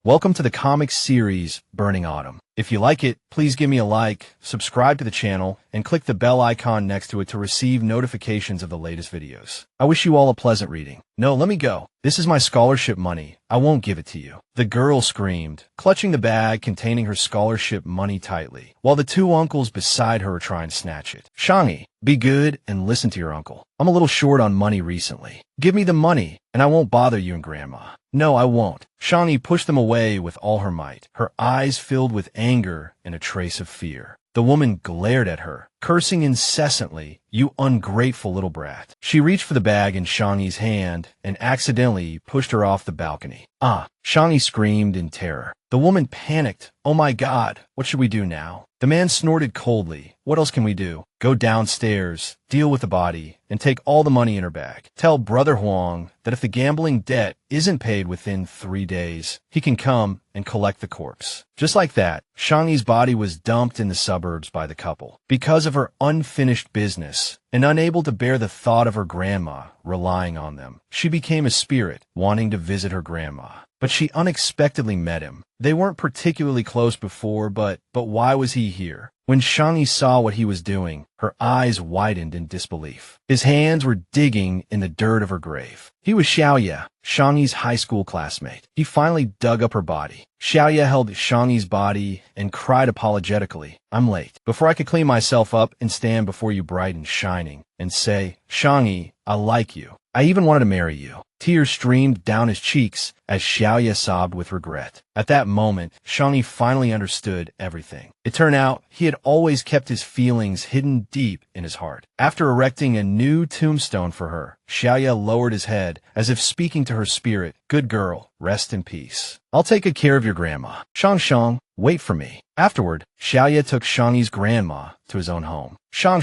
Welcome to the comic series, Burning Autumn. If you like it, please give me a like, subscribe to the channel, and click the bell icon next to it to receive notifications of the latest videos. I wish you all a pleasant reading. No, let me go. This is my scholarship money. I won't give it to you. The girl screamed, clutching the bag containing her scholarship money tightly, while the two uncles beside her were trying to snatch it. Shang Yi, be good and listen to your uncle. I'm a little short on money recently. Give me the money, and I won't bother you and Grandma. No, I won't. Shang Yi pushed them away with all her might, her eyes filled with anger and a trace of fear. The woman glared at her, cursing incessantly, "You ungrateful little brat." She reached for the bag in Shang Yi's hand and accidentally pushed her off the balcony. "Ah!" Shang Yi screamed in terror. The woman panicked. "Oh my God, what should we do now?" The man snorted coldly. "What else can we do? Go downstairs, deal with the body, and take all the money in her bag. Tell Brother Huang that if the gambling debt isn't paid within 3 days, he can come and collect the corpse." Just like that, Shang Yi's body was dumped in the suburbs by the couple. Because of her unfinished business, and unable to bear the thought of her grandma relying on them, she became a spirit, wanting to visit her grandma. But she unexpectedly met him. They weren't particularly close before, but why was he here? When Shang Yi saw what he was doing, her eyes widened in disbelief. His hands were digging in the dirt of her grave. He was Xiao Ye, Shang Yi's high school classmate. He finally dug up her body. Xiao Ye held Shang Yi's body and cried apologetically, "I'm late. Before I could clean myself up and stand before you bright and shining and say, 'Shang Yi, I like you. I even wanted to marry you.'" Tears streamed down his cheeks as Xiao Ye sobbed with regret. At that moment, Shang Yi finally understood everything. It turned out he had always kept his feelings hidden deep in his heart. After erecting a new tombstone for her, Xiao Ye lowered his head as if speaking to her spirit. "Good girl, rest in peace. I'll take good care of your grandma. Shang, wait for me." Afterward, Xiao Ye took Shang Yi's grandma to his own home. Shang,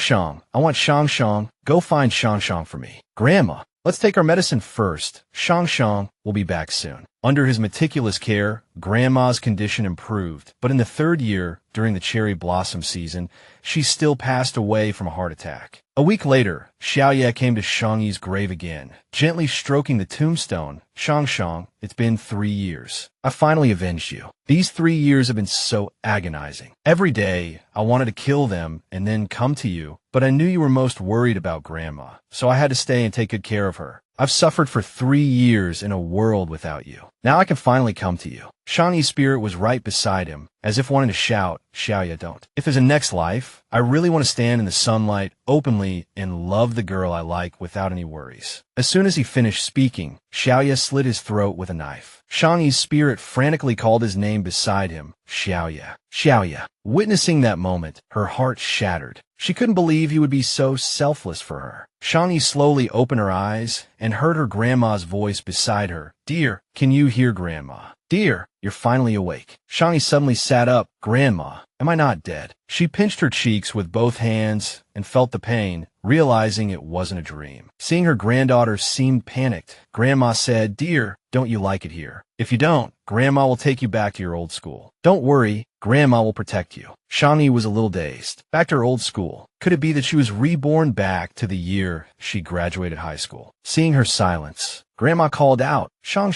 I want Shang. Go find Shang for me." "Grandma, let's take our medicine first. Shang will be back soon." Under his meticulous care, Grandma's condition improved, but in the 3rd year, during the cherry blossom season, she still passed away from a heart attack. A week later, Xiao Ye came to Shang Yi's grave again, gently stroking the tombstone. Shang, it's been 3 years. I finally avenged you. These 3 years have been so agonizing. Every day, I wanted to kill them and then come to you, but I knew you were most worried about Grandma, so I had to stay and take good care of her. I've suffered for 3 years in a world without you. Now I can finally come to you." Shang Yi's spirit was right beside him, as if wanting to shout, "Xiao Ye, don't. If there's a next life, I really want to stand in the sunlight openly and love the girl I like without any worries." As soon as he finished speaking, Xiao Ye slit his throat with a knife. Shang Yi's spirit frantically called his name beside him, Xiao Ye. Witnessing that moment, her heart shattered. She couldn't believe he would be so selfless for her. Shang Yi slowly opened her eyes and heard her grandma's voice beside her. "Dear, can you hear Grandma? Dear, you're finally awake." Shang Yi suddenly sat up. "Grandma, am I not dead?" She pinched her cheeks with both hands and felt the pain, realizing it wasn't a dream. Seeing her granddaughter seemed panicked, Grandma said, "Dear, don't you like it here? If you don't, Grandma will take you back to your old school. Don't worry, Grandma will protect you." Shang Yi was a little dazed. Back to her old school. Could it be that she was reborn back to the year she graduated high school? Seeing her silence, Grandma called out, Shang.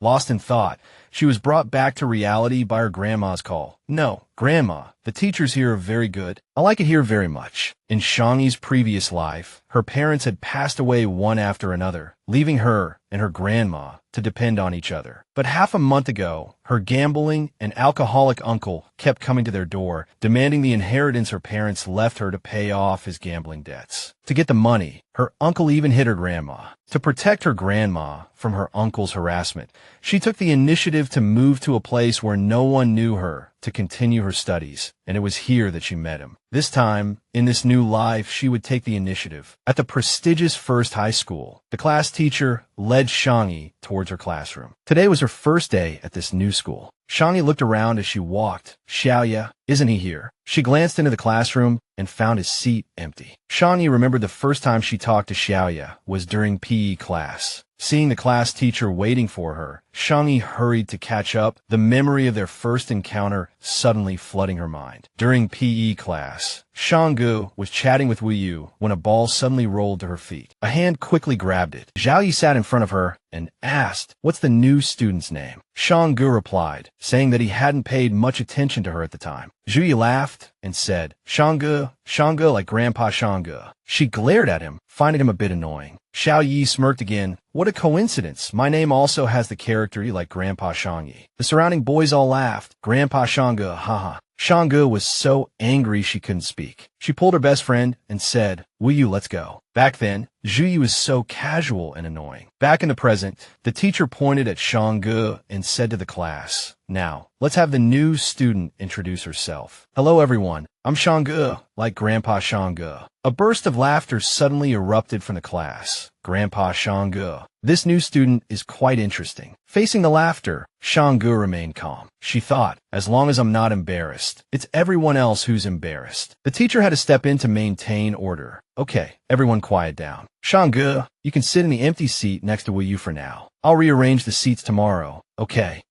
Lost in thought, she was brought back to reality by her grandma's call. "No, Grandma, the teachers here are very good. I like it here very much." In Shang Yi's previous life, her parents had passed away one after another, leaving her and her grandma to depend on each other. But half a month ago, her gambling and alcoholic uncle kept coming to their door, demanding the inheritance her parents left her to pay off his gambling debts. To get the money, her uncle even hit her grandma. To protect her grandma from her uncle's harassment, she took the initiative to move to a place where no one knew her to continue her studies, and it was here that she met him. This time, in this new life, she would take the initiative. At the prestigious First High School, the class teacher led Shang Yi towards her classroom. Today was her first day at this new school. Shang Yi looked around as she walked. "Xiao Ye, isn't he here?" She glanced into the classroom and found his seat empty. Shang Yi remembered the first time she talked to Xiao Ye was during PE class. Seeing the class teacher waiting for her, Shang Yi hurried to catch up, the memory of their first encounter suddenly flooding her mind. During PE class, Shang Yi was chatting with Wu Yu when a ball suddenly rolled to her feet. A hand quickly grabbed it. Xiao Ye sat in front of her and asked, "What's the new student's name?" Shang Yi replied, saying that he hadn't paid much attention to her at the time. Zhu Yi laughed and said, Shang Yi like Grandpa Shang Yi. She glared at him, finding him a bit annoying. Xiao Ye smirked again. "What a coincidence. My name also has the character like Grandpa Shang Yi." The surrounding boys all laughed. Grandpa Shang Yi, haha. Shang Yi was so angry she couldn't speak. She pulled her best friend and said, "Wu Yu, let's go." Back then, Zhu Yi was so casual and annoying. Back in the present, the teacher pointed at Shang Yi and said to the class, "Now, let's have the new student introduce herself." "Hello, everyone. I'm Shang Yi, like Grandpa Shang Yi." A burst of laughter suddenly erupted from the class. Grandpa Shang Yi. This new student is quite interesting. Facing the laughter, Shang Yi remained calm. She thought, as long as I'm not embarrassed, it's everyone else who's embarrassed. The teacher had to step in to maintain order. "Okay, everyone quiet down. Shang Yi, you can sit in the empty seat next to Wu Yu for now. I'll rearrange the seats tomorrow." Okay,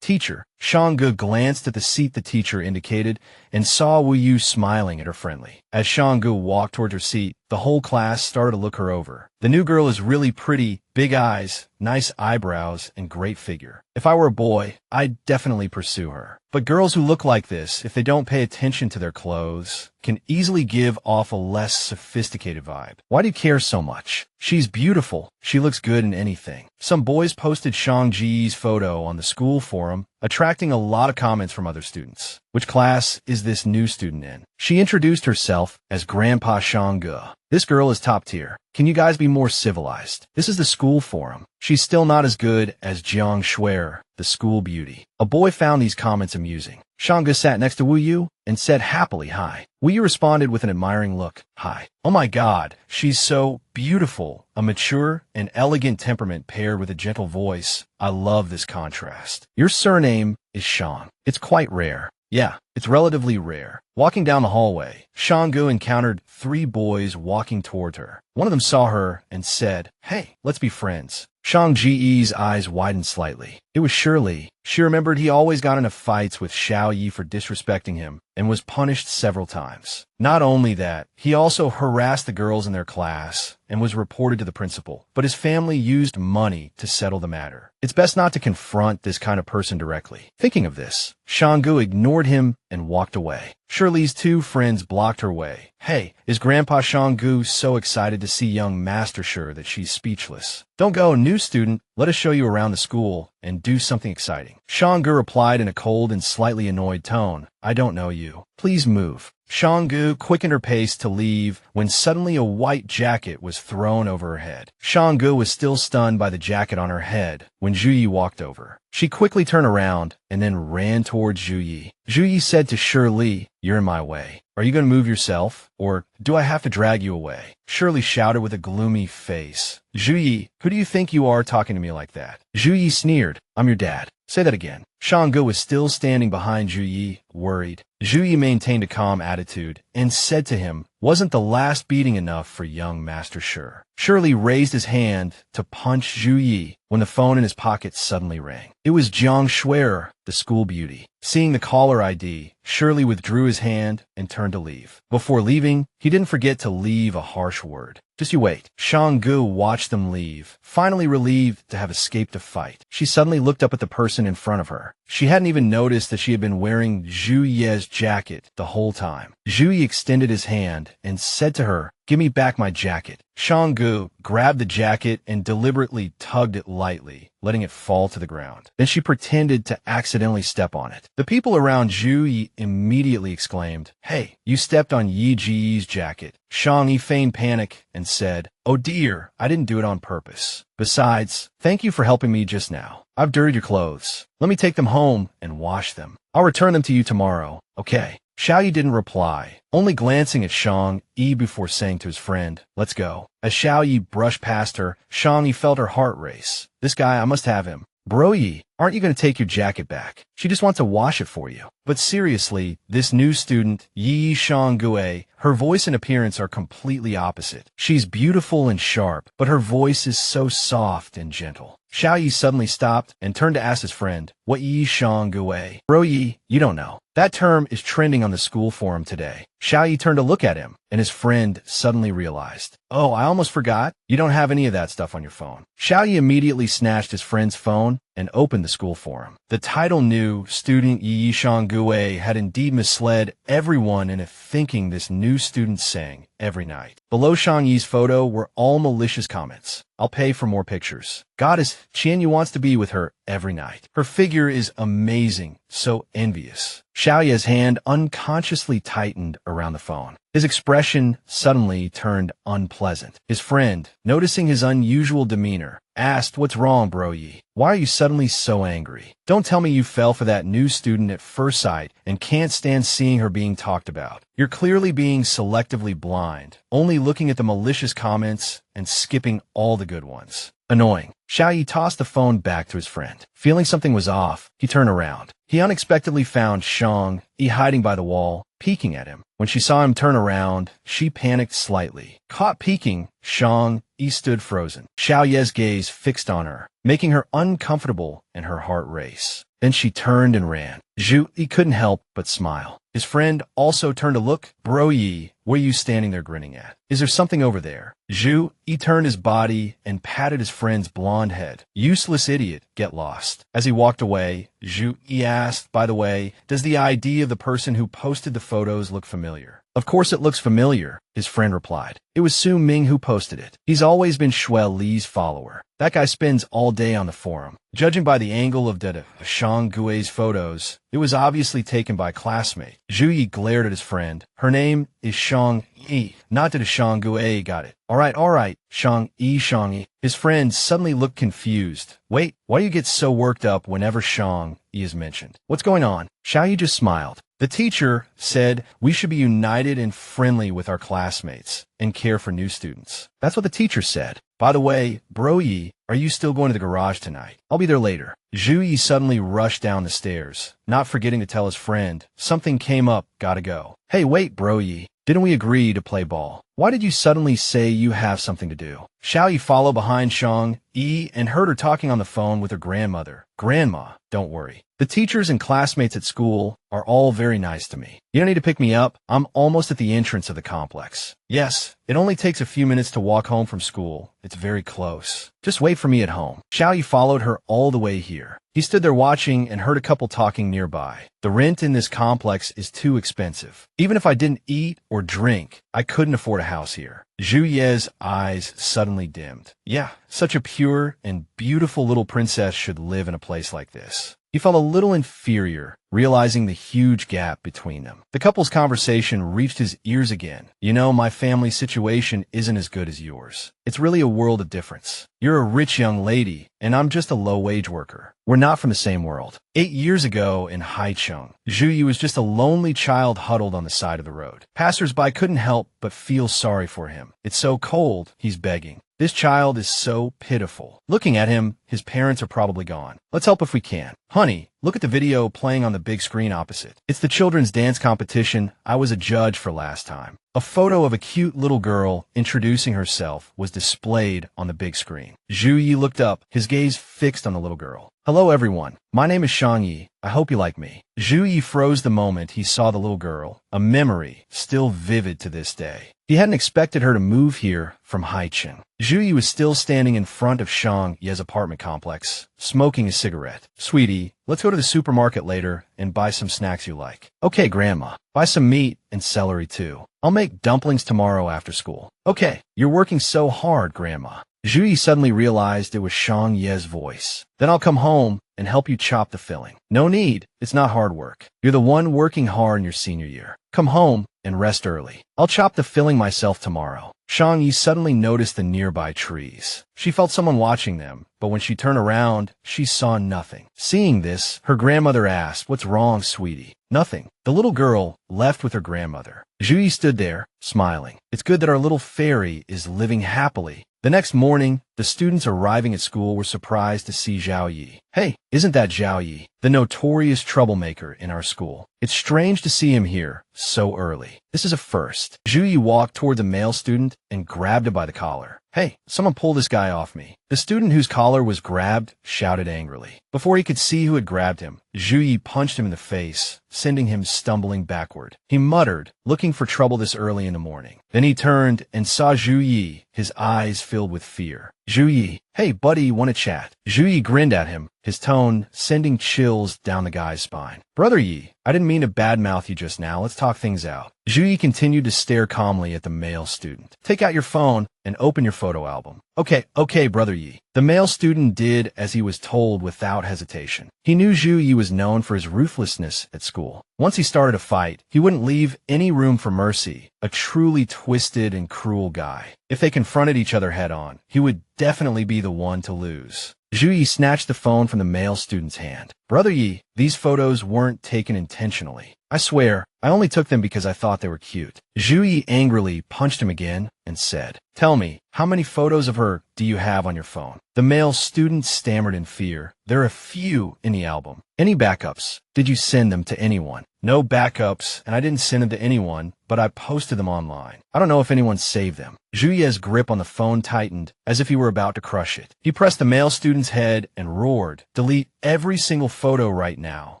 teacher." Shang Yi glanced at the seat the teacher indicated and saw Wu Yu smiling at her friendly. As Shang Yi walked towards her seat, the whole class started to look her over. The new girl is really pretty, big eyes, nice eyebrows, and great figure. If I were a boy, I'd definitely pursue her. But girls who look like this, if they don't pay attention to their clothes, can easily give off a less sophisticated vibe. Why do you care so much? She's beautiful. She looks good in anything. Some boys posted Shang Yi's photo on the school forum, attracting a lot of comments from other students. Which class is this new student in? She introduced herself as Grandpa Shang Yi. This girl is top tier. Can you guys be more civilized? This is the school forum. She's still not as good as Jiang Shuer, the school beauty. A boy found these comments amusing. Shang Yi sat next to Wu Yu and said happily hi. Wu Yu responded with an admiring look. "Hi. Oh my god, she's so beautiful." A mature and elegant temperament paired with a gentle voice. "I love this contrast. Your surname is Shang. It's quite rare." "Yeah, it's relatively rare." Walking down the hallway, Shang Yi encountered 3 boys walking toward her. One of them saw her and said, "Hey, let's be friends." Shang Yi's eyes widened slightly. It was Shirley. She remembered he always got into fights with Xiao Ye for disrespecting him and was punished several times. Not only that, he also harassed the girls in their class and was reported to the principal, but his family used money to settle the matter. It's best not to confront this kind of person directly. Thinking of this, Shang Yi ignored him and walked away. Shirley's 2 friends blocked her way. "Hey, is Grandpa Shang Yi so excited to see young Master Sure that she's speechless?" "Don't go, new student. Let us show you around the school and do something exciting." Shang Yi replied in a cold and slightly annoyed tone, "I don't know you. Please move." Shang Yi quickened her pace to leave when suddenly a white jacket was thrown over her head. Shang Yi was still stunned by the jacket on her head when Zhu Yi walked over. She quickly turned around and then ran towards Zhu Yi. Zhu Yi said to Shirley, "You're in my way. Are you going to move yourself, or do I have to drag you away?" Shirley shouted with a gloomy face. "Zhu Yi, who do you think you are talking to me like that?" Zhu Yi sneered. "I'm your dad." "Say that again." Shang Yi was still standing behind Zhu Yi, worried. Zhu Yi maintained a calm attitude and said to him, "Wasn't the last beating enough for young Master Sure?" Shirley raised his hand to punch Zhu Yi when the phone in his pocket suddenly rang. It was Jiang Shuer, the school beauty. Seeing the caller ID, Shirley withdrew his hand and turned to leave. Before leaving, he didn't forget to leave a harsh word. "Just you wait." Shang Yi watched them leave, finally relieved to have escaped a fight. She suddenly looked up at the person in front of her. She hadn't even noticed that she had been wearing Zhu Ye's jacket the whole time. Zhu Yi extended his hand and said to her, "Give me back my jacket." Shang Yi grabbed the jacket and deliberately tugged it lightly, letting it fall to the ground. Then she pretended to accidentally step on it. The people around Zhu Yi immediately exclaimed, "Hey, you stepped on Yi Ji's jacket." Shang Yi feigned panic and said, "Oh dear, I didn't do it on purpose. Besides, thank you for helping me just now. I've dirtied your clothes. Let me take them home and wash them. I'll return them to you tomorrow, okay?" Xiao Ye didn't reply, only glancing at Shang Yi before saying to his friend, "Let's go." As Xiao Ye brushed past her, Shang Yi felt her heart race. "This guy, I must have him." "Bro Yi, Aren't you going to take your jacket back? She just wants to wash it for you. But seriously, this new student, Yi Shang-Gui, her voice and appearance are completely opposite. She's beautiful and sharp, but her voice is so soft and gentle. Xiao Ye suddenly stopped and turned to ask his friend, "What Yi Shang-Gui?" "Bro Yi, you don't know. That term is trending on the school forum today." Xiao Ye turned to look at him, and his friend suddenly realized, "Oh, I almost forgot. You don't have any of that stuff on your phone." Xiao Ye immediately snatched his friend's phone and opened the school forum. The title knew student Yi Shang-Gui had indeed misled everyone into thinking this new student sang every night. Below Shang Yi's photo were all malicious comments. "I'll pay for more pictures." "Goddess, Qianyu wants to be with her every night. Her figure is amazing, so envious." Xiao Ye's hand unconsciously tightened around the phone. His expression suddenly turned unpleasant. His friend, noticing his unusual demeanor, asked, "What's wrong, Bro Yi? Why are you suddenly so angry? Don't tell me you fell for that new student at first sight and can't stand seeing her being talked about. You're clearly being selectively blind, only looking at the malicious comments and skipping all the good ones." Annoying. Xiao Yi tossed the phone back to his friend. Feeling something was off, he turned around. He unexpectedly found Shang Yi hiding by the wall, peeking at him. When she saw him turn around, she panicked slightly. Caught peeking, Shang Yi stood frozen. Xiao Ye's gaze fixed on her, making her uncomfortable and her heart race. Then she turned and ran. Zhu Yi couldn't help but smile. His friend also turned to look. "Bro Yi, what are you standing there grinning at? Is there something over there?" Zhu Yi turned his body and patted his friend's blonde head. "Useless idiot, get lost." As he walked away, Zhu Yi asked, "By the way, does the ID of the person who posted the photos look familiar?" "Of course it looks familiar," his friend replied. "It was Su Ming who posted it. He's always been Shui Li's follower. That guy spends all day on the forum." Judging by the angle of Shang Gui's photos, it was obviously taken by classmate. Zhu Yi glared at his friend. "Her name is Shang Yi, not that Shang Gui got it." All right, Shang Yi. His friend suddenly looked confused. "Wait, why do you get so worked up whenever Shang Yi is mentioned? What's going on?" Xiao Yi just smiled. "The teacher said we should be united and friendly with our classmates and care for new students. That's what the teacher said. By the way, Bro Yi, are you still going to the garage tonight? I'll be there later." Zhu Yi suddenly rushed down the stairs, not forgetting to tell his friend, "Something came up, gotta go." "Hey, wait, Bro Yi. Didn't we agree to play ball? Why did you suddenly say you have something to do?" Xiao Yi followed behind Shang Yi and heard her talking on the phone with her grandmother. "Grandma, don't worry. The teachers and classmates at school are all very nice to me. You don't need to pick me up. I'm almost at the entrance of the complex." "Yes, it only takes a few minutes to walk home from school. It's very close. Just wait for me at home." Xiao Yi followed her all the way here. He stood there watching and heard a couple talking nearby. "The rent in this complex is too expensive. Even if I didn't eat or drink, I couldn't afford a house here." Zhu Ye's eyes suddenly dimmed. Yeah, such a pure and beautiful little princess should live in a place like this. He felt a little inferior, realizing the huge gap between them. The couple's conversation reached his ears again. "You know, my family situation isn't as good as yours. It's really a world of difference. You're a rich young lady, and I'm just a low-wage worker. We're not from the same world." 8 years ago in Haicheng, Zhu Yi was just a lonely child huddled on the side of the road. Passers-by couldn't help but feel sorry for him. "It's so cold," he's begging. "This child is so pitiful." Looking at him, his parents are probably gone. "Let's help if we can." "Honey, look at the video playing on the big screen opposite. It's the children's dance competition I was a judge for last time." A photo of a cute little girl introducing herself was displayed on the big screen. Zhu Yi looked up, his gaze fixed on the little girl. "Hello everyone, my name is Shang Yi. I hope you like me." Zhu Yi froze the moment he saw the little girl, a memory still vivid to this day. He hadn't expected her to move here from Haicheng. Zhu Yi was still standing in front of Shang Ye's apartment complex, smoking a cigarette. "Sweetie, let's go to the supermarket later and buy some snacks you like." "Okay, Grandma. Buy some meat and celery too. I'll make dumplings tomorrow after school." "Okay, you're working so hard, Grandma." Zhu Yi suddenly realized it was Shang Ye's voice. "Then I'll come home and help you chop the filling." "No need. It's not hard work. You're the one working hard in your senior year. Come home and rest early. I'll chop the filling myself tomorrow." Shang Yi suddenly noticed the nearby trees. She felt someone watching them, but when she turned around, she saw nothing. Seeing this, her grandmother asked, "What's wrong, sweetie?" "Nothing." The little girl left with her grandmother. Zhu Yi stood there, smiling. "It's good that our little fairy is living happily." The next morning, the students arriving at school were surprised to see Xiao Ye. Hey, isn't that Xiao Ye, the notorious troublemaker in our school? It's strange to see him here so early. This is a first. Xiao Ye walked toward the male student and grabbed him by the collar. Hey, someone pull this guy off me. The student whose collar was grabbed shouted angrily. Before he could see who had grabbed him, Xiao Ye punched him in the face, sending him stumbling backward. He muttered, looking for trouble this early in the morning. Then he turned and saw Xiao Ye, his eyes filled with fear. Xiao Ye, hey buddy, want to chat? Xiao Ye grinned at him, his tone sending chills down the guy's spine. Brother Ye, I didn't mean to badmouth you just now. Let's talk things out. Xiao Ye continued to stare calmly at the male student. Take out your phone and open your photo album. Okay, Brother Ye. The male student did as he was told without hesitation. He knew Xiao Ye was known for his ruthlessness at school. Once he started a fight, he wouldn't leave any room for mercy, a truly twisted and cruel guy. If they confronted each other head-on, he would definitely be the one to lose. Xiao Ye snatched the phone from the male student's hand. Brother Ye, these photos weren't taken intentionally. I swear, I only took them because I thought they were cute. Xiao Ye angrily punched him again and said, Tell me, how many photos of her do you have on your phone? The male student stammered in fear. There are a few in the album. Any backups? Did you send them to anyone? No backups, and I didn't send them to anyone, but I posted them online. I don't know if anyone saved them. Xiao Ye's grip on the phone tightened, as if he were about to crush it. He pressed the male student's head and roared, Delete every single photo right now,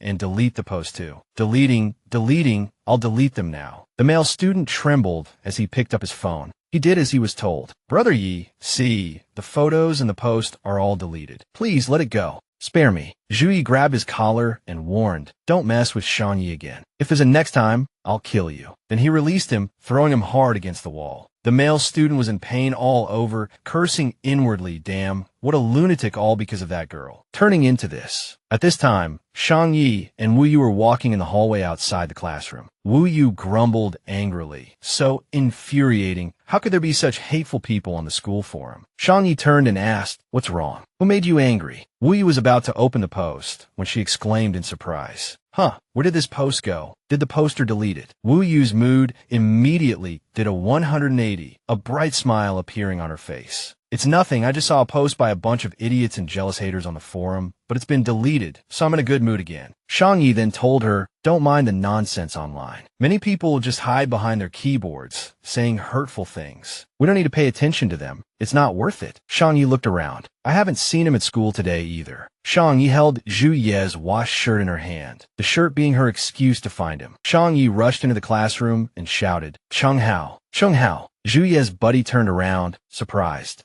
and delete the post too. Deleting, I'll delete them now. The male student trembled as he picked up his phone. He did as he was told. Brother Ye, see, the photos and the post are all deleted. Please let it go. Spare me. Xiao Ye grabbed his collar and warned, Don't mess with Shang Yi again. If there's a next time, I'll kill you. Then he released him, throwing him hard against the wall. The male student was in pain all over, cursing inwardly, damn, what a lunatic, all because of that girl. Turning into this. At this time, Shang Yi and Wu Yu were walking in the hallway outside the classroom. Wu Yu grumbled angrily. So infuriating. How could there be such hateful people on the school forum? Shang Yi turned and asked, What's wrong? What made you angry? Wu Yu was about to open the post when she exclaimed in surprise. Where did this post go? Did the poster delete it? Wu Yu's mood immediately did a 180, a bright smile appearing on her face. It's nothing, I just saw a post by a bunch of idiots and jealous haters on the forum, but it's been deleted, so I'm in a good mood again. Shang Yi then told her, Don't mind the nonsense online. Many people will just hide behind their keyboards, saying hurtful things. We don't need to pay attention to them. It's not worth it. Shang Yi looked around. I haven't seen him at school today either. Shang Yi held Xiao Ye's washed shirt in her hand, the shirt being her excuse to find him. Shang Yi rushed into the classroom and shouted, Chung Hao. Xiao Ye's buddy turned around, surprised.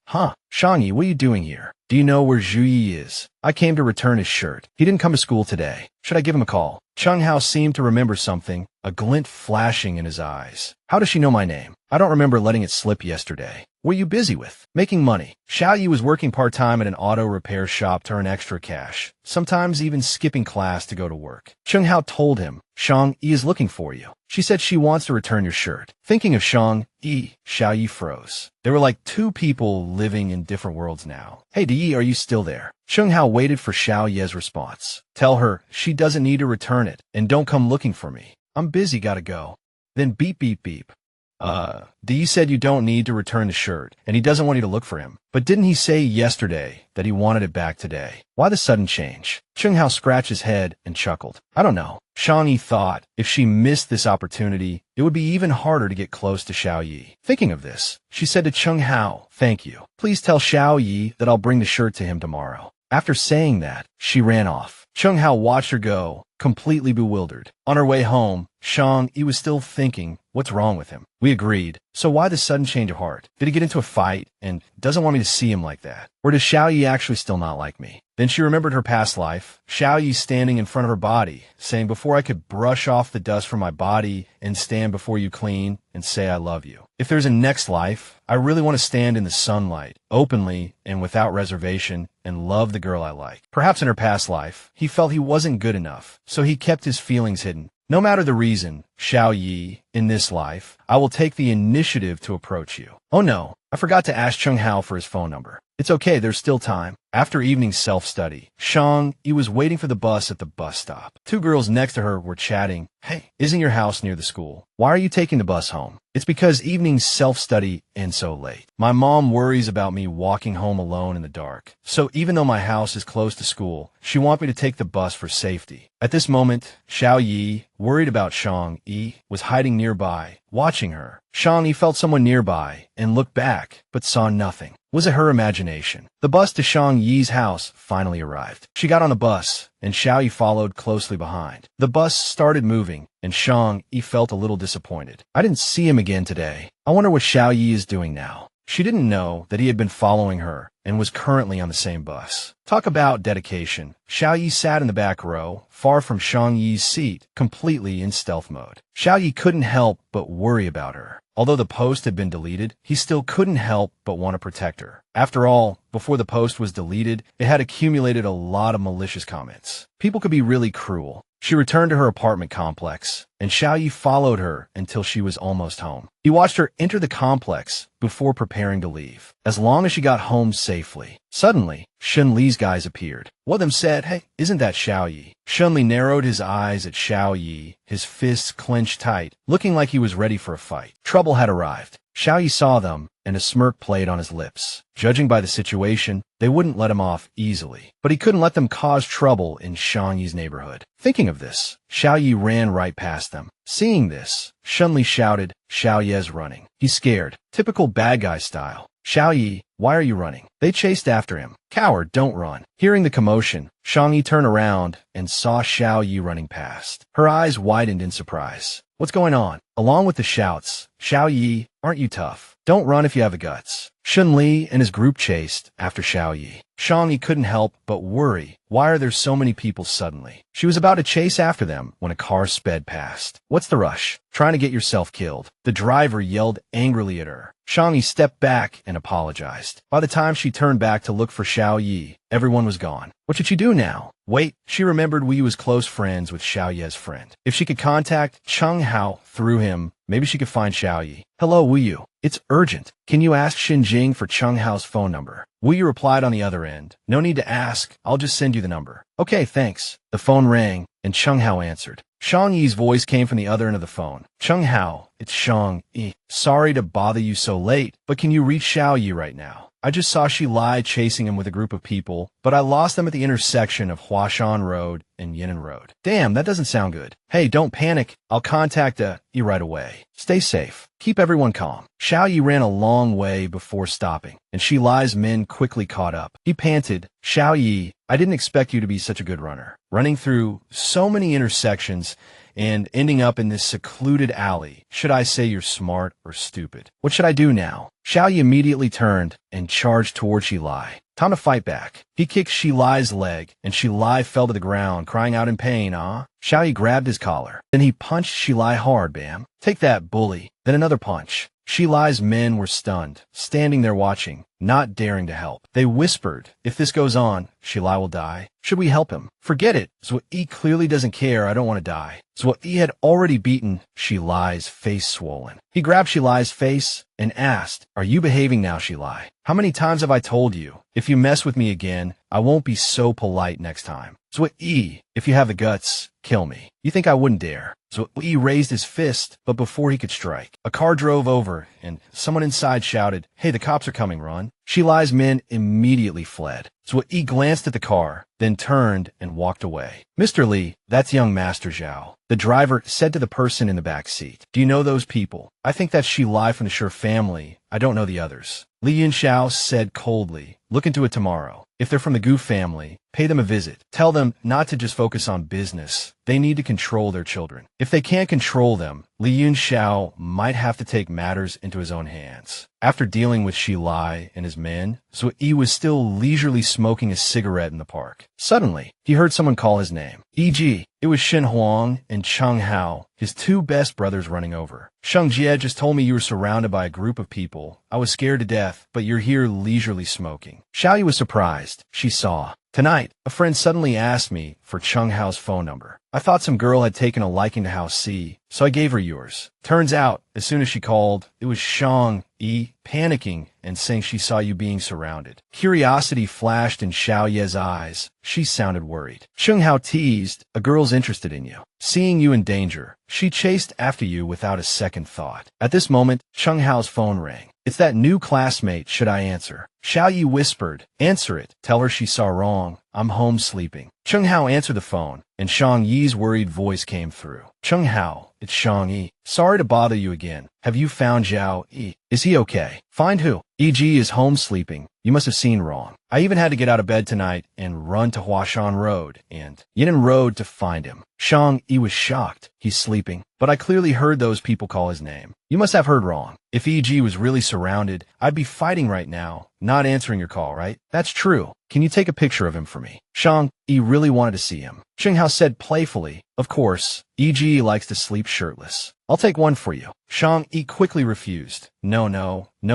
Shang Yi, what are you doing here? Do you know where Xiao Ye is? I came to return his shirt. He didn't come to school today. Should I give him a call? Chung Hao seemed to remember something, a glint flashing in his eyes. How does she know my name? I don't remember letting it slip yesterday. What are you busy with? Making money. Xiao Ye was working part-time at an auto repair shop to earn extra cash, sometimes even skipping class to go to work. Chung Hao told him, Shang Yi is looking for you. She said she wants to return your shirt. Thinking of Shang Yi, Xiao Ye froze. They were like two people living in different worlds now. Hey Yi, are you still there? Chung Hao waited for Xiao Ye's response. Tell her she doesn't need to return it, and don't come looking for me. I'm busy, gotta go. Then beep. Yi said you don't need to return the shirt, and he doesn't want you to look for him. But didn't he say yesterday that he wanted it back today? Why the sudden change? Chung Hao scratched his head and chuckled. I don't know. Shang Yi thought if she missed this opportunity, it would be even harder to get close to Xiao Ye. Thinking of this, she said to Chung Hao, Thank you. Please tell Xiao Ye that I'll bring the shirt to him tomorrow. After saying that, she ran off. Chung Hao watched her go, completely bewildered. On her way home, Shang Yi was still thinking, what's wrong with him? We agreed. So why the sudden change of heart? Did he get into a fight and doesn't want me to see him like that? Or does Xiao Ye actually still not like me? Then she remembered her past life, Xiao Ye standing in front of her body, saying, Before I could brush off the dust from my body and stand before you clean and say I love you. If there's a next life, I really want to stand in the sunlight, openly and without reservation, and love the girl I like. Perhaps in her past life, he felt he wasn't good enough, so he kept his feelings hidden. No matter the reason, Xiao Ye, in this life, I will take the initiative to approach you. Oh no, I forgot to ask Chung Hao for his phone number. It's okay, there's still time. After evening self-study, Shang Yi was waiting for the bus at the bus stop. Two girls next to her were chatting. Hey, isn't your house near the school? Why are you taking the bus home? It's because evening self-study ends so late. My mom worries about me walking home alone in the dark. So even though my house is close to school, she wants me to take the bus for safety. At this moment, Xiao Ye, worried about Shang Yi, was hiding nearby, watching her. Shang Yi felt someone nearby and looked back, but saw nothing. Was it her imagination? The bus to Shang Yi's house finally arrived. She got on the bus, and Xiao Ye followed closely behind. The bus started moving, and Shang Yi felt a little disappointed. I didn't see him again today. I wonder what Xiao Ye is doing now. She didn't know that he had been following her and was currently on the same bus. Talk about dedication. Xiao Ye sat in the back row, far from Shang Yi's seat, completely in stealth mode. Xiao Ye couldn't help but worry about her. Although the post had been deleted, he still couldn't help but want to protect her. After all, before the post was deleted, it had accumulated a lot of malicious comments. People could be really cruel. She returned to her apartment complex, and Xiao Ye followed her until she was almost home. He watched her enter the complex before preparing to leave, as long as she got home safely. Suddenly, Shun Li's guys appeared. One of them said, "Hey, isn't that Xiao Ye?" Shun Li narrowed his eyes at Xiao Ye, his fists clenched tight, looking like he was ready for a fight. Trouble had arrived. Xiao Ye saw them, and a smirk played on his lips. Judging by the situation, they wouldn't let him off easily. But he couldn't let them cause trouble in Shang Yi's neighborhood. Thinking of this, Xiao Ye ran right past them. Seeing this, Shun Li shouted, "Xiao Ye's running." He's scared. Typical bad guy style. "Xiao Ye, why are you running?" They chased after him. "Coward, don't run." Hearing the commotion, Shang Yi turned around and saw Xiao Ye running past. Her eyes widened in surprise. "What's going on?" Along with the shouts, "Xiao Ye, aren't you tough? Don't run if you have the guts." Shun Li and his group chased after Xiao Ye. Shang Yi couldn't help but worry. Why are there so many people suddenly? She was about to chase after them when a car sped past. "What's the rush? Trying to get yourself killed." The driver yelled angrily at her. Shang Yi stepped back and apologized. By the time she turned back to look for Xiao Ye, everyone was gone. What should she do now? Wait, she remembered Wu Yu was close friends with Xiao Ye's friend. If she could contact Cheng Hao through him, maybe she could find Xiao Ye. "Hello, Wu Yu. It's urgent. Can you ask Xinjing for Cheng Hao's phone number?" Wu Yu replied on the other end. "No need to ask. I'll just send you the number." "Okay, thanks." The phone rang, and Cheng Hao answered. Shang Yi's voice came from the other end of the phone. "Cheng Hao, it's Shang Yi. Sorry to bother you so late, but can you reach Xiao Ye right now? I just saw Shi Lai chasing him with a group of people, but I lost them at the intersection of Huashan Road and Yinan Road." "Damn, that doesn't sound good." "Hey, don't panic. I'll contact Yi right away. Stay safe. Keep everyone calm." Xiao Ye ran a long way before stopping, and Shi Lai's men quickly caught up. He panted, "Xiao Ye, I didn't expect you to be such a good runner. Running through so many intersections and ending up in this secluded alley. Should I say you're smart or stupid? What should I do now?" Xiao Ye immediately turned and charged toward Shi Lai. Time to fight back. He kicked Shi Lai's leg, and Shi Lai fell to the ground, crying out in pain. Xiao Ye grabbed his collar. Then he punched Shi Lai hard, bam. "Take that, bully." Then another punch. Shi Lai's men were stunned, standing there watching, not daring to help. They whispered, "If this goes on, Shi Lai will die. Should we help him?" "Forget it. Zhuo Yi clearly doesn't care. I don't want to die." Zhuo Yi had already beaten Shi Lai's face swollen. He grabbed Shi Lai's face and asked, "Are you behaving now, Shi Lai? How many times have I told you? If you mess with me again, I won't be so polite next time. Zhuo Yi, if you have the guts, kill me. You think I wouldn't dare?" Zhuo Yi raised his fist, but before he could strike, a car drove over, and someone inside shouted, "Hey, the cops are coming, run." Shi Lai's men immediately fled. Zhuo Yi glanced at the car, then turned and walked away. "Mr. Li, that's young Master Zhao." The driver said to the person in the back seat, "Do you know those people? I think that's Shi Lai from the Sure family. I don't know the others." Li Yunxiao said coldly, "Look into it tomorrow. If they're from the Gu family, pay them a visit. Tell them not to just focus on business. They need to control their children. If they can't control them, Li Yunxiao might have to take matters into his own hands." After dealing with Shi Lai and his men, Zhuo Yi was still leisurely smoking a cigarette in the park. Suddenly, he heard someone call his name. E.g., it was Shen Huang and Cheng Hao, his two best brothers, running over. "Shang Jie just told me you were surrounded by a group of people. I was scared to death, but you're here leisurely smoking." Xiao Ye was surprised. She saw. "Tonight, a friend suddenly asked me for Cheng Hao's phone number. I I thought some girl had taken a liking to House C, so I gave her yours. Turns out, as soon as she called, it was Shang Yi, panicking and saying she saw you being surrounded. Curiosity flashed in Xiao Ye's eyes. She sounded worried. Shang Hao teased, a girl's interested in you. Seeing you in danger, she chased after you without a second thought. At this moment, Shang Hao's phone rang. It's that new classmate, should I answer? Xiao Ye whispered, answer it. Tell her she saw wrong. I'm home sleeping. Shang Hao answered the phone, and Shang Yi's worried voice came through. Shang Hao, it's Shang Yi. Sorry to bother you again. Have you found Xiao Ye? Is he okay? Find who? E.G. is home sleeping. You must have seen wrong. I even had to get out of bed tonight and run to Huashan Road and Yinan Road to find him. Shang Yi was shocked. He's sleeping. But I clearly heard those people call his name. You must have heard wrong. If E.G. was really surrounded, I'd be fighting right now, not answering your call, right? That's true. Can you take a picture of him for me? Shang Yi really wanted to see him. Shang Hao said playfully, of course, E.G. likes to sleep shirtless. I'll take one for you. Shang Yi quickly refused. No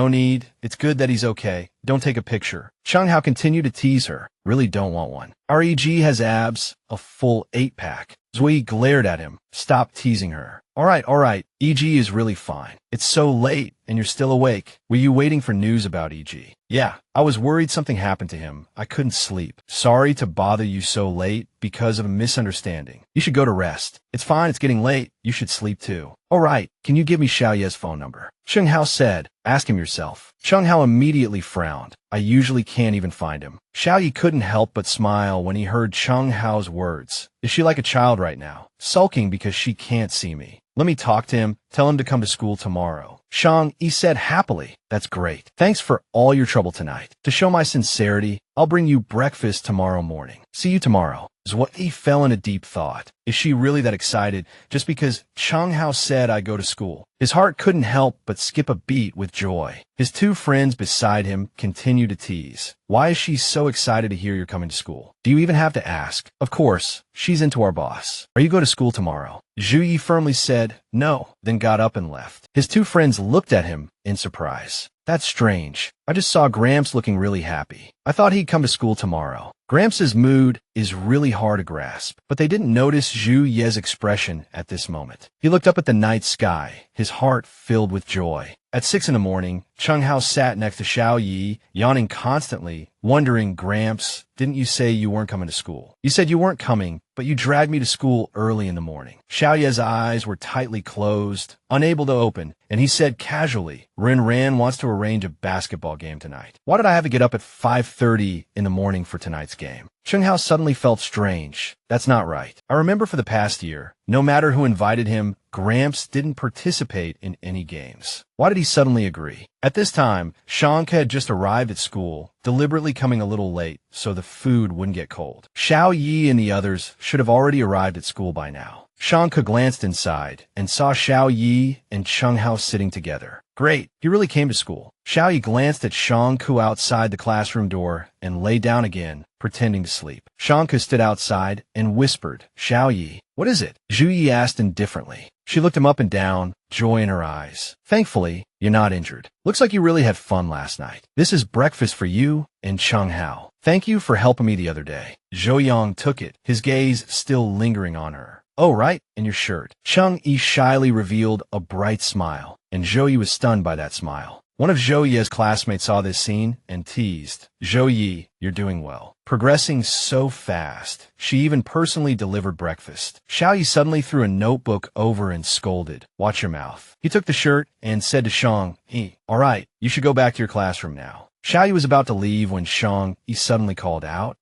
need. It's good that he's okay. Don't take a picture. Shang Hao continued to tease her. Really don't want one. Our E.G. has abs, a full 8-pack. Zui glared at him. Stop teasing her. All right. E.G. is really fine. It's so late, and you're still awake. Were you waiting for news about E.G.? Yeah, I was worried something happened to him. I couldn't sleep. Sorry to bother you so late because of a misunderstanding. You should go to rest. It's fine, it's getting late. You should sleep too. All right, can you give me Xiao Ye's phone number? Shang Hao said, ask him yourself. Shang Hao immediately frowned. I usually can't even find him. Xiao Ye couldn't help but smile when he heard Shang Hao's words. Is she like a child right now, sulking because she can't see me? Let me talk to him. Tell him to come to school tomorrow. Shang Yi said happily. That's great. Thanks for all your trouble tonight. To show my sincerity, I'll bring you breakfast tomorrow morning. See you tomorrow. Zui fell in a deep thought. Is she really that excited just because Shang Hao said I go to school? His heart couldn't help but skip a beat with joy. His two friends beside him continued to tease. Why is she so excited to hear you're coming to school? Do you even have to ask? Of course, she's into our boss. Are you going to school tomorrow? Zhu Yi firmly said no, then got up and left. His two friends looked at him in surprise. That's strange. I just saw Gramps looking really happy. I thought he'd come to school tomorrow. Gramps' mood is really hard to grasp, but they didn't notice Zhu Ye's expression at this moment. He looked up at the night sky, his heart filled with joy. At 6 in the morning, Shang Hao sat next to Xiao Ye, yawning constantly, wondering, Gramps, didn't you say you weren't coming to school? You said you weren't coming, but you dragged me to school early in the morning. Xiao Ye's eyes were tightly closed, unable to open, and he said casually, Ran wants to arrange a basketball game tonight. Why did I have to get up at 5:30 in the morning for tonight's game? Shang Hao suddenly felt strange. That's not right. I remember for the past year, no matter who invited him, Gramps didn't participate in any games. Why did he suddenly agree? At this time, Shang had just arrived at school, deliberately coming a little late so the food wouldn't get cold. Xiao Ye and the others should have already arrived at school by now. Shang glanced inside and saw Xiao Ye and Shang Hao sitting together. Great, he really came to school. Xiao Ye glanced at Shang Ku outside the classroom door and lay down again, pretending to sleep. Shang Ku stood outside and whispered, Xiao Ye, what is it? Zhu Yi asked indifferently. She looked him up and down, joy in her eyes. Thankfully, you're not injured. Looks like you really had fun last night. This is breakfast for you and Shang Hao. Thank you for helping me the other day. Zhou Yang took it, his gaze still lingering on her. Oh, right, and your shirt. Shang Yi shyly revealed a bright smile, and Zhou Yi was stunned by that smile. One of Zhou Ye's classmates saw this scene and teased, Zhou Yi, you're doing well. Progressing so fast, she even personally delivered breakfast. Xiao Yi suddenly threw a notebook over and scolded, watch your mouth. He took the shirt and said to Shang Yi, all right, you should go back to your classroom now. Xiao Yi was about to leave when Shang Yi suddenly called out,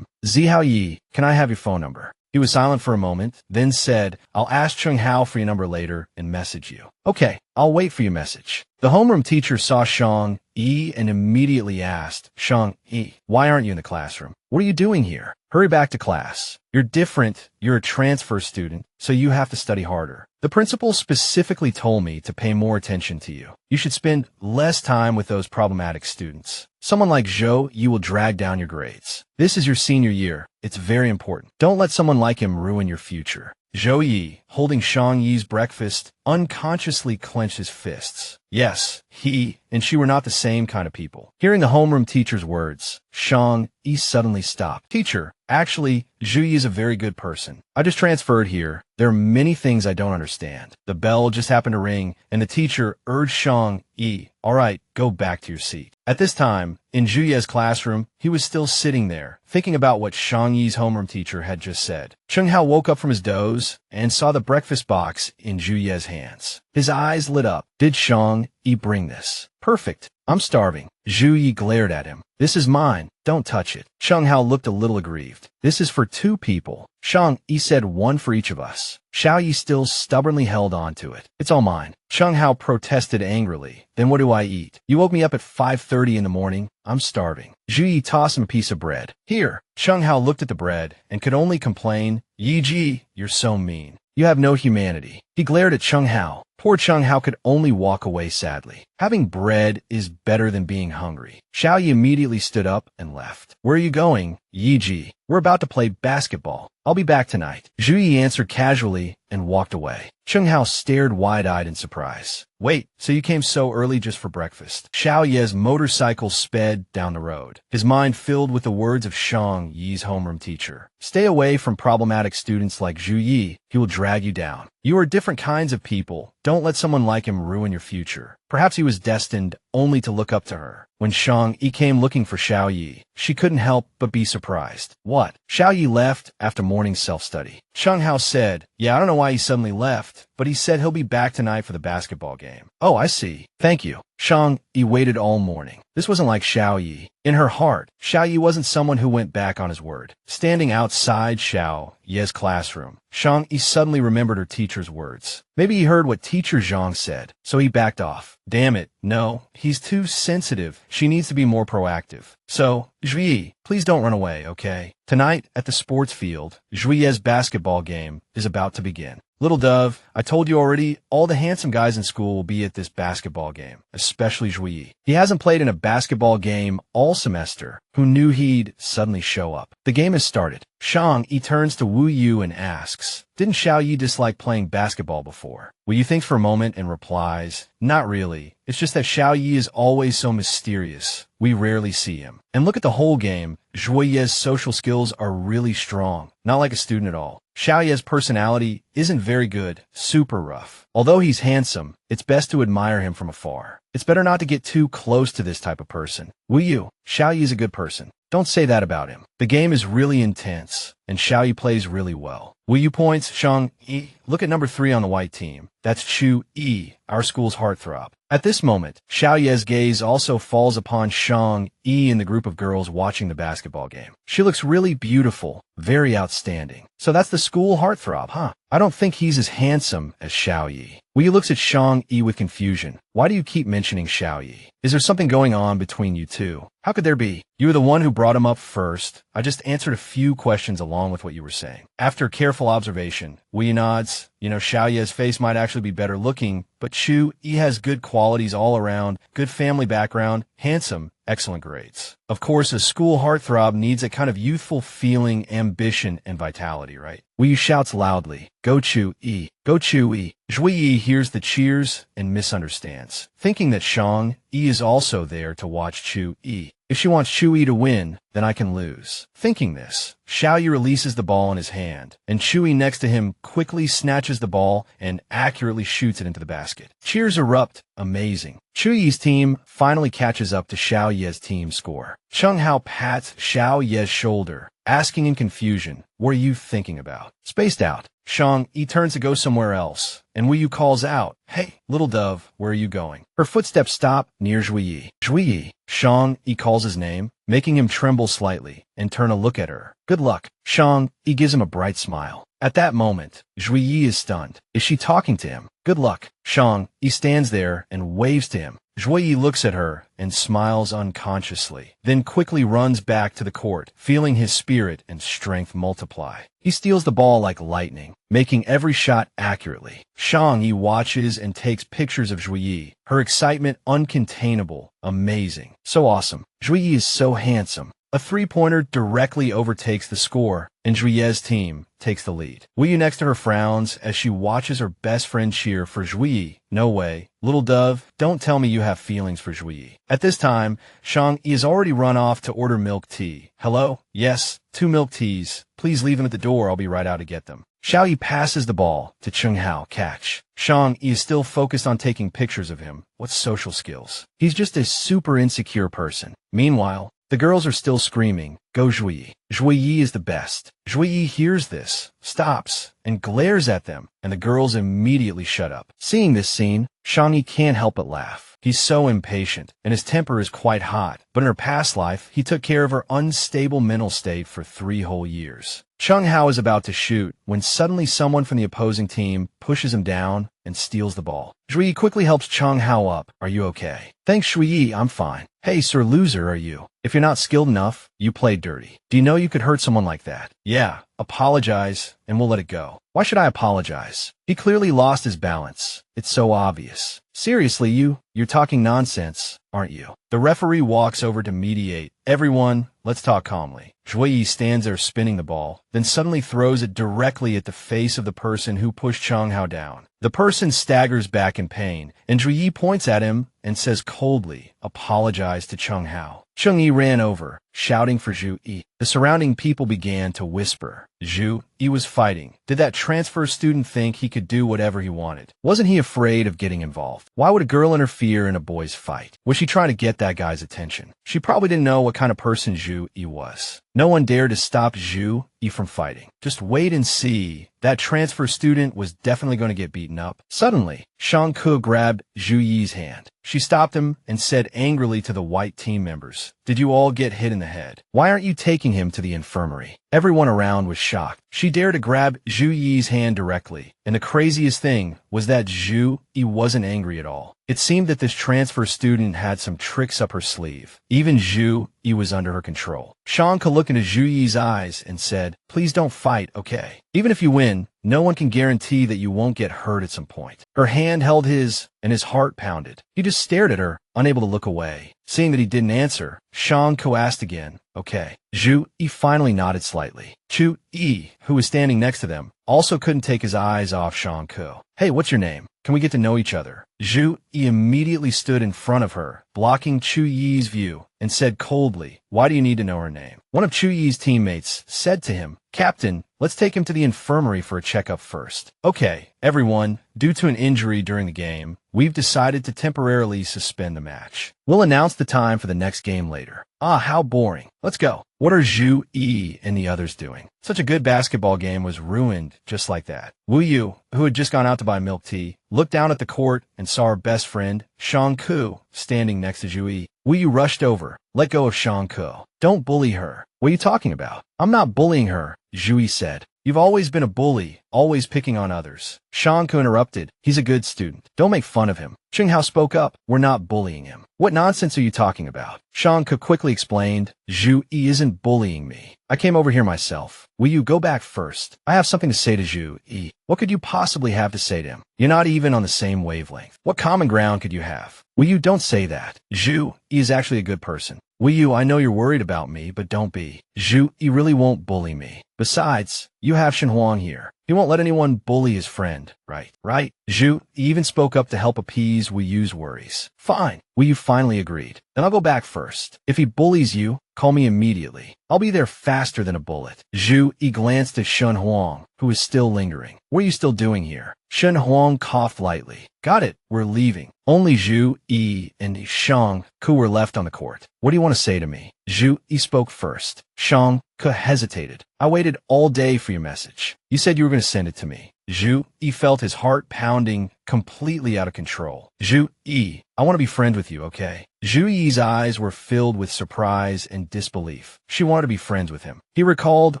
Zihao Yi, can I have your phone number? He was silent for a moment, then said, I'll ask Chung Hao for your number later and message you. Okay, I'll wait for your message. The homeroom teacher saw Shang Yi and immediately asked, Shang Yi, why aren't you in the classroom? What are you doing here? Hurry back to class. You're different. You're a transfer student, so you have to study harder. The principal specifically told me to pay more attention to you. You should spend less time with those problematic students. Someone like Zhou, you will drag down your grades. This is your senior year. It's very important. Don't let someone like him ruin your future. Xiao Ye, holding Shang Yi's breakfast, unconsciously clenched his fists. Yes, he and she were not the same kind of people. Hearing the homeroom teacher's words, Shang Yi suddenly stopped. Teacher, actually, Zhu Yi is a very good person. I just transferred here. There are many things I don't understand. The bell just happened to ring, and the teacher urged Shang Yi, all right, go back to your seat. At this time, in Zhu Ye's classroom, he was still sitting there, thinking about what Shang Yi's homeroom teacher had just said. Cheng Hao woke up from his doze and saw the breakfast box in Zhu Ye's hands. His eyes lit up. Did Shang Yi bring this? Perfect. I'm starving. Zhu Yi glared at him. This is mine. Don't touch it. Cheng Hao looked a little aggrieved. This is for 2 people. Shang Yi said 1 for each of us. Xiao Ye still stubbornly held on to it. It's all mine. Cheng Hao protested angrily. Then what do I eat? You woke me up at 5:30 in the morning. I'm starving. Zhu Yi tossed him a piece of bread. Here. Cheng Hao looked at the bread and could only complain, Yi Ji, you're so mean. You have no humanity. He glared at Cheng Hao. Poor Cheng Hao could only walk away sadly. Having bread is better than being hungry. Xiao Ye immediately stood up and left. Where are you going? Yi Ji. We're about to play basketball. I'll be back tonight. Zhu Yi answered casually and walked away. Cheng Hao stared wide-eyed in surprise. Wait, so you came so early just for breakfast? Xiao Ye's motorcycle sped down the road, his mind filled with the words of Shang Yi's homeroom teacher. Stay away from problematic students like Zhu Yi. He will drag you down. You are different kinds of people. Don't let someone like him ruin your future. Perhaps he was destined only to look up to her. When Shang Yi came looking for Xiao Ye, she couldn't help but be surprised. What? Xiao Ye left after morning self-study. Cheng Hao said, yeah, I don't know why he suddenly left, but he said he'll be back tonight for the basketball game. Oh, I see. Thank you. Shang Yi waited all morning. This wasn't like Xiao Ye. In her heart, Xiao Ye wasn't someone who went back on his word. Standing outside Xiao Ye's classroom, Shang Yi suddenly remembered her teacher's words. Maybe he heard what teacher Zhang said, so he backed off. Damn it, no, he's too sensitive. She needs to be more proactive. So, Zhu Yi, please don't run away, okay? Tonight, at the sports field, Zhu Ye's basketball game is about to begin. Little Dove, I told you already, all the handsome guys in school will be at this basketball game, especially Zhu Yi. He hasn't played in a basketball game all semester. Who knew he'd suddenly show up? The game has started. Shang Yi turns to Wu Yu and asks, didn't Xiao Yi dislike playing basketball before? Wu Yu thinks for a moment and replies, not really. It's just that Xiao Yi is always so mysterious. We rarely see him. And look at the whole game. Zhu Ye's social skills are really strong, not like a student at all. Xiao Ye's personality isn't very good, super rough. Although he's handsome, it's best to admire him from afar. It's better not to get too close to this type of person. Wu Yu, Xiao Yi is a good person. Don't say that about him. The game is really intense, and Xiao Yi plays really well. Wu Yu points, Shang Yi, look at number 3 on the white team. That's Chu Yi, our school's heartthrob. At this moment, Xiao Ye's gaze also falls upon Shang Yi and the group of girls watching the basketball game. She looks really beautiful, very outstanding. So that's the school heartthrob, huh? I don't think he's as handsome as Xiao Ye. Wu Yu looks at Shang Yi with confusion. Why do you keep mentioning Xiao Ye? Is there something going on between you two? How could there be? You were the one who brought him up first. I just answered a few questions along with what you were saying. After careful observation, Wu Yu nods. You know, Xiao Ye's face might actually be better looking, but Chu Yi has good qualities all around, good family background, handsome, excellent grades. Of course, a school heartthrob needs a kind of youthful feeling, ambition, and vitality, right? Wu Yu shouts loudly, go Chu Yi, go Chu Yi. Zhu Yi hears the cheers and misunderstands, thinking that Shang Yi is also there to watch Chu Yi. If she wants Chu Yi to win, then I can lose. Thinking this, Xiao Ye releases the ball in his hand, and Chu Yi next to him quickly snatches the ball and accurately shoots it into the basket. Cheers erupt. Amazing. Chu Yi's team finally catches up to Xiao Ye's team score. Cheng Hao pats Xiao Ye's shoulder, asking in confusion, what are you thinking about? Spaced out. Shang Yi turns to go somewhere else, and Wu Yu calls out, hey, little dove, where are you going? Her footsteps stop near Zhu Yi. Zhu Yi. Shang Yi calls his name, making him tremble slightly, and turn a look at her. Good luck. Shang Yi gives him a bright smile. At that moment, Zhu Yi is stunned. Is she talking to him? Good luck. Shang Yi stands there and waves to him. Zhu Yi looks at her and smiles unconsciously, then quickly runs back to the court, feeling his spirit and strength multiply. He steals the ball like lightning, making every shot accurately. Shang Yi watches and takes pictures of Zhu Yi, her excitement uncontainable, amazing, so awesome. Zhu Yi is so handsome. A three-pointer directly overtakes the score, and Xiao Ye's team takes the lead. Wu Yu next to her frowns as she watches her best friend cheer for Xiao Ye. No way. Little dove, don't tell me you have feelings for Xiao Ye. At this time, Shang Yi has already run off to order milk tea. Hello? Yes, 2 milk teas. Please leave them at the door. I'll be right out to get them. Xiao Ye passes the ball to Cheng Hao. Catch. Shang Yi is still focused on taking pictures of him. What social skills? He's just a super insecure person. Meanwhile, the girls are still screaming, "Go Xiao Ye." Xiao Ye is the best. Xiao Ye hears this, stops, and glares at them, and the girls immediately shut up. Seeing this scene, Shang Yi can't help but laugh. He's so impatient, and his temper is quite hot. But in her past life, he took care of her unstable mental state for 3 whole years. Cheng Hao is about to shoot when suddenly someone from the opposing team pushes him down and steals the ball. Xiao Ye quickly helps Cheng Hao up. Are you okay? Thanks, Xiao Ye, I'm fine. Hey, sir loser, are you? If you're not skilled enough, you play dirty. Do you know you could hurt someone like that? Yeah, apologize, and we'll let it go. Why should I apologize? He clearly lost his balance. It's so obvious. Seriously, you're talking nonsense, aren't you? The referee walks over to mediate. Everyone, let's talk calmly. Xiao Ye stands there spinning the ball, then suddenly throws it directly at the face of the person who pushed Cheng Hao down. The person staggers back in pain, and Xiao Ye points at him and says coldly, apologize to Cheng Hao. Cheng Yi ran over, shouting for Xiao Ye. The surrounding people began to whisper. Xiao Ye was fighting. Did that transfer student think he could do whatever he wanted? Wasn't he afraid of getting involved? Why would a girl interfere in a boy's fight? Was she trying to get that guy's attention? She probably didn't know what kind of person Xiao Ye was. No one dared to stop Xiao Ye from fighting. Just wait and see. That transfer student was definitely going to get beaten up. Suddenly, Shang Ke grabbed Xiao Ye's hand. She stopped him and said angrily to the white team members, "Did you all get hit in the head? Why aren't you taking him to the infirmary?" Everyone around was shocked. She dared to grab Xiao Ye's hand directly, and the craziest thing was that Xiao Ye wasn't angry at all. It seemed that this transfer student had some tricks up her sleeve. Even Xiao Ye was under her control. Shang Ke looked into Xiao Ye's eyes and said, "Please don't fight, okay? Even if you win, no one can guarantee that you won't get hurt at some point." Her hand held his, and his heart pounded. He just stared at her, unable to look away. Seeing that he didn't answer, Shang Ke asked again, "Okay." Xiao Ye finally nodded slightly. Xiao Ye, who was standing next to them, also couldn't take his eyes off Shang Ke. "Hey, what's your name? Can we get to know each other?" Xiao Ye immediately stood in front of her, blocking Xiao Ye's view, and said coldly, "Why do you need to know her name?" One of Xiao Ye's teammates said to him, "Captain, let's take him to the infirmary for a checkup first." "Okay, everyone, due to an injury during the game, we've decided to temporarily suspend the match. We'll announce the time for the next game later." Ah, how boring. Let's go. What are Xiao Ye and the others doing? Such a good basketball game was ruined just like that. Wu Yu, who had just gone out to buy milk tea, looked down at the court and saw her best friend, Shang Ke, standing next to Xiao Ye. Wu Yu rushed over. "Let go of Shang Ke. Don't bully her." "What are you talking about?" "I'm not bullying her," Xiao Ye said. "You've always been a bully, always picking on others." Shang Ke interrupted. "He's a good student. Don't make fun of him." Cheng Hao spoke up. "We're not bullying him." "What nonsense are you talking about?" Shang Ke quickly explained. "Xiao Ye isn't bullying me. I came over here myself." "Will you go back first? I have something to say to Xiao Ye." "What could you possibly have to say to him? You're not even on the same wavelength. What common ground could you have?" "Will you don't say that. Xiao Ye is actually a good person." "Will you, I know you're worried about me, but don't be. Xiao Ye really won't bully me. Besides, you have Shen Huang here. He won't let anyone bully his friend, right?" "Right." Xiao Ye even spoke up to help appease Wu Yu's worries. "Fine." Wu Yu finally agreed. "Then I'll go back first. If he bullies you, call me immediately. I'll be there faster than a bullet." Xiao Ye glanced at Shen Huang, who was still lingering. "What are you still doing here?" Shen Huang coughed lightly. "Got it. We're leaving." Only Xiao Ye and Shang Ke were left on the court. "What do you want to say to me?" Xiao Ye spoke first. Shang Ke hesitated. "I waited all day for your message. You said you were going to send it to me." Xiao Ye felt his heart pounding, completely out of control. "Xiao Ye, I want to be friends with you, okay?" Xiao Ye's eyes were filled with surprise and disbelief. She wanted to be friends with him. He recalled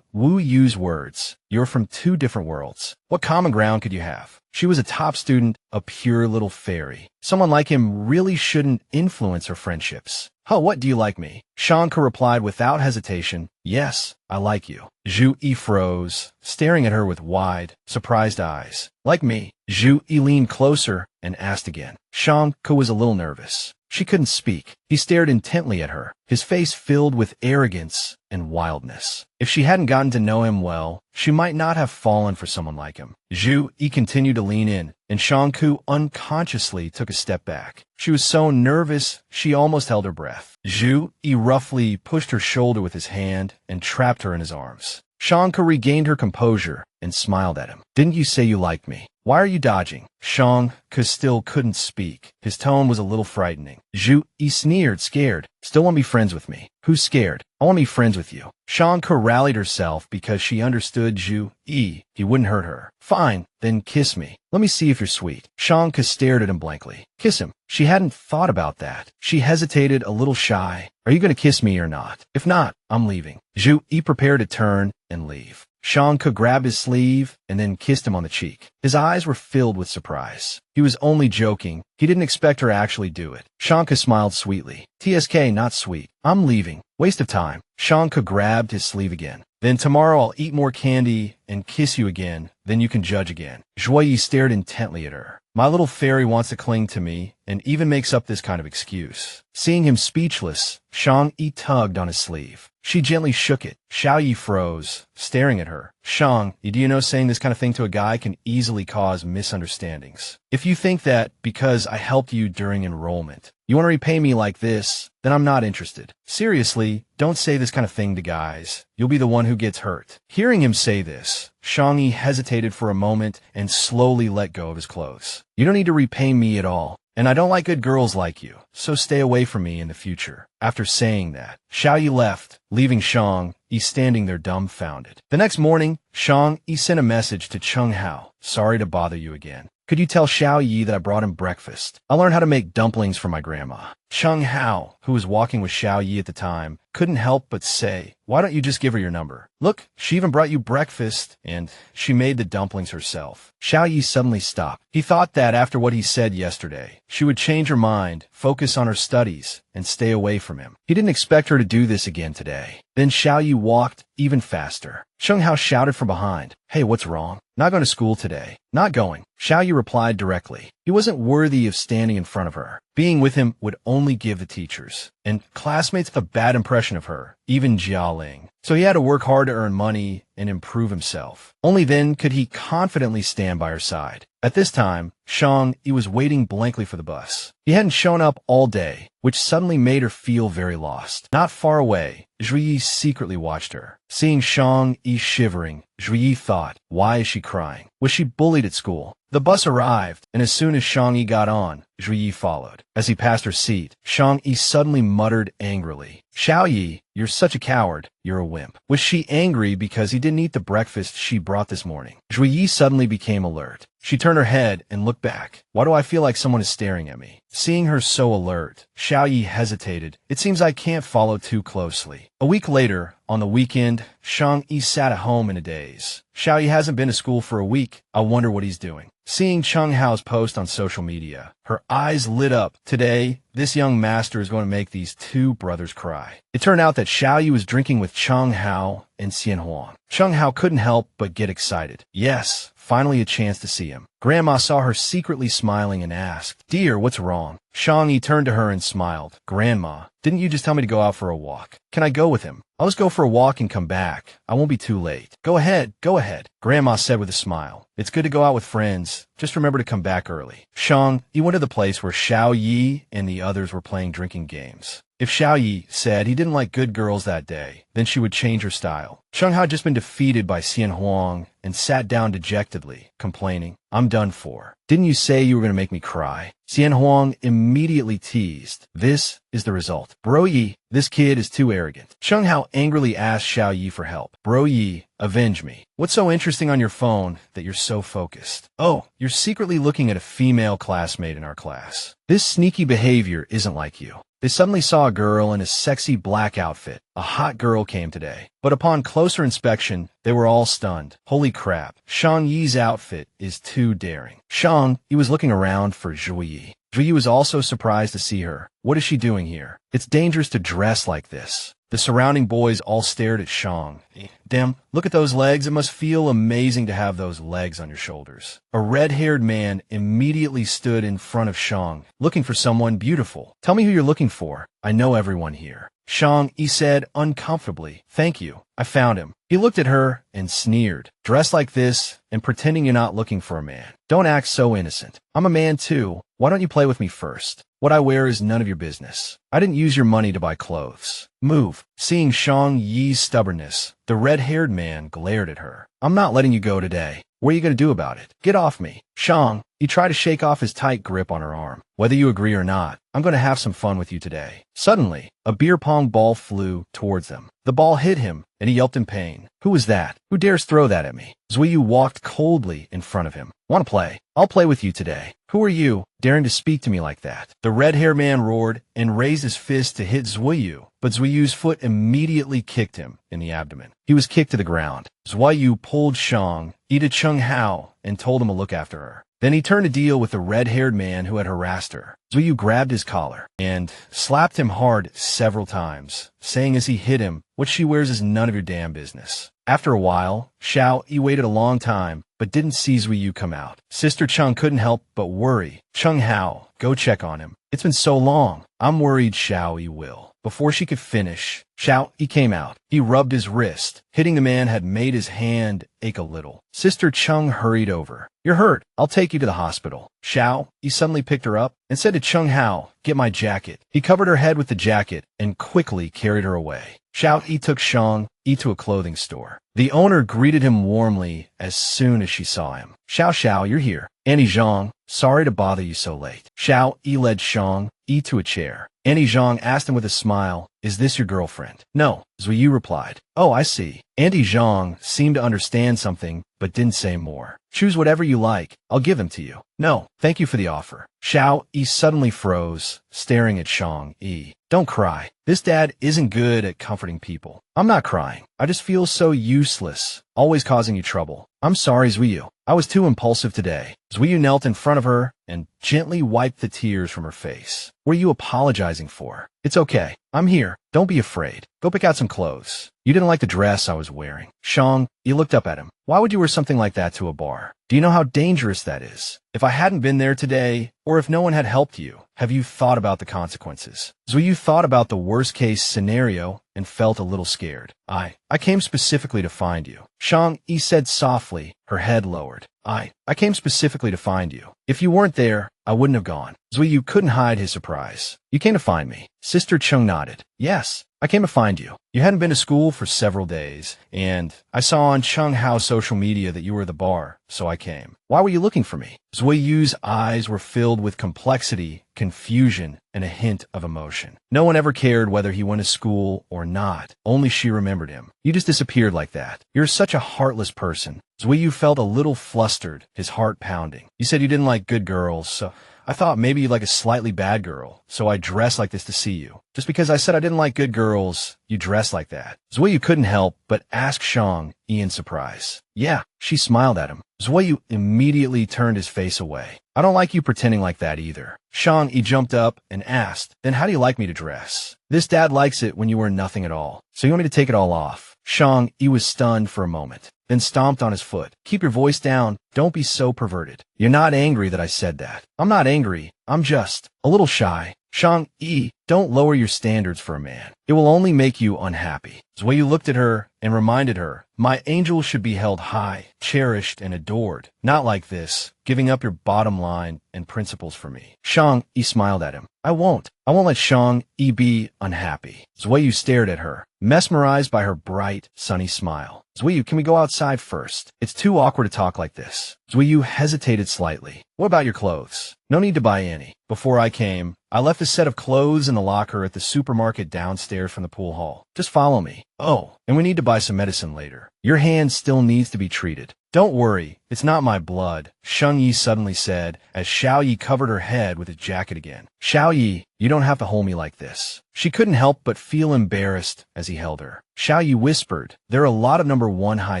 Wu Yu's words. "You're from 2 different worlds. What common ground could you have?" She was a top student, a pure little fairy. Someone like him really shouldn't influence her friendships. "Huh, what, do you like me?" Shang Ke replied without hesitation, "Yes, I like you." Xiao Ye froze, staring at her with wide, surprised eyes. "Like me?" Xiao Ye leaned closer and asked again. Shang Ke was a little nervous. She couldn't speak. He stared intently at her, his face filled with arrogance and wildness. If she hadn't gotten to know him well, she might not have fallen for someone like him. Xiao Ye continued to lean in, and Shang Yi unconsciously took a step back. She was so nervous, she almost held her breath. Xiao Ye roughly pushed her shoulder with his hand and trapped her in his arms. Shang Yi regained her composure and smiled at him. "Didn't you say you liked me? Why are you dodging?" Shang Yi still couldn't speak. His tone was a little frightening. Xiao Ye sneered, scared. "Still want to be friends with me? Who's scared? I want to be friends with you." Shang Yi rallied herself because she understood Xiao Ye. He wouldn't hurt her. "Fine, then kiss me. Let me see if you're sweet." Shang Yi stared at him blankly. Kiss him? She hadn't thought about that. She hesitated, a little shy. "Are you going to kiss me or not? If not, I'm leaving." Xiao Ye prepared to turn and leave. Shang Yi grabbed his sleeve and then kissed him on the cheek. His eyes were filled with surprise. He was only joking. He didn't expect her to actually do it. Shang Yi smiled sweetly. "TSK, not sweet. I'm leaving. Waste of time." Shang Yi grabbed his sleeve again. "Then tomorrow I'll eat more candy and kiss you again. Then you can judge again." Xiao Ye stared intently at her. "My little fairy wants to cling to me and even makes up this kind of excuse." Seeing him speechless, Shang Yi tugged on his sleeve. She gently shook it. Xiao Ye froze, staring at her. "Shang Yi, do you know saying this kind of thing to a guy can easily cause misunderstandings? If you think that because I helped you during enrollment, you want to repay me like this, then I'm not interested. Seriously, don't say this kind of thing to guys. You'll be the one who gets hurt." Hearing him say this, Shang Yi hesitated for a moment and slowly let go of his clothes. "You don't need to repay me at all. And I don't like good girls like you, so stay away from me in the future." After saying that, Xiao Ye left, leaving Shang Yi standing there dumbfounded. The next morning, Shang Yi sent a message to Chung Hao. "Sorry to bother you again. Could you tell Xiao Ye that I brought him breakfast? I learned how to make dumplings for my grandma." Chung Hao, who was walking with Xiao Ye at the time, couldn't help but say, "Why don't you just give her your number? Look, she even brought you breakfast, and she made the dumplings herself." Xiao Ye suddenly stopped. He thought that after what he said yesterday, she would change her mind, focus on her studies, and stay away from him. He didn't expect her to do this again today. Then Xiao Ye walked even faster. Chung Hao shouted from behind, "Hey, what's wrong?" "Not going to school today." "Not going." Xiao Ye replied directly. He wasn't worthy of standing in front of her. Being with him would only give the teachers and classmates a bad impression of her, even Jialing. So he had to work hard to earn money and improve himself. Only then could he confidently stand by her side. At this time, Shang Yi was waiting blankly for the bus. He hadn't shown up all day, which suddenly made her feel very lost. Not far away, Xiao Ye secretly watched her. Seeing Shang Yi shivering, Xiao Ye thought, why is she crying? Was she bullied at school? The bus arrived, and as soon as Shang Yi got on, Xiao Ye followed. As he passed her seat, Shang Yi suddenly muttered angrily, "Xiao Ye, you're such a coward. You're a wimp." Was she angry because he didn't eat the breakfast she brought this morning? Xiao Ye suddenly became alert. She turned her head and looked back. Why do I feel like someone is staring at me? Seeing her so alert, Xiao Ye hesitated. It seems I can't follow too closely. A week later, on the weekend, Shang Yi sat at home in a daze. Xiao Ye hasn't been to school for a week. I wonder what he's doing. Seeing Chung Hao's post on social media, her eyes lit up. Today, this young master is going to make these two brothers cry. It turned out that Xiao Ye was drinking with Chung Hao and Xian Huang. Chung Hao couldn't help but get excited. Yes, finally a chance to see him. Grandma saw her secretly smiling and asked, "Dear, what's wrong?" Shang Yi turned to her and smiled. "Grandma, didn't you just tell me to go out for a walk? Can I go with him? I'll just go for a walk and come back. I won't be too late." "Go ahead, go ahead," Grandma said with a smile. "It's good to go out with friends. Just remember to come back early." Shang Yi went to the place where Xiao Ye and the others were playing drinking games. If Xiao Ye said he didn't like good girls that day, then she would change her style. Chung Hao had just been defeated by Xian Huang and sat down dejectedly, complaining, "I'm done for. Didn't you say you were going to make me cry?" Xian Huang immediately teased. This is the result. "Bro Yi, this kid is too arrogant." Chung Hao angrily asked Xiao Ye for help. "Bro Yi, avenge me. What's so interesting on your phone that you're so focused?" "Oh, you're secretly looking at a female classmate in our class. This sneaky behavior isn't like you." They suddenly saw a girl in a sexy black outfit. A hot girl came today. But upon closer inspection, they were all stunned. Holy crap, Shang Yi's outfit is too daring. Shang Yi was looking around for Xiao Ye. Xiao Ye was also surprised to see her. What is she doing here? It's dangerous to dress like this. The surrounding boys all stared at Shang. Damn, look at those legs. It must feel amazing to have those legs on your shoulders. A red-haired man immediately stood in front of Shang, looking for someone beautiful. Tell me who you're looking for. I know everyone here. Shang Yi said uncomfortably. Thank you. I found him. He looked at her and sneered. Dressed like this and pretending you're not looking for a man. Don't act so innocent. I'm a man too. Why don't you play with me first? What I wear is none of your business. I didn't use your money to buy clothes. Move. Seeing Shang Yi's stubbornness, the red-haired man glared at her. I'm not letting you go today. What are you going to do about it? Get off me. Shang Yi tried to shake off his tight grip on her arm. Whether you agree or not, I'm going to have some fun with you today. Suddenly, a beer pong ball flew towards them. The ball hit him, and he yelped in pain. Who was that? Who dares throw that at me? Zuiyu walked coldly in front of him. Want to play? I'll play with you today. Who are you, daring to speak to me like that? The red-haired man roared and raised his fist to hit Zuiyu, but Zuiyu's foot immediately kicked him in the abdomen. He was kicked to the ground. Zuiyu pulled Shang Yi to Chung Hao and told him to look after her. Then he turned to deal with the red-haired man who had harassed her. Zuiyu grabbed his collar and slapped him hard several times, saying as he hit him, what she wears is none of your damn business. After a while, Xiao Ye waited a long time, but didn't see Zuiyu come out. Sister Chung couldn't help but worry. Chung Hao, go check on him. It's been so long. I'm worried Xiao Ye will. Before she could finish, Xiao Ye came out. He rubbed his wrist. Hitting the man had made his hand ache a little. Sister Chung hurried over. You're hurt. I'll take you to the hospital. Xiao Ye suddenly picked her up and said to Chung Hao, get my jacket. He covered her head with the jacket and quickly carried her away. Xiao Ye took Shang Yi to a clothing store. The owner greeted him warmly as soon as she saw him. Xiao, you're here. Annie Zhang, sorry to bother you so late. Xiao Ye led Shang Yi to a chair. Annie Zhang asked him with a smile, is this your girlfriend? No, Zuiyu replied. Oh, I see. Annie Zhang seemed to understand something, but didn't say more. Choose whatever you like. I'll give them to you. No, thank you for the offer. Xiao Ye suddenly froze, staring at Shang Yi. Don't cry. This dad isn't good at comforting people. I'm not crying. I just feel so useless, always causing you trouble. I'm sorry, Zuiyu. I was too impulsive today. Zuiyu knelt in front of her and gently wiped the tears from her face. What are you apologizing for? It's okay. I'm here. Don't be afraid. Go pick out some clothes. You didn't like the dress I was wearing. Shang Yi looked up at him. Why would you wear something like that to a bar? Do you know how dangerous that is? If I hadn't been there today, or if no one had helped you, have you thought about the consequences? Zuiyu thought about the worst-case scenario and felt a little scared. I came specifically to find you. Shang Yi said softly, her head lowered. I came specifically to find you. If you weren't there, I wouldn't have gone. Zuiyu couldn't hide his surprise. You came to find me. Sister Chung nodded. Yes, I came to find you. You hadn't been to school for several days, and I saw on Chung Hao's social media that you were at the bar, so I came. Why were you looking for me? Zuiyu's eyes were filled with complexity, confusion, and a hint of emotion. No one ever cared whether he went to school or not. Only she remembered him. You just disappeared like that. You're such a heartless person. Zuiyu felt a little flustered, his heart pounding. You said you didn't like good girls, so I thought maybe you'd like a slightly bad girl, so I dressed like this to see you. Just because I said I didn't like good girls, you dressed like that. Zuiyu couldn't help but ask Shang Yi in surprise. Yeah, she smiled at him. Zuiyu immediately turned his face away. I don't like you pretending like that either. Shang Yi jumped up and asked, then how do you like me to dress? This dad likes it when you wear nothing at all. So you want me to take it all off? Shang Yi was stunned for a moment, then stomped on his foot. Keep your voice down. Don't be so perverted. You're not angry that I said that. I'm not angry. I'm just a little shy. Shang Yi, don't lower your standards for a man. It will only make you unhappy. Zuiyu looked at her and reminded her, my angel should be held high, cherished, and adored. Not like this, giving up your bottom line and principles for me. Shang Yi smiled at him. I won't let Shang Yi be unhappy. Zuiyu stared at her, mesmerized by her bright, sunny smile. Zuiyu, can we go outside first? It's too awkward to talk like this. Zuiyu hesitated slightly. What about your clothes? No need to buy any. Before I came, I left a set of clothes in the locker at the supermarket downstairs from the pool hall. Just follow me. Oh, and we need to buy some medicine later. Your hand still needs to be treated. Don't worry, it's not my blood, Shang Yi suddenly said as Xiao Ye covered her head with his jacket again. Xiao Ye, you don't have to hold me like this. She couldn't help but feel embarrassed as he held her. Xiao Ye whispered, there are a lot of number 1 high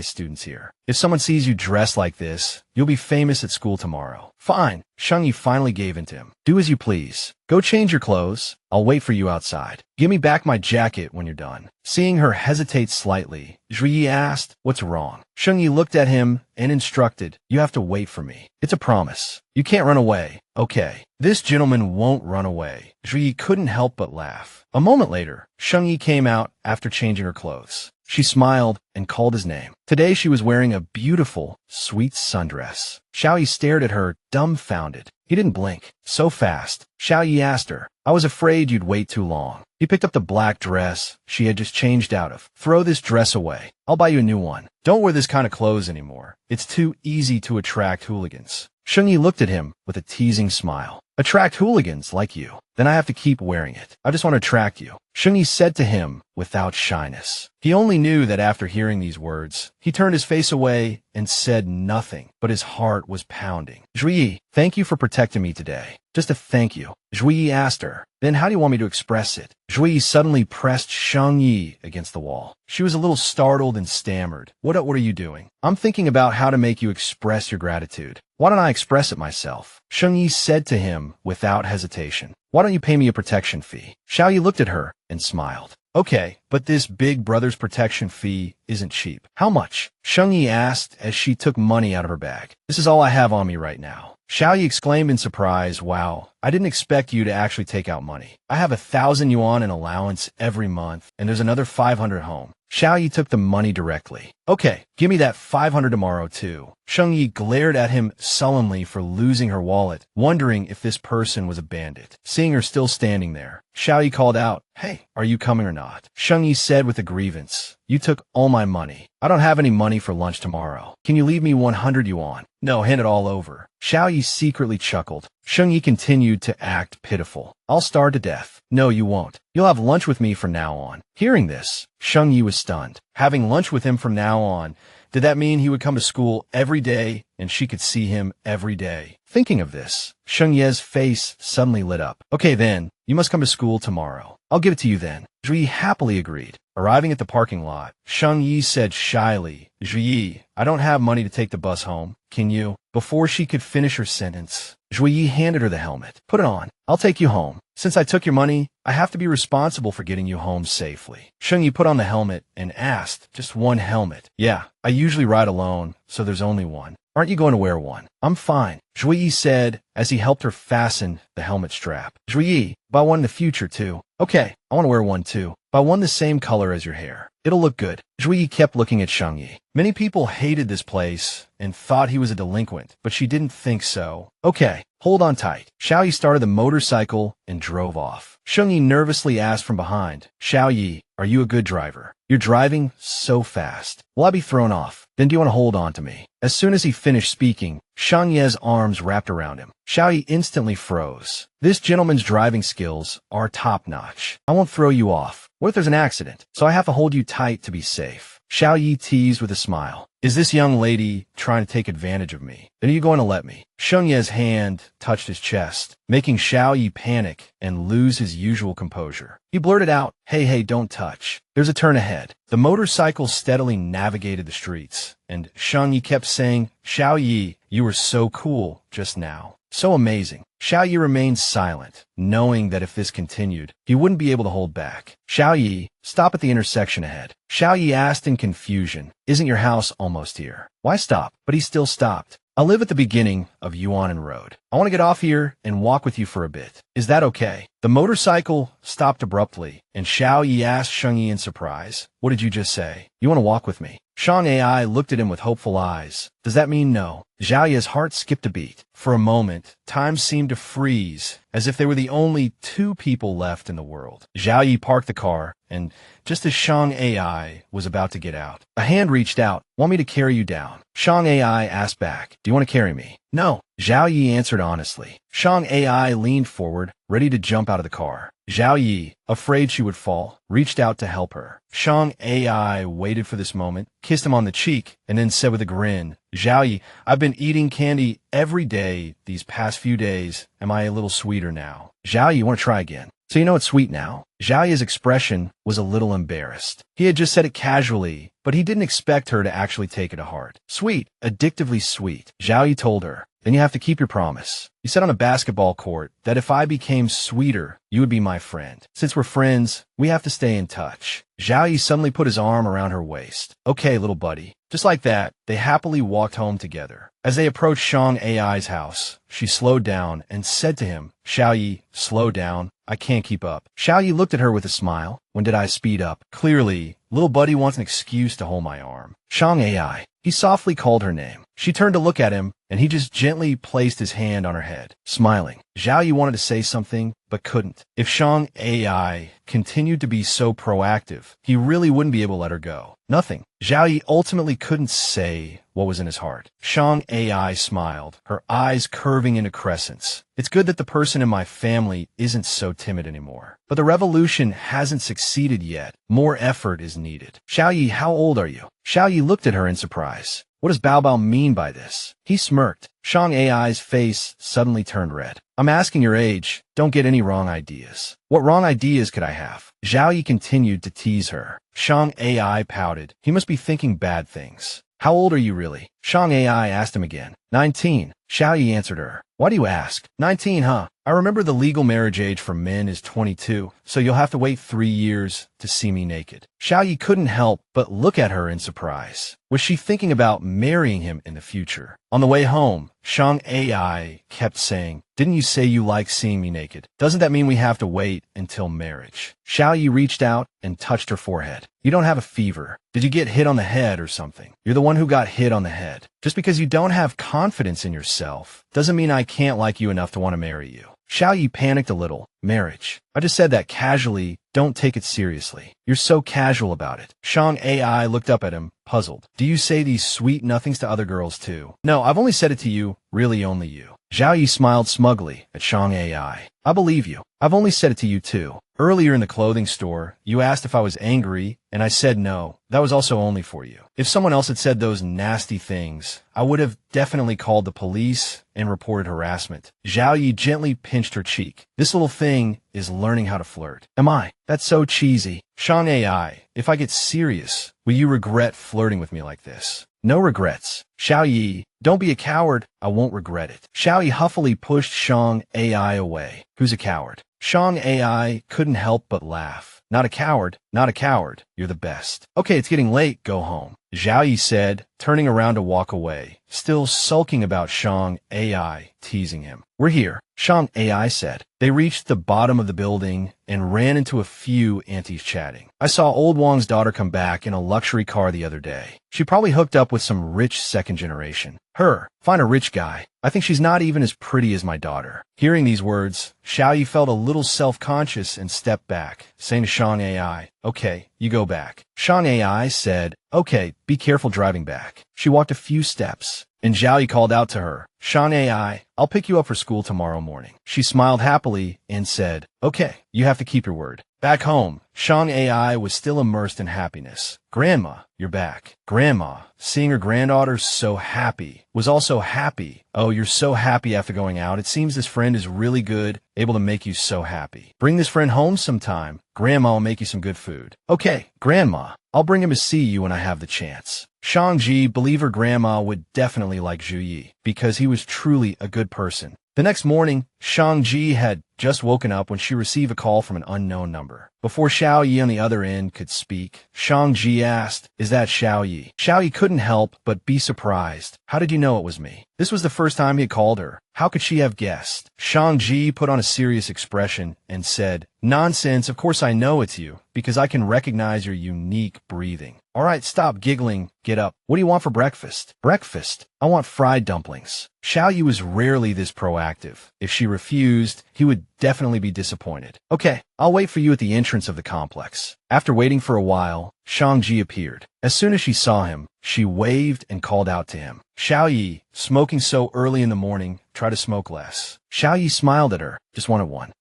students here. If someone sees you dressed like this, you'll be famous at school tomorrow. Fine. Shang Yi finally gave in to him. Do as you please. Go change your clothes. I'll wait for you outside. Give me back my jacket when you're done. Seeing her hesitate slightly, Xiao Ye asked, what's wrong? Shang Yi looked at him and instructed, you have to wait for me. It's a promise. You can't run away. Okay. This gentleman won't run away. Xiao Ye couldn't help but laugh. A moment later, Shang Yi came out after changing her clothes. She smiled and called his name. Today she was wearing a beautiful, sweet sundress. Xiao Ye stared at her, dumbfounded. He didn't blink. So fast. Xiao Ye asked her, I was afraid you'd wait too long. He picked up the black dress she had just changed out of. Throw this dress away. I'll buy you a new one. Don't wear this kind of clothes anymore. It's too easy to attract hooligans. Shang Yi looked at him with a teasing smile. Attract hooligans like you. Then I have to keep wearing it. I just want to attract you. Shang Yi said to him without shyness. He only knew that after hearing these words, he turned his face away and said nothing, but his heart was pounding. Xiao Ye, thank you for protecting me today. Just a thank you. Xiao Ye asked her, then how do you want me to express it? Xiao Ye suddenly pressed Shang Yi against the wall. She was a little startled and stammered. What are you doing? I'm thinking about how to make you express your gratitude. Why don't I express it myself? Shang Yi said to him without hesitation. Why don't you pay me a protection fee? Xiao Ye looked at her and smiled. Okay, but this big brother's protection fee isn't cheap. How much? Shang Yi asked as she took money out of her bag. This is all I have on me right now. Xiao Ye exclaimed in surprise, wow, I didn't expect you to actually take out money. I have 1,000 yuan in allowance every month, and there's another 500 home. Xiao Ye took the money directly. Okay, give me that 500 tomorrow too. Shang Yi glared at him sullenly for losing her wallet, wondering if this person was a bandit. Seeing her still standing there, Xiao Ye called out, hey, are you coming or not? Shang Yi said with a grievance, you took all my money. I don't have any money for lunch tomorrow. Can you leave me 100 yuan? No, hand it all over. Xiao Ye secretly chuckled. Shang Yi continued to act pitiful. I'll starve to death. No, you won't. You'll have lunch with me from now on. Hearing this, Shang Yi was stunned. Having lunch with him from now on, did that mean he would come to school every day and she could see him every day? Thinking of this, Shang Ye's face suddenly lit up. Okay then, you must come to school tomorrow. I'll give it to you then. Xiao Ye happily agreed. Arriving at the parking lot, Shang Yi said shyly, Xiao Ye, I don't have money to take the bus home. Can you? Before she could finish her sentence, Xiao Ye handed her the helmet. Put it on. I'll take you home. Since I took your money, I have to be responsible for getting you home safely. Shang Yi put on the helmet and asked, just one helmet? Yeah, I usually ride alone, so there's only one. Aren't you going to wear one? I'm fine, Xiao Ye said as he helped her fasten the helmet strap. Xiao Ye, buy one in the future too. Okay, I want to wear one too. Buy one the same color as your hair. It'll look good. Xiao Ye kept looking at Shang Yi. Many people hated this place and thought he was a delinquent, but she didn't think so. Okay, hold on tight. Xiao Ye started the motorcycle and drove off. Shang Yi nervously asked from behind, Xiao Ye, are you a good driver? You're driving so fast. Will I be thrown off? Then do you want to hold on to me? As soon as he finished speaking, Shang Ye's arms wrapped around him. Xiao Ye instantly froze. This gentleman's driving skills are top-notch. I won't throw you off. What if there's an accident? So I have to hold you tight to be safe. Xiao Ye teased with a smile. Is this young lady trying to take advantage of me? Then are you going to let me? Shang Ye's hand touched his chest, making Xiao Ye panic and lose his usual composure. He blurted out, hey, don't touch. There's a turn ahead. The motorcycle steadily navigated the streets, and Shang Yi kept saying, Xiao Ye, you were so cool just now. So amazing. Xiao Ye remained silent, knowing that if this continued, he wouldn't be able to hold back. Xiao Ye, stop at the intersection ahead. Xiao Ye asked in confusion, isn't your house almost here? Why stop? But he still stopped. I live at the beginning of Yuanan Road. I want to get off here and walk with you for a bit. Is that okay? The motorcycle stopped abruptly, and Xiao Ye asked Shang Yi in surprise, what did you just say? You want to walk with me? Shang Ai looked at him with hopeful eyes. Does that mean no? Xiao Ye's heart skipped a beat. For a moment, time seemed to freeze, as if they were the only two people left in the world. Xiao Ye parked the car, and just as Shang Ai was about to get out, a hand reached out. Want me to carry you down? Shang Ai asked back, do you want to carry me? No. Xiao Ye answered honestly. Shang Ai leaned forward, ready to jump out of the car. Xiao Ye, afraid she would fall, reached out to help her. Shang Ai waited for this moment, kissed him on the cheek, and then said with a grin, Xiao Ye, I've been eating candy every day these past few days. Am I a little sweeter now? Xiao Ye, you want to try again? So you know it's sweet now? Xiao Ye's expression was a little embarrassed. He had just said it casually, but he didn't expect her to actually take it to heart. Sweet, addictively sweet, Xiao Ye told her. Then you have to keep your promise. You said on a basketball court that if I became sweeter, you would be my friend. Since we're friends, we have to stay in touch. Xiao Ye suddenly put his arm around her waist. Okay, little buddy. Just like that, they happily walked home together. As they approached Shang Yi's house, she slowed down and said to him, Xiao Ye, slow down. I can't keep up. Xiao Ye looked at her with a smile. When did I speed up? Clearly, little buddy wants an excuse to hold my arm. Shang Yi. He softly called her name. She turned to look at him, and he just gently placed his hand on her head, smiling. Xiao Ye wanted to say something, but couldn't. If Shang Yi continued to be so proactive, he really wouldn't be able to let her go. Nothing. Xiao Ye ultimately couldn't say what was in his heart. Shang Yi smiled, her eyes curving into crescents. It's good that the person in my family isn't so timid anymore. But the revolution hasn't succeeded yet. More effort is needed. Xiao Ye, how old are you? Xiao Ye looked at her in surprise. What does Bao Bao mean by this? He smirked. Shang Yi's face suddenly turned red. I'm asking your age. Don't get any wrong ideas. What wrong ideas could I have? Xiao Ye continued to tease her. Shang Yi pouted. He must be thinking bad things. How old are you really? Shang Yi asked him again. 19. Xiao Ye answered her. Why do you ask? 19, huh? I remember the legal marriage age for men is 22, so you'll have to wait 3 years to see me naked. Xiao Ye couldn't help but look at her in surprise. Was she thinking about marrying him in the future? On the way home, Shang Yi kept saying, didn't you say you like seeing me naked? Doesn't that mean we have to wait until marriage? Xiao Ye reached out and touched her forehead. You don't have a fever. Did you get hit on the head or something? You're the one who got hit on the head. Just because you don't have confidence in yourself doesn't mean I can't like you enough to want to marry you. Xiao Ye panicked a little. Marriage. I just said that casually. Don't take it seriously. You're so casual about it. Shang Yi looked up at him, puzzled. Do you say these sweet nothings to other girls too? No, I've only said it to you, really only you. Xiao Ye smiled smugly at Shang Yi. I believe you. I've only said it to you too. Earlier in the clothing store, you asked if I was angry, and I said no. That was also only for you. If someone else had said those nasty things, I would have definitely called the police and reported harassment. Xiao Ye gently pinched her cheek. This little thing is learning how to flirt. Am I? That's so cheesy. Shang Yi, if I get serious, will you regret flirting with me like this? No regrets. Xiao Ye, don't be a coward. I won't regret it. Xiao Ye huffily pushed Shang Yi away. Who's a coward? Shang Yi couldn't help but laugh. Not a coward. Not a coward. You're the best. Okay, it's getting late. Go home. Xiao Ye said, turning around to walk away, still sulking about Shang Yi teasing him. We're here, Shang Yi said. They reached the bottom of the building and ran into a few aunties chatting. I saw old Wang's daughter come back in a luxury car the other day. She probably hooked up with some rich second generation. Her. Find a rich guy. I think she's not even as pretty as my daughter. Hearing these words, Xiao Ye felt a little self-conscious and stepped back, saying to Shang Yi, okay, you go back. Shang Yi said, okay, be careful driving back. She walked a few steps, and Xiao Ye called out to her, Shang Yi, I'll pick you up for school tomorrow morning. She smiled happily and said, okay, you have to keep your word. Back home, Shang Yi was still immersed in happiness. Grandma, you're back. Grandma, seeing her granddaughter so happy, was also happy. Oh, you're so happy after going out. It seems this friend is really good, able to make you so happy. Bring this friend home sometime. Grandma will make you some good food. Okay, Grandma, I'll bring him to see you when I have the chance. Shang Yi believed her grandma would definitely like Zhu Yi, because he was truly a good person. The next morning, Shang Yi had just woken up when she received a call from an unknown number. Before Xiao Ye on the other end could speak, Shang Yi asked, is that Xiao Ye? Xiao Ye couldn't help but be surprised. How did you know it was me? This was the first time he had called her. How could she have guessed? Shang Yi put on a serious expression and said, nonsense, of course I know it's you, because I can recognize your unique breathing. All right, stop giggling. Get up. What do you want for breakfast? Breakfast? I want fried dumplings. Xiao Ye was rarely this proactive. If she refused, he would definitely be disappointed. Okay, I'll wait for you at the entrance of the complex. After waiting for a while, Shang Yi appeared. As soon as she saw him, she waved and called out to him. Xiao Ye, smoking so early in the morning, try to smoke less. Xiao Ye smiled at her, just wanted one.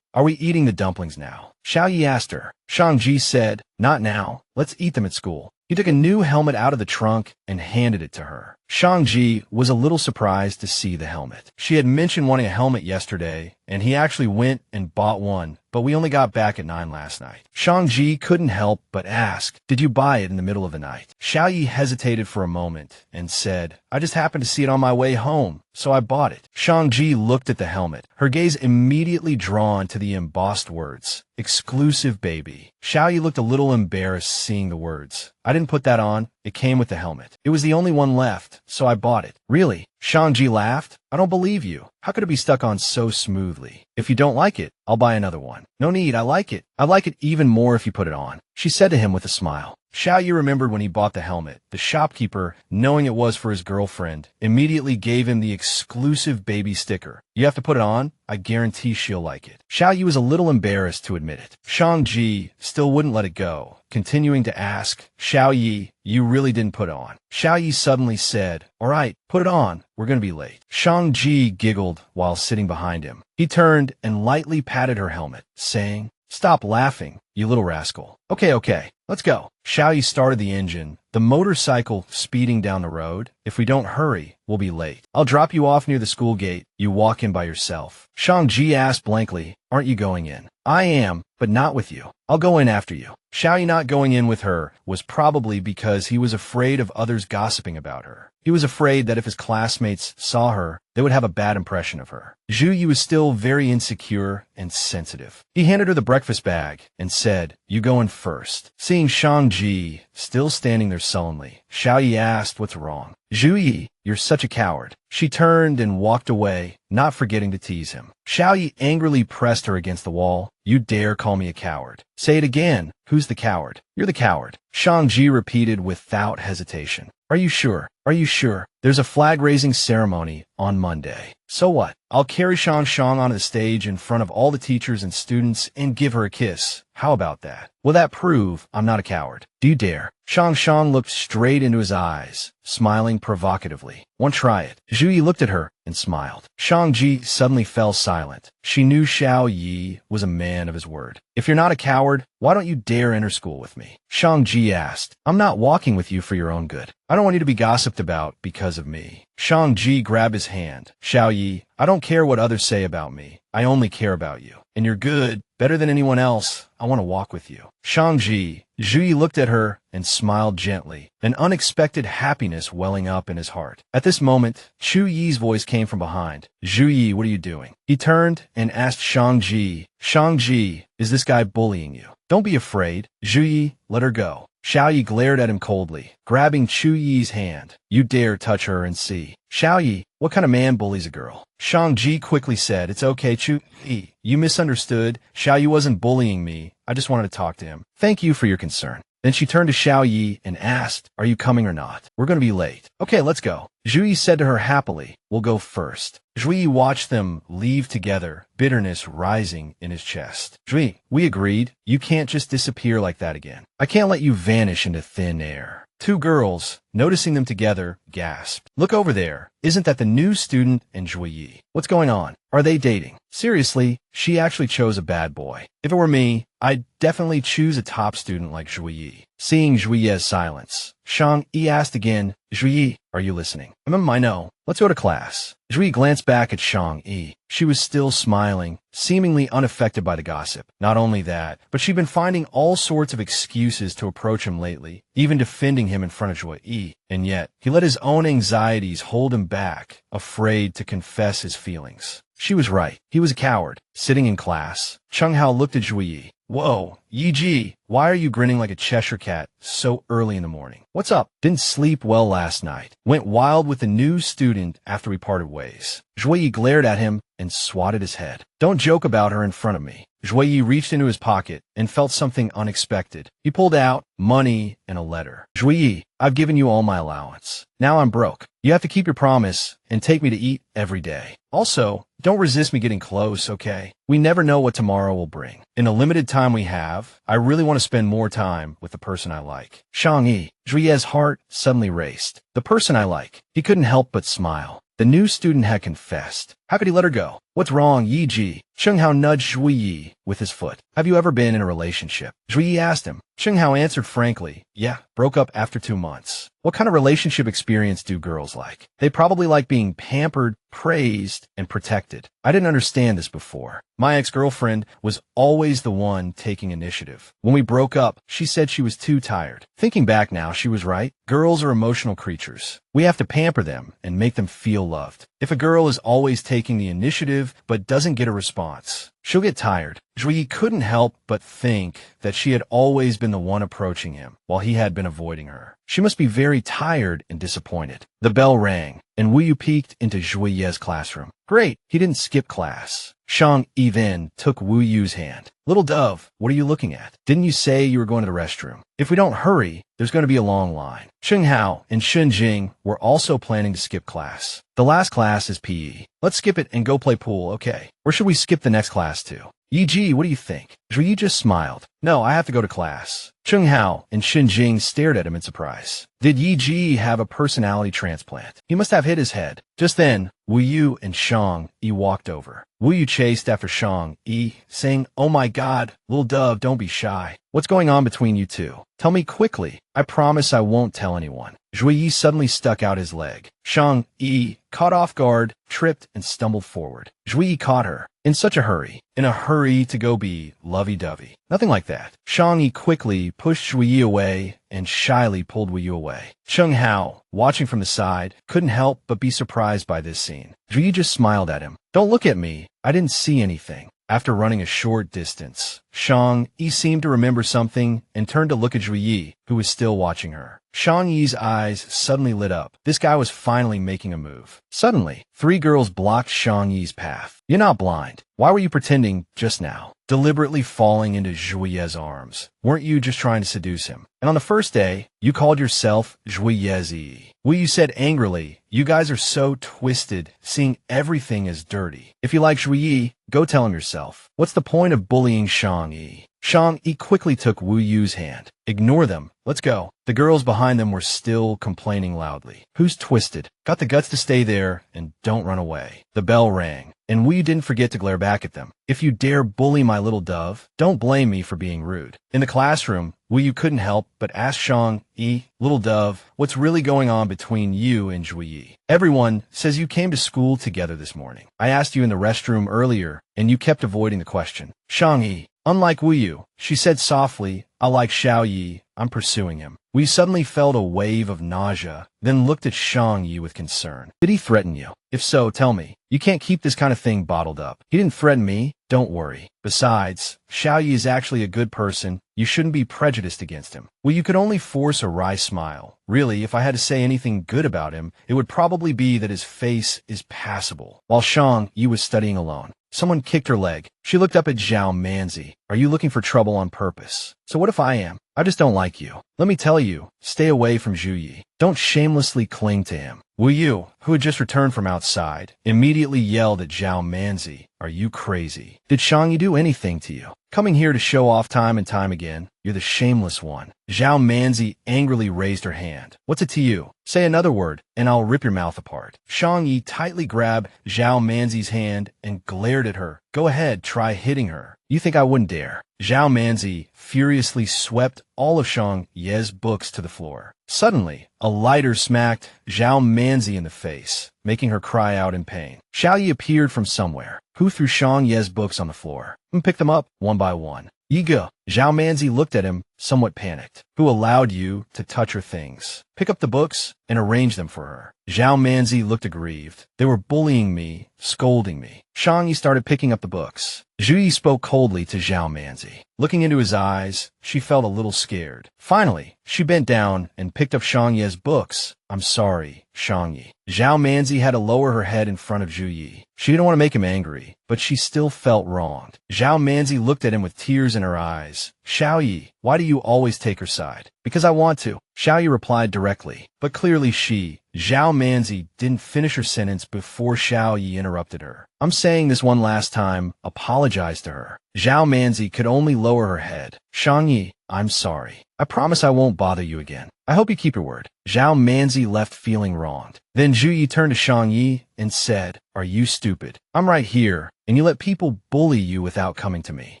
Are we eating the dumplings now? Xiao Ye asked her. Shang Yi said, not now. Let's eat them at school. He He took a new helmet out of the trunk and handed it to her. Shang Yi was a little surprised to see the helmet. She had mentioned wanting a helmet yesterday, and he actually went and bought one, but we only got back at 9 last night. Shang Yi couldn't help but ask, "Did you buy it in the middle of the night?" Xiao Ye hesitated for a moment and said, "I just happened to see it on my way home, so I bought it." Shang Yi looked at the helmet, her gaze immediately drawn to the embossed words, "Exclusive baby." Xiao Ye looked a little embarrassed seeing the words. "I didn't put that on. It came with the helmet. It was the only one left, so I bought it." "Really?" Shang Yi laughed. "I don't believe you. How could it be stuck on so smoothly? If you don't like it, I'll buy another one." "No need, I like it. I like it even more if you put it on," she said to him with a smile. Xiao Ye remembered when he bought the helmet. The shopkeeper, knowing it was for his girlfriend, immediately gave him the exclusive baby sticker. "You have to put it on. I guarantee she'll like it." Xiao Ye was a little embarrassed to admit it. Shang Yi still wouldn't let it go, continuing to ask, "Xiao Ye, you really didn't put it on?" Xiao Ye suddenly said, "All right, put it on. We're going to be late." Shang Yi giggled while sitting behind him. He turned and lightly patted her helmet, saying, "Stop laughing, you little rascal. Okay, let's go." Xiao Ye started the engine, the motorcycle speeding down the road. "If we don't hurry, we'll be late. I'll drop you off near the school gate. You walk in by yourself." Shang Yi asked blankly, "Aren't you going in?" "I am, but not with you. I'll go in after you." Xiao Ye not going in with her was probably because he was afraid of others gossiping about her. He was afraid that if his classmates saw her, they would have a bad impression of her. Zhu Yi was still very insecure and sensitive. He handed her the breakfast bag and said, "You go in first." Seeing Shang Yi still standing there sullenly, Xiao Ye asked, "What's wrong?" "Zhu Yi, you're such a coward." She turned and walked away, not forgetting to tease him. Xiao Ye angrily pressed her against the wall. "You dare call me a coward? Say it again. Who's the coward?" "You're the coward," Shang Yi repeated without hesitation. "Are you sure? Are you sure? There's a flag-raising ceremony on Monday." "So what? I'll carry Shang onto the stage in front of all the teachers and students and give her a kiss. How about that? Will that prove I'm not a coward? Do you dare?" Shang looked straight into his eyes, smiling provocatively. "Want to try it?" Zhu Yi looked at her and smiled. Shang Yi suddenly fell silent. She knew Xiao Ye was a man of his word. "If you're not a coward, why don't you dare enter school with me?" Shang Yi asked. "I'm not walking with you for your own good. I don't want you to be gossiped about because of me." Shang Yi grabbed his hand. "Xiao Ye, I don't care what others say about me. I only care about you. And you're good, better than anyone else. I want to walk with you." Shang Yi. Zhu Yi looked at her and smiled gently, an unexpected happiness welling up in his heart. At this moment, Chu Yi's voice came from behind. "Zhu Yi, what are you doing?" He turned and asked Shang Yi, "Shang Yi, is this guy bullying you?" "Don't be afraid. Zhu Yi, let her go." Xiao Ye glared at him coldly, grabbing Chu Yi's hand. "You dare touch her and see." "Xiao Ye, what kind of man bullies a girl?" Shang Yi quickly said, "It's okay, Chu Yi. You misunderstood. Xiao Ye wasn't bullying me. I just wanted to talk to him. Thank you for your concern." Then she turned to Xiao Ye and asked, "Are you coming or not? We're going to be late." "Okay, let's go." Zhu Yi said to her happily, "We'll go first." Zhu Yi watched them leave together, bitterness rising in his chest. "Zhu Yi, we agreed. You can't just disappear like that again. I can't let you vanish into thin air." Two girls, noticing them together, gasped. "Look over there. Isn't that the new student and Zhu Yi? What's going on? Are they dating?" Seriously, she actually chose a bad boy. If it were me, I'd definitely choose a top student like Zhu Yi. Seeing Zhu Yi's silence, Shang Yi asked again, "Zhu Yi, are you listening?" I know. Let's go to class." Zhu Yi glanced back at Shang Yi. She was still smiling, seemingly unaffected by the gossip. Not only that, but she'd been finding all sorts of excuses to approach him lately, even defending him in front of Zhu Yi. And yet, he let his own anxieties hold him back, afraid to confess his feelings. She was right. He was a coward. Sitting in class, Cheng Hao looked at Zhu Yi. "Whoa, Yi Ji, why are you grinning like a Cheshire cat so early in the morning? What's up? Didn't sleep well last night. Went wild with the new student after we parted ways." Zhu Yi glared at him and swatted his head. "Don't joke about her in front of me." Zhu Yi reached into his pocket and felt something unexpected. He pulled out money and a letter. "Zhu Yi, I've given you all my allowance. Now I'm broke. You have to keep your promise and take me to eat every day. Also, don't resist me getting close, okay? We never know what tomorrow will bring. In the limited time we have, I really want to spend more time with the person I like." Shang Yi. Zhu Yi's heart suddenly raced. The person I like. He couldn't help but smile. The new student had confessed. How could he let her go? "What's wrong, Yi Ji?" Cheng Hao nudged Zhu Yi with his foot. Have you ever been in a relationship? Xiao Ye asked him. Shang Hao answered frankly, yeah, broke up after 2 months. What kind of relationship experience do girls like? They probably like being pampered, praised, and protected. I didn't understand this before. My ex-girlfriend was always the one taking initiative. When we broke up, she said she was too tired. Thinking back now, she was right. Girls are emotional creatures. We have to pamper them and make them feel loved. If a girl is always taking the initiative but doesn't get a response, she'll get tired. Xiao Ye couldn't help but think that she had always been the one approaching him, while he had been avoiding her. She must be very tired and disappointed. The bell rang, and Wu Yu peeked into Xiao Ye's classroom. Great, he didn't skip class. Shang Yi then took Wu Yu's hand. Little dove, what are you looking at? Didn't you say you were going to the restroom? If we don't hurry, there's going to be a long line. Sheng Hao and Shen Jing were also planning to skip class. The last class is PE. Let's skip it and go play pool, okay? Or should we skip the next class too? Yi, what do you think? Xiao Ye just smiled. No, I have to go to class. Sheng Hao and Shen Jing stared at him in surprise. Did Yi have a personality transplant? He must have hit his head. Just then, Wu Yu and Shang Yi walked over. Wu Yu chased after Shang Yi, saying, "Oh my God, little dove, don't be shy. What's going on between you two? Tell me quickly. I promise I won't tell anyone." Xiao Ye suddenly stuck out his leg. Shang Yi, caught off guard, tripped and stumbled forward. Xiao Ye caught her. In such a hurry. In a hurry to go be lovey-dovey. Nothing like that. Shang Yi quickly pushed Xiao Ye away and shyly pulled Wu Yu away. Sheng Hao, watching from the side, couldn't help but be surprised by this scene. Xiao Ye just smiled at him. Don't look at me. I didn't see anything. After running a short distance, Shang Yi seemed to remember something and turned to look at Xiao Ye, who was still watching her. Shang Yi's eyes suddenly lit up. This guy was finally making a move. Suddenly, 3 girls blocked Shang Yi's path. You're not blind. Why were you pretending just now? Deliberately falling into Xiao Ye's arms. Weren't you just trying to seduce him? And on the first day, you called yourself Xiao Ye. Wu Yu said angrily, "You guys are so twisted, seeing everything as dirty. If you like Xiao Ye, go tell him yourself. What's the point of bullying Shang Yi?" Shang Yi quickly took Wu Yu's hand. Ignore them. Let's go. The girls behind them were still complaining loudly. Who's twisted? Got the guts to stay there and don't run away. The bell rang, and Wu Yu didn't forget to glare back at them. If you dare bully my little dove, don't blame me for being rude. In the classroom, Wu Yu couldn't help but ask Shang Yi, "Little dove, what's really going on between you and Xiao Ye? Everyone says you came to school together this morning. I asked you in the restroom earlier, and you kept avoiding the question." Shang Yi, unlike Wu Yu, she said softly, "I like Xiao Ye. I'm pursuing him." We suddenly felt a wave of nausea, then looked at Shang Yi with concern. Did he threaten you? If so, tell me. You can't keep this kind of thing bottled up. He didn't threaten me. Don't worry. Besides, Xiao Ye is actually a good person. You shouldn't be prejudiced against him. Well, you could only force a wry smile. Really, if I had to say anything good about him, it would probably be that his face is passable. While Shang Yi was studying alone, someone kicked her leg. She looked up at Zhao Manzi. Are you looking for trouble on purpose? So what if I am? I just don't like you. Let me tell you, stay away from Xiao Ye. Don't shamelessly cling to him. Wu Yu, who had just returned from outside, immediately yelled at Zhao Manzi, "Are you crazy? Did Shang Yi do anything to you? Coming here to show off time and time again? You're the shameless one." Zhao Manzi angrily raised her hand. "What's it to you? Say another word, and I'll rip your mouth apart." Shang Yi tightly grabbed Zhao Manzi's hand and glared at her. "Go ahead, try hitting her. You think I wouldn't dare?" Zhao Manzi furiously swept all of Shang Ye's books to the floor. Suddenly, a lighter smacked Zhao Manzi in the face, making her cry out in pain. Xiao Ye appeared from somewhere, who threw Shang Ye's books on the floor and picked them up one by one. "Yiga." Zhao Manzi looked at him, somewhat panicked. "Who allowed you to touch her things? Pick up the books and arrange them for her." Zhao Manzi looked aggrieved. "They were bullying me, scolding me." Shang Yi started picking up the books. Xiao Ye spoke coldly to Zhao Manzi. Looking into his eyes, she felt a little scared. Finally, she bent down and picked up Shang Ye's books. "I'm sorry, Shang Yi." Zhao Manzi had to lower her head in front of Xiao Ye. She didn't want to make him angry, but she still felt wronged. Zhao Manzi looked at him with tears in her eyes. "Xiao Ye, why do you always take her side?" "Because I want to," Xiao Ye replied directly. But clearly Zhao Manzi, didn't finish her sentence before Xiao Ye interrupted her. "I'm saying this one last time, apologize to her." Zhao Manzi could only lower her head. "Shang Yi, I'm sorry. I promise I won't bother you again." I hope you keep your word. Zhao Manzi left feeling wronged. Then Zhu Yi turned to Shang Yi and said, "Are you stupid? I'm right here, and you let people bully you without coming to me.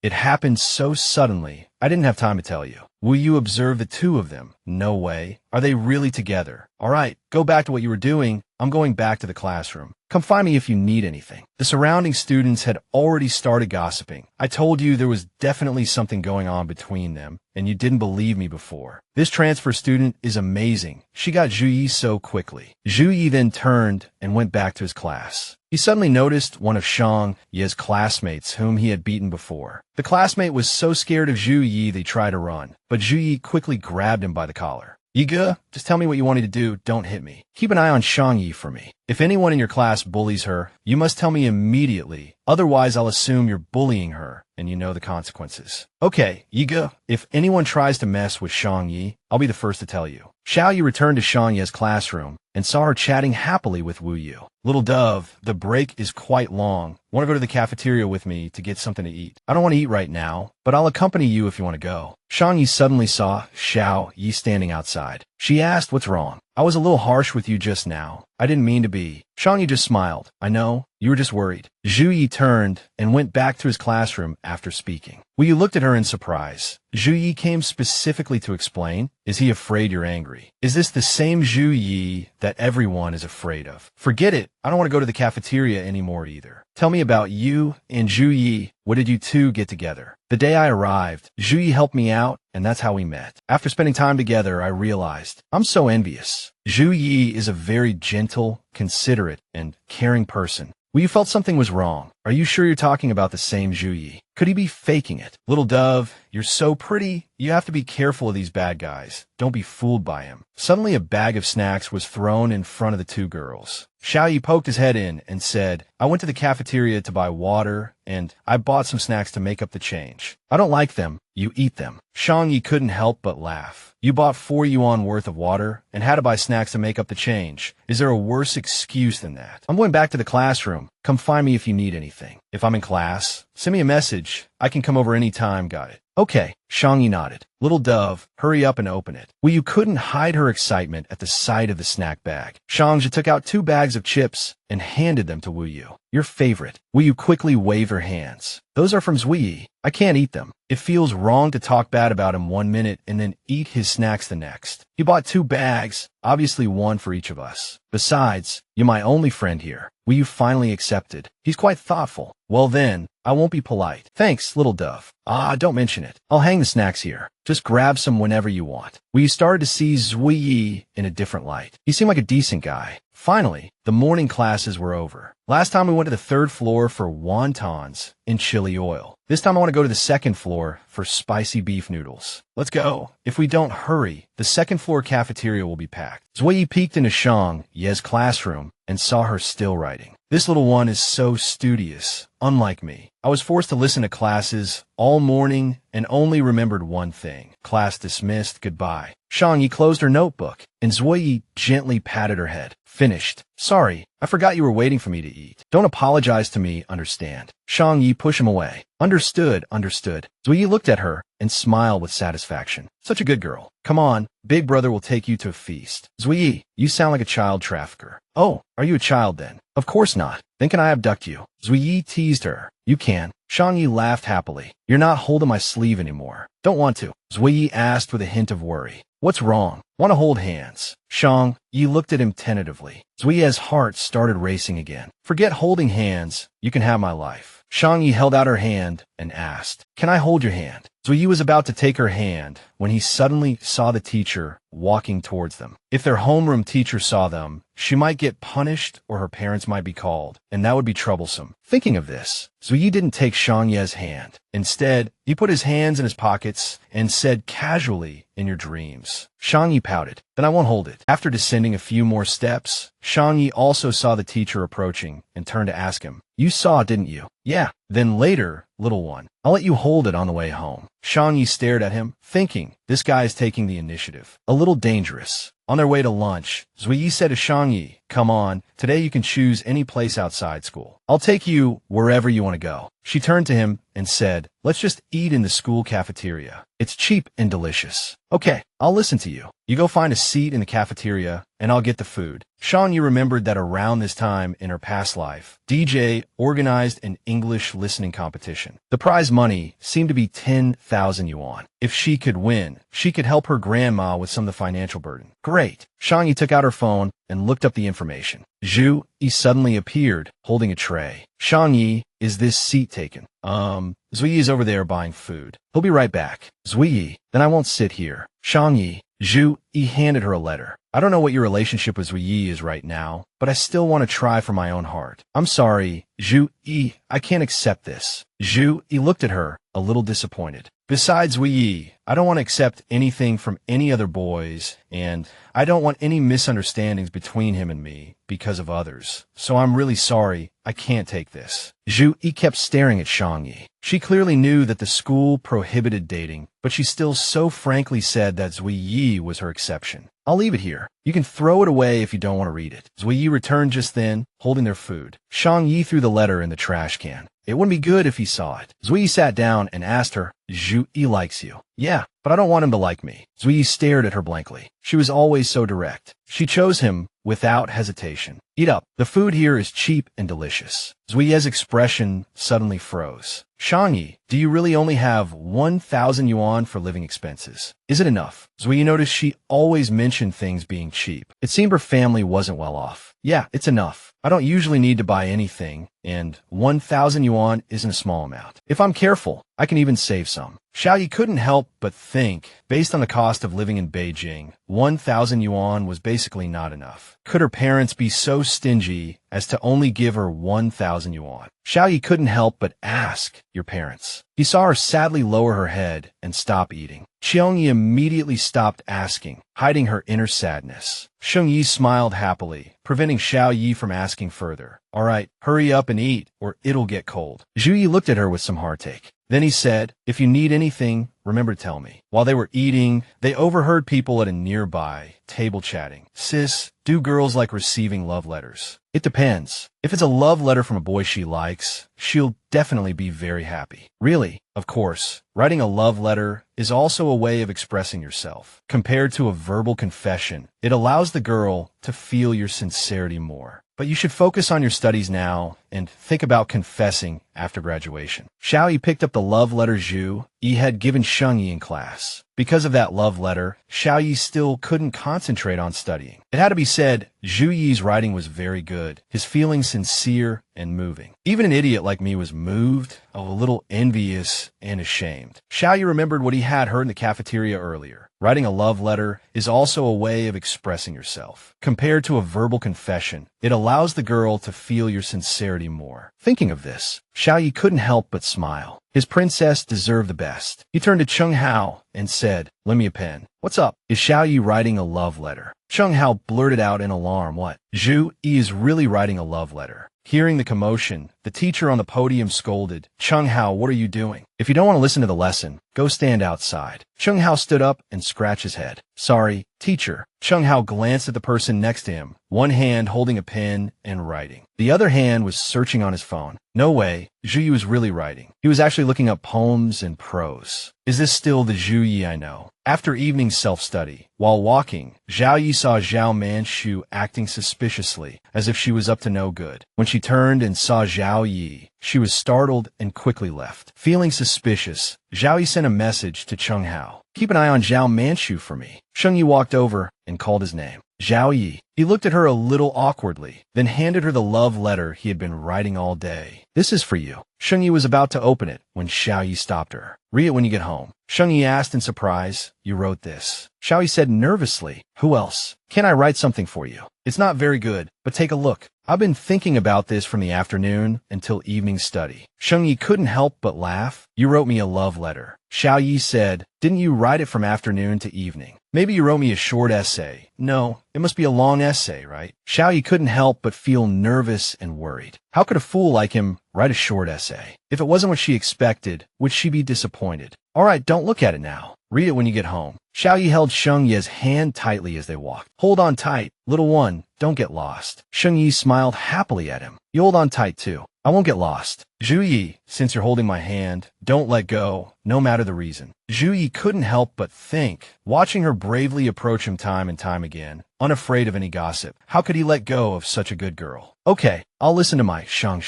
It happened so suddenly, I didn't have time to tell you. Will you observe the two of them? No way. Are they really together? All right, go back to what you were doing. I'm going back to the classroom. Come find me if you need anything." The surrounding students had already started gossiping. I told you there was definitely something going on between them, and you didn't believe me before. This transfer student is amazing. She got Zhu Yi so quickly. Zhu Yi then turned and went back to his class. He suddenly noticed one of Shang Ye's classmates whom he had beaten before. The classmate was so scared of Zhu Yi they tried to run, but Zhu Yi quickly grabbed him by the collar. "Yiga, just tell me what you wanted to do, don't hit me. Keep an eye on Shang Yi for me. If anyone in your class bullies her, you must tell me immediately, otherwise I'll assume you're bullying her, and you know the consequences." "Okay, Yiga, if anyone tries to mess with Shang Yi, I'll be the first to tell you." Xiao Ye returned to Shang Ye's classroom and saw her chatting happily with Wu Yu. "Little dove, the break is quite long. Want to go to the cafeteria with me to get something to eat? I don't want to eat right now, but I'll accompany you if you want to go." Shang Yi suddenly saw Xiao Ye standing outside. She asked, "What's wrong? I was a little harsh with you just now. I didn't mean to be." Shang Yi just smiled. "I know. You were just worried." Zhu Yi turned and went back to his classroom after speaking. Wu Yu looked at her in surprise. Zhu Yi came specifically to explain, "Is he afraid you're angry? Is this the same Zhu Yi that everyone is afraid of? Forget it. I don't want to go to the cafeteria anymore either. Tell me about you and Zhu Yi. What did you two get together?" "The day I arrived, Zhu Yi helped me out, and that's how we met. After spending time together, I realized I'm so envious. Zhu Yi is a very gentle, considerate, and caring person. Well, you felt something was wrong. Are you sure you're talking about the same Zhu Yi? Could he be faking it?" "Little dove, you're so pretty. You have to be careful of these bad guys. Don't be fooled by him." Suddenly a bag of snacks was thrown in front of the two girls. Xiao Ye poked his head in and said, "I went to the cafeteria to buy water, and I bought some snacks to make up the change. I don't like them. You eat them." Shang Yi couldn't help but laugh. "You bought 4 yuan worth of water and had to buy snacks to make up the change. Is there a worse excuse than that? I'm going back to the classroom. Come find me if you need anything. If I'm in class, send me a message. I can come over any time. Got it?" "Okay." Shang Yi nodded. "Little dove, hurry up and open it." Wu Yu couldn't hide her excitement at the sight of the snack bag. Shang Yi took out 2 bags of chips and handed them to Wu Yu. "Your favorite." Wu Yu quickly waved her hands. "Those are from Zui Yi. I can't eat them. It feels wrong to talk bad about him 1 minute and then eat his snacks the next. He bought 2 bags, obviously 1 for each of us. Besides, you're my only friend here." Wu Yu finally accepted. He's quite thoughtful. "Well then, I won't be polite. Thanks, little dove. Don't mention it. I'll hang the snacks here. Just grab some whenever you want." Wu Yu started to see Zui Yi in a different light. He seemed like a decent guy. Finally, the morning classes were over. Last time we went to the 3rd floor for wontons and chili oil. This time I want to go to the 2nd floor for spicy beef noodles. Let's go. If we don't hurry, the 2nd floor cafeteria will be packed. Zui Yi peeked into Shang Ye's classroom and saw her still writing. "This little one is so studious, unlike me. I was forced to listen to classes all morning and only remembered one thing. Class dismissed, goodbye." Shang Yi closed her notebook, and Zui Yi gently patted her head. "Finished. Sorry, I forgot you were waiting for me to eat. Don't apologize to me, understand?" Shang Yi pushed him away. Understood, understood." Zui Yi looked at her and smiled with satisfaction. "Such a good girl. Come on, big brother will take you to a feast." "Zui Yi, you sound like a child trafficker." "Oh, are you a child then?" "Of course not. Then can I abduct you?" Zui Yi teased her. "You can." Shang Yi laughed happily. "You're not holding my sleeve anymore." "Don't want to." Zui Yi asked with a hint of worry. "What's wrong? Want to hold hands?" Shang Yi looked at him tentatively. Zui Yi's heart started racing again. "Forget holding hands. You can have my life." Shang Yi held out her hand and asked, "Can I hold your hand?" Zui Yi was about to take her hand when he suddenly saw the teacher walking towards them. If their homeroom teacher saw them, she might get punished or her parents might be called, and that would be troublesome. Thinking of this, Zui Yi didn't take Shang Ye's hand. Instead, he put his hands in his pockets and said casually, "In your dreams." Shang Yi pouted. "Then I won't hold it." After descending a few more steps, Shang Yi also saw the teacher approaching and turned to ask him, "You saw, didn't you?" "Yeah." "Then later, little one, I'll let you hold it on the way home." Shang Yi stared at him, thinking, this guy is taking the initiative. A little dangerous. On their way to lunch, Yi said to Shang Yi, come on, today you can choose any place outside school. I'll take you wherever you want to go. She turned to him and said, let's just eat in the school cafeteria. It's cheap and delicious. Okay, I'll listen to you. You go find a seat in the cafeteria, and I'll get the food. Shang Yi remembered that around this time in her past life, DJ organized an English listening competition. The prize money seemed to be 10,000 yuan. If she could win, she could help her grandma with some of the financial burden. Great. Shang Yi took out her phone and looked up the information. Xiao Ye suddenly appeared, holding a tray. Shang Yi, is this seat taken? Yi is over there buying food. He'll be right back. Yi, then I won't sit here. Shang Yi, Xiao Ye handed her a letter. I don't know what your relationship with Yi is right now, but I still want to try for my own heart. I'm sorry, Xiao Ye, I can't accept this. Xiao Ye looked at her, a little disappointed. Besides Yi, I don't want to accept anything from any other boys, and I don't want any misunderstandings between him and me because of others. So I'm really sorry, I can't take this. Xiao Ye kept staring at Shang Yi. She clearly knew that the school prohibited dating, but she still so frankly said that Yi was her exception. I'll leave it here. You can throw it away if you don't want to read it. Yi returned just then, holding their food. Shang Yi threw the letter in the trash can. It wouldn't be good if he saw it. Yi sat down and asked her, Xiao Ye likes you. Yeah, but I don't want him to like me. Yi stared at her blankly. She was always so direct. She chose him without hesitation. Eat up. The food here is cheap and delicious. Ye's expression suddenly froze. Shang Yi, do you really only have 1,000 yuan for living expenses? Is it enough? Yi noticed she always mentioned things being cheap. It seemed her family wasn't well off. Yeah, it's enough. I don't usually need to buy anything, and 1,000 yuan isn't a small amount. If I'm careful, I can even save some. Xiao Ye couldn't help but think, based on the cost of living in Beijing, 1,000 yuan was basically not enough. Could her parents be so stingy as to only give her 1,000 yuan? Xiao Ye couldn't help but ask, your parents. He saw her sadly lower her head and stop eating. Shang Yi immediately stopped asking, hiding her inner sadness. Shang Yi smiled happily, preventing Xiao Ye from asking further. All right, hurry up and eat, or it'll get cold. Xiao Ye looked at her with some heartache. Then he said, if you need anything, remember to tell me. While they were eating, they overheard people at a nearby table chatting. Sis, do girls like receiving love letters? It depends. If it's a love letter from a boy she likes, she'll definitely be very happy. Really? Of course. Writing a love letter is also a way of expressing yourself. Compared to a verbal confession, it allows the girl to feel your sincerity more. But you should focus on your studies now and think about confessing after graduation. Xiao Ye picked up the love letter Xiao Ye had given Shang Yi in class. Because of that love letter, Xiao Ye still couldn't concentrate on studying. It had to be said, Xiao Ye's writing was very good, his feelings sincere and moving. Even an idiot like me was moved, a little envious, and ashamed. Xiao Ye remembered what he had heard in the cafeteria earlier. Writing a love letter is also a way of expressing yourself. Compared to a verbal confession, it allows the girl to feel your sincerity more. Thinking of this, Xiao Ye couldn't help but smile. His princess deserved the best. He turned to Cheng Hao and said, lend me a pen. What's up? Is Xiao Ye writing a love letter? Cheng Hao blurted out in alarm, what? Xiao Ye is really writing a love letter. Hearing the commotion, the teacher on the podium scolded, Cheng Hao, what are you doing? If you don't want to listen to the lesson, go stand outside. Cheng Hao stood up and scratched his head. Sorry, teacher. Cheng Hao glanced at the person next to him, one hand holding a pen and writing. The other hand was searching on his phone. No way, Xiao Ye was really writing. He was actually looking up poems and prose. Is this still the Xiao Ye I know? After evening self-study, while walking, Xiao Ye saw Zhao Manchu acting suspiciously, as if she was up to no good. When she turned and saw Xiao Ye, she was startled and quickly left. Feeling suspicious, Xiao Ye sent a message to Cheng Hao. Keep an eye on Zhao Manchu for me. Cheng Yi walked over and called his name. Xiao Ye. He looked at her a little awkwardly, then handed her the love letter he had been writing all day. This is for you. Shang Yi was about to open it when Xiao Ye stopped her. Read it when you get home. Shang Yi asked in surprise, you wrote this? Xiao Ye said nervously, who else? Can I write something for you? It's not very good, but take a look. I've been thinking about this from the afternoon until evening study. Shang Yi couldn't help but laugh. You wrote me a love letter. Xiao Ye said, didn't you write it from afternoon to evening? Maybe you wrote me a short essay. No, it must be a long essay, right? Xiao Ye couldn't help but feel nervous and worried. How could a fool like him write a short essay? If it wasn't what she expected, would she be disappointed? All right, don't look at it now. Read it when you get home. Xiao Ye held Shang Yi's hand tightly as they walked. Hold on tight, little one, don't get lost. Shang Yi smiled happily at him. You hold on tight too. I won't get lost. Zhu Yi, since you're holding my hand, don't let go, no matter the reason. Zhu Yi couldn't help but think, watching her bravely approach him time and time again, unafraid of any gossip. How could he let go of such a good girl? Okay, I'll listen to my Shang.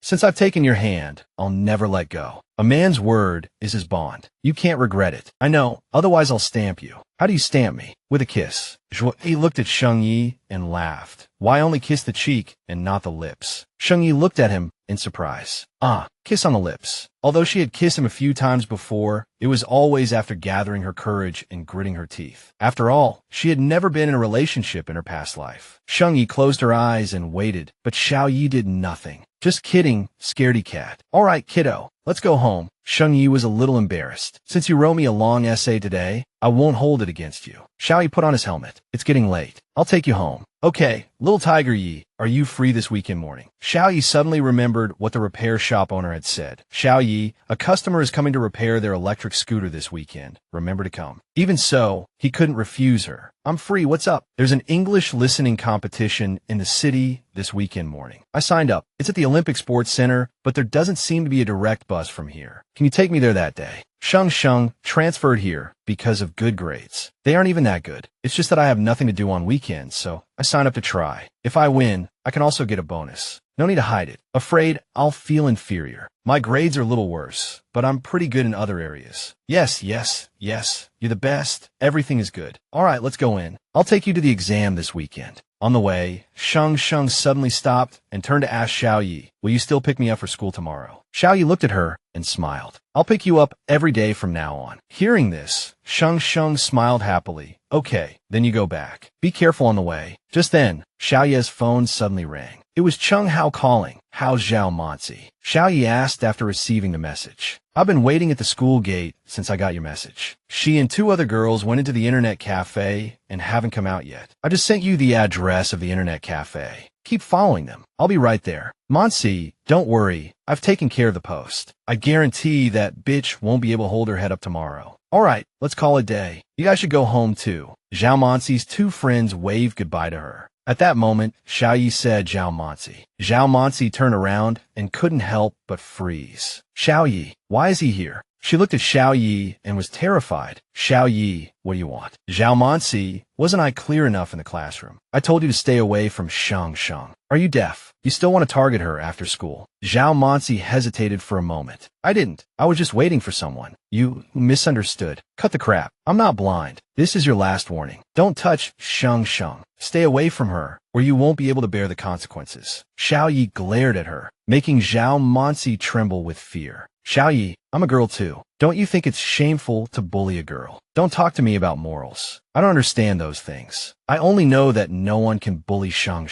Since I've taken your hand, I'll never let go. A man's word is his bond. You can't regret it. I know, otherwise I'll stamp you. How do you stamp me? With a kiss. Zhu Yi looked at Shang Yi and laughed. Why only kiss the cheek and not the lips? Shang Yi looked at him in surprise. Kiss on the lips. Although she had kissed him a few times before, it was always after gathering her courage and gritting her teeth. After all, she had never been in a relationship in her past life. Shang Yi closed her eyes and waited, but Xiao Ye did nothing. Just kidding, scaredy cat. All right, kiddo, let's go home. Shang Yi was a little embarrassed. Since you wrote me a long essay today, I won't hold it against you. Xiao Ye put on his helmet. It's getting late. I'll take you home. Okay, little Tiger Yi, are you free this weekend morning? Xiao Ye suddenly remembered what the repair shop owner had said. Xiao Ye, a customer is coming to repair their electric scooter this weekend. Remember to come. Even so, he couldn't refuse her. I'm free, what's up? There's an English listening competition in the city this weekend morning. I signed up. It's at the Olympic Sports Center, but there doesn't seem to be a direct bus from here. Can you take me there that day? Shang transferred here because of good grades. They aren't even that good. It's just that I have nothing to do on weekends, so I signed up to try. If I win, I can also get a bonus. No need to hide it. Afraid I'll feel inferior. My grades are a little worse, but I'm pretty good in other areas. Yes. You're the best. Everything is good. All right, let's go in. I'll take you to the exam this weekend. On the way, Shang suddenly stopped and turned to ask Xiao Ye, will you still pick me up for school tomorrow? Xiao Ye looked at her and smiled. I'll pick you up every day from now on. Hearing this, Shang smiled happily. Okay, then you go back. Be careful on the way. Just then, Xiao Ye's phone suddenly rang. It was Cheng Hao calling. How's Zhao Manzi? Xiao Ye asked after receiving the message. I've been waiting at the school gate since I got your message. She and two other girls went into the internet cafe and haven't come out yet. I just sent you the address of the internet cafe. Keep following them. I'll be right there. Manzi, don't worry. I've taken care of the post. I guarantee that bitch won't be able to hold her head up tomorrow. All right, let's call it a day. You guys should go home too. Zhao Manzi's two friends waved goodbye to her. At that moment, Xiao Ye said Zhao Manzi. Zhao Manzi turned around and couldn't help but freeze. Xiao Ye, why is he here? She looked at Xiao Ye and was terrified. Xiao Ye, what do you want? Zhao Manzi, wasn't I clear enough in the classroom? I told you to stay away from Shang. Are you deaf? You still want to target her after school? Zhao Manzi hesitated for a moment. I didn't. I was just waiting for someone. You misunderstood. Cut the crap. I'm not blind. This is your last warning. Don't touch Shang. Stay away from her, or you won't be able to bear the consequences. Xiao Ye glared at her, making Zhao Manzi tremble with fear. Xiao Ye, I'm a girl too. Don't you think it's shameful to bully a girl? Don't talk to me about morals. I don't understand those things. I only know that no one can bully Shang.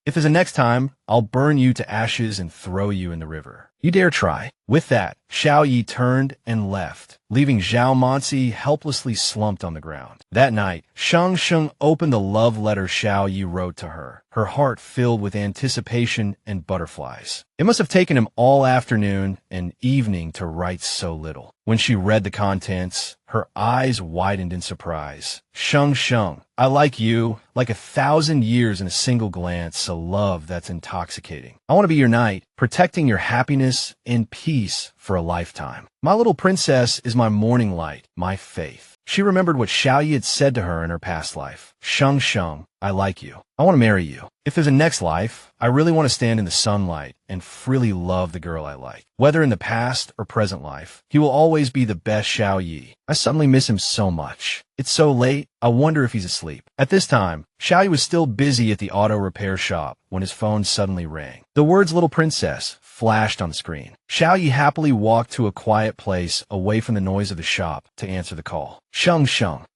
If there's a next time, I'll burn you to ashes and throw you in the river. You dare try. With that, Xiao Ye turned and left, leaving Zhao Manzi helplessly slumped on the ground. That night, Shang opened the love letter Xiao Ye wrote to her, her heart filled with anticipation and butterflies. It must have taken him all afternoon and evening to write so little. When she read the contents, her eyes widened in surprise. Shang, I like you, like 1,000 years in a single glance, a love that's intoxicating. I want to be your knight, protecting your happiness and peace for a lifetime. My little princess is my morning light, my faith. She remembered what Xiao Ye had said to her in her past life. Shang, I like you. I want to marry you. If there's a next life, I really want to stand in the sunlight and freely love the girl I like. Whether in the past or present life, he will always be the best Xiao Ye. I suddenly miss him so much. It's so late, I wonder if he's asleep. At this time, Xiao Ye was still busy at the auto repair shop when his phone suddenly rang. The words little princess flashed on the screen. Xiao Ye happily walked to a quiet place away from the noise of the shop to answer the call. Shang.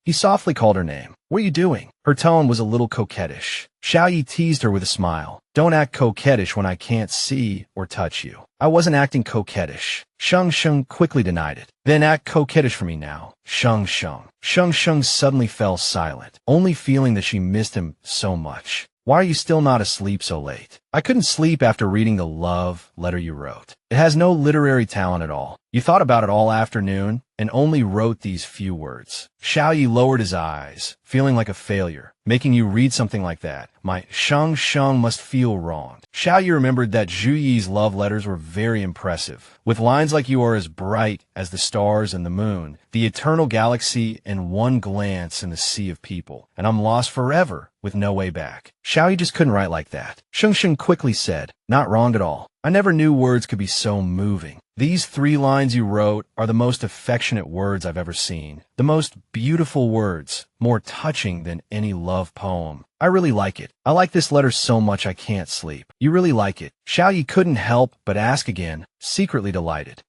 He softly called her name. What are you doing? Her tone was a little coquettish. Xiao Ye teased her with a smile. Don't act coquettish when I can't see or touch you. I wasn't acting coquettish. Shang quickly denied it. Then act coquettish for me now. Shang. Shang suddenly fell silent, only feeling that she missed him so much. Why are you still not asleep so late? I couldn't sleep after reading the love letter you wrote. It has no literary talent at all. You thought about it all afternoon and only wrote these few words. Xiao Ye lowered his eyes, feeling like a failure. Making you read something like that. My Shang must feel wronged. Xiao Ye remembered that Zhu Yi's love letters were very impressive. With lines like you are as bright as the stars and the moon, the eternal galaxy in one glance in the sea of people, and I'm lost forever with no way back. Xiao Ye just couldn't write like that. Shang quickly said, not wrong at all. I never knew words could be so moving. These 3 lines you wrote are the most affectionate words I've ever seen. The most beautiful words, more touching than any love poem. I really like it. I like this letter so much I can't sleep. You really like it. Xiao Ye couldn't help but ask again, secretly delighted.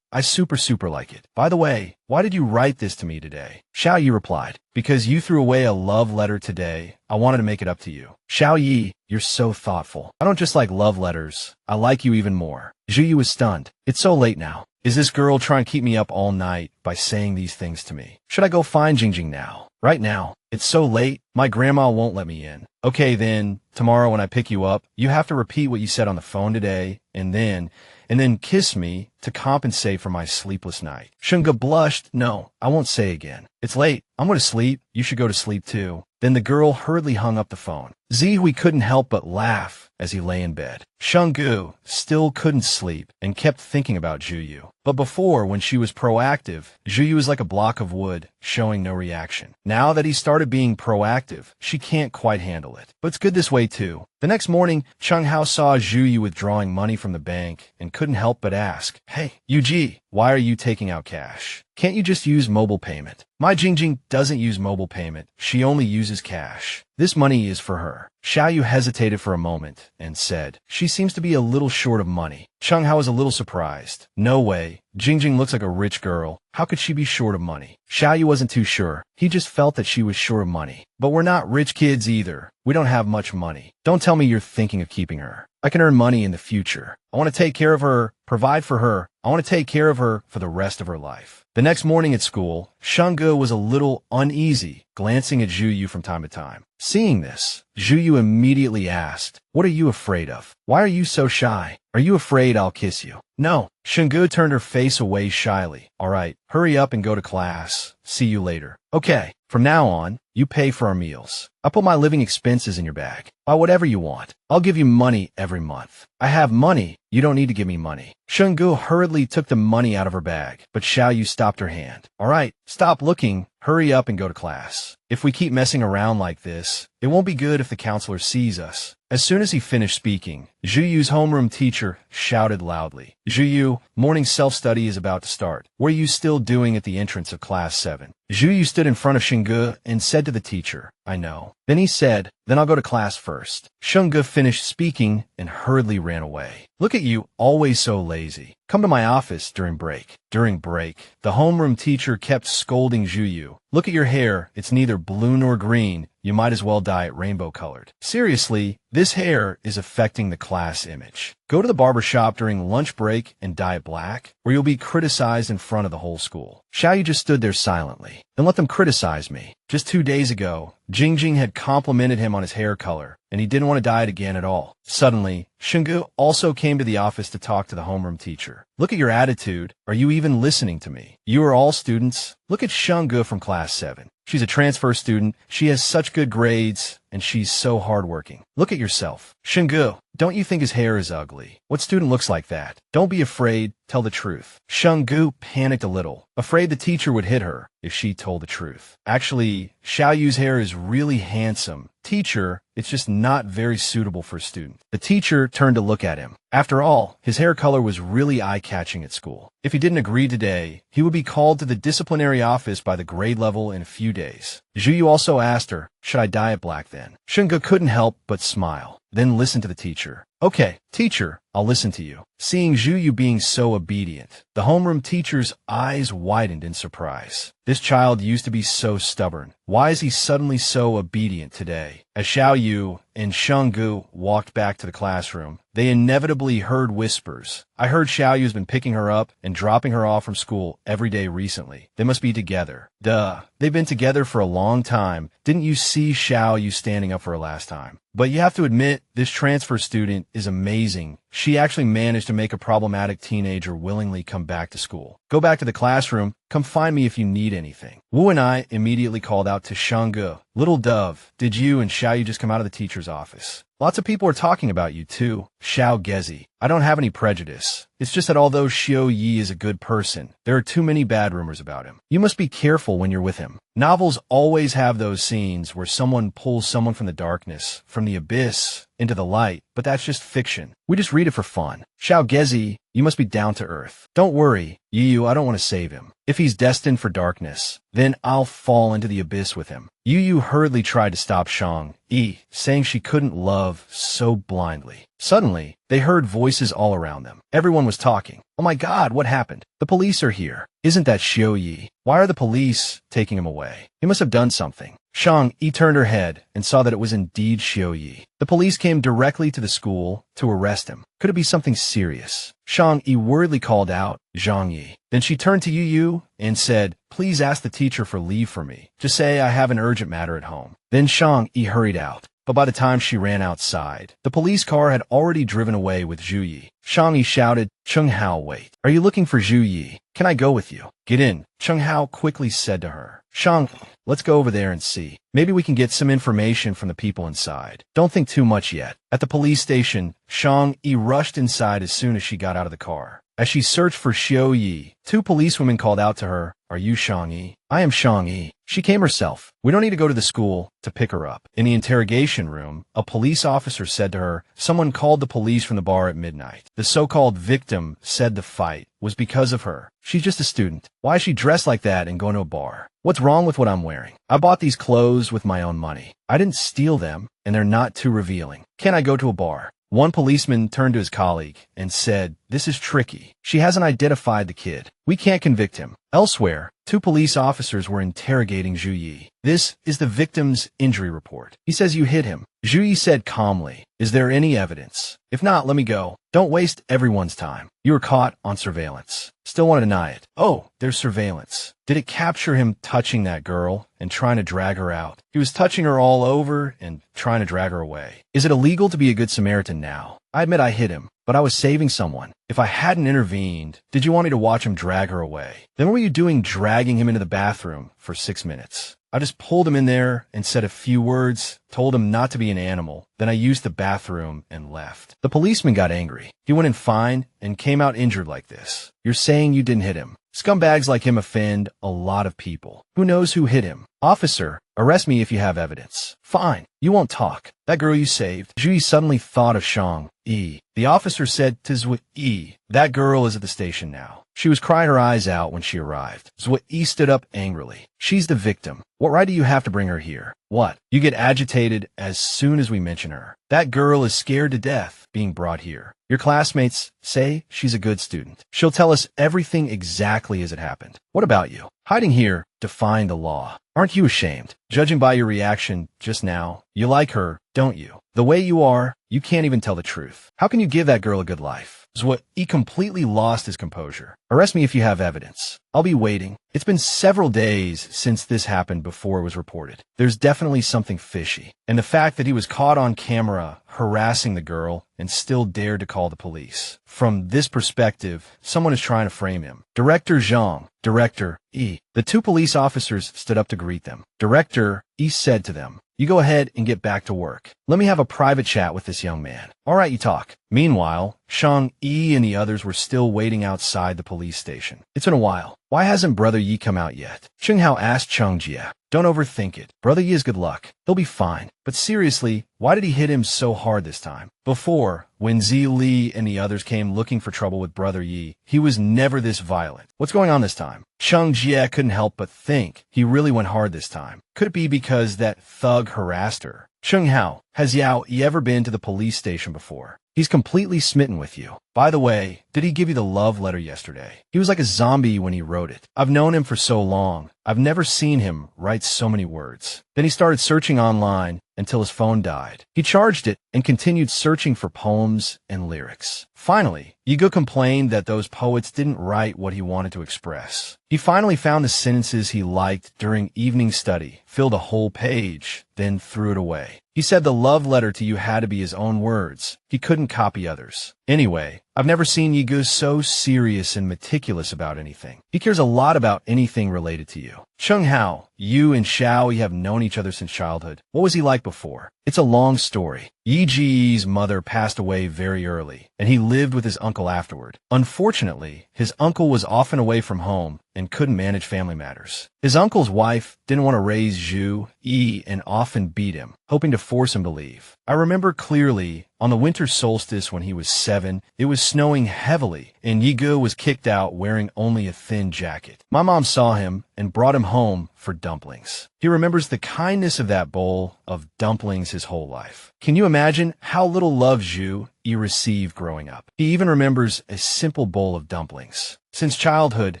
I super like it. By the way, why did you write this to me today? Xiao Ye replied, because you threw away a love letter today, I wanted to make it up to you. Xiao Ye, you're so thoughtful. I don't just like love letters, I like you even more. Zhu Yu was stunned. It's so late now. Is this girl trying to keep me up all night by saying these things to me? Should I go find Jingjing now? Right now? It's so late, my grandma won't let me in. Okay then, tomorrow when I pick you up, you have to repeat what you said on the phone today, and then kiss me to compensate for my sleepless night. Shunga blushed. No, I won't say again. It's late. I'm going to sleep. You should go to sleep too. Then the girl hurriedly hung up the phone. Zihui couldn't help but laugh as he lay in bed. Shungu still couldn't sleep and kept thinking about Juyu. But before, when she was proactive, Juyu was like a block of wood, showing no reaction. Now that he started being proactive, she can't quite handle it. But it's good this way too. The next morning, Chung Hao saw Juyu withdrawing money from the bank and couldn't help but ask, Hey, Yuji, why are you taking out cash? Can't you just use mobile payment? My Jingjing doesn't use mobile payment. She only uses cash. This money is for her. Xiao Yu hesitated for a moment and said, She seems to be a little short of money. Chung Hao was a little surprised. No way. Jingjing looks like a rich girl. How could she be short of money? Xiao Yu wasn't too sure. He just felt that she was short of money. But we're not rich kids either. We don't have much money. Don't tell me you're thinking of keeping her. I can earn money in the future. I want to take care of her, provide for her. I want to take care of her for the rest of her life. The next morning at school, Shanggu was a little uneasy, glancing at Zhu Yu from time to time. Seeing this, Zhu Yu immediately asked, What are you afraid of? Why are you so shy? Are you afraid I'll kiss you? No. Shanggu turned her face away shyly. All right, hurry up and go to class. See you later. Okay, from now on, you pay for our meals. I'll put my living expenses in your bag. Buy whatever you want. I'll give you money every month. I have money. You don't need to give me money. Shanggu hurriedly took the money out of her bag, but Xiao Yu stopped her hand. All right, stop looking. Hurry up and go to class. If we keep messing around like this, it won't be good if the counselor sees us. As soon as he finished speaking, Zhu Yu's homeroom teacher shouted loudly, Zhu Yu, morning self-study is about to start. What are you still doing at the entrance of class 7? Zhu Yu stood in front of Shanggu and said to the teacher, I know. Then he said, Then I'll go to class first. Shanggu finished speaking and hurriedly ran away. Look at you, always so lazy. Come to my office during break. During break, the homeroom teacher kept scolding Zhu Yu. Look at your hair. It's neither blue nor green. You might as well dye it rainbow-colored. Seriously, this hair is affecting the class image. Go to the barber shop during lunch break and dye it black, or you'll be criticized in front of the whole school. Xiao Yu just stood there silently. Then let them criticize me. Just 2 days ago, Jingjing had complimented him on his hair color, and he didn't want to dye it again at all. Suddenly, Shanggu also came to the office to talk to the homeroom teacher. Look at your attitude. Are you even listening to me? You are all students. Look at Shanggu from class 7. She's a transfer student. She has such good grades, and she's so hardworking. Look at yourself. Shanggu, don't you think his hair is ugly? What student looks like that? Don't be afraid. Tell the truth. Shanggu panicked a little, afraid the teacher would hit her if she told the truth. Actually, Xiao Yu's hair is really handsome. Teacher, it's just not very suitable for a student. The teacher turned to look at him. After all, his hair color was really eye-catching at school. If he didn't agree today, he would be called to the disciplinary office by the grade level in a few days. Zhu Yu also asked her, Should I dye it black then? Shanggu couldn't help but smile, then listen to the teacher. Okay, teacher, I'll listen to you. Seeing Zhu Yu being so obedient, the homeroom teacher's eyes widened in surprise. This child used to be so stubborn. Why is he suddenly so obedient today? As Xiao Ye and Shang Yi walked back to the classroom, they inevitably heard whispers. I heard Xiao Ye has been picking her up and dropping her off from school every day recently. They must be together. Duh. They've been together for a long time. Didn't you see Xiao Ye standing up for her last time? But you have to admit, this transfer student is amazing. She actually managed to make a problematic teenager willingly come back to school. Go back to the classroom. Come find me if you need anything. Wu and I immediately called out to Shang Yi. Little dove, did you and Xiao Ye just come out of the teacher's office? Lots of people are talking about you too. Xiao Gezi. I don't have any prejudice. It's just that although Xiao Ye is a good person, there are too many bad rumors about him. You must be careful when you're with him. Novels always have those scenes where someone pulls someone from the darkness, from the abyss, into the light, but that's just fiction. We just read it for fun. Xiao Gezi, you must be down to earth. Don't worry, Yu, I don't want to save him. If he's destined for darkness, then I'll fall into the abyss with him. Yu hurriedly tried to stop Shang Yi, saying she couldn't love so blindly. Suddenly, they heard voices all around them. Everyone was talking. Oh my God, what happened? The police are here. Isn't that Xiao Ye? Why are the police taking him away? He must have done something. Shang Yi turned her head and saw that it was indeed Xiao Ye. The police came directly to the school to arrest him. Could it be something serious? Shang Yi worriedly called out, Zhang Yi. Then she turned to Yu and said, please ask the teacher for leave for me. Just say I have an urgent matter at home. Then Shang Yi hurried out. But by the time she ran outside, the police car had already driven away with Zhu Yi. Shang Yi shouted, Chung Hao, wait. Are you looking for Zhu Yi? Can I go with you? Get in, Chung Hao quickly said to her. Shang, let's go over there and see. Maybe we can get some information from the people inside. Don't think too much yet. At the police station, Shang Yi rushed inside as soon as she got out of the car. As she searched for Xiao Ye, two policewomen called out to her, are you Shang Yi? I am Shang Yi. She came herself. We don't need to go to the school to pick her up. In the interrogation room, a police officer said to her, someone called the police from the bar at midnight. The so-called victim said the fight was because of her. She's just a student. Why is she dressed like that and going to a bar? What's wrong with what I'm wearing? I bought these clothes with my own money. I didn't steal them, and they're not too revealing. Can I go to a bar? One policeman turned to his colleague and said, this is tricky. She hasn't identified the kid. We can't convict him. Elsewhere, two police officers were interrogating Zhu Yi. This is the victim's injury report. He says you hit him. Zhu Yi said calmly, is there any evidence? If not, let me go. Don't waste everyone's time. You were caught on surveillance. Still want to deny it. Oh, there's surveillance. Did it capture him touching that girl and trying to drag her out? He was touching her all over and trying to drag her away. Is it illegal to be a good Samaritan now? I admit I hit him, but I was saving someone. If I hadn't intervened, did you want me to watch him drag her away? Then what were you doing dragging him into the bathroom for 6 minutes? I just pulled him in there and said a few words, told him not to be an animal. Then I used the bathroom and left. The policeman got angry. He went in fine and came out injured like this. You're saying you didn't hit him. Scumbags like him offend a lot of people. Who knows who hit him? Officer, arrest me if you have evidence. Fine. You won't talk. That girl you saved. Zhu Yi suddenly thought of Shang Yi. The officer said to Zhu Yi, that girl is at the station now. She was crying her eyes out when she arrived. Zhu Yi stood up angrily. She's the victim. What right do you have to bring her here? What? You get agitated as soon as we mention her. That girl is scared to death being brought here. Your classmates say she's a good student. She'll tell us everything exactly as it happened. What about you? Hiding here, defying the law. Aren't you ashamed? Judging by your reaction just now, you like her, don't you? The way you are, you can't even tell the truth. How can you give that girl a good life? Zhu Yi completely lost his composure. Arrest me if you have evidence. I'll be waiting. It's been several days since this happened before it was reported. There's definitely something fishy. And the fact that he was caught on camera harassing the girl and still dared to call the police. From this perspective, someone is trying to frame him. Director Zhang, Director Yi. The two police officers stood up to greet them. Director Yi said to them, you go ahead and get back to work. Let me have a private chat with this young man. All right, you talk. Meanwhile, Shang Yi and the others were still waiting outside the police station. It's been a while. Why hasn't Brother Yi come out yet? Chung Hao asked Chung Jie. Don't overthink it. Brother Yi is good luck. He'll be fine. But seriously, why did he hit him so hard this time? Before, when Zi Li and the others came looking for trouble with Brother Yi, he was never this violent. What's going on this time? Chung Jie couldn't help but think he really went hard this time. Could it be because that thug harassed her? Chung Hao, has Xiao Ye ever been to the police station before? He's completely smitten with you. By the way, did he give you the love letter yesterday? He was like a zombie when he wrote it. I've known him for so long. I've never seen him write so many words. Then he started searching online until his phone died. He charged it and continued searching for poems and lyrics. Finally, Yigo complained that those poets didn't write what he wanted to express. He finally found the sentences he liked during evening study, filled a whole page, then threw it away. He said the love letter to you had to be his own words. He couldn't copy others. Anyway, I've never seen Yigo so serious and meticulous about anything. He cares a lot about anything related to you. Chung Hao, you and Xiao Ye have known each other since childhood. What was he like before? It's a long story. Yi Ji's mother passed away very early, and he lived with his uncle afterward. Unfortunately, his uncle was often away from home and couldn't manage family matters. His uncle's wife didn't want to raise Zhu Yi and often beat him, hoping to force him to leave. I remember clearly on the winter solstice when he was 7, it was snowing heavily, and Yigo was kicked out wearing only a thin jacket. My mom saw him and brought him home for dumplings. He remembers the kindness of that bowl of dumplings his whole life. Can you imagine how little love Zhu Yi received growing up? He even remembers a simple bowl of dumplings. Since childhood,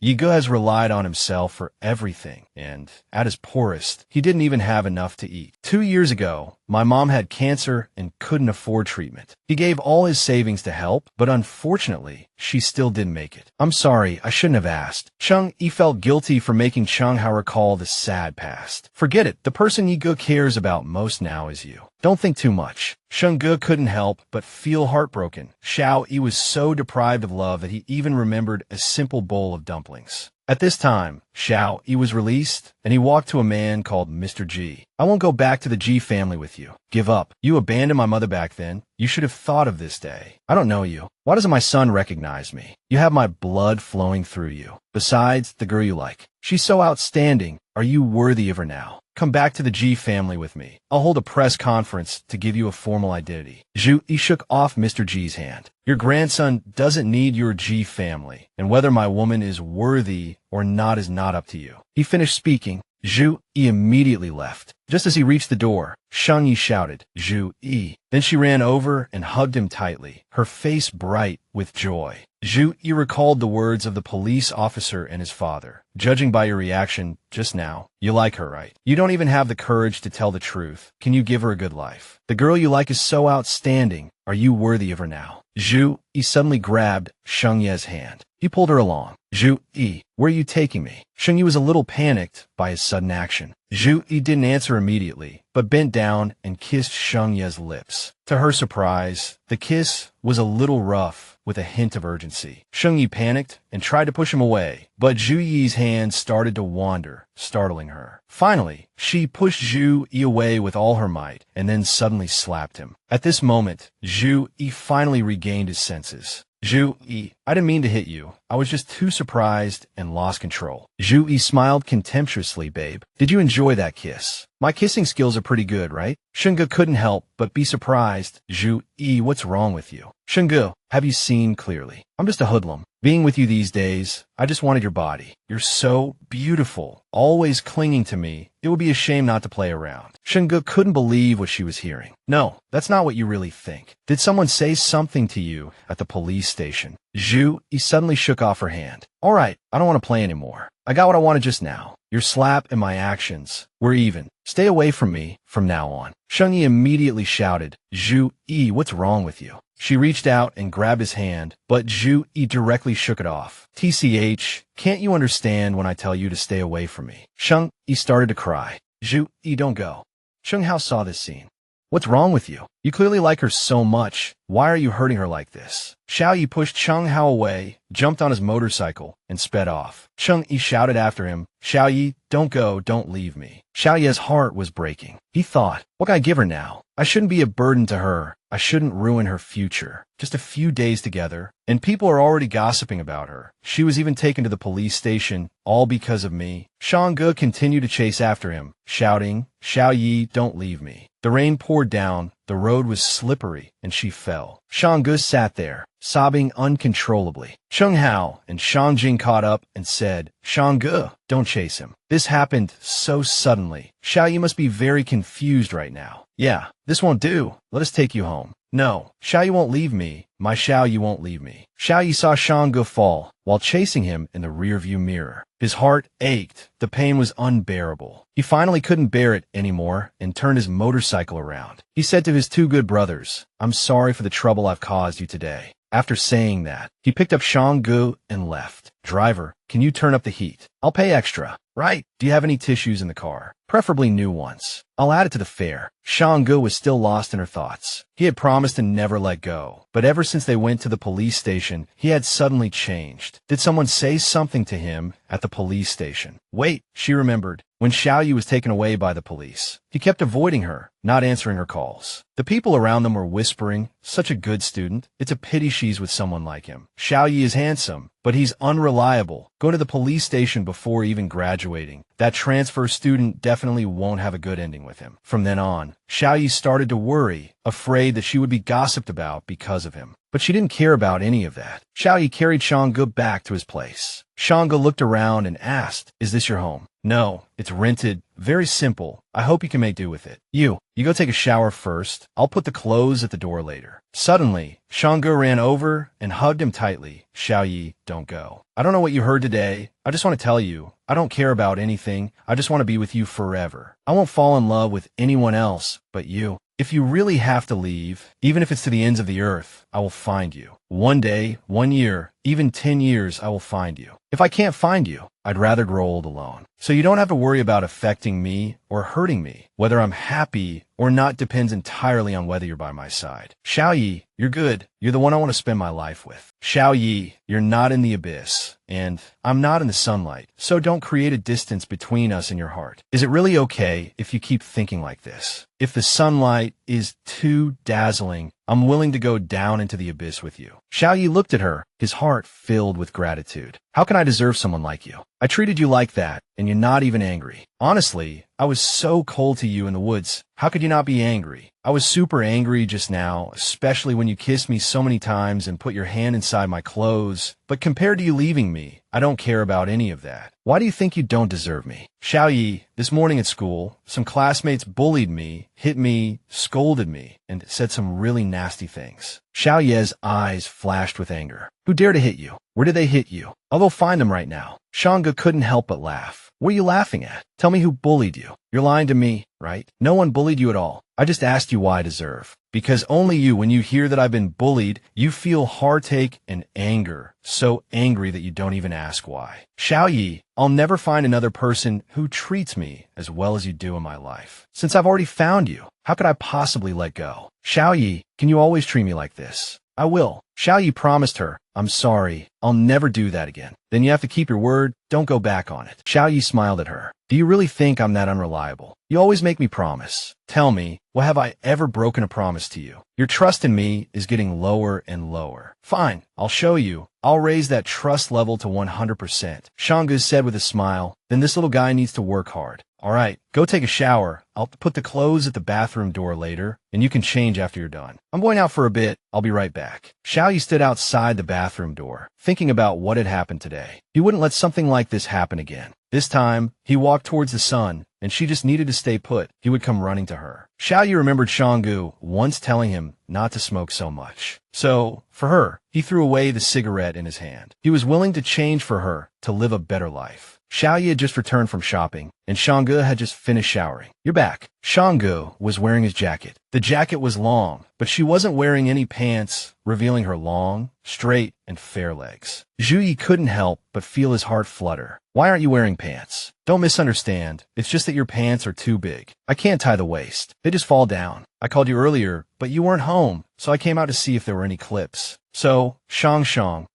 Yigo has relied on himself for everything, and at his poorest, he didn't even have enough to eat. 2 years ago, my mom had cancer and couldn't afford treatment. He gave all his savings to help, but unfortunately, she still didn't make it. I'm sorry, I shouldn't have asked. Shang Yi felt guilty for making Chung Hao recall the sad past. Forget it, the person Yigo cares about most now is you. Don't think too much. Shang Ge couldn't help but feel heartbroken. Xiao Ye was so deprived of love that he even remembered a simple bowl of dumplings. At this time, Xiao Ye was released, and he walked to a man called Mr. G. I won't go back to the G family with you. Give up. You abandoned my mother back then. You should have thought of this day. I don't know you. Why doesn't my son recognize me? You have my blood flowing through you. Besides, the girl you like. She's so outstanding. Are you worthy of her now? Come back to the G family with me. I'll hold a press conference to give you a formal identity. Zhu Yi shook off Mr. G's hand. Your grandson doesn't need your G family, and whether my woman is worthy or not is not up to you. He finished speaking. Zhu Yi immediately left. Just as he reached the door, Shang Yi shouted, Zhu Yi. Then she ran over and hugged him tightly, her face bright with joy. Zhu Yi recalled the words of the police officer and his father. Judging by your reaction just now, you like her, right? You don't even have the courage to tell the truth. Can you give her a good life? The girl you like is so outstanding. Are you worthy of her now? Zhu Yi suddenly grabbed Shang Ye's hand. He pulled her along. Zhu Yi, where are you taking me? Shang Yi was a little panicked by his sudden action. Zhu Yi didn't answer immediately, but bent down and kissed Shang Ye's lips. To her surprise, the kiss was a little rough with a hint of urgency. Shang Yi panicked and tried to push him away, but Zhu Yi's hand started to wander, startling her. Finally, she pushed Zhu Yi away with all her might and then suddenly slapped him. At this moment, Zhu Yi finally regained his senses. Zhu Yi, I didn't mean to hit you. I was just too surprised and lost control. Zhu Yi smiled contemptuously, babe. Did you enjoy that kiss? My kissing skills are pretty good, right? Shang Ge couldn't help but be surprised. Zhu Yi, what's wrong with you? Shang Ge, have you seen clearly? I'm just a hoodlum. Being with you these days, I just wanted your body. You're so beautiful, always clinging to me. It would be a shame not to play around. Shang Ge couldn't believe what she was hearing. No, that's not what you really think. Did someone say something to you at the police station? Zhu Yi suddenly shook off her hand. All right, I don't want to play anymore. I got what I wanted just now. Your slap and my actions. We're even. Stay away from me from now on. Shang Yi immediately shouted, Zhu Yi, what's wrong with you? She reached out and grabbed his hand, but Zhu Yi directly shook it off. TCH, can't you understand when I tell you to stay away from me? Shang Yi started to cry. Zhu Yi, don't go. Chung Hao saw this scene. What's wrong with you? You clearly like her so much. Why are you hurting her like this? Xiao Ye pushed Chung Hao away, jumped on his motorcycle, and sped off. Chung Yi shouted after him, Xiao Ye, don't go, don't leave me. Xiao Ye's heart was breaking. He thought, what can I give her now? I shouldn't be a burden to her. I shouldn't ruin her future. Just a few days together, and people are already gossiping about her. She was even taken to the police station, all because of me. Shang Ge continued to chase after him, shouting, Xiao Ye, don't leave me. The rain poured down, the road was slippery, and she fell. Shang Ge sat there, sobbing uncontrollably. Cheng Hao and Shang Jing caught up and said, Shang Ge, don't chase him. This happened so suddenly. Xiao Ye must be very confused right now. Yeah, this won't do. Let us take you home. No, Xiao Ye won't leave me. My Xiao Ye won't leave me. Xiao Ye saw Shang Ge fall while chasing him in the rearview mirror. His heart ached. The pain was unbearable. He finally couldn't bear it anymore and turned his motorcycle around. He said to his two good brothers, I'm sorry for the trouble I've caused you today. After saying that, he picked up Shang Ge and left. Driver, can you turn up the heat? I'll pay extra. Right? Do you have any tissues in the car? Preferably new ones. I'll add it to the fare. Shang Ge was still lost in her thoughts. He had promised to never let go, but ever since they went to the police station, he had suddenly changed. Did someone say something to him at the police station? Wait, she remembered. When Xiao Ye was taken away by the police, he kept avoiding her, not answering her calls. The people around them were whispering, such a good student. It's a pity she's with someone like him. Xiao Ye is handsome, but he's unreliable. Going to the police station before even graduating. That transfer student definitely won't have a good ending with him. From then on, Xiao Ye started to worry, afraid that she would be gossiped about because of him. But she didn't care about any of that. Xiao Ye carried Shang Ge back to his place. Shang Ge looked around and asked, Is this your home? No, it's rented. Very simple. I hope you can make do with it. You go take a shower first. I'll put the clothes at the door later. Suddenly, Shang Ge ran over and hugged him tightly. Xiao Ye, don't go. I don't know what you heard today. I just want to tell you, I don't care about anything. I just want to be with you forever. I won't fall in love with anyone else but you. If you really have to leave, even if it's to the ends of the earth, I will find you. One day, 1 year, even 10 years, I will find you. If I can't find you, I'd rather grow old alone. So you don't have to worry about affecting me or hurting me. Whether I'm happy or not depends entirely on whether you're by my side. Xiao Ye, you're good. You're the one I want to spend my life with. Xiao Ye, you're not in the abyss, and I'm not in the sunlight, so don't create a distance between us in your heart. Is it really okay if you keep thinking like this? If the sunlight is too dazzling, I'm willing to go down into the abyss with you. Xiao Ye looked at her, his heart filled with gratitude. How can I deserve someone like you? I treated you like that, and you're not even angry. Honestly, I was so cold to you in the woods. How could you not be angry? I was super angry just now, especially when you kissed me so many times and put your hand inside my clothes. But compared to you leaving me, I don't care about any of that. Why do you think you don't deserve me? Xiao Ye, this morning at school, some classmates bullied me, hit me, scolded me, and said some really nasty things. Xiao Ye's eyes flashed with anger. Who dared to hit you? Where did they hit you? I'll go find them right now. Shang Ge couldn't help but laugh. What are you laughing at? Tell me who bullied you. You're lying to me, right? No one bullied you at all. I just asked you why I deserve. Because only you, when you hear that I've been bullied, you feel heartache and anger. So angry that you don't even ask why. Xiao Ye, I'll never find another person who treats me as well as you do in my life. Since I've already found you, how could I possibly let go? Xiao Ye, can you always treat me like this? I will. Xiao Ye promised her, I'm sorry, I'll never do that again. Then you have to keep your word, don't go back on it. Xiao Ye smiled at her. Do you really think I'm that unreliable? You always make me promise. Tell me, well, have I ever broken a promise to you? Your trust in me is getting lower and lower. Fine, I'll show you. I'll raise that trust level to 100%. Shang Ge said with a smile, then this little guy needs to work hard. All right, go take a shower. I'll put the clothes at the bathroom door later, and you can change after you're done. I'm going out for a bit. I'll be right back. Xiao Ye stood outside the bathroom door, thinking about what had happened today. He wouldn't let something like this happen again. This time, he walked towards the sun, and she just needed to stay put. He would come running to her. Xiao Ye remembered Shang Ge once telling him not to smoke so much. So, for her, he threw away the cigarette in his hand. He was willing to change for her, to live a better life. Xiao Ye had just returned from shopping, and Shang Ge had just finished showering. You're back. Shang Ge was wearing his jacket. The jacket was long, but she wasn't wearing any pants, revealing her long, straight, and fair legs. Zhu Yi couldn't help but feel his heart flutter. Why aren't you wearing pants? Don't misunderstand. It's just that your pants are too big. I can't tie the waist. They just fall down. I called you earlier, but you weren't home, so I came out to see if there were any clips. So, Shang,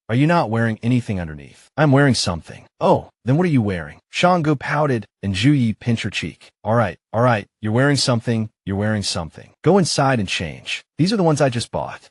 are you not wearing anything underneath? I'm wearing something. Oh, then what are you wearing? Shang Ge pouted, and Zhu Yi pinched her cheek. All right, you're wearing something. you're wearing something. Go inside and change. These are the ones I just bought.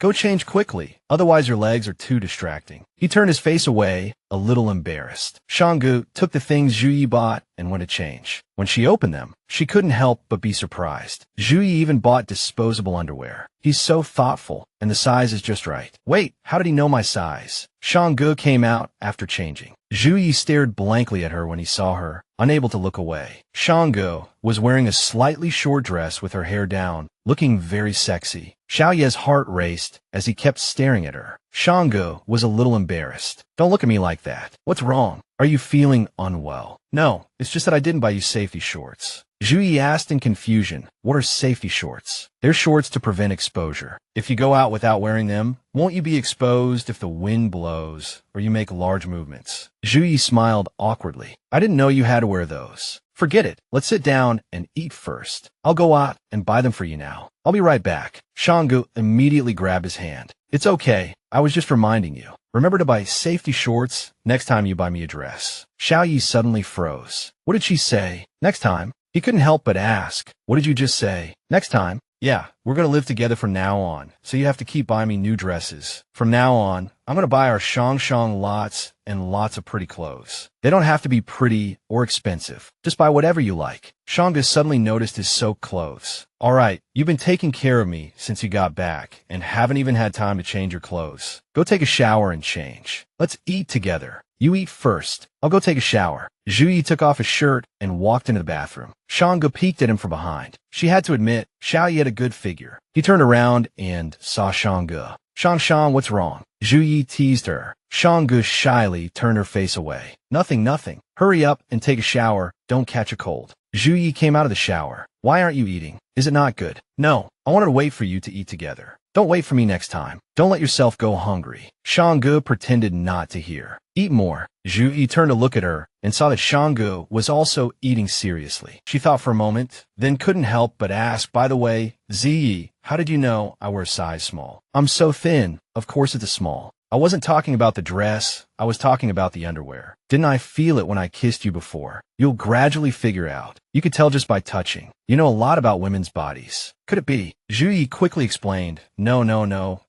Go change quickly, otherwise your legs are too distracting. He turned his face away, a little embarrassed. Shang Yi took the things Xiao Ye bought and went to change. When she opened them, she couldn't help but be surprised. Xiao Ye even bought disposable underwear. He's so thoughtful, and the size is just right. Wait, how did he know my size? Shang Yi came out after changing. Xiao Ye stared blankly at her when he saw her, unable to look away. Shang Yi was wearing a slightly short dress with her hair down, looking very sexy. Xiao Ye's heart raced as he kept staring at her. Shang Yi was a little embarrassed. Don't look at me like that. What's wrong? Are you feeling unwell? No, it's just that I didn't buy you safety shorts. Xiao Ye asked in confusion, what are safety shorts? They're shorts to prevent exposure. If you go out without wearing them, won't you be exposed if the wind blows or you make large movements? Xiao Ye smiled awkwardly. I didn't know you had to wear those. Forget it. Let's sit down and eat first. I'll go out and buy them for you now. I'll be right back. Shang Yi immediately grabbed his hand. It's okay. I was just reminding you. Remember to buy safety shorts next time you buy me a dress. Xiao Ye suddenly froze. What did she say? Next time? He couldn't help but ask. What did you just say? Next time? Yeah, we're going to live together from now on, so you have to keep buying me new dresses. From now on, I'm going to buy our Shang lots and lots of pretty clothes. They don't have to be pretty or expensive. Just buy whatever you like. Shang Yi suddenly noticed his soaked clothes. All right, you've been taking care of me since you got back and haven't even had time to change your clothes. Go take a shower and change. Let's eat together. You eat first. I'll go take a shower. Xiao Ye took off his shirt and walked into the bathroom. Shang Yi peeked at him from behind. She had to admit, Xiao Ye had a good figure. He turned around and saw Shang Yi. Shang, what's wrong? Xiao Ye teased her. Shang Yi shyly turned her face away. Nothing. Hurry up and take a shower. Don't catch a cold. Xiao Ye came out of the shower. Why aren't you eating? Is it not good? No, I wanted to wait for you to eat together. Don't wait for me next time. Don't let yourself go hungry. Shang Yi pretended not to hear. Eat more. Xiao Ye turned to look at her and saw that Shang Yi was also eating seriously. She thought for a moment, then couldn't help but ask, by the way, Ziyi, how did you know I wear size small? I'm so thin. Of course it's a small. I wasn't talking about the dress. I was talking about the underwear. Didn't I feel it when I kissed you before? You'll gradually figure out. You could tell just by touching. You know a lot about women's bodies. Could it be? Xiao Ye quickly explained. No.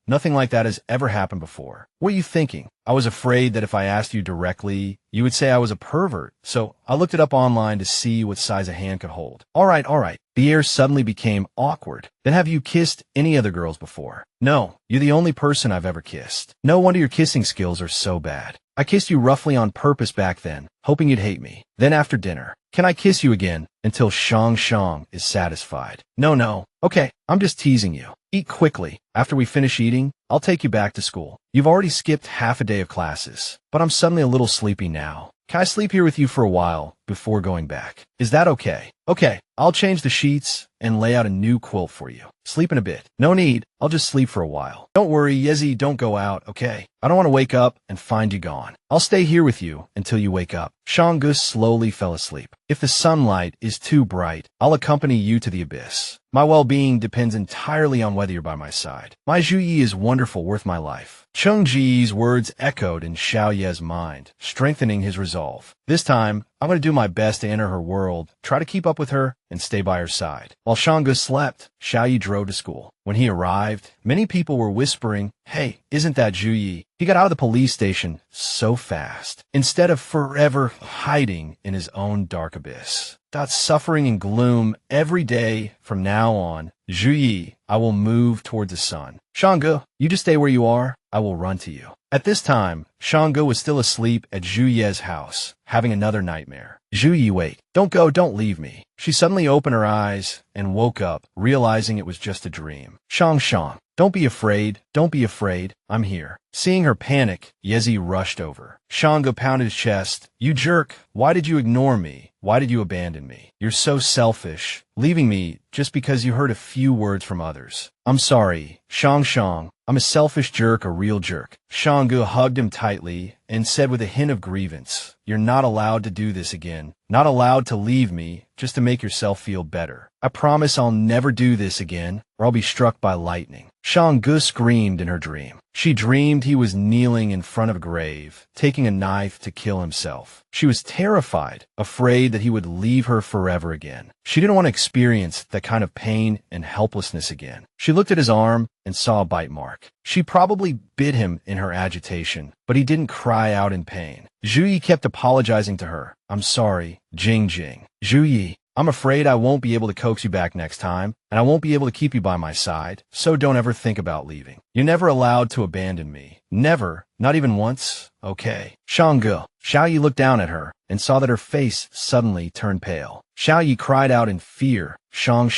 Nothing like that has ever happened before. What are you thinking? I was afraid that if I asked you directly, you would say I was a pervert. So I looked it up online to see what size a hand could hold. All right. The air suddenly became awkward. Then have you kissed any other girls before? No, you're the only person I've ever kissed. No wonder your kissing skills are so bad. I kissed you roughly on purpose back then, hoping you'd hate me. Then after dinner, can I kiss you again until Shang is satisfied? No. Okay, I'm just teasing you. Eat quickly. After we finish eating, I'll take you back to school. You've already skipped half a day of classes, but I'm suddenly a little sleepy now. Can I sleep here with you for a while before going back? Is that okay? Okay, I'll change the sheets and lay out a new quilt for you. Sleep in a bit. No need. I'll just sleep for a while. Don't worry, Yezi, don't go out, okay? I don't want to wake up and find you gone. I'll stay here with you until you wake up. Shang Yi slowly fell asleep. If the sunlight is too bright, I'll accompany you to the abyss. My well-being depends entirely on whether you're by my side. My Xiao Ye is wonderful, worth my life. Cheng Ji's words echoed in Xiao Ye's mind, strengthening his resolve. This time, I'm going to do my best to enter her world, try to keep up with her, and stay by her side. While Shang Yi slept, Xiao Ye drove to school. When he arrived, many people were whispering, "Hey, isn't that Xiao Ye? He got out of the police station so fast, instead of forever hiding in his own dark abyss." Suffering and gloom every day from now on. Xiao Ye, I will move towards the sun. Shang Yi, you just stay where you are. I will run to you. At this time, Shang Yi was still asleep at Xiao Ye's house, having another nightmare. Xiao Ye, wait. Don't go, don't leave me. She suddenly opened her eyes and woke up, realizing it was just a dream. Shang, don't be afraid. Don't be afraid. I'm here. Seeing her panic, Yezi rushed over. Shang Yi pounded his chest. You jerk. Why did you ignore me? Why did you abandon me? You're so selfish, leaving me just because you heard a few words from others. I'm sorry, Shang. I'm a selfish jerk, a real jerk. Shang Yi hugged him tightly and said with a hint of grievance, you're not allowed to do this again. Not allowed to leave me just to make yourself feel better. I promise I'll never do this again, or I'll be struck by lightning. Shang Yi screamed in her dream. She dreamed he was kneeling in front of a grave, taking a knife to kill himself. She was terrified, afraid that he would leave her forever again. She didn't want to experience that kind of pain and helplessness again. She looked at his arm and saw a bite mark. She probably bit him in her agitation, but he didn't cry out in pain. Xiao Ye kept apologizing to her. "I'm sorry, Jing Jing. Xiao Ye, I'm afraid I won't be able to coax you back next time, and I won't be able to keep you by my side, so don't ever think about leaving. You're never allowed to abandon me. Never, not even once, okay?" Xiao Ye looked down at her and saw that her face suddenly turned pale. Xiao Ye cried out in fear, "Shang."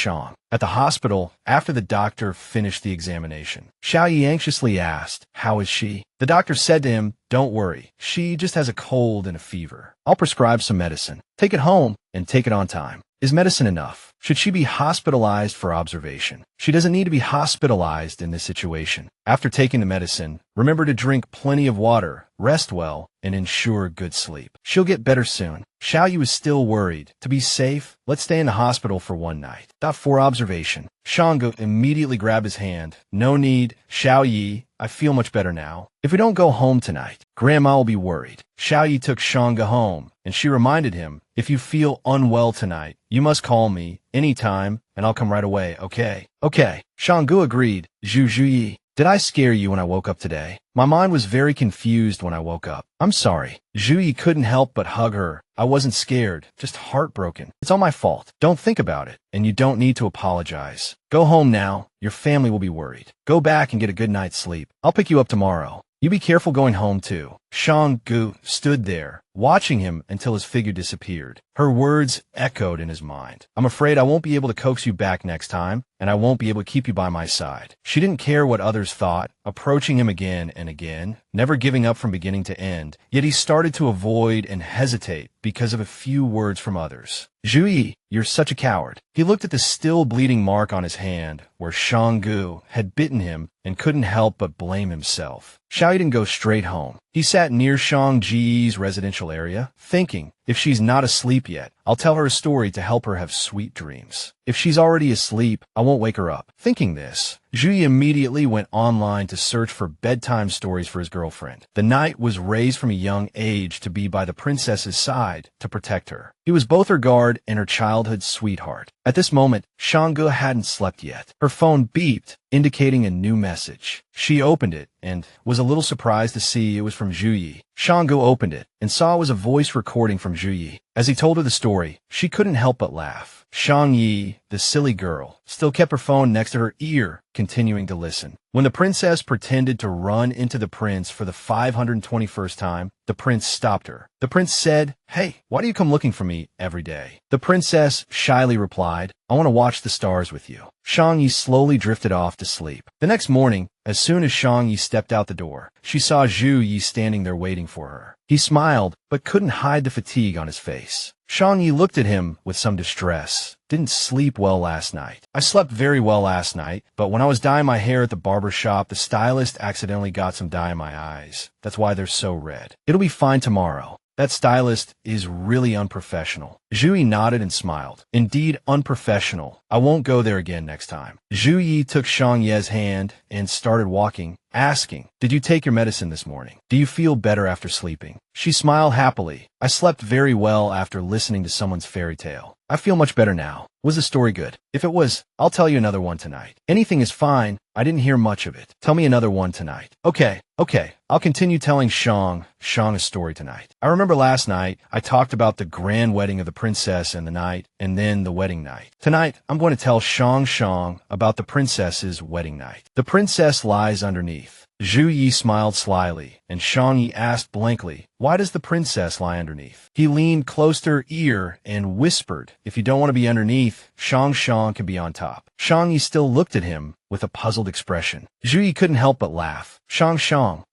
At the hospital, after the doctor finished the examination, Xiao Ye anxiously asked, "How is she?" The doctor said to him, "Don't worry, she just has a cold and a fever. I'll prescribe some medicine. Take it home and take it on time." Is medicine enough? Should she be hospitalized for observation? She doesn't need to be hospitalized in this situation. After taking the medicine, remember to drink plenty of water, rest well, and ensure good sleep. She'll get better soon. Xiao Ye was still worried. To be safe, let's stay in the hospital for one night. For observation. Shang Yi immediately grabbed his hand. "No need, Xiao Ye. I feel much better now. If we don't go home tonight, Grandma will be worried." Xiao Ye took Shang Yi home, and she reminded him, "If you feel unwell tonight, you must call me anytime, and I'll come right away, okay?" "Okay." Shang Yi agreed. Xiao Ye, did I scare you when I woke up today? My mind was very confused when I woke up. I'm sorry. Xiao Ye couldn't help but hug her. I wasn't scared, just heartbroken. It's all my fault. Don't think about it, and you don't need to apologize. Go home now. Your family will be worried. Go back and get a good night's sleep. I'll pick you up tomorrow. You be careful going home, too. Shang Yi stood there, watching him until his figure disappeared. Her words echoed in his mind. "I'm afraid I won't be able to coax you back next time, and I won't be able to keep you by my side." She didn't care what others thought, approaching him again and again, never giving up from beginning to end. Yet he started to avoid and hesitate because of a few words from others. "Xiao Ye, you're such a coward." He looked at the still bleeding mark on his hand, where Shang Yi had bitten him, and couldn't help but blame himself. Xiao Ye didn't go straight home. He sat near Shang Yi's residential area, thinking, if she's not asleep yet, I'll tell her a story to help her have sweet dreams. If she's already asleep, I won't wake her up. Thinking this, Xiao Ye immediately went online to search for bedtime stories for his girlfriend. The knight was raised from a young age to be by the princess's side to protect her. He was both her guard and her childhood sweetheart. At this moment, Shang Yi hadn't slept yet. Her phone beeped, indicating a new message. She opened it and was a little surprised to see it was from Xiao Ye. Shang Yi opened it and saw it was a voice recording from Xiao Ye. As he told her the story, she couldn't help but laugh. Shang Yi, the silly girl, still kept her phone next to her ear, continuing to listen. When the princess pretended to run into the prince for the 521st time, the prince stopped her. The prince said, "Hey, why do you come looking for me every day?" The princess shyly replied, "I want to watch the stars with you." Shang Yi slowly drifted off to sleep. The next morning, as soon as Shang Yi stepped out the door, she saw Xiao Ye standing there waiting for her. He smiled, but couldn't hide the fatigue on his face. Shang Yi looked at him with some distress. "Didn't sleep well last night." "I slept very well last night, but when I was dyeing my hair at the barber shop, the stylist accidentally got some dye in my eyes. That's why they're so red. It'll be fine tomorrow." That stylist is really unprofessional. Xiao Ye nodded and smiled. "Indeed unprofessional. I won't go there again next time." Xiao Ye took Shang Ye's hand and started walking, asking, "Did you take your medicine this morning? Do you feel better after sleeping?" She smiled happily. "I slept very well after listening to someone's fairy tale. I feel much better now." "Was the story good?" "If it was, I'll tell you another one tonight." "Anything is fine. I didn't hear much of it. Tell me another one tonight." Okay. I'll continue telling Shang a story tonight. I remember last night, I talked about the grand wedding of the princess and the knight, and then the wedding night. Tonight, I'm going to tell Shang about the princess's wedding night. The princess lies underneath. Xiao Ye smiled slyly, and Shang Yi asked blankly, "Why does the princess lie underneath?" He leaned close to her ear and whispered, "If you don't want to be underneath, Shang can be on top." Shang Yi still looked at him with a puzzled expression. Xiao Ye couldn't help but laugh. Shang,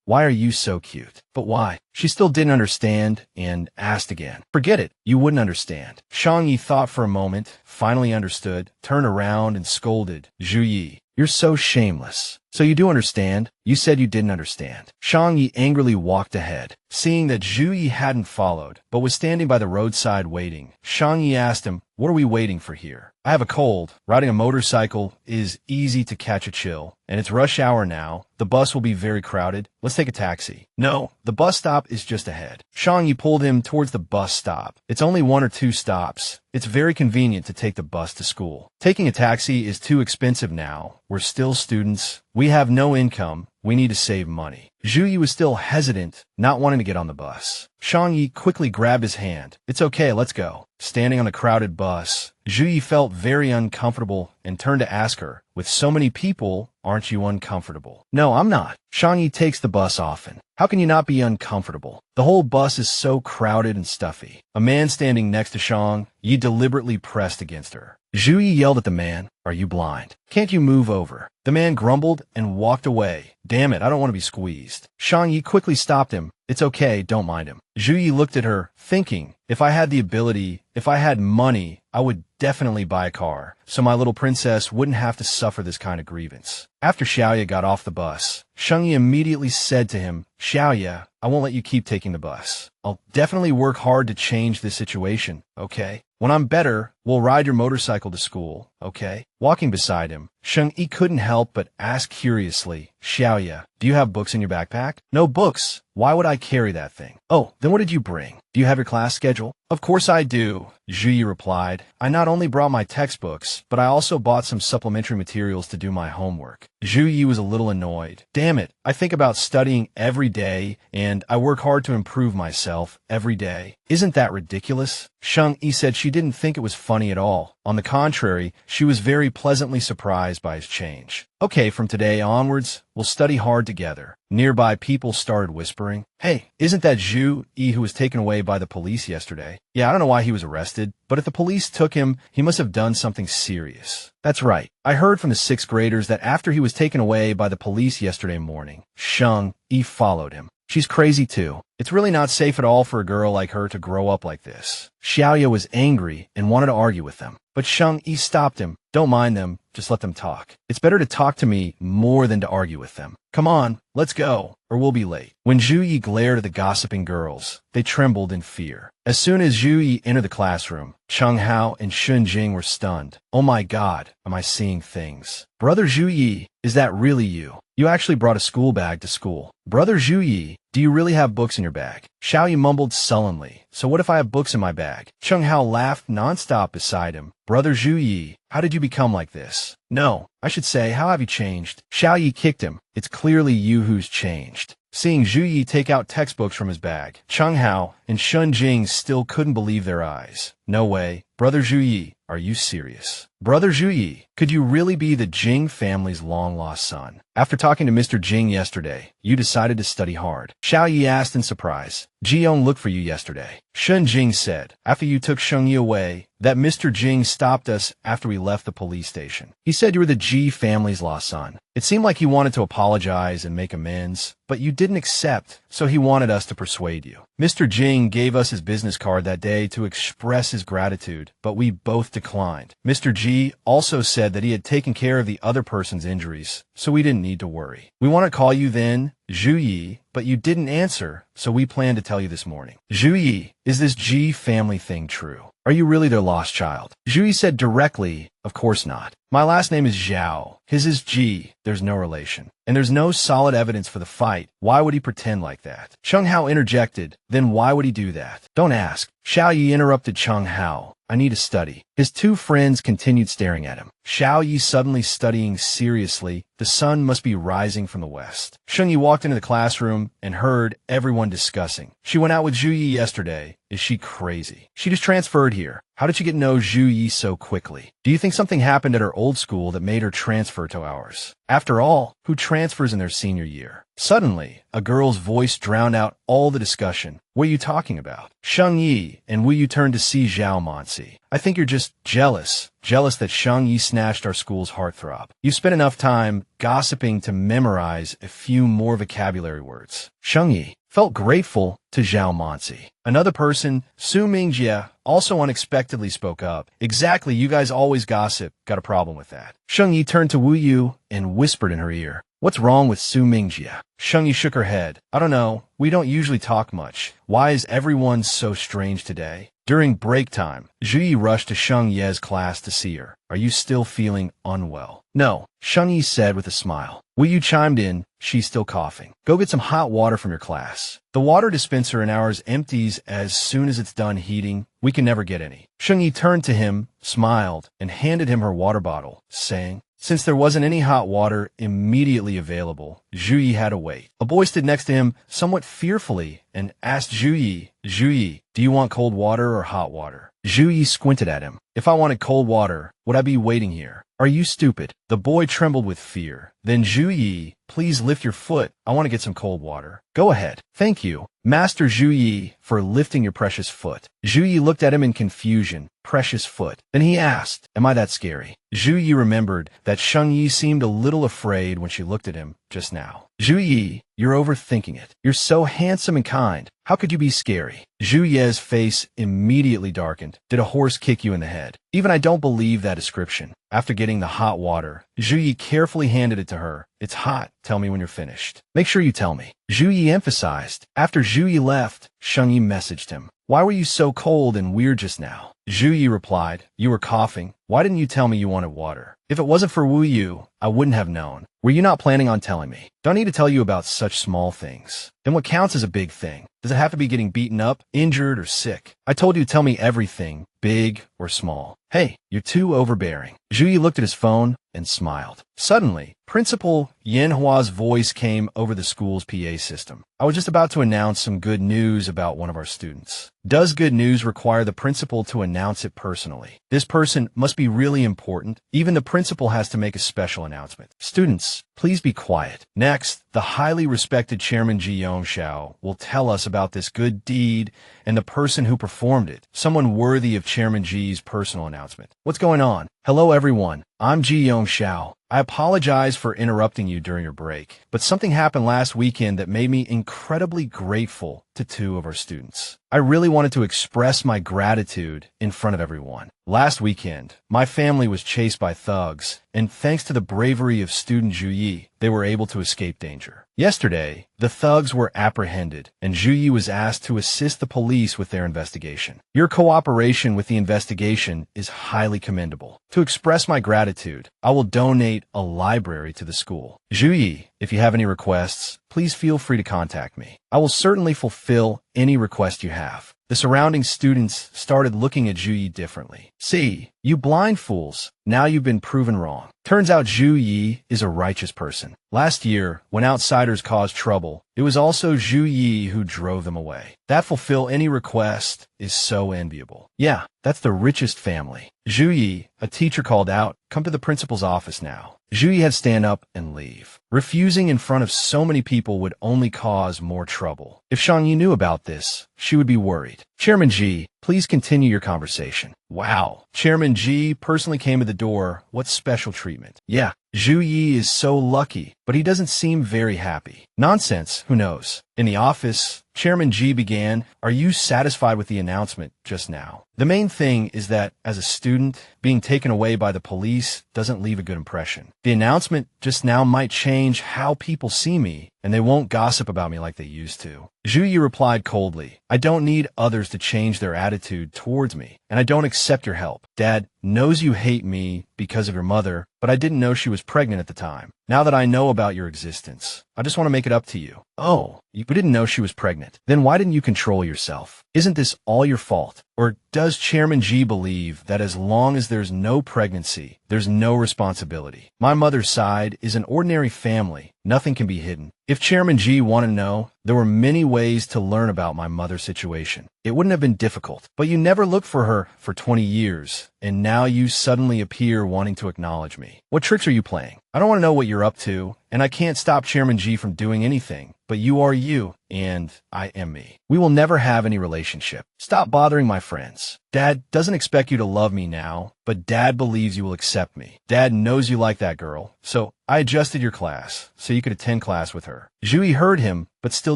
why are you so cute?" "But why?" She still didn't understand and asked again. "Forget it. You wouldn't understand." Shang Yi thought for a moment, finally understood, turned around and scolded, "Xiao Ye, you're so shameless. So you do understand? You said you didn't understand. Shang Yi angrily walked ahead. Seeing that Xiao Ye hadn't followed, but was standing by the roadside waiting, Shang Yi asked him, "What are we waiting for here? I have a cold. Riding a motorcycle is easy to catch a chill. And it's rush hour now. The bus will be very crowded. Let's take a taxi." "No, the bus stop is just ahead." Shang Yi pulled him towards the bus stop. "It's only 1 or 2 stops. It's very convenient to take the bus to school. Taking a taxi is too expensive now. We're still students. We have no income. We need to save money." Xiao Ye was still hesitant, not wanting to get on the bus. Shang Yi quickly grabbed his hand. "It's okay, let's go." Standing on the crowded bus, Xiao Ye felt very uncomfortable and turned to ask her, "With so many people, aren't you uncomfortable?" "No, I'm not." Shang Yi takes the bus often. "How can you not be uncomfortable? The whole bus is so crowded and stuffy." A man standing next to Shang Yi deliberately pressed against her. Xiao Ye yelled at the man, "Are you blind? Can't you move over?" The man grumbled and walked away. "Damn it, I don't want to be squeezed." Shang Yi quickly stopped him. "It's okay, don't mind him." Xiao Ye looked at her, thinking, if I had the ability, if I had money, I would definitely buy a car, so my little princess wouldn't have to suffer this kind of grievance. After Xiao Ye got off the bus, Shang Yi immediately said to him, "Xiao Ye, I won't let you keep taking the bus. I'll definitely work hard to change this situation, okay? When I'm better, we'll ride your motorcycle to school, okay?" Walking beside him, Shang Yi couldn't help but ask curiously, "Xiao Ye, do you have books in your backpack?" "No books. Why would I carry that thing?" "Oh, then what did you bring? Do you have your class schedule?" "Of course I do," Xiao Ye replied. "I not only brought my textbooks, but I also bought some supplementary materials to do my homework." Xiao Ye was a little annoyed. "Damn it, I think about studying every day, and I work hard to improve myself every day. Isn't that ridiculous?" Shang Yi said she didn't think it was funny at all. On the contrary, she was very pleasantly surprised by his change. "Okay, from today onwards, we'll study hard together." Nearby people started whispering, "Hey, isn't that Xiao Ye who was taken away by the police yesterday?" "Yeah, I don't know why he was arrested, but if the police took him, he must have done something serious." "That's right. I heard from the 6th graders that after he was taken away by the police yesterday morning, Shang Yi followed him. She's crazy too. It's really not safe at all for a girl like her to grow up like this." Xiao Ye was angry and wanted to argue with them, but Shang Yi stopped him. "Don't mind them, just let them talk. It's better to talk to me more than to argue with them. Come on, let's go, or we'll be late." When Xiao Ye glared at the gossiping girls, they trembled in fear. As soon as Xiao Ye entered the classroom, Cheng Hao and Shun Jing were stunned. "Oh my God, am I seeing things? Brother Xiao Ye, is that really you? You actually brought a school bag to school. Brother Xiao Ye, do you really have books in your bag?" Xiao Ye mumbled sullenly, "So what if I have books in my bag?" Cheng Hao laughed nonstop beside him. "Brother Xiao Ye, how did you become like this?" "No, I should say, how have you changed?" Xiao Ye kicked him. "It's clearly you who's changed." Seeing Xiao Ye take out textbooks from his bag, Cheng Hao and Shun Jing still couldn't believe their eyes. "No way. Brother Xiao Ye, are you serious? Brother Xiao Ye, could you really be the Jing family's long-lost son? After talking to Mr. Jing yesterday, you decided to study hard." Xiao Ye asked in surprise. "Jiyoung looked for you yesterday." Shun Jing said, "After you took Shang Yi away, that Mr. Jing stopped us after we left the police station. He said you were the Ji family's lost son. It seemed like he wanted to apologize and make amends, but you didn't accept, so he wanted us to persuade you. Mr. Jing gave us his business card that day to express his gratitude, but we both declined. Mr. Ji also said that he had taken care of the other person's injuries, so we didn't need to worry. We want to call you then Xiao Ye, but you didn't answer, so we planned to tell you this morning." "Xiao Ye, is this Ji family thing true? Are you really their lost child?" Xiao Ye said directly, "Of course not. My last name is Zhao. His is Ji. There's no relation. And there's no solid evidence for the fight. Why would he pretend like that?" Cheng Hao interjected, "Then why would he do that?" "Don't ask." Xiao Ye interrupted Cheng Hao. "I need to study." His two friends continued staring at him. Xiao Ye suddenly studying seriously. The sun must be rising from the west. Shang Yi walked into the classroom and heard everyone discussing. "She went out with Xiao Ye yesterday. Is she crazy? She just transferred here. How did she get to know Xiao Ye so quickly? Do you think something happened at her old school that made her transfer to ours? After all, who transfers in their senior year?" Suddenly, a girl's voice drowned out all the discussion. "What are you talking about?" "Shang Yi, and will you turn to see Zhao Mansi? I think you're just jealous. Jealous that Shang Yi snatched our school's heartthrob. You spent enough time gossiping to memorize a few more vocabulary words. Shang Yi felt grateful to Zhao Manzi. Another person, Su Mingjie, also unexpectedly spoke up. Exactly, you guys always gossip. Got a problem with that. Shang Yi turned to Wu Yu and whispered in her ear, "What's wrong with Su Mingjie?" Shang Yi shook her head. "I don't know. We don't usually talk much. Why is everyone so strange today?" During break time, Zhu Yi rushed to Shang Ye's class to see her. "Are you still feeling unwell?" "No," Shang Yi said with a smile. Wu Yu chimed in, "She's still coughing. Go get some hot water from your class. The water dispenser in ours empties as soon as it's done heating. We can never get any." Shang Yi turned to him, smiled, and handed him her water bottle, saying, since there wasn't any hot water immediately available, Zhu Yi had to wait. A boy stood next to him somewhat fearfully and asked Zhu Yi, "Do you want cold water or hot water?" Zhu Yi squinted at him. "If I wanted cold water, would I be waiting here? Are you stupid?" The boy trembled with fear. Then Zhu Yi, "Please lift your foot. I want to get some cold water." "Go ahead." "Thank you, Master Zhu Yi, for lifting your precious foot." Zhu Yi looked at him in confusion. Precious foot. Then he asked, "Am I that scary?" Zhu Yi remembered that Shang Yi seemed a little afraid when she looked at him just now. "Zhu Yi, you're overthinking it. You're so handsome and kind. How could you be scary?" Zhu Ye's face immediately darkened. "Did a horse kick you in the head?" "Even I don't believe that description." After getting the hot water, Zhu Yi carefully handed it to her. "It's hot. Tell me when you're finished. Make sure you tell me." Zhu Yi emphasized. After Zhu Yi left, Shang Yi messaged him. "Why were you so cold and weird just now?" Zhu Yi replied, "You were coughing. Why didn't you tell me you wanted water? If it wasn't for Wu Yu, I wouldn't have known. Were you not planning on telling me? Don't need to tell you about such small things. Then what counts as a big thing? Does it have to be getting beaten up, injured, or sick? I told you to tell me everything, big or small. Hey, you're too overbearing." Zhu Yi looked at his phone and smiled. Suddenly, Principal Yanhua's voice came over the school's PA system. "I was just about to announce some good news about one of our students." Does good news require the principal to announce it personally? This person must be really important. Even the principal has to make a special announcement. "Students, please be quiet." Next, the highly respected Chairman Ji Yongxiao will tell us about this good deed and the person who performed it, someone worthy of Chairman Ji's personal announcement. What's going on? Hello everyone, I'm Ji Yongxiao. I apologize for interrupting you during your break, but something happened last weekend that made me incredibly grateful to two of our students. I really wanted to express my gratitude in front of everyone. Last weekend, my family was chased by thugs, and thanks to the bravery of student Zhu Yi, they were able to escape danger. Yesterday, the thugs were apprehended, and Zhu Yi was asked to assist the police with their investigation. Your cooperation with the investigation is highly commendable. To express my gratitude, I will donate a library to the school. Zhu Yi, if you have any requests, please feel free to contact me. I will certainly fulfill any request you have. The surrounding students started looking at Zhu Yi differently. "See, you blind fools, now you've been proven wrong." Turns out Zhu Yi is a righteous person. Last year, when outsiders caused trouble, it was also Zhu Yi who drove them away. That fulfill any request is so enviable. Yeah, that's the richest family. Zhu Yi, a teacher called out, "Come to the principal's office now." Zhu Yi had to stand up and leave. Refusing in front of so many people would only cause more trouble. If Shang Yi knew about this, she would be worried. "Chairman Ji, please continue your conversation." Wow. Chairman Ji personally came to the door. What special treatment? Yeah, Zhu Yi is so lucky, but he doesn't seem very happy. Nonsense, who knows? In the office, Chairman Ji began, "Are you satisfied with the announcement just now? The main thing is that, as a student, being taken away by the police doesn't leave a good impression. The announcement just now might change how people see me, and they won't gossip about me like they used to." Zhu Yi replied coldly, "I don't need others to change their attitude towards me, and I don't accept your help. Dad knows you hate me because of your mother, but I didn't know she was pregnant at the time. Now that I know about your existence, I just want to make it up to you." "Oh, you didn't know she was pregnant. Then why didn't you control yourself? Isn't this all your fault? Or does Chairman Ji believe that as long as there's no pregnancy, there's no responsibility? My mother's side is an ordinary family. Nothing can be hidden. If Chairman Ji wanted to know, there were many ways to learn about my mother's situation. It wouldn't have been difficult. But you never looked for her for 20 years, and now you suddenly appear wanting to acknowledge me. What tricks are you playing? I don't want to know what you're up to, and I can't stop Chairman Ji from doing anything. But you are you, and I am me. We will never have any relationship. Stop bothering my friends." Dad doesn't expect you to love me now, but Dad believes you will accept me. Dad knows you like that girl, so I adjusted your class so you could attend class with her. Xiao Ye heard him, but still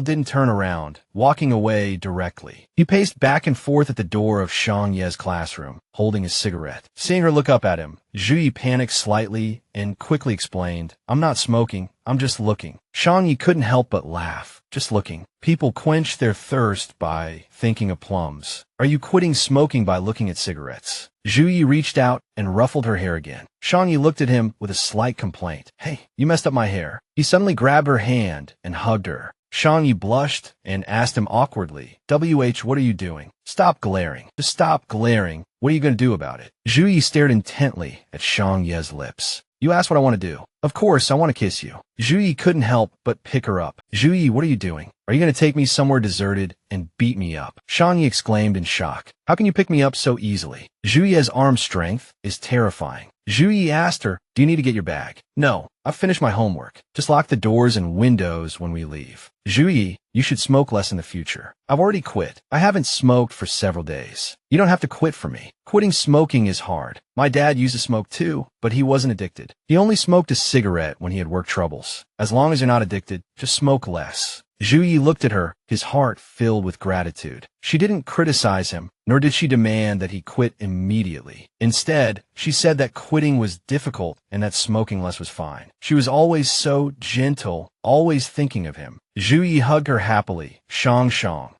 didn't turn around, walking away directly. He paced back and forth at the door of Shang Ye's classroom, holding his cigarette. Seeing her look up at him, Xiao Ye panicked slightly and quickly explained, "I'm not smoking, I'm just looking." Shang Yi couldn't help but laugh. Just looking. People quench their thirst by thinking of plums. Are you quitting smoking by looking at cigarettes? Xiao Ye reached out and ruffled her hair again. Shang Yi looked at him with a slight complaint. "Hey, you messed up my hair." He suddenly grabbed her hand and hugged her. Shang Yi blushed and asked him awkwardly, what are you doing? Stop glaring. Just stop glaring. What are you going to do about it? Xiao Ye stared intently at Shang Ye's lips. You asked what I want to do. Of course, I want to kiss you. Xiao Ye couldn't help but pick her up. Xiao Ye, what are you doing? Are you going to take me somewhere deserted and beat me up? Shang Yi exclaimed in shock. How can you pick me up so easily? Xiao Ye's arm strength is terrifying. Xiao Ye asked her, do you need to get your bag? No, I've finished my homework. Just lock the doors and windows when we leave. Xiao Ye, you should smoke less in the future. I've already quit. I haven't smoked for several days. You don't have to quit for me. Quitting smoking is hard. My dad used to smoke too, but he wasn't addicted. He only smoked a cigarette when he had work troubles. As long as you're not addicted, just smoke less. Xiao Ye looked at her, his heart filled with gratitude. She didn't criticize him, nor did she demand that he quit immediately. Instead, she said that quitting was difficult and that smoking less was fine. She was always so gentle, always thinking of him. Xiao Ye hugged her happily. Shang,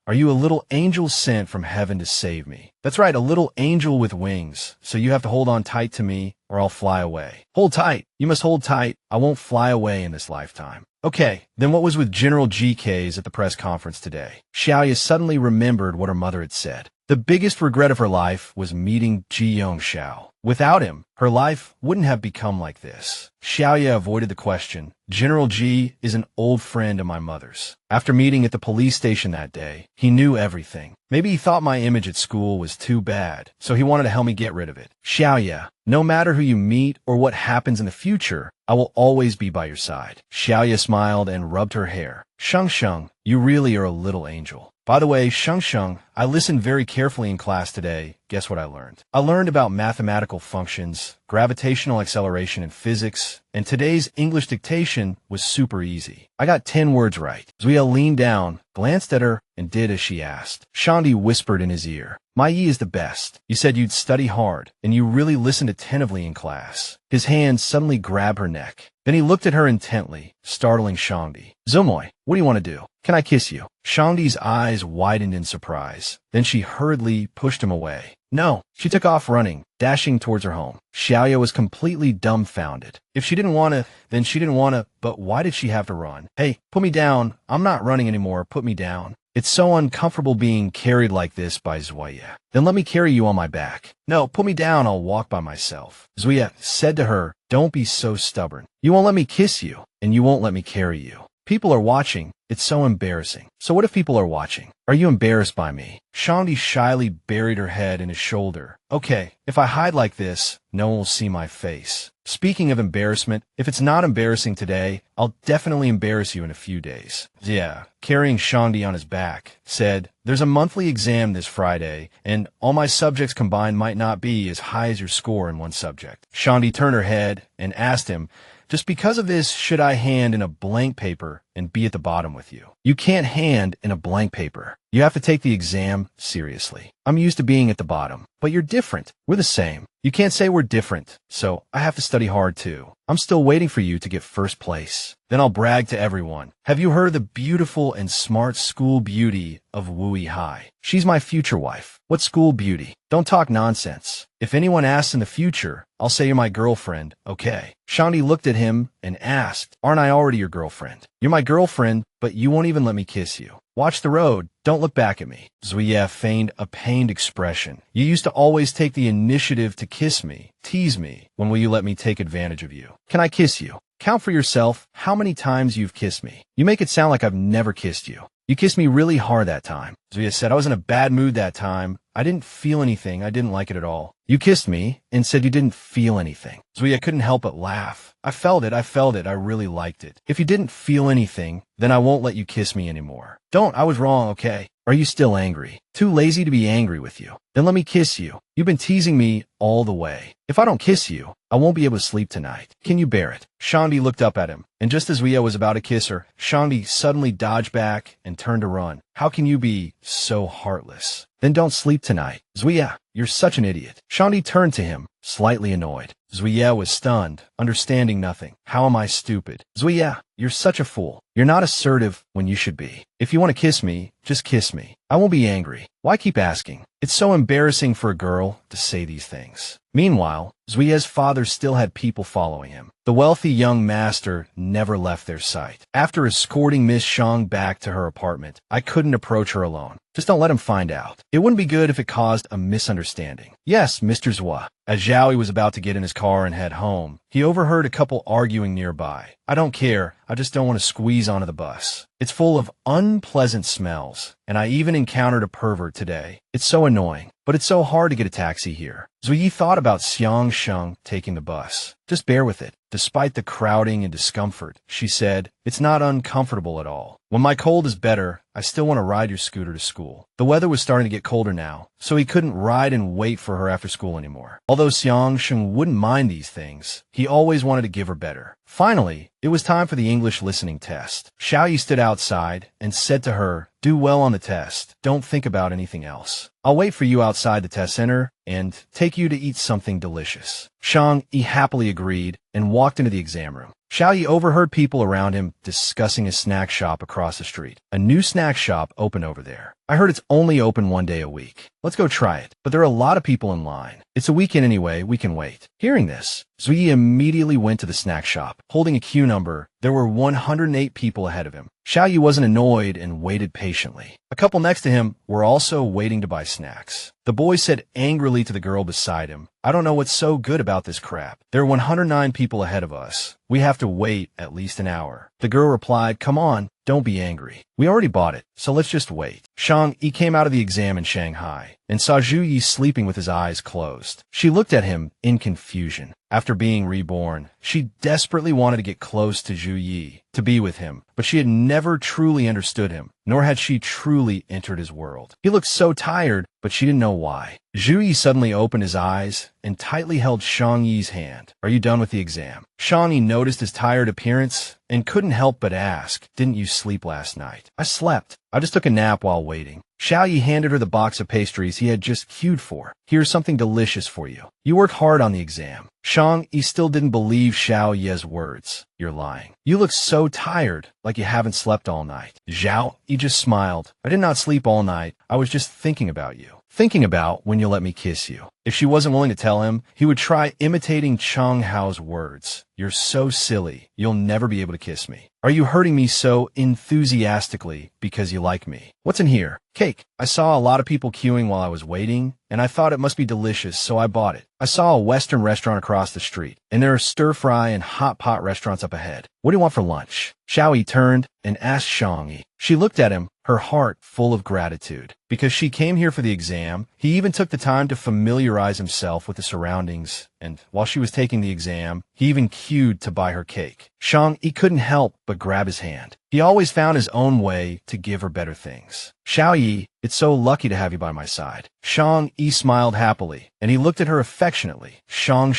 are you a little angel sent from heaven to save me? That's right, a little angel with wings. So you have to hold on tight to me or I'll fly away. Hold tight. You must hold tight. I won't fly away in this lifetime. Okay, then what was with General GK's at the press conference today? Xiao Ye suddenly remembered what her mother had said. The biggest regret of her life was meeting Ji Yongxiao. Without him, her life wouldn't have become like this. Xiao Ye avoided the question. General Ji is an old friend of my mother's. After meeting at the police station that day, he knew everything. Maybe he thought my image at school was too bad, so he wanted to help me get rid of it. Xiao Ye, no matter who you meet or what happens in the future, I will always be by your side. Xiao Ye smiled and rubbed her hair. Shang, you really are a little angel. By the way, Shang, I listened very carefully in class today. Guess what I learned? I learned about mathematical functions, gravitational acceleration in physics, and today's English dictation was super easy. I got 10 words right. Zuya leaned down, glanced at her, and did as she asked. Shang whispered in his ear. My Yi is the best. You said you'd study hard, and you really listened attentively in class. His hand suddenly grabbed her neck. Then he looked at her intently, startling Shangdi. Zomoy, what do you want to do? Can I kiss you? Shangdi's eyes widened in surprise. Then she hurriedly pushed him away. No, she took off running, dashing towards her home. Xiao Ye was completely dumbfounded. If she didn't want to, then she didn't want to, but why did she have to run? Hey, put me down. I'm not running anymore. Put me down. It's so uncomfortable being carried like this by Zuya. Then let me carry you on my back. No, put me down, I'll walk by myself. Zuya said to her, don't be so stubborn. You won't let me kiss you, and you won't let me carry you. People are watching. It's so embarrassing. So what if people are watching? Are you embarrassed by me? Shangdi shyly buried her head in his shoulder. Okay, if I hide like this, no one will see my face. Speaking of embarrassment, if it's not embarrassing today, I'll definitely embarrass you in a few days. Yeah, carrying Shangdi on his back, said, there's a monthly exam this Friday, and all my subjects combined might not be as high as your score in one subject. Shangdi turned her head and asked him, just because of this, should I hand in a blank paper and be at the bottom with you? You can't hand in a blank paper. You have to take the exam seriously. I'm used to being at the bottom, but you're different. We're the same. You can't say we're different, so I have to study hard too. I'm still waiting for you to get first place. Then I'll brag to everyone. Have you heard the beautiful and smart school beauty of Wui High? She's my future wife. What school beauty? Don't talk nonsense. If anyone asks in the future, I'll say you're my girlfriend, okay? Shangdi looked at him and asked, aren't I already your girlfriend? You're my girlfriend, but you won't even let me kiss you. Watch the road. Don't look back at me. Zuya feigned a pained expression. You used to always take the initiative to kiss me, tease me. When will you let me take advantage of you? Can I kiss you? Count for yourself how many times you've kissed me. You make it sound like I've never kissed you. You kissed me really hard that time. Zuya said, I was in a bad mood that time. I didn't feel anything. I didn't like it at all. You kissed me and said you didn't feel anything. Zuya couldn't help but laugh. I felt it. I really liked it. If you didn't feel anything, then I won't let you kiss me anymore. Don't. I was wrong, okay? Are you still angry? Too lazy to be angry with you. Then let me kiss you. You've been teasing me all the way. If I don't kiss you, I won't be able to sleep tonight. Can you bear it? Shang Yi looked up at him, and just as Xiao was about to kiss her, Shang Yi suddenly dodged back and turned to run. How can you be so heartless? Then don't sleep tonight. Xiao, you're such an idiot. Shang Yi turned to him, slightly annoyed. Xiao was stunned, understanding nothing. How am I stupid? Xiao, you're such a fool. You're not assertive when you should be. If you want to kiss me, just kiss me. I won't be angry. Why keep asking? It's so embarrassing for a girl to say these things. Meanwhile, Xiao's father still had people following him. The wealthy young master never left their sight. After escorting Miss Shang back to her apartment, I couldn't approach her alone. Just don't let him find out. It wouldn't be good if it caused a misunderstanding. Yes, Mr. Zhua. As Xiao Ye was about to get in his car and head home, he overheard a couple arguing nearby. I don't care. I just don't want to squeeze onto the bus. It's full of unpleasant smells, and I even encountered a pervert today. It's so annoying, but it's so hard to get a taxi here. Yi thought about Xiang Sheng taking the bus. Just bear with it. Despite the crowding and discomfort, she said, it's not uncomfortable at all. When my cold is better, I still want to ride your scooter to school. The weather was starting to get colder now, so he couldn't ride and wait for her after school anymore. Although Xiang Sheng wouldn't mind these things, he always wanted to give her better. Finally, it was time for the English listening test. Xiao Ye stood outside and said to her, do well on the test. Don't think about anything else. I'll wait for you outside the test center and take you to eat something delicious. Shang Yi happily agreed and walked into the exam room. Xiao Ye overheard people around him discussing a snack shop across the street. A new snack shop opened over there. I heard it's only open one day a week. Let's go try it. But there are a lot of people in line. It's a weekend anyway, we can wait. Hearing this, Zui immediately went to the snack shop. Holding a queue number, there were 108 people ahead of him. Xiao Ye wasn't annoyed and waited patiently. A couple next to him were also waiting to buy snacks. The boy said angrily to the girl beside him, I don't know what's so good about this crap. There are 109 people ahead of us. We have to wait at least an hour. The girl replied, come on, don't be angry. We already bought it, so let's just wait. Shang Yi came out of the exam in Shanghai and saw Zhu Yi sleeping with his eyes closed. She looked at him in confusion. After being reborn, she desperately wanted to get close to Zhu Yi, to be with him, but she had never truly understood him, nor had she truly entered his world. He looked so tired, but she didn't know why. Zhu Yi suddenly opened his eyes and tightly held Shang Yi's hand. Are you done with the exam? Shang Yi noticed his tired appearance and couldn't help but ask, didn't you sleep last night? I slept. I just took a nap while waiting. Xiao Ye handed her the box of pastries he had just queued for. Here's something delicious for you. You worked hard on the exam. Shang Yi still didn't believe Xiao Ye's words. You're lying. You look so tired, like you haven't slept all night. Xiao Ye just smiled. I did not sleep all night. I was just thinking about you. Thinking about when you'll let me kiss you. If she wasn't willing to tell him, he would try imitating Cheng Hao's words. You're so silly. You'll never be able to kiss me. Are you hurting me so enthusiastically because you like me? What's in here? Cake. I saw a lot of people queuing while I was waiting, and I thought it must be delicious, so I bought it. I saw a Western restaurant across the street, and there are stir-fry and hot pot restaurants up ahead. What do you want for lunch? Xiao Ye turned and asked Shang Yi. She looked at him, her heart full of gratitude. Because she came here for the exam, he even took the time to familiarize himself with the surroundings, and while she was taking the exam, he even queued to buy her cake. Shang Yi couldn't help but grab his hand. He always found his own way to give her better things. Xiao Ye, it's so lucky to have you by my side. Shang Yi smiled happily, and he looked at her affectionately. Shang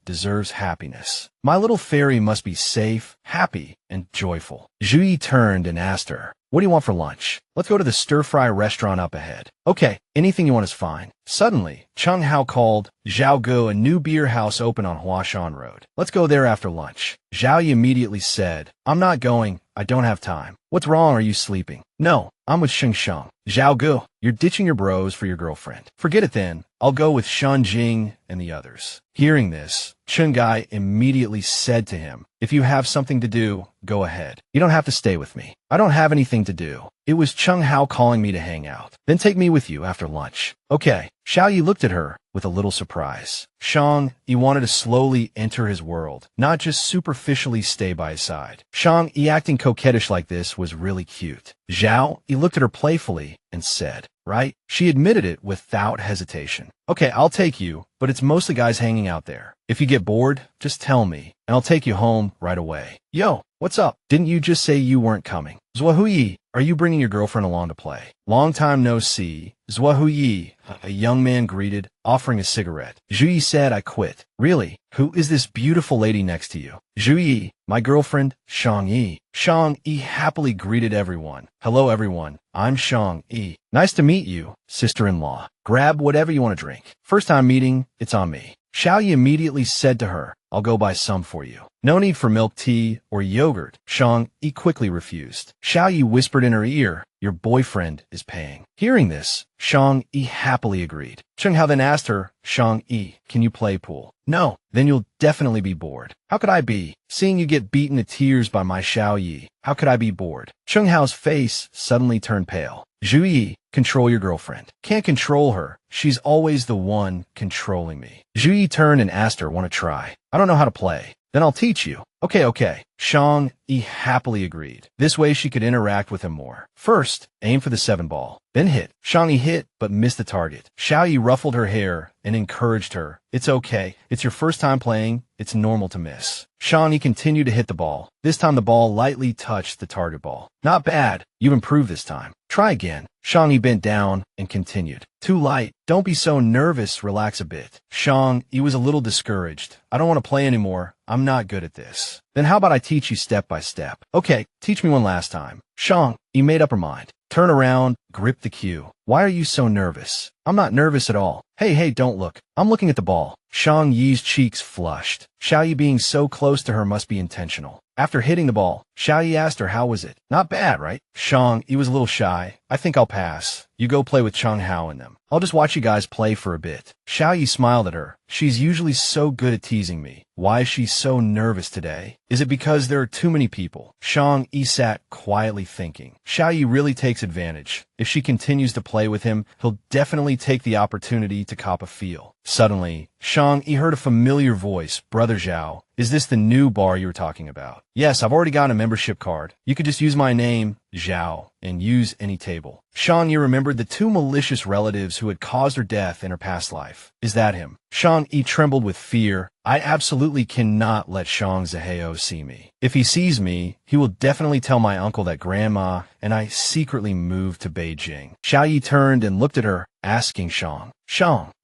deserves happiness. My little fairy must be safe, happy, and joyful. Zhu Yi turned and asked her, what do you want for lunch? Let's go to the stir-fry restaurant up ahead. Okay, anything you want is fine. Suddenly, Cheng Hao called, Zhao Gu, a new beer house open on Huashan Road. Let's go there after lunch. Xiao Ye immediately said, I'm not going. I don't have time. What's wrong? Are you sleeping? No, I'm with Sheng Sheng. Zhao Gu, you're ditching your bros for your girlfriend. Forget it then. I'll go with Shan Jing and the others. Hearing this, Cheng Gai immediately said to him, if you have something to do, go ahead. You don't have to stay with me. I don't have anything to do. It was Cheng Hao calling me to hang out. Then take me with you after lunch. Okay. Xiao Ye looked at her with a little surprise. Shang Yi wanted to slowly enter his world, not just superficially stay by his side. Shang Yi acting coquettish like this was really cute. Zhao Yi looked at her playfully and said, right? She admitted it without hesitation. Okay, I'll take you, but it's mostly guys hanging out there. If you get bored, just tell me, and I'll take you home right away. Yo, what's up? Didn't you just say you weren't coming? Zhuahui, are you bringing your girlfriend along to play? Long time no see. Xiao Ye, a young man greeted, offering a cigarette. Xiao Ye said, I quit. Really? Who is this beautiful lady next to you? Xiao Ye, my girlfriend, Shang Yi. Shang Yi happily greeted everyone. Hello everyone, I'm Shang Yi. Nice to meet you, sister-in-law. Grab whatever you want to drink. First time meeting, it's on me. Xiao Ye immediately said to her, I'll go buy some for you. No need for milk tea or yogurt. Shang Yi quickly refused. Xiao Ye whispered in her ear, your boyfriend is paying. Hearing this, Shang Yi happily agreed. Shang Hao then asked her, Shang Yi, can you play pool? No, then you'll definitely be bored. How could I be? Seeing you get beaten to tears by my Xiao Ye, how could I be bored? Shang Hao's face suddenly turned pale. Xiao Ye, control your girlfriend. Can't control her. She's always the one controlling me. Xiao Ye turned and asked her, want to try? I don't know how to play. Then I'll teach you. Okay. Shang Yi happily agreed. This way she could interact with him more. First, aim for the 7 ball. Then hit. Shang Yi hit, but missed the target. Xiao Ye ruffled her hair and encouraged her. It's okay. It's your first time playing. It's normal to miss. Shang Yi continued to hit the ball. This time the ball lightly touched the target ball. Not bad. You've improved this time. Try again. Shang Yi bent down and continued. Too light. Don't be so nervous. Relax a bit. Shang Yi was a little discouraged. I don't want to play anymore. I'm not good at this. Then how about I teach you step by step? Okay, teach me one last time. Shang Yi made up her mind. Turn around, grip the cue. Why are you so nervous? I'm not nervous at all. Hey, don't look. I'm looking at the ball. Shang Yi's cheeks flushed. Xiao Ye being so close to her must be intentional. After hitting the ball, Xiao Ye asked her, how was it? Not bad, right? Shang Yi was a little shy. I think I'll pass. You go play with Cheng Hao and them. I'll just watch you guys play for a bit. Xiao Ye smiled at her. She's usually so good at teasing me. Why is she so nervous today? Is it because there are too many people? Shang Yi sat quietly thinking. Xiao Ye really takes advantage. If she continues to play with him, he'll definitely take the opportunity to cop a feel. Suddenly, Shang Yi heard a familiar voice. Brother Zhao, is this the new bar you were talking about? Yes, I've already got a membership card. You could just use my name, Zhao, and use any table. Shang Yi remembered the 2 malicious relatives who had caused her death in her past life. Is that him? Shang Yi trembled with fear. I absolutely cannot let Shang Zihao see me. If he sees me, he will definitely tell my uncle that Grandma and I secretly moved to Beijing. Xiao Ye turned and looked at her, asking Shang,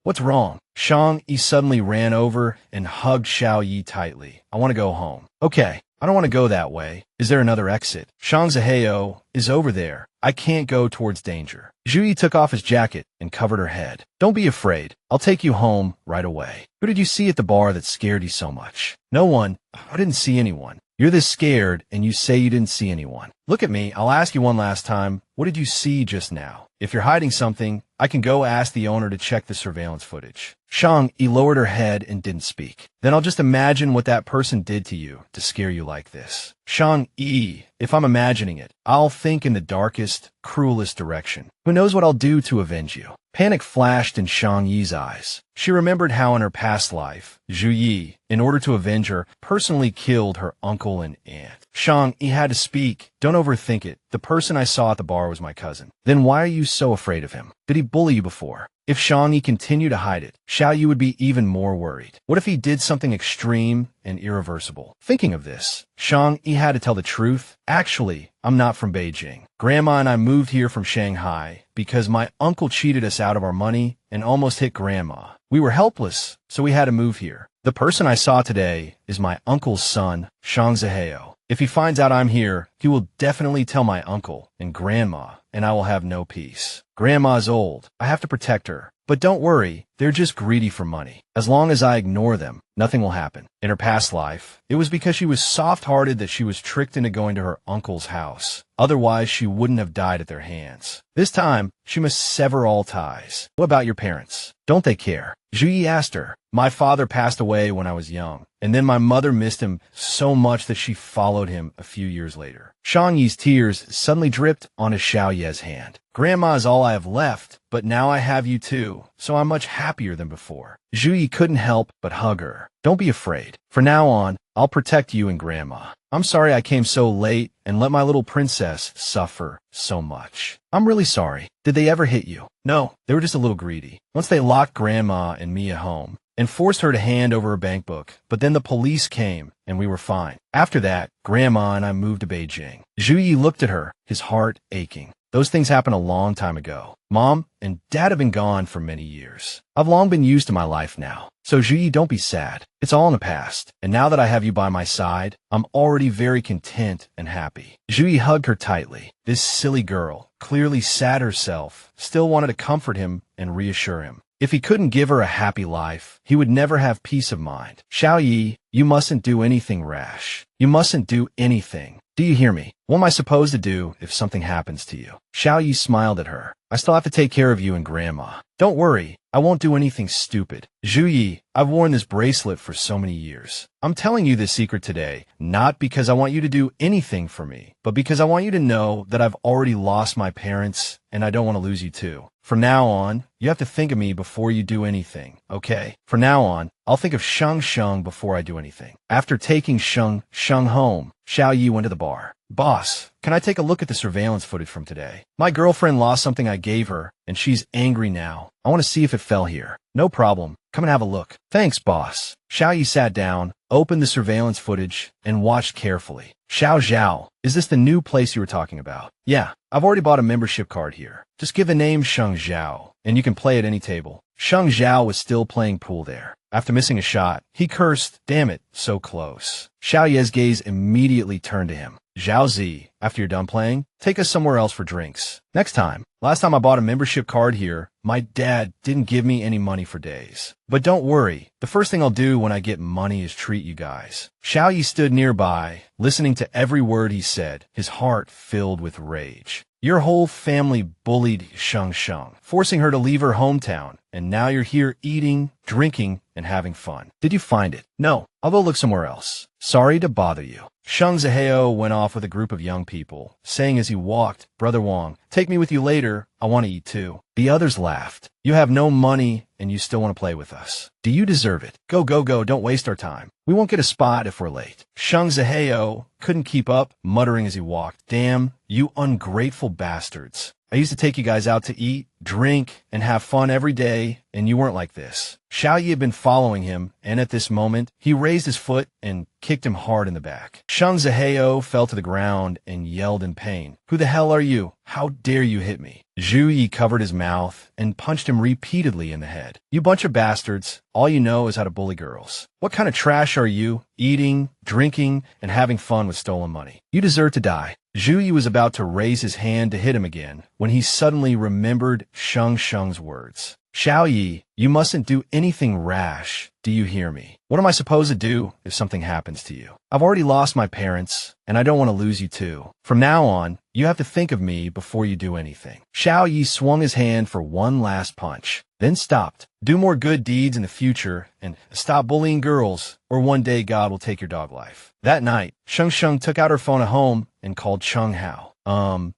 what's wrong? Shang Yi suddenly ran over and hugged Xiao Ye tightly. I want to go home. Okay, I don't want to go that way. Is there another exit? Shang Zihao is over there. I can't go towards danger. Xiao Ye took off his jacket and covered her head. Don't be afraid. I'll take you home right away. Who did you see at the bar that scared you so much? No one. I didn't see anyone. You're this scared and you say you didn't see anyone. Look at me. I'll ask you one last time. What did you see just now? If you're hiding something, I can go ask the owner to check the surveillance footage. Shang Yi lowered her head and didn't speak. Then I'll just imagine what that person did to you to scare you like this. Shang Yi, if I'm imagining it, I'll think in the darkest, cruelest direction. Who knows what I'll do to avenge you? Panic flashed in Shang Yi's eyes. She remembered how in her past life, Xiao Ye, in order to avenge her, personally killed her uncle and aunt. Shang Yi had to speak. Don't overthink it. The person I saw at the bar was my cousin. Then why are you so afraid of him? Did he bully you before? If Shang Yi continued to hide it, Xiao Ye would be even more worried. What if he did something extreme and irreversible? Thinking of this, Shang Yi had to tell the truth. Actually, I'm not from Beijing. Grandma and I moved here from Shanghai because my uncle cheated us out of our money and almost hit Grandma. We were helpless, so we had to move here. The person I saw today is my uncle's son, Shang Zihao. If he finds out I'm here, he will definitely tell my uncle and Grandma, and I will have no peace. Grandma's old. I have to protect her. But don't worry, they're just greedy for money. As long as I ignore them, nothing will happen. In her past life, it was because she was soft-hearted that she was tricked into going to her uncle's house. Otherwise, she wouldn't have died at their hands. This time, she must sever all ties. What about your parents? Don't they care? Xiao Ye asked her. My father passed away when I was young, and then my mother missed him so much that she followed him a few years later. Shang Yi's tears suddenly dripped onto Xiao Ye's hand. Grandma is all I have left, but now I have you too, so I'm much happier than before. Xiao Ye couldn't help but hug her. Don't be afraid. From now on, I'll protect you and Grandma. I'm sorry I came so late and let my little princess suffer so much. I'm really sorry. Did they ever hit you? No, they were just a little greedy. Once they locked Grandma and me at home, and forced her to hand over her bank book, but then the police came, and we were fine. After that, Grandma and I moved to Beijing. Xiao Ye looked at her, his heart aching. Those things happened a long time ago. Mom and Dad have been gone for many years. I've long been used to my life now. So Xiao Ye, don't be sad. It's all in the past. And now that I have you by my side, I'm already very content and happy. Xiao Ye hugged her tightly. This silly girl, clearly sad herself, still wanted to comfort him and reassure him. If he couldn't give her a happy life, he would never have peace of mind. Xiao Ye, you mustn't do anything rash. You mustn't do anything. Do you hear me? What am I supposed to do if something happens to you? Xiao Ye smiled at her. I still have to take care of you and Grandma. Don't worry, I won't do anything stupid. Xiao Ye, I've worn this bracelet for so many years. I'm telling you this secret today, not because I want you to do anything for me, but because I want you to know that I've already lost my parents and I don't want to lose you too. From now on, you have to think of me before you do anything, okay? From now on, I'll think of Shang before I do anything. After taking Shang home, Xiao Ye went to the bar. Boss, can I take a look at the surveillance footage from today? My girlfriend lost something I gave her, and she's angry now. I want to see if it fell here. No problem. Come and have a look. Thanks, boss. Xiao Ye sat down, opened the surveillance footage, and watched carefully. Xiao, is this the new place you were talking about? Yeah, I've already bought a membership card here. Just give the name Shang Zhao, and you can play at any table. Shang Zhao was still playing pool there. After missing a shot, he cursed, damn it, so close. Xiao Ye's gaze immediately turned to him. Xiao Zi, after you're done playing, take us somewhere else for drinks. Next time. Last time I bought a membership card here, my dad didn't give me any money for days. But don't worry, the first thing I'll do when I get money is treat you guys. Xiao Ye stood nearby, listening to every word he said, his heart filled with rage. Your whole family bullied Shang, forcing her to leave her hometown, and now you're here eating, drinking, and having fun. Did you find it? No, I'll go look somewhere else. Sorry to bother you. Shang Ziheo went off with a group of young people, saying as he walked, Brother Wang, take me with you later, I want to eat too. The others laughed. You have no money, and you still want to play with us. Do you deserve it? Go, don't waste our time. We won't get a spot if we're late. Shang Ziheo couldn't keep up, muttering as he walked, damn, you ungrateful bastards. I used to take you guys out to eat, drink, and have fun every day, and you weren't like this. Xiao Ye had been following him, and at this moment, he raised his foot and kicked him hard in the back. Shang Ziheo fell to the ground and yelled in pain. Who the hell are you? How dare you hit me? Xiao Ye covered his mouth and punched him repeatedly in the head. You bunch of bastards, all you know is how to bully girls. What kind of trash are you, eating, drinking, and having fun with stolen money? You deserve to die. Xiao Ye was about to raise his hand to hit him again when he suddenly remembered Shang's words. Xiao Ye, you mustn't do anything rash. Do you hear me? What am I supposed to do if something happens to you? I've already lost my parents, and I don't want to lose you too. From now on, you have to think of me before you do anything. Xiao Ye swung his hand for one last punch, then stopped. Do more good deeds in the future and stop bullying girls, or one day God will take your dog life. That night, Shang took out her phone at home and called Cheng Hao.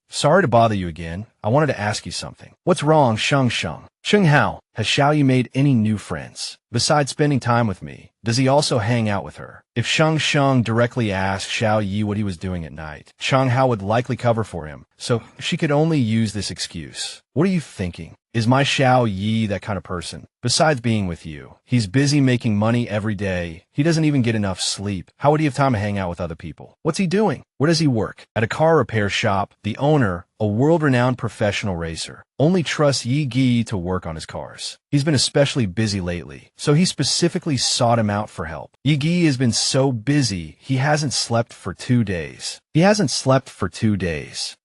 Sorry to bother you again. I wanted to ask you something. What's wrong, Sheng? Cheng Hao, has Xiao Ye made any new friends? Besides spending time with me, does he also hang out with her? If Shang directly asked Xiao Ye what he was doing at night, Cheng Hao would likely cover for him, so she could only use this excuse. What are you thinking? Is my Xiao Ye that kind of person? Besides being with you, he's busy making money every day. He doesn't even get enough sleep. How would he have time to hang out with other people? What's he doing? Where does he work? At a car repair shop. The owner, a world-renowned professional racer, only trusts Yi to work on his cars. He's been especially busy lately, so he specifically sought him out for help. Yi has been so busy, he hasn't slept for 2 days.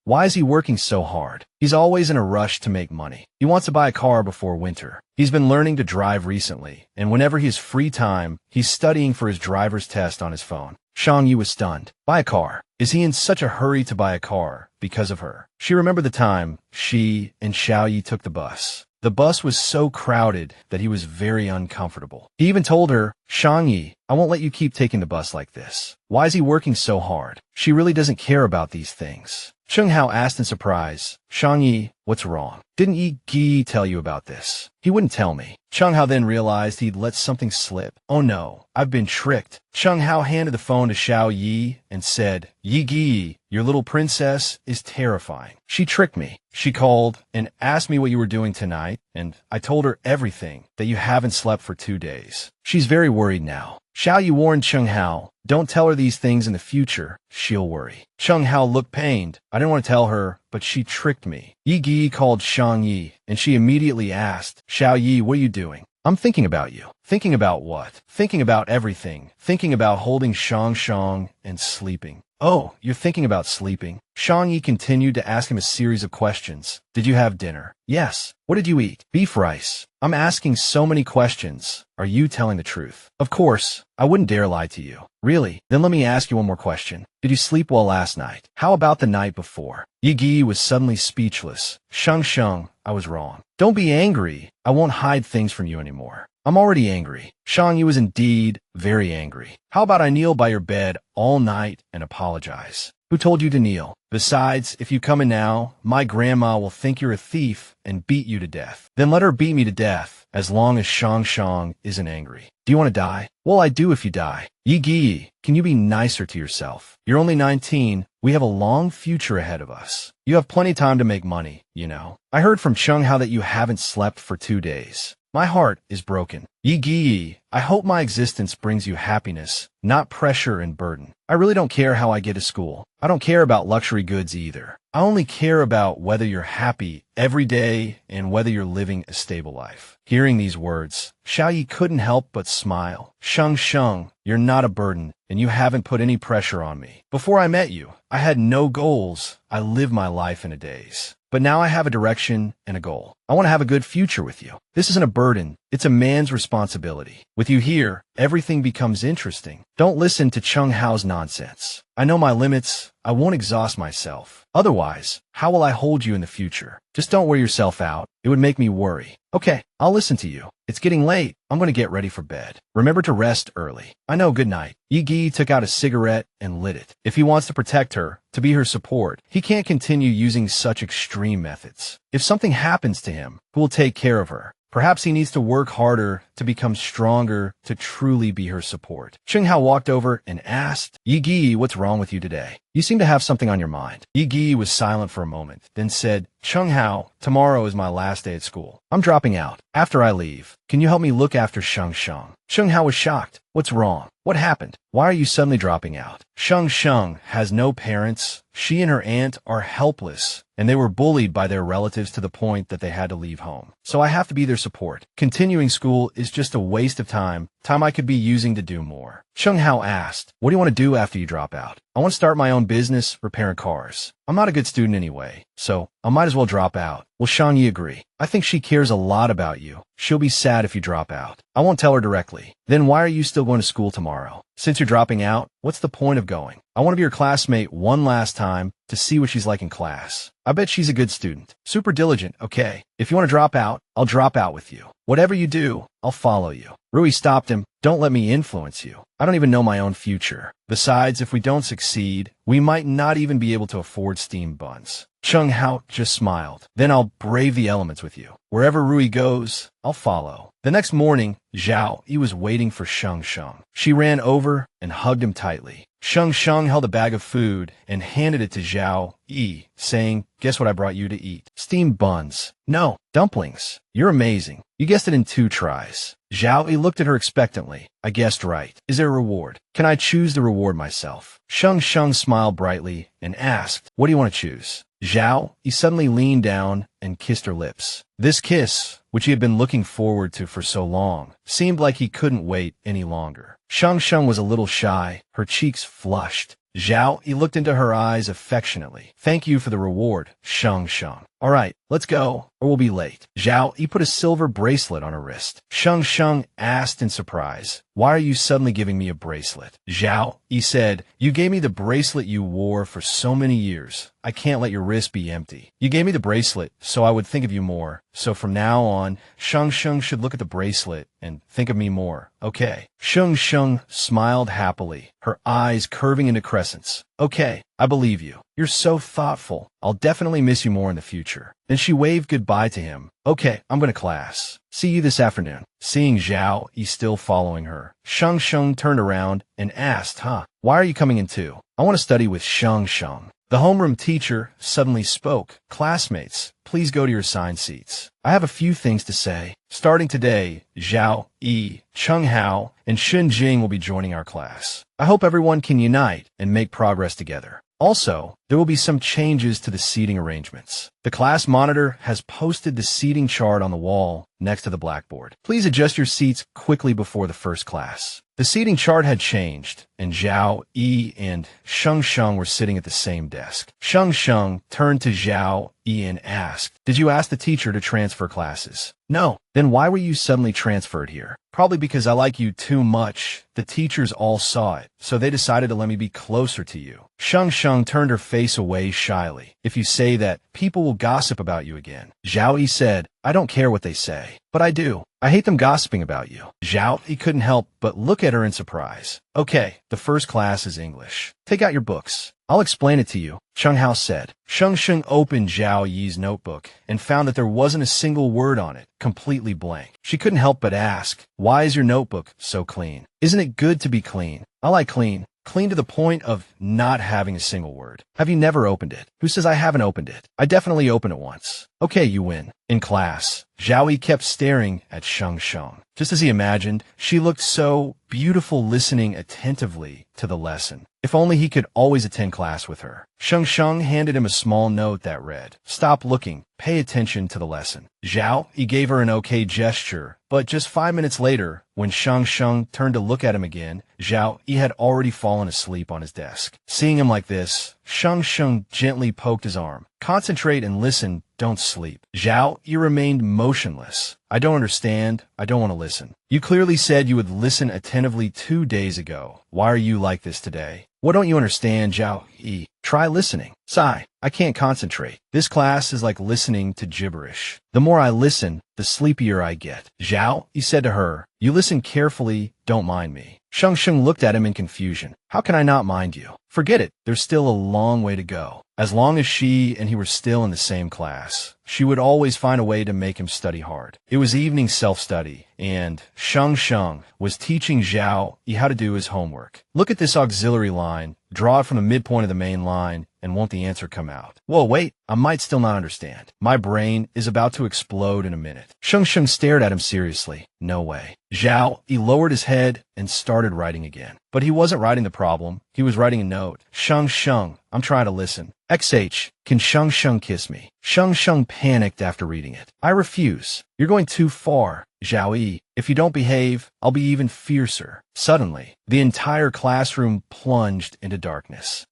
Why is he working so hard? He's always in a rush to make money. He wants to buy a car before winter. He's been learning to drive recently, and whenever he has free time, he's studying for his driver's test on his phone. Shang Yi was stunned. Buy a car. Is he in such a hurry to buy a car because of her? She remembered the time she and Xiao Ye took the bus. The bus was so crowded that he was very uncomfortable. He even told her, Shang Yi, I won't let you keep taking the bus like this. Why is he working so hard? She really doesn't care about these things. Shang Hao asked in surprise. Shang Yi, what's wrong? Didn't Yi tell you about this? He wouldn't tell me. Shang Hao then realized he'd let something slip. Oh no, I've been tricked. Shang Hao handed the phone to Xiao Ye and said, Yi, your little princess is terrifying. She tricked me. She called and asked me what you were doing tonight, and I told her everything, that you haven't slept for 2 days. She's very worried now. Xiao Ye warned Shang Hao, don't tell her these things in the future, she'll worry. Shang Hao looked pained. I didn't want to tell her, but she tricked me. Yi called Shang Yi, and she immediately asked, Xiao Ye, what are you doing? I'm thinking about you. Thinking about what? Thinking about everything. Thinking about holding Shang and sleeping. Oh, you're thinking about sleeping? Shang Yi continued to ask him a series of questions. Did you have dinner? Yes. What did you eat? Beef rice. I'm asking so many questions. Are you telling the truth? Of course. I wouldn't dare lie to you. Really? Then let me ask you one more question. Did you sleep well last night? How about the night before? Yi was suddenly speechless. Shang, I was wrong. Don't be angry. I won't hide things from you anymore. I'm already angry. Shang Yi was indeed very angry. How about I kneel by your bed all night and apologize? Who told you to kneel? Besides, if you come in now, my grandma will think you're a thief and beat you to death. Then let her beat me to death, as long as Shang isn't angry. Do you want to die? Well, I do if you die. Yi, can you be nicer to yourself? You're only 19. We have a long future ahead of us. You have plenty time to make money, you know. I heard from Shang Hao that you haven't slept for 2 days. My heart is broken. Yi, I hope my existence brings you happiness, not pressure and burden. I really don't care how I get to school. I don't care about luxury goods either. I only care about whether you're happy every day and whether you're living a stable life. Hearing these words, Xiao Ye couldn't help but smile. Shang, you're not a burden, and you haven't put any pressure on me. Before I met you, I had no goals. I lived my life in a daze. But now I have a direction and a goal. I want to have a good future with you. This isn't a burden. It's a man's responsibility. With you here, everything becomes interesting. Don't listen to Shang Hao's nonsense. I know my limits. I won't exhaust myself. Otherwise, how will I hold you in the future? Just don't wear yourself out. It would make me worry. Okay, I'll listen to you. It's getting late. I'm going to get ready for bed. Remember to rest early. I know, good night. Yi took out a cigarette and lit it. If he wants to protect her, to be her support, he can't continue using such extreme methods. If something happens to him, who will take care of her? Perhaps he needs to work harder to become stronger to truly be her support. Shang Hao walked over and asked, Yi, what's wrong with you today? You seem to have something on your mind. Yi was silent for a moment, then said, Shang Hao, tomorrow is my last day at school. I'm dropping out. After I leave, can you help me look after Shang? Shang Hao was shocked. What's wrong? What happened? Why are you suddenly dropping out? Shang has no parents. She and her aunt are helpless, and they were bullied by their relatives to the point that they had to leave home. So I have to be their support. Continuing school is just a waste of time I could be using to do more. Shang Hao asked, what do you want to do after you drop out? I want to start my own business repairing cars. I'm not a good student anyway, so I might as well drop out. Will Shang Yi agree? I think she cares a lot about you. She'll be sad if you drop out. I won't tell her directly. Then why are you still going to school tomorrow? Since you're dropping out, what's the point of going? I want to be your classmate one last time to see what she's like in class. I bet she's a good student. Super diligent, okay. If you want to drop out, I'll drop out with you. Whatever you do, I'll follow you. Rui stopped him. Don't let me influence you. I don't even know my own future. Besides, if we don't succeed, we might not even be able to afford steamed buns. Shang Hao just smiled. Then I'll brave the elements with you. Wherever Rui goes, I'll follow. The next morning, Xiao Ye was waiting for Shang. She ran over and hugged him tightly. Shang held a bag of food and handed it to Xiao Ye, saying, guess what I brought you to eat? Steamed buns. No, dumplings. You're amazing. You guessed it in 2 tries. Xiao Ye looked at her expectantly. I guessed right. Is there a reward? Can I choose the reward myself? Shang smiled brightly and asked, what do you want to choose? Xiao Ye suddenly leaned down and kissed her lips. This kiss, which he had been looking forward to for so long, seemed like he couldn't wait any longer. Shang was a little shy. Her cheeks flushed. Xiao Ye looked into her eyes affectionately. Thank you for the reward, Shang. All right, let's go, or we'll be late. Xiao Ye put a silver bracelet on her wrist. Shang asked in surprise, why are you suddenly giving me a bracelet? Xiao Ye said, you gave me the bracelet you wore for so many years. I can't let your wrist be empty. You gave me the bracelet so I would think of you more. So from now on, Shang should look at the bracelet and think of me more. Okay. Shang smiled happily, her eyes curving into crescents. Okay, I believe you. You're so thoughtful. I'll definitely miss you more in the future. Then she waved goodbye to him. Okay, I'm going to class. See you this afternoon. Seeing Xiao Ye still following her, Shang turned around and asked, why are you coming in too? I want to study with Shang. The homeroom teacher suddenly spoke. Classmates, please go to your assigned seats. I have a few things to say. Starting today, Xiao Ye, Cheng Hao, and Xun Jing will be joining our class. I hope everyone can unite and make progress together. Also, there will be some changes to the seating arrangements. The class monitor has posted the seating chart on the wall next to the blackboard. Please adjust your seats quickly before the first class. The seating chart had changed, and Xiao Ye and Sheng were sitting at the same desk. Sheng turned to Xiao Ye and asked, "Did you ask the teacher to transfer classes?" "No." "Then why were you suddenly transferred here?" "Probably because I like you too much. The teachers all saw it, so they decided to let me be closer to you." Sheng turned her face away shyly. "If you say that, people will gossip about you again." Xiao Ye said, "I don't care what they say, but I do. I hate them gossiping about you." Xiao Ye couldn't help but look at her in surprise. "Okay, the first class is English. Take out your books. I'll explain it to you," Cheng Hao said. Sheng opened Xiao Ye's notebook and found that there wasn't a single word on it, completely blank. She couldn't help but ask, "Why is your notebook so clean?" "Isn't it good to be clean?" "I like clean. Clean to the point of not having a single word." "Have you never opened it?" "Who says I haven't opened it? I definitely opened it once." "Okay, you win." In class, Xiao Ye kept staring at Sheng. Just as he imagined, she looked so beautiful listening attentively to the lesson. If only he could always attend class with her. Sheng handed him a small note that read, "Stop looking. Pay attention to the lesson." Xiao Ye gave her an okay gesture, but just 5 minutes later, when Sheng turned to look at him again, Xiao Ye had already fallen asleep on his desk. Seeing him like this, Sheng gently poked his arm. "Concentrate and listen, don't sleep." Xiao Ye remained motionless. "I don't understand. I don't want to listen." "You clearly said you would listen attentively 2 days ago. Why are you like this today?" "What don't you understand, Xiao Ye? Try listening." "Sigh, I can't concentrate. This class is like listening to gibberish. The more I listen, the sleepier I get." Xiao Ye said to her, "You listen carefully, don't mind me." Sheng looked at him in confusion. "How can I not mind you?" "Forget it. There's still a long way to go." As long as she and he were still in the same class, she would always find a way to make him study hard. It was evening self-study, and Sheng was teaching Xiao Ye how to do his homework. "Look at this auxiliary line, draw it from the midpoint of the main line, and won't the answer come out?" "Whoa, wait, I might still not understand. My brain is about to explode in a minute." Sheng stared at him seriously. "No way." Xiao Ye lowered his head and started writing again. But he wasn't writing the problem, he was writing a note. "Sheng, I'm trying to listen. XH, can Sheng kiss me?" Sheng panicked after reading it. "I refuse. You're going too far. Xiao Ye, if you don't behave, I'll be even fiercer." Suddenly, the entire classroom plunged into darkness.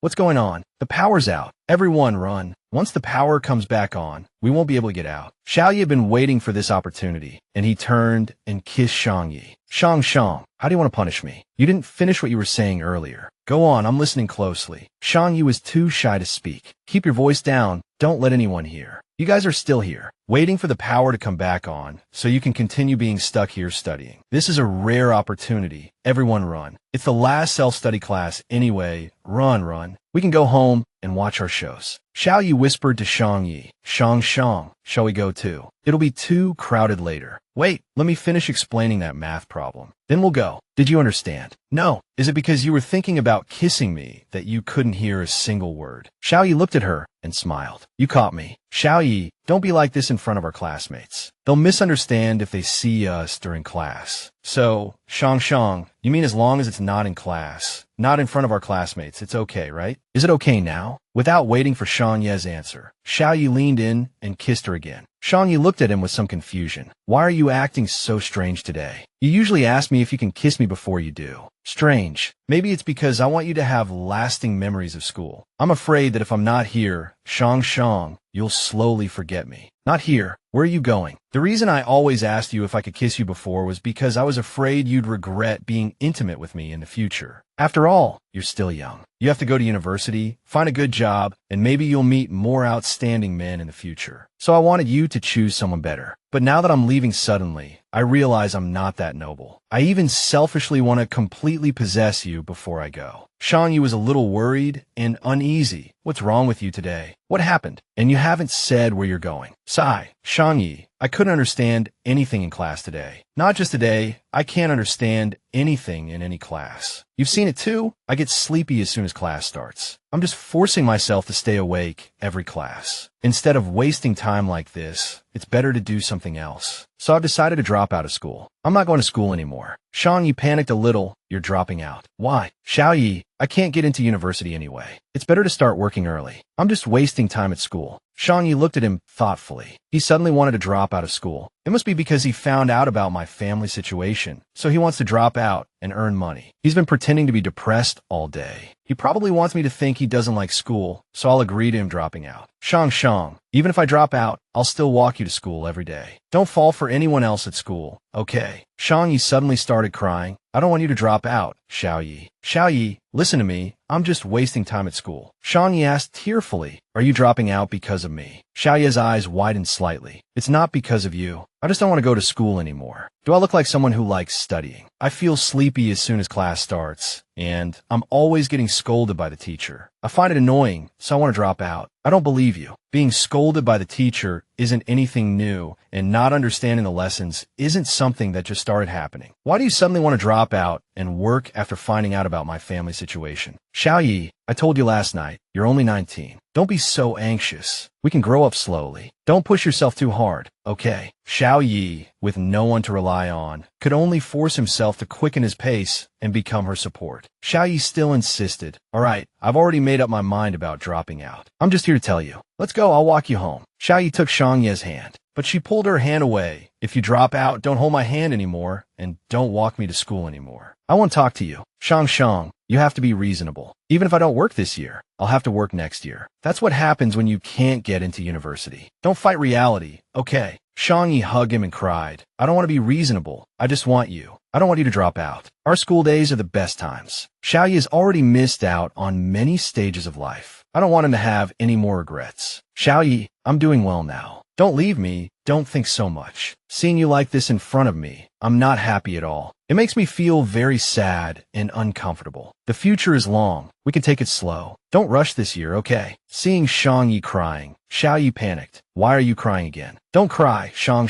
What's going on? The power's out. Everyone run. Once the power comes back on, we won't be able to get out. Xiao Ye had been waiting for this opportunity, and he turned and kissed Shang Yi. Shang, how do you want to punish me? You didn't finish what you were saying earlier. Go on, I'm listening closely. Shang Yi was too shy to speak. Keep your voice down. Don't let anyone hear. You guys are still here, waiting for the power to come back on, so you can continue being stuck here studying. This is a rare opportunity. Everyone run. It's the last self-study class anyway. Run. We can go home and watch our shows. Xiao Ye whispered to Shang Yi. Shang, shall we go too? It'll be too crowded later. Wait, let me finish explaining that math problem. Then we'll go. Did you understand? No. Is it because you were thinking about kissing me that you couldn't hear a single word? Xiao Ye looked at her and smiled. You caught me. Xiao Ye, don't be like this in front of our classmates. They'll misunderstand if they see us during class. So, Shang, you mean as long as it's not in class, not in front of our classmates, it's okay, right? Is it okay now? Without waiting for Shang Ye's answer, Xiao Ye leaned in and kissed her again. Shang Yi looked at him with some confusion. Why are you acting so strange today? You usually ask me if you can kiss me before you do. Strange. Maybe it's because I want you to have lasting memories of school. I'm afraid that if I'm not here, Shang, you'll slowly forget me. Not here. Where are you going? The reason I always asked you if I could kiss you before was because I was afraid you'd regret being intimate with me in the future. After all, you're still young. You have to go to university, find a good job, and maybe you'll meet more outstanding men in the future. So I wanted you to choose someone better. But now that I'm leaving suddenly, I realize I'm not that noble. I even selfishly want to completely possess you before I go. Shang Yi was a little worried and uneasy. What's wrong with you today? What happened? And you haven't said where you're going. Sigh. Shang Yi, I couldn't understand anything in class today. Not just today, I can't understand anything in any class. You've seen it too? I get sleepy as soon as class starts. I'm just forcing myself to stay awake every class. Instead of wasting time like this, it's better to do something else. So I've decided to drop out of school. I'm not going to school anymore. Shang Yi panicked a little. You're dropping out. Why? Xiao Ye, I can't get into university anyway. It's better to start working early. I'm just wasting time at school. Shang Yi looked at him thoughtfully. He suddenly wanted to drop out of school. It must be because he found out about my family situation, so he wants to drop out and earn money. He's been pretending to be depressed all day. He probably wants me to think he doesn't like school, so I'll agree to him dropping out. Shang, even if I drop out, I'll still walk you to school every day. Don't fall for anyone else at school, okay? Shang Yi suddenly started crying. I don't want you to drop out, Xiao Ye. Xiao Ye, listen to me. I'm just wasting time at school. Shang Yi asked tearfully, are you dropping out because of me? Xiao Ye's eyes widened slightly. It's not because of you. I just don't want to go to school anymore. Do I look like someone who likes studying? I feel sleepy as soon as class starts, and I'm always getting scolded by the teacher. I find it annoying, so I want to drop out. I don't believe you. Being scolded by the teacher isn't anything new, and not understanding the lessons isn't something that just started happening. Why do you suddenly want to drop out and work after finding out about my family situation? Xiao Ye, I told you last night, you're only 19. Don't be so anxious. We can grow up slowly. Don't push yourself too hard, okay? Xiao Ye, with no one to rely on, could only force himself to quicken his pace and become her support. Xiao Ye still insisted. All right, I've already made up my mind about dropping out. I'm just here to tell you. Let's go, I'll walk you home. Xiao Ye took Shang Ye's hand, but she pulled her hand away. If you drop out, don't hold my hand anymore, and don't walk me to school anymore. I won't talk to you. Shang, you have to be reasonable. Even if I don't work this year, I'll have to work next year. That's what happens when you can't get into university. Don't fight reality, okay? Shang Yi hugged him and cried. I don't want to be reasonable. I just want you. I don't want you to drop out. Our school days are the best times. Xiao Ye has already missed out on many stages of life. I don't want him to have any more regrets. Xiao Ye, I'm doing well now. Don't leave me. Don't think so much. Seeing you like this in front of me, I'm not happy at all. It makes me feel very sad and uncomfortable. The future is long. We can take it slow. Don't rush this year, okay? Seeing Shang Yi crying, Xiao Ye panicked. Why are you crying again? Don't cry, Shang.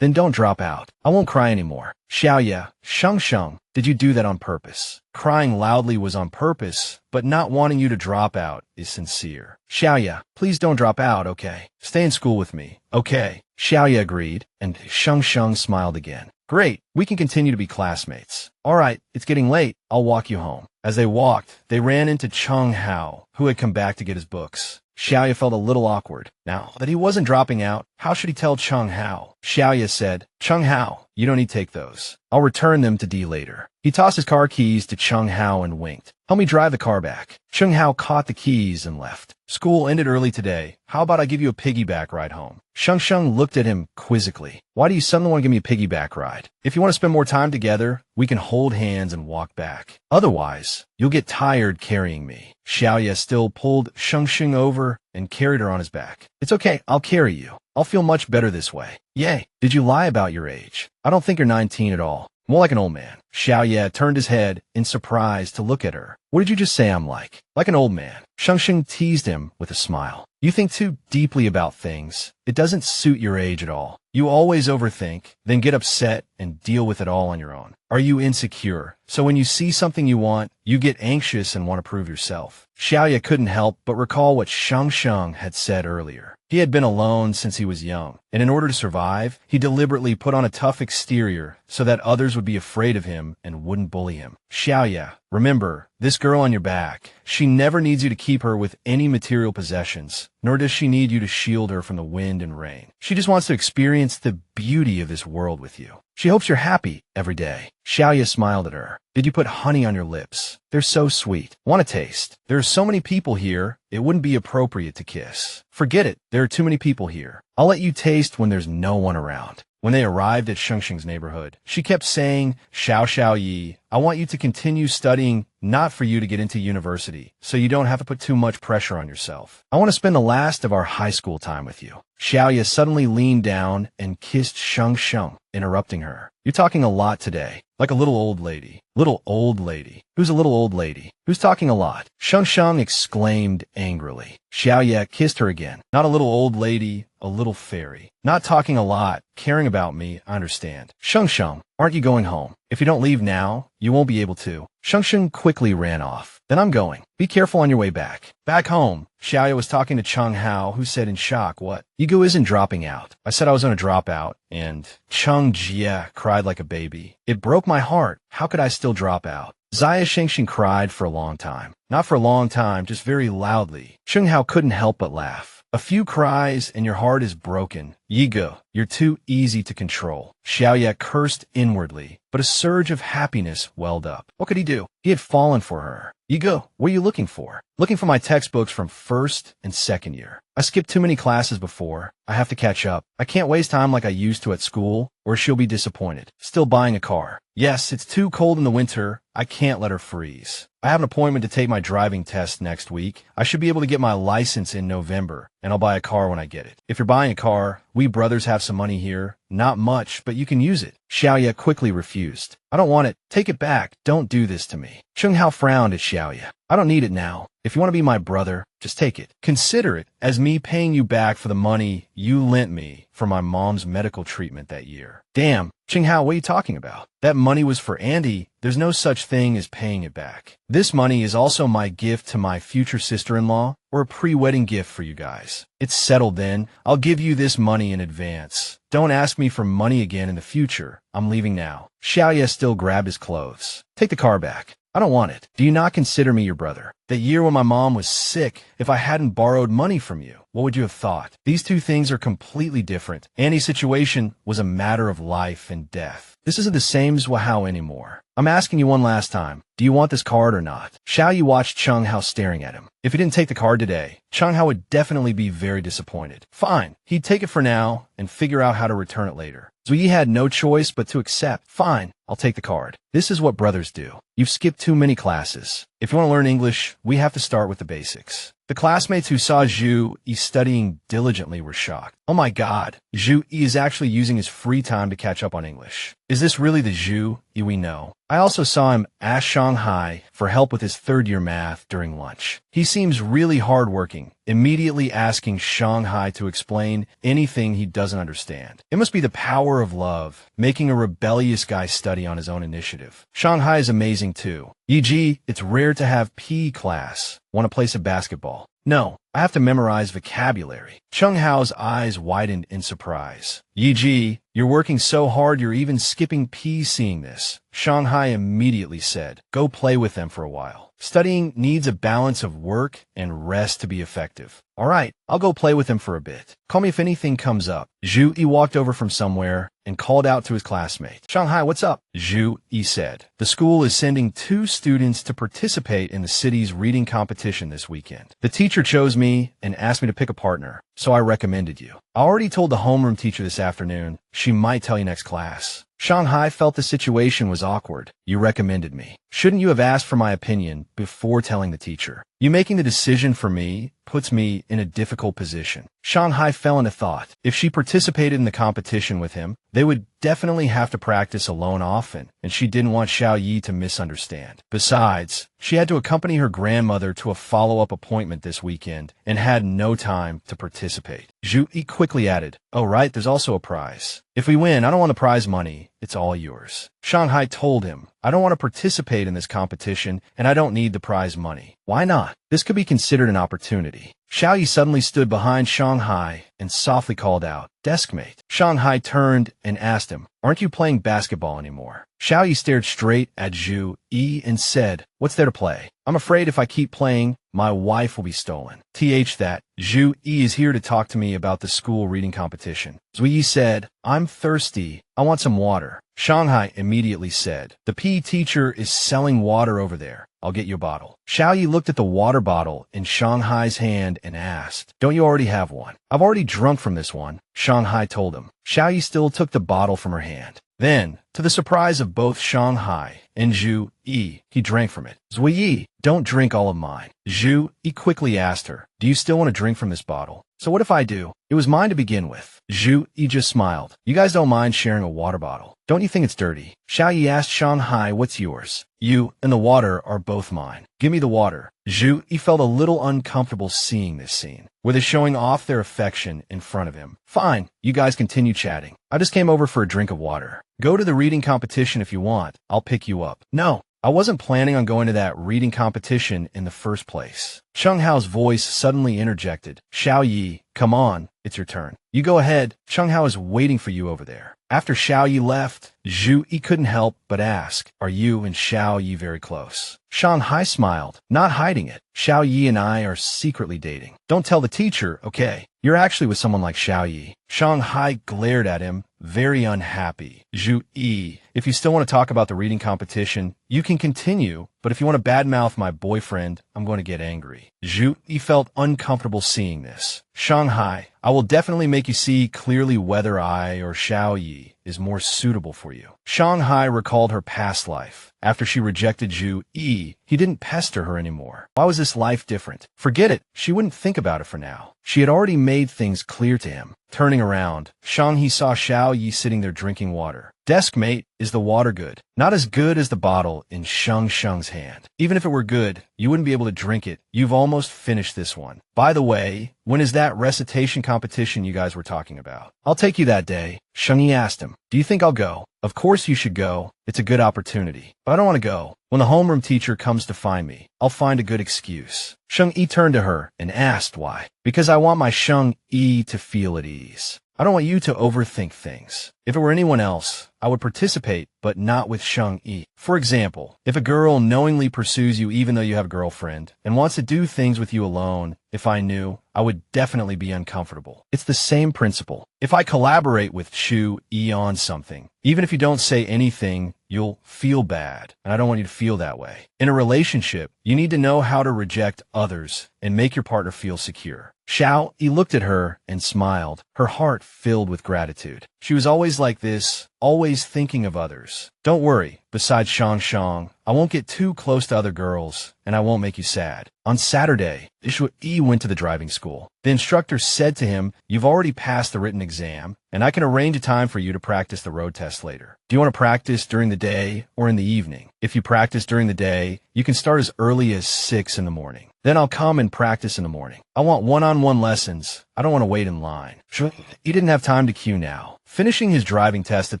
Then don't drop out. I won't cry anymore. Xiao Ye, Shang, did you do that on purpose? Crying loudly was on purpose, but not wanting you to drop out is sincere. Xiao Ye, please don't drop out, okay? Stay in school with me, okay? Xiao Ye agreed, and Shang smiled again. Great, we can continue to be classmates. All right, it's getting late. I'll walk you home. As they walked, they ran into Cheng Hao, who had come back to get his books. Xiao Ye felt a little awkward. Now that he wasn't dropping out, how should he tell Cheng Hao? Xiao Ye said, Cheng Hao, you don't need to take those. I'll return them to D later. He tossed his car keys to Cheng Hao and winked. Help me drive the car back. Cheng Hao caught the keys and left. School ended early today. How about I give you a piggyback ride home? Shang looked at him quizzically. Why do you suddenly want to give me a piggyback ride? If you want to spend more time together, we can hold hands and walk back. Otherwise, you'll get tired carrying me. Xiao Ye still pulled Shang over and carried her on his back. It's okay, I'll carry you. I'll feel much better this way. Yay, did you lie about your age? I don't think you're 19 at all. More like an old man. Xiao Ye turned his head in surprise to look at her. What did you just say I'm like? Like an old man. Shang teased him with a smile. You think too deeply about things. It doesn't suit your age at all. You always overthink, then get upset and deal with it all on your own. Are you insecure? So when you see something you want, you get anxious and want to prove yourself. Xiao Ye couldn't help but recall what Shang had said earlier. He had been alone since he was young, and in order to survive, he deliberately put on a tough exterior so that others would be afraid of him and wouldn't bully him. Xiao Ye, remember, this girl on your back, she never needs you to keep her with any material possessions, nor does she need you to shield her from the wind and rain. She just wants to experience the beauty of this world with you. She hopes you're happy every day. Xiao Ye smiled at her. Did you put honey on your lips? They're so sweet. Want a taste? There are so many people here, it wouldn't be appropriate to kiss. Forget it. There are too many people here. I'll let you taste when there's no one around. When they arrived at Shang's neighborhood, she kept saying, Xiao Ye, I want you to continue studying, not for you to get into university, so you don't have to put too much pressure on yourself. I want to spend the last of our high school time with you. Xiao Ye suddenly leaned down and kissed Shang Yi, interrupting her. You're talking a lot today, like a little old lady. Little old lady? Who's a little old lady? Who's talking a lot? Shang Yi exclaimed angrily. Xiao Ye kissed her again. Not a little old lady, a little fairy. Not talking a lot, caring about me, I understand. Shang Yi, aren't you going home? If you don't leave now, you won't be able to. Shang Yi quickly ran off. Then I'm going. Be careful on your way back. Back home. Xiao Ye was talking to Cheng Hao, who said in shock, what? Ego isn't dropping out. I said I was going to drop out, and Cheng Jie cried like a baby. It broke my heart. How could I still drop out? Zaya Shengxin cried for a long time. Not for a long time, just very loudly. Cheng Hao couldn't help but laugh. A few cries and your heart is broken. Ego, you're too easy to control. Xiao Ye cursed inwardly, but a surge of happiness welled up. What could he do? He had fallen for her. Ego, what are you looking for? Looking for my textbooks from first and second year. I skipped too many classes before. I have to catch up. I can't waste time like I used to at school, or she'll be disappointed. Still buying a car. Yes, it's too cold in the winter. I can't let her freeze. I have an appointment to take my driving test next week. I should be able to get my license in November, and I'll buy a car when I get it. If you're buying a car, we brothers have some money here. Not much, but you can use it. Xiao Ye quickly refused. I don't want it. Take it back. Don't do this to me. Cheng Hao frowned at Xiao Ye. I don't need it now. If you want to be my brother, just take it. Consider it as me paying you back for the money you lent me for my mom's medical treatment that year. Damn, Cheng Hao, what are you talking about? That money was for Andy. There's no such thing as paying it back. This money is also my gift to my future sister-in-law, or a pre-wedding gift for you guys. It's settled then. I'll give you this money in advance. Don't ask me for money again in the future. I'm leaving now. Xiao Ye still grabbed his clothes. Take the car back. I don't want it. Do you not consider me your brother? That year when my mom was sick, if I hadn't borrowed money from you, what would you have thought? These two things are completely different. Annie's situation was a matter of life and death. This isn't the same as Hao anymore. I'm asking you one last time. Do you want this card or not? Xiao Ye watched Cheng Hao staring at him. If he didn't take the card today, Cheng Hao would definitely be very disappointed. Fine. He'd take it for now and figure out how to return it later. Zhu Yi had no choice but to accept. Fine. I'll take the card. This is what brothers do. You've skipped too many classes. If you want to learn English, we have to start with the basics. The classmates who saw Zhu Yi studying diligently were shocked. Oh my god, Zhu Yi is actually using his free time to catch up on English. Is this really the Zhu Yi we know? I also saw him ask Shanghai for help with his third-year math during lunch. He seems really hardworking, immediately asking Shanghai to explain anything he doesn't understand. It must be the power of love, making a rebellious guy study on his own initiative. Shanghai is amazing too. E.g., it's rare to have PE class. Want to play some basketball? No, I have to memorize vocabulary. Cheng Hao's eyes widened in surprise. Yi, you're working so hard you're even skipping P seeing this. Shanghai immediately said, go play with them for a while. Studying needs a balance of work and rest to be effective. All right, I'll go play with them for a bit. Call me if anything comes up. Zhu Yi walked over from somewhere and called out to his classmate. Shanghai, what's up? Zhu Yi said. The school is sending 2 students to participate in the city's reading competition this weekend. The teacher chose me and asked me to pick a partner, so I recommended you. I already told the homeroom teacher this afternoon. She might tell you next class. Shanghai felt the situation was awkward. You recommended me. Shouldn't you have asked for my opinion before telling the teacher? You making the decision for me puts me in a difficult position. Shanghai fell into thought. If she participated in the competition with him, they would definitely have to practice alone often, and she didn't want Xiao Ye to misunderstand. Besides, she had to accompany her grandmother to a follow-up appointment this weekend and had no time to participate. Zhu Yi quickly added, oh right, there's also a prize. If we win, I don't want the prize money. It's all yours. Shanghai told him, I don't want to participate in this competition, and I don't need the prize money. Why not? This could be considered an opportunity. Xiao Ye suddenly stood behind Shanghai and softly called out, deskmate. Shanghai turned and asked him, aren't you playing basketball anymore? Xiao Ye stared straight at Zhu Yi and said, what's there to play? I'm afraid if I keep playing, my wife will be stolen. That Zhu Yi is here to talk to me about the school reading competition. Zhu Yi said, I'm thirsty. I want some water. Shanghai immediately said, the PE teacher is selling water over there. I'll get you a bottle. Xiao Ye looked at the water bottle in Shanghai's hand and asked, don't you already have one? I've already drunk from this one, Shanghai told him. Xiao Ye still took the bottle from her hand. Then, to the surprise of both Shanghai and Zhu Yi. He drank from it. Zhui Yi, don't drink all of mine. Zhu Yi quickly asked her, do you still want to drink from this bottle? So what if I do? It was mine to begin with. Zhu Yi just smiled. You guys don't mind sharing a water bottle. Don't you think it's dirty? Xiao Ye asked Shanghai, what's yours? You and the water are both mine. Give me the water. Zhu Yi felt a little uncomfortable seeing this scene, where they're showing off their affection in front of him. Fine, you guys continue chatting. I just came over for a drink of water. Go to the reading competition if you want. I'll pick you up. No, I wasn't planning on going to that reading competition in the first place. Cheng Hao's voice suddenly interjected. Xiao Yi, come on, it's your turn. You go ahead. Cheng Hao is waiting for you over there. After Xiao Yi left, Zhu Yi couldn't help but ask, are you and Xiao Yi very close? Shanghai smiled, not hiding it. Xiao Yi and I are secretly dating. Don't tell the teacher, okay? You're actually with someone like Xiao Yi. Shanghai glared at him, very unhappy. Zhu Yi, if you still want to talk about the reading competition, you can continue, but if you want to badmouth my boyfriend, I'm going to get angry. Zhu Yi felt uncomfortable seeing this. Shanghai, I will definitely make you see clearly whether I or Xiao Yi is more suitable for you. Shanghai recalled her past life. After she rejected Zhu Yi, he didn't pester her anymore. Why was this life different? Forget it. She wouldn't think about it for now. She had already made things clear to him. Turning around, Shang Yi saw Xiao Yi sitting there drinking water. Desk mate, is the water good? Not as good as the bottle in Shang's hand. Even if it were good, you wouldn't be able to drink it. You've almost finished this one. By the way, when is that recitation competition you guys were talking about? I'll take you that day. Shang Yi asked him, do you think I'll go? Of course you should go. It's a good opportunity. But I don't want to go. When the homeroom teacher comes to find me, I'll find a good excuse. Shang Yi turned to her and asked why. Because I want my Shang Yi to feel at ease. I don't want you to overthink things. If it were anyone else, I would participate, but not with Shang Yi. For example, if a girl knowingly pursues you even though you have a girlfriend and wants to do things with you alone, if I knew, I would definitely be uncomfortable. It's the same principle. If I collaborate with Shu Yi on something, even if you don't say anything, you'll feel bad, and I don't want you to feel that way. In a relationship, you need to know how to reject others and make your partner feel secure. Xiao Yi looked at her and smiled, her heart filled with gratitude. She was always like this, always thinking of others. Don't worry, besides Shang, I won't get too close to other girls, and I won't make you sad. On Saturday, Shu Yi went to the driving school. The instructor said to him, you've already passed the written exam, and I can arrange a time for you to practice the road test later. Do you want to practice during the day or in the evening? If you practice during the day, you can start as early as 6 in the morning. Then I'll come and practice in the morning. I want one-on-one lessons. I don't want to wait in line. He didn't have time to queue now. Finishing his driving test at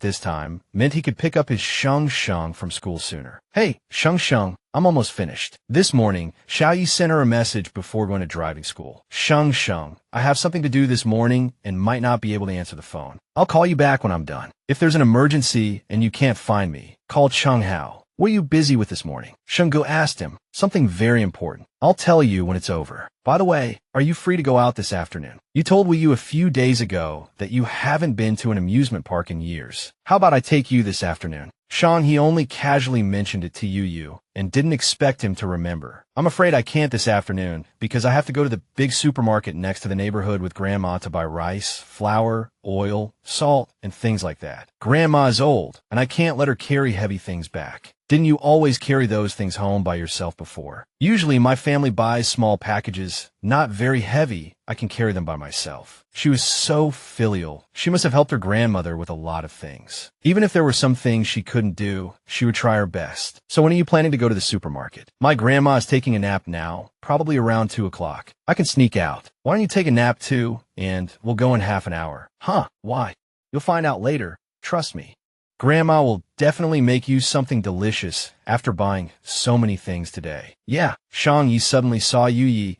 this time meant he could pick up his Shang from school sooner. Hey, Shang, I'm almost finished. This morning, Xiao Yi sent her a message before going to driving school. Shang, I have something to do this morning and might not be able to answer the phone. I'll call you back when I'm done. If there's an emergency and you can't find me, call Cheng Hao. What are you busy with this morning? Shungu asked him. Something very important. I'll tell you when it's over. By the way, are you free to go out this afternoon? You told Wii U a few days ago that you haven't been to an amusement park in years. How about I take you this afternoon? Shang He only casually mentioned it to Yu and didn't expect him to remember. I'm afraid I can't this afternoon because I have to go to the big supermarket next to the neighborhood with Grandma to buy rice, flour, oil, salt, and things like that. Grandma is old, and I can't let her carry heavy things back. Didn't you always carry those things home by yourself before? Usually my family buys small packages, not very heavy. I can carry them by myself. She was so filial. She must have helped her grandmother with a lot of things. Even if there were some things she couldn't do, she would try her best. So when are you planning to go to the supermarket? My grandma is taking a nap now, probably around 2 o'clock. I can sneak out. Why don't you take a nap too, and we'll go in half an hour. Huh, why? You'll find out later. Trust me. Grandma will definitely make you something delicious after buying so many things today. Yeah, Shang Yi suddenly saw Yu Yi.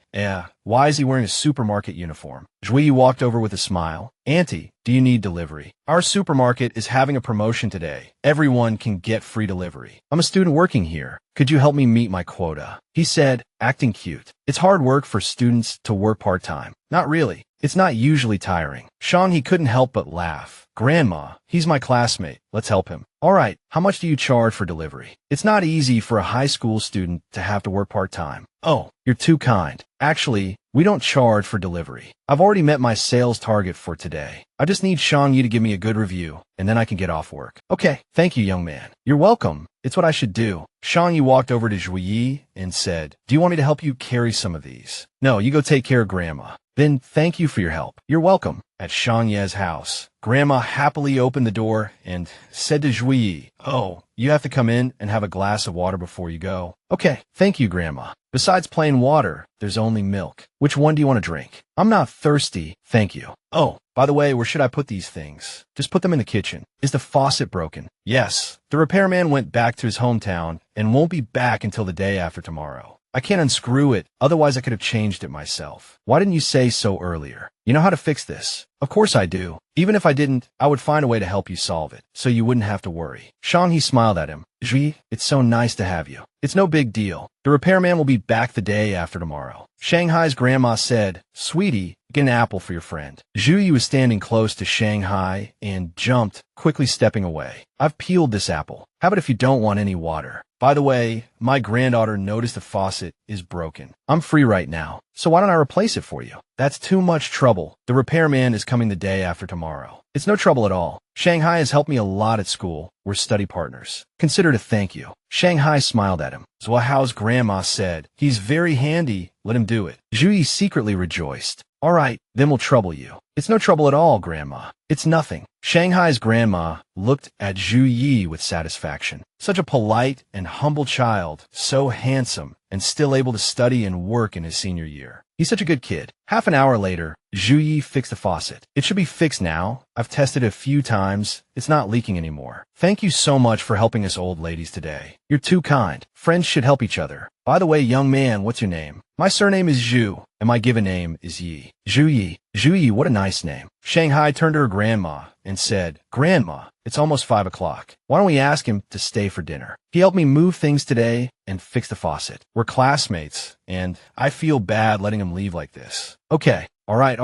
Why is he wearing a supermarket uniform? Zhui Yi walked over with a smile. Auntie, do you need delivery? Our supermarket is having a promotion today. Everyone can get free delivery. I'm a student working here. Could you help me meet my quota? He said, acting cute. It's hard work for students to work part-time. Not really. It's not usually tiring. Shang He couldn't help but laugh. Grandma, he's my classmate. Let's help him. All right, how much do you charge for delivery? It's not easy for a high school student to have to work part-time. Oh, you're too kind. Actually, We don't charge for delivery. I've already met my sales target for today. I just need Shang Yi to give me a good review, and then I can get off work. Okay, thank you, young man. You're welcome. It's what I should do. Shang Yi walked over to Xiao Ye and said, do you want me to help you carry some of these? No, you go take care of Grandma. Then thank you for your help. You're welcome. At Shang Ye's house, Grandma happily opened the door and said to Xiao Ye, oh, you have to come in and have a glass of water before you go. Okay, thank you, Grandma. Besides plain water, there's only milk. Which one do you want to drink? I'm not thirsty, thank you. Oh, by the way, where should I put these things? Just put them in the kitchen. Is the faucet broken? Yes. The repairman went back to his hometown and won't be back until the day after tomorrow. I can't unscrew it, otherwise I could have changed it myself. Why didn't you say so earlier? You know how to fix this? Of course I do. Even if I didn't, I would find a way to help you solve it, so you wouldn't have to worry. Shang Yi smiled at him. Zhi, it's so nice to have you. It's no big deal. The repairman will be back the day after tomorrow. Shanghai's grandma said, sweetie, get an apple for your friend. Zhu Yi was standing close to Shanghai and jumped, quickly stepping away. I've peeled this apple. Have it if you don't want any water. By the way, my granddaughter noticed the faucet is broken. I'm free right now, so why don't I replace it for you? That's too much trouble. The repairman is coming the day after tomorrow. It's no trouble at all. Shanghai has helped me a lot at school. We're study partners. Consider it a thank you. Shanghai smiled at him. Zhuao's grandma said, he's very handy. Let him do it. Zhu Yi secretly rejoiced. All right, then we'll trouble you. It's no trouble at all, Grandma. It's nothing. Shanghai's grandma looked at Zhu Yi with satisfaction. Such a polite and humble child, so handsome, and still able to study and work in his senior year. He's such a good kid. Half an hour later, Zhu Yi fixed the faucet. It should be fixed now. I've tested it a few times. It's not leaking anymore. Thank you so much for helping us old ladies today. You're too kind. Friends should help each other. By the way, young man, what's your name? My surname is Zhu, and my given name is Yi. Zhu Yi. Zhu Yi, what a nice name. Shanghai turned to her grandma and said, Grandma, it's almost 5 o'clock. Why don't we ask him to stay for dinner? He helped me move things today and fix the faucet. We're classmates, and I feel bad letting him leave like this. Okay. All right.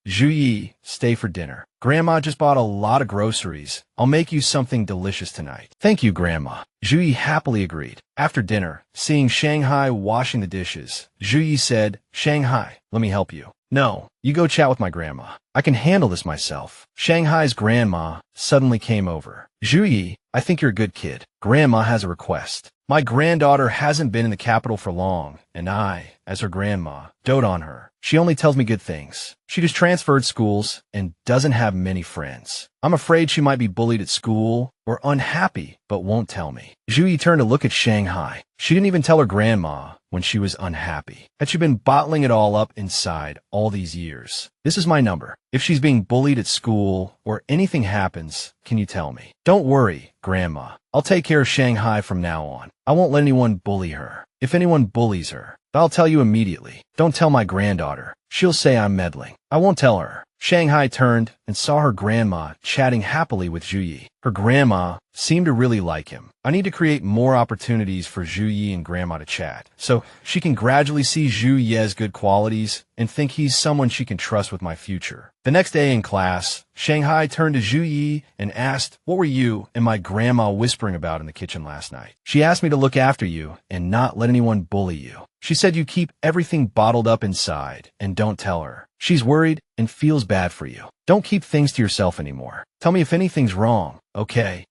Zhu Yi, stay for dinner. Grandma just bought a lot of groceries. I'll make you something delicious tonight. Thank you, Grandma. Zhu Yi happily agreed. After dinner, seeing Shanghai washing the dishes, Zhu Yi said, Shanghai, let me help you. No, you go chat with my grandma. I can handle this myself. Shanghai's grandma suddenly came over. Zhu Yi, I think you're a good kid. Grandma has a request. My granddaughter hasn't been in the capital for long, and I, as her grandma, dote on her. She only tells me good things. She just transferred schools and doesn't have many friends. I'm afraid she might be bullied at school or unhappy, but won't tell me. Zhu Yi turned to look at Shanghai. She didn't even tell her grandma when she was unhappy. Had she been bottling it all up inside all these years? This is my number. If she's being bullied at school or anything happens, can you tell me? Don't worry, Grandma. I'll take care of Shanghai from now on. I won't let anyone bully her. If anyone bullies her, I'll tell you immediately. Don't tell my granddaughter. She'll say I'm meddling. I won't tell her. Shanghai turned and saw her grandma chatting happily with Zhu Yi. Her grandma seemed to really like him. I need to create more opportunities for Zhu Yi and Grandma to chat, so she can gradually see Zhu Ye's good qualities and think he's someone she can trust with my future. The next day in class, Shanghai turned to Zhu Yi and asked, what were you and my grandma whispering about in the kitchen last night? She asked me to look after you and not let anyone bully you. She said you keep everything bottled up inside and don't tell her. She's worried and feels bad for you. Don't keep things to yourself anymore. Tell me if anything's wrong. Okay.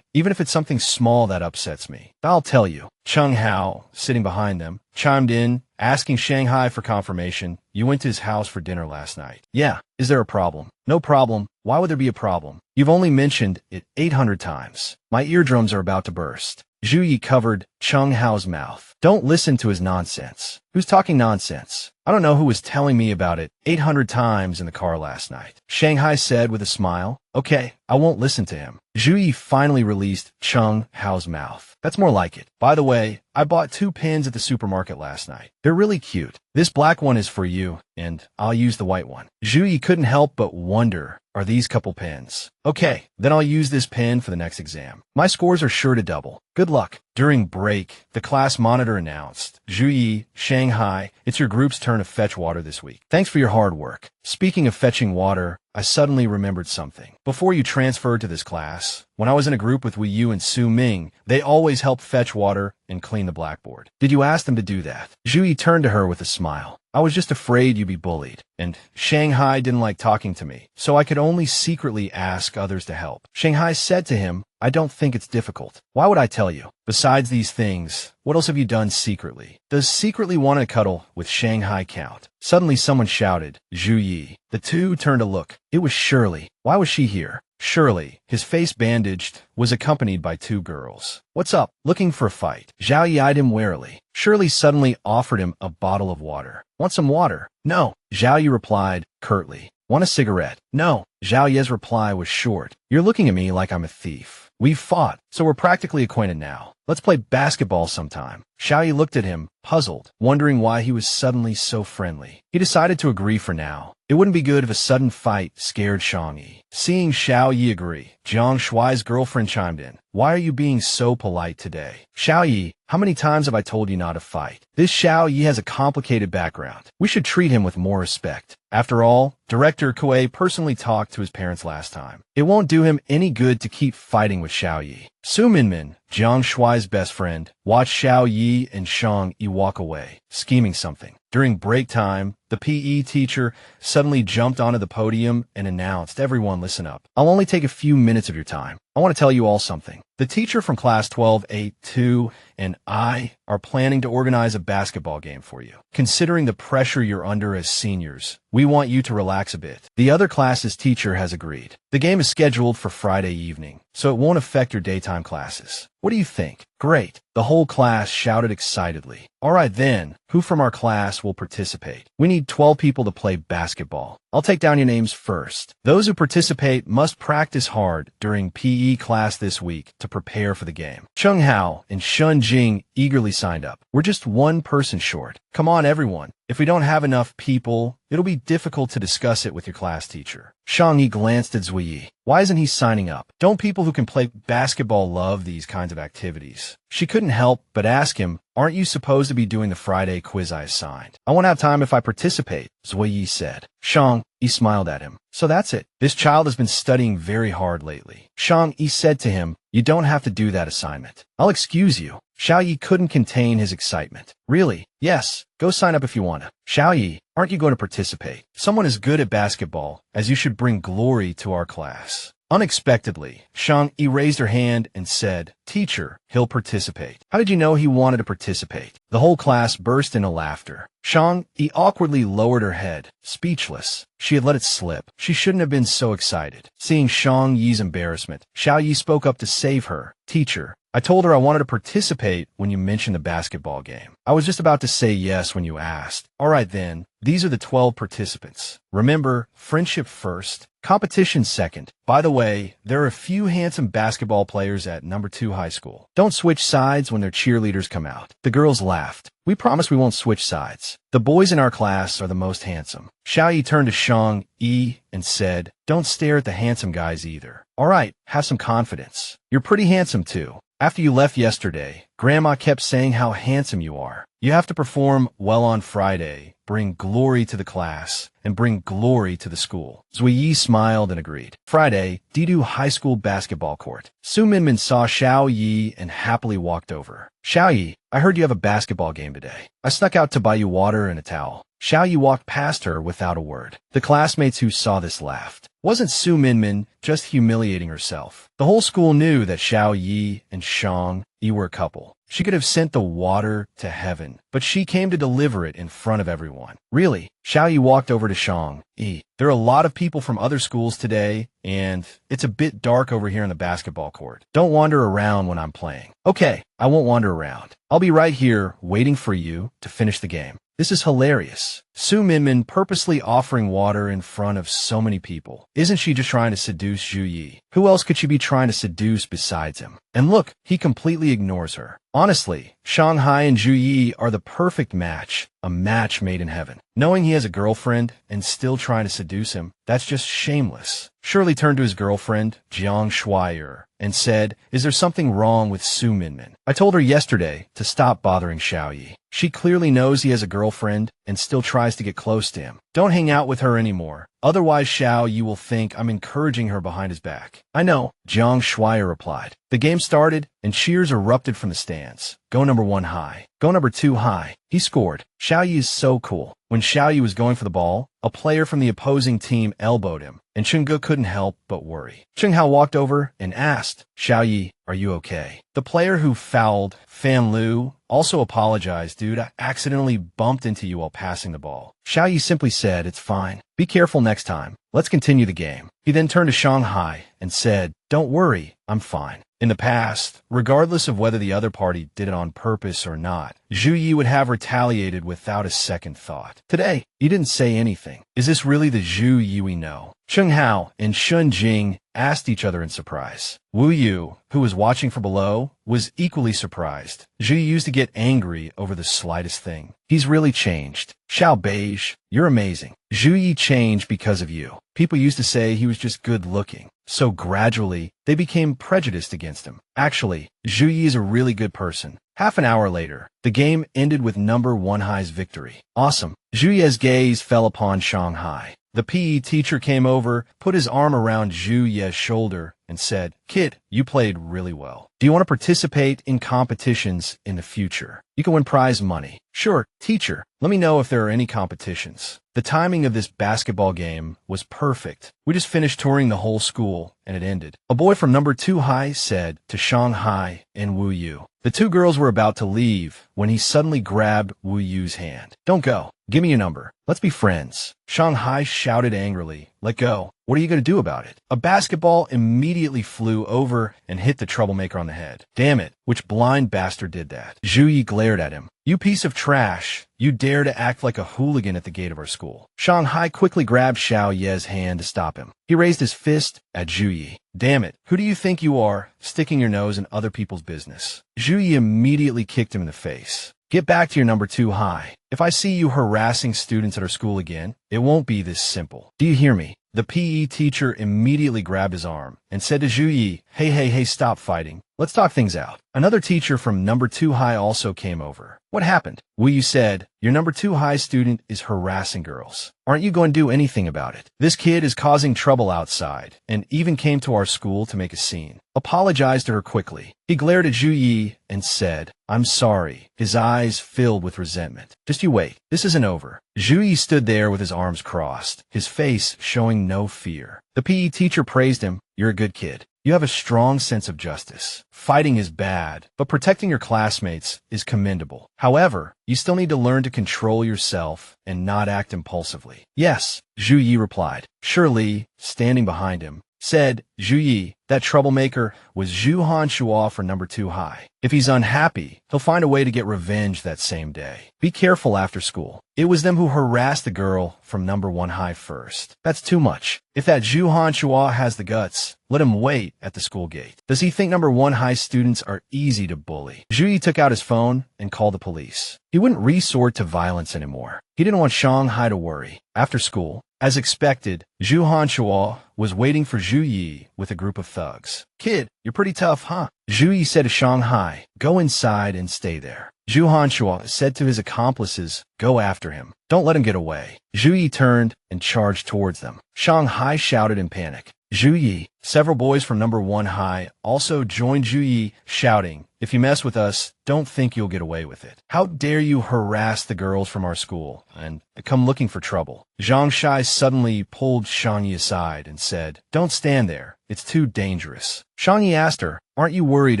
Even if it's something small that upsets me, I'll tell you. Cheng Hao, sitting behind them, chimed in, asking Shanghai for confirmation. You went to his house for dinner last night. Yeah. Is there a problem? No problem. Why would there be a problem? You've only mentioned it 800 times. My eardrums are about to burst. Zhu Yi covered Cheng Hao's mouth. Don't listen to his nonsense. Who's talking nonsense? I don't know who was telling me about it 800 times in the car last night. Shanghai said with a smile. Okay, I won't listen to him. Zhu Yi finally released Cheng Hao's mouth. That's more like it. By the way, I bought 2 pens at the supermarket last night. They're really cute. This black one is for you, and I'll use the white one. Zhu Yi couldn't help but wonder, are these couple pens? Okay, then I'll use this pen for the next exam. My scores are sure to double. Good luck. During break, the class monitor announced, Zhu Yi, Shanghai, it's your group's turn to fetch water this week. Thanks for your hard work. Speaking of fetching water, I suddenly remembered something. Before you transferred to this class, when I was in a group with Wei Yu and Su Ming, they always helped fetch water and clean the blackboard. Did you ask them to do that? Zhu Yi turned to her with a smile. I was just afraid you'd be bullied, and Shanghai didn't like talking to me, so I could only secretly ask others to help. Shanghai said to him, I don't think it's difficult. Why would I tell you? Besides these things, what else have you done secretly? Does secretly want to cuddle with Shanghai count? Suddenly someone shouted, Zhu Yi. The two turned to look. It was Shirley. Why was she here? Shirley, his face bandaged, was accompanied by two girls. What's up? Looking for a fight. Xiao Ye eyed him warily. Shirley suddenly offered him a bottle of water. Want some water? No. Xiao Ye replied, curtly. Want a cigarette? No. Xiao Ye's reply was short. You're looking at me like I'm a thief. We've fought, so we're practically acquainted now. Let's play basketball sometime. Xiao Ye looked at him, puzzled, wondering why he was suddenly so friendly. He decided to agree for now. It wouldn't be good if a sudden fight scared Shang Yi. Seeing Xiao Ye agree, Jiang Shuai's girlfriend chimed in. Why are you being so polite today? Xiao Ye, how many times have I told you not to fight? This Xiao Ye has a complicated background. We should treat him with more respect. After all, Director Kuei personally talked to his parents last time. It won't do him any good to keep fighting with Xiao Ye. Su Minmin, Jiang Shuai's best friend, watched Xiao Ye and Shang Yi walk away, scheming something. During break time, the PE teacher suddenly jumped onto the podium and announced, everyone listen up. I'll only take a few minutes of your time. I want to tell you all something. The teacher from class 1282 and I are planning to organize a basketball game for you. Considering the pressure you're under as seniors, we want you to relax a bit. The other class's teacher has agreed. The game is scheduled for Friday evening, so it won't affect your daytime classes. What do you think? Great. The whole class shouted excitedly. All right then, who from our class will participate? We need 12 people to play basketball. I'll take down your names first. Those who participate must practice hard during PE class this week to prepare for the game. Cheng Hao and Shun Jing eagerly signed up. We're just one person short. Come on, everyone. If we don't have enough people, it'll be difficult to discuss it with your class teacher. Shang Yi glanced at Zui Yi. Why isn't he signing up? Don't people who can play basketball love these kinds of activities? She couldn't help but ask him, aren't you supposed to be doing the Friday quiz I assigned? I won't have time if I participate, Zui Yi said. Shang Yi smiled at him. So that's it. This child has been studying very hard lately. Shang Yi said to him, you don't have to do that assignment. I'll excuse you. Xiao Yi couldn't contain his excitement. Really? Yes. Go sign up if you wanna. Xiao Yi, aren't you going to participate? Someone as good at basketball as you should bring glory to our class. Unexpectedly, Shang Yi raised her hand and said, Teacher, he'll participate. How did you know he wanted to participate? The whole class burst into laughter. Shang Yi awkwardly lowered her head, speechless. She had let it slip. She shouldn't have been so excited. Seeing Shang Yi's embarrassment, Xiao Yi spoke up to save her. Teacher, I told her I wanted to participate when you mentioned the basketball game. I was just about to say yes when you asked. All right then, these are the 12 participants. Remember, friendship first, competition second. By the way, there are a few handsome basketball players at number 2 high school. Don't switch sides when their cheerleaders come out. The girls laughed. We promise we won't switch sides. The boys in our class are the most handsome. Xiao Yi turned to Shang Yi and said, don't stare at the handsome guys either. All right, have some confidence. You're pretty handsome too. After you left yesterday, Grandma kept saying how handsome you are. You have to perform well on Friday, bring glory to the class, and bring glory to the school. Zui Yi smiled and agreed. Friday, Didu High School basketball court. Su Minmin saw Xiao Yi and happily walked over. Xiao Yi, I heard you have a basketball game today. I snuck out to buy you water and a towel. Xiao Yi walked past her without a word. The classmates who saw this laughed. Wasn't Su Minmin just humiliating herself? The whole school knew that Xiao Yi and Shang Yi were a couple. She could have sent the water to heaven, but she came to deliver it in front of everyone. Really? Xiao Yi walked over to Shang Yi. There are a lot of people from other schools today, and it's a bit dark over here on the basketball court. Don't wander around when I'm playing. Okay, I won't wander around. I'll be right here waiting for you to finish the game. This is hilarious. Su Minmin purposely offering water in front of so many people. Isn't she just trying to seduce Zhu Yi? Who else could she be trying to seduce besides him? And look, he completely ignores her. Honestly, Shanghai and Zhu Yi are the perfect match, a match made in heaven. Knowing he has a girlfriend and still trying to seduce him, that's just shameless. Shirley turned to his girlfriend, Jiang Shuai'er, and said, "Is there something wrong with Su Minmin? I told her yesterday to stop bothering Xiao Ye. She clearly knows he has a girlfriend and still tries to get close to him. Don't hang out with her anymore. Otherwise Xiao Ye will think I'm encouraging her behind his back." "I know," Jiang Shuai'er replied. The game started, and cheers erupted from the stands. "Go number 1 high. Go number 2 high." He scored. Xiao Ye is so cool. When Xiao Ye was going for the ball, a player from the opposing team elbowed him, and Chungu couldn't help but worry. Cheng Hao walked over and asked, "Xiao Ye, are you okay?" The player who fouled, Fan Lu, also apologized. "Dude, I accidentally bumped into you while passing the ball." Xiao Ye simply said, "It's fine. Be careful next time. Let's continue the game." He then turned to Shanghai and said, "Don't worry, I'm fine." In the past, regardless of whether the other party did it on purpose or not, Zhu Yi would have retaliated without a second thought. Today, he didn't say anything. Is this really the Zhu Yi we know? Cheng Hao and Shun Jing asked each other in surprise. Wu Yu, who was watching from below, was equally surprised. Zhu Yi used to get angry over the slightest thing. He's really changed. Xiao Beige, you're amazing. Zhu Yi changed because of you. People used to say he was just good looking. So gradually, they became prejudiced against him. Actually, Zhu Yi is a really good person. Half an hour later, the game ended with number 1 high's victory. Awesome. Zhu Ye's gaze fell upon Shanghai. The PE teacher came over, put his arm around Zhu Ye's shoulder, and said, "Kid, you played really well. Do you want to participate in competitions in the future? You can win prize money." "Sure, teacher. Let me know if there are any competitions." The timing of this basketball game was perfect. We just finished touring the whole school, and it ended. A boy from number 2 high said to Shanghai and Wu Yu. The two girls were about to leave when he suddenly grabbed Wu Yu's hand. "Don't go. Give me your number. Let's be friends." Shanghai shouted angrily, "Let go. What are you going to do about it?" A basketball immediately flew over and hit the troublemaker on the head. "Damn it, which blind bastard did that?" Zhu Yi glared at him. "You piece of trash. You dare to act like a hooligan at the gate of our school." Shanghai quickly grabbed Xiao Ye's hand to stop him. He raised his fist at Zhu Yi. "Damn it, who do you think you are, sticking your nose in other people's business?" Zhu Yi immediately kicked him in the face. "Get back to your number 2 high. If I see you harassing students at our school again, it won't be this simple. Do you hear me?" The PE teacher immediately grabbed his arm and said to Zhu Yi, Hey, stop fighting. Let's talk things out." Another teacher from number 2 high also came over. "What happened?" Wu Yu said, "Your number 2 high student is harassing girls. Aren't you going to do anything about it? This kid is causing trouble outside and even came to our school to make a scene. Apologize to her quickly." He glared at Zhu Yi and said, "I'm sorry," his eyes filled with resentment. "Just you wait. This isn't over." Zhu Yi stood there with his arms crossed, his face showing no fear. The PE teacher praised him. "You're a good kid. You have a strong sense of justice. Fighting is bad, but protecting your classmates is commendable. However, you still need to learn to control yourself and not act impulsively." "Yes," Zhu Yi replied. Shirley, standing behind him, said, "Zhu Yi, that troublemaker was Zhu Hanshua for number 2 high. If he's unhappy, he'll find a way to get revenge that same day. Be careful after school. It was them who harassed the girl from number 1 high first. That's too much. If that Zhu Hanshua has the guts, let him wait at the school gate. Does he think number 1 high students are easy to bully?" Zhu Yi took out his phone and called the police. He wouldn't resort to violence anymore. He didn't want Shanghai to worry. After school, as expected, Zhu Hanshua was waiting for Zhu Yi with a group of thugs. "Kid, you're pretty tough, huh?" Zhu Yi said to Shanghai, "Go inside and stay there." Zhu Hanshua said to his accomplices, "Go after him. Don't let him get away." Zhu Yi turned and charged towards them. Shanghai shouted in panic, "Zhu Yi!" Several boys from number 1 high also joined Zhu Yi, shouting, "If you mess with us, don't think you'll get away with it. How dare you harass the girls from our school and come looking for trouble?" Zhang Shai suddenly pulled Shang Yi aside and said, "Don't stand there. It's too dangerous." Shang Yi asked her, "Aren't you worried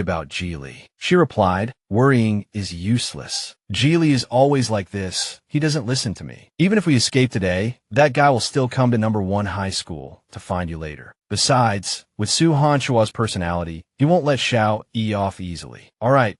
about Geely?" She replied, "Worrying is useless. Geely is always like this. He doesn't listen to me. Even if we escape today, that guy will still come to number 1 high school to find you later. Besides, with Su Hanshua's personality, he won't let Xiao Ye off easily. All right,